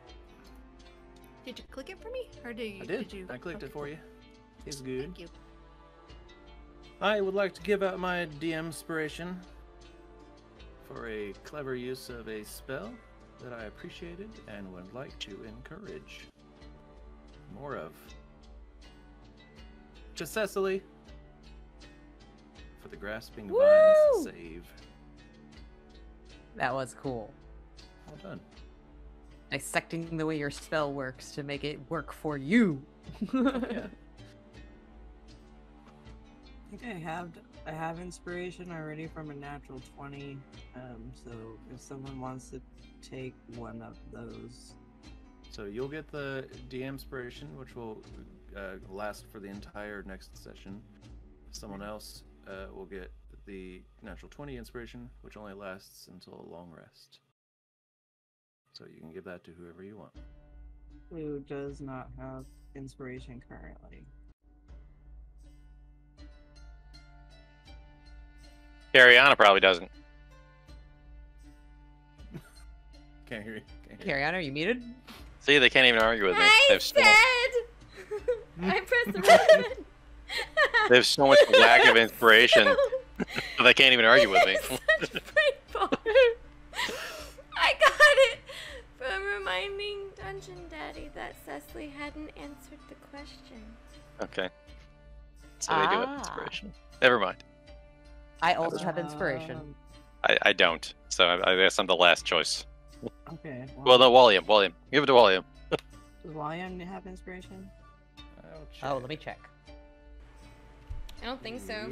Did you click it for me, or did you? I did. You... I clicked it for you. It's Thank good. you. I would like to give out my DM inspiration for a clever use of a spell that I appreciated and would like to encourage more of. To Cecily for the Grasping Woo! Vines save. That was cool. Well done. Dissecting the way your spell works to make it work for you. Yeah. I think I have inspiration already from a natural 20. So if someone wants to take one of those. So you'll get the DM inspiration, which will last for the entire next session. Someone else will get the natural 20 inspiration, which only lasts until a long rest. So you can give that to whoever you want. Who does not have inspiration currently? Gahenna probably doesn't. Can't hear you. Carry on, are you muted? See, they can't even argue with me. I said! I pressed the button. They have so much lack of inspiration. They can't even argue with me. I got it from reminding Dungeon Daddy that Cecily hadn't answered the question. Okay. So they do have inspiration. Never mind. I also have inspiration. I don't. So I guess I'm the last choice. Okay. Well, no, Walliam. Give it to Walliam. Does Walliam have inspiration? Oh, let me check. I don't think so.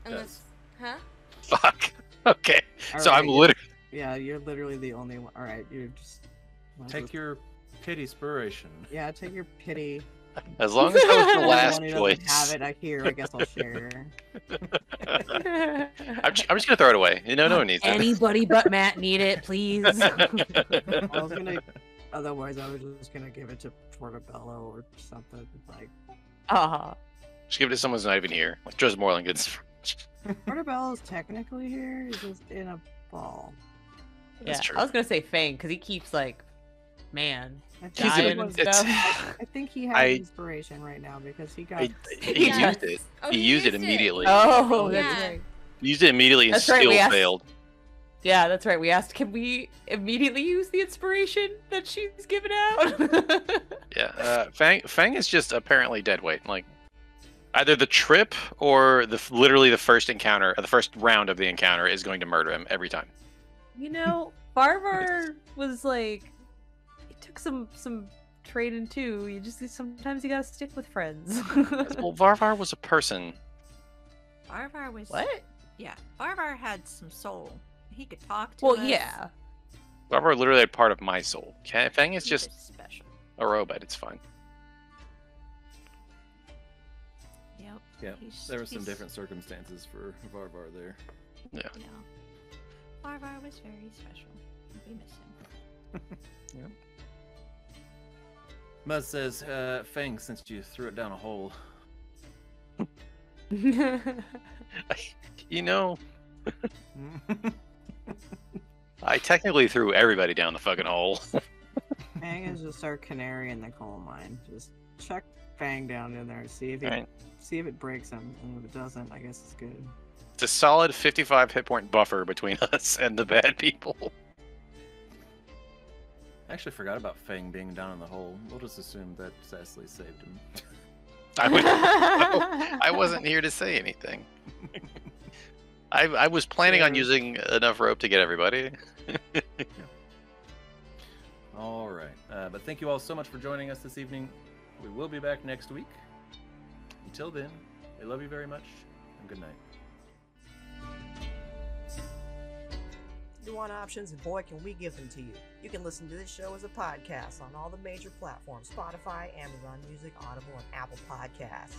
Unless, huh? Fuck. Okay. So Alright, I'm literally. Yeah, you're literally the only one. Alright, you're just. Take your pity inspiration. Yeah, take your pity. As long as I was the last One who choice. doesn't have it, I hear. I guess I'll share. I'm just gonna throw it away. You know, no one needs it. Anybody but Matt need it, please. I was gonna. Otherwise, I was just gonna give it to Portobello or something like. Just give it to someone who's not even here. Like Joseph Moreland gets. Portobello's technically here. He's just in a ball. Yeah, I was gonna say Fang because he keeps like, man, I dying and stuff. I think he has inspiration right now because he got. He used it. Oh, he used it immediately. Oh, Yeah. that's right. He used it immediately and That's right, still we asked- failed. Yeah, that's right. We asked, can we immediately use the inspiration that she's given out? Yeah, Fang is just apparently dead weight. Like either the trip or literally the first encounter, the first round of the encounter is going to murder him every time. You know, Barvar was like, it took some training too. Sometimes you gotta stick with friends. Well, Varvar was a person. Barvar was What? Yeah, Barvar had some soul. He could talk to Well, us. yeah. Varvar literally had part of my soul. Okay? Fang is He just was special. a robot. It's fine. Yep. Yeah, there were some different circumstances for Varvar there. Yeah. Yeah. Barvar was very special. We miss him. Yeah. Muzz says, Fang, since you threw it down a hole. You know, I technically threw everybody down the fucking hole. Fang is just our canary in the coal mine. Just check Fang down in there. See if it Alright. see if it breaks him, and if it doesn't, I guess it's good. It's a solid 55 hit point buffer between us and the bad people. I actually forgot about Fang being down in the hole. We'll just assume that Cecily saved him. I wasn't here to say anything. I was planning on using enough rope to get everybody. All right. But thank you all so much for joining us this evening. We will be back next week. Until then, I love you very much, and good night. You want options, and boy, can we give them to you. You can listen to this show as a podcast on all the major platforms: Spotify, Amazon Music, Audible, and Apple Podcasts.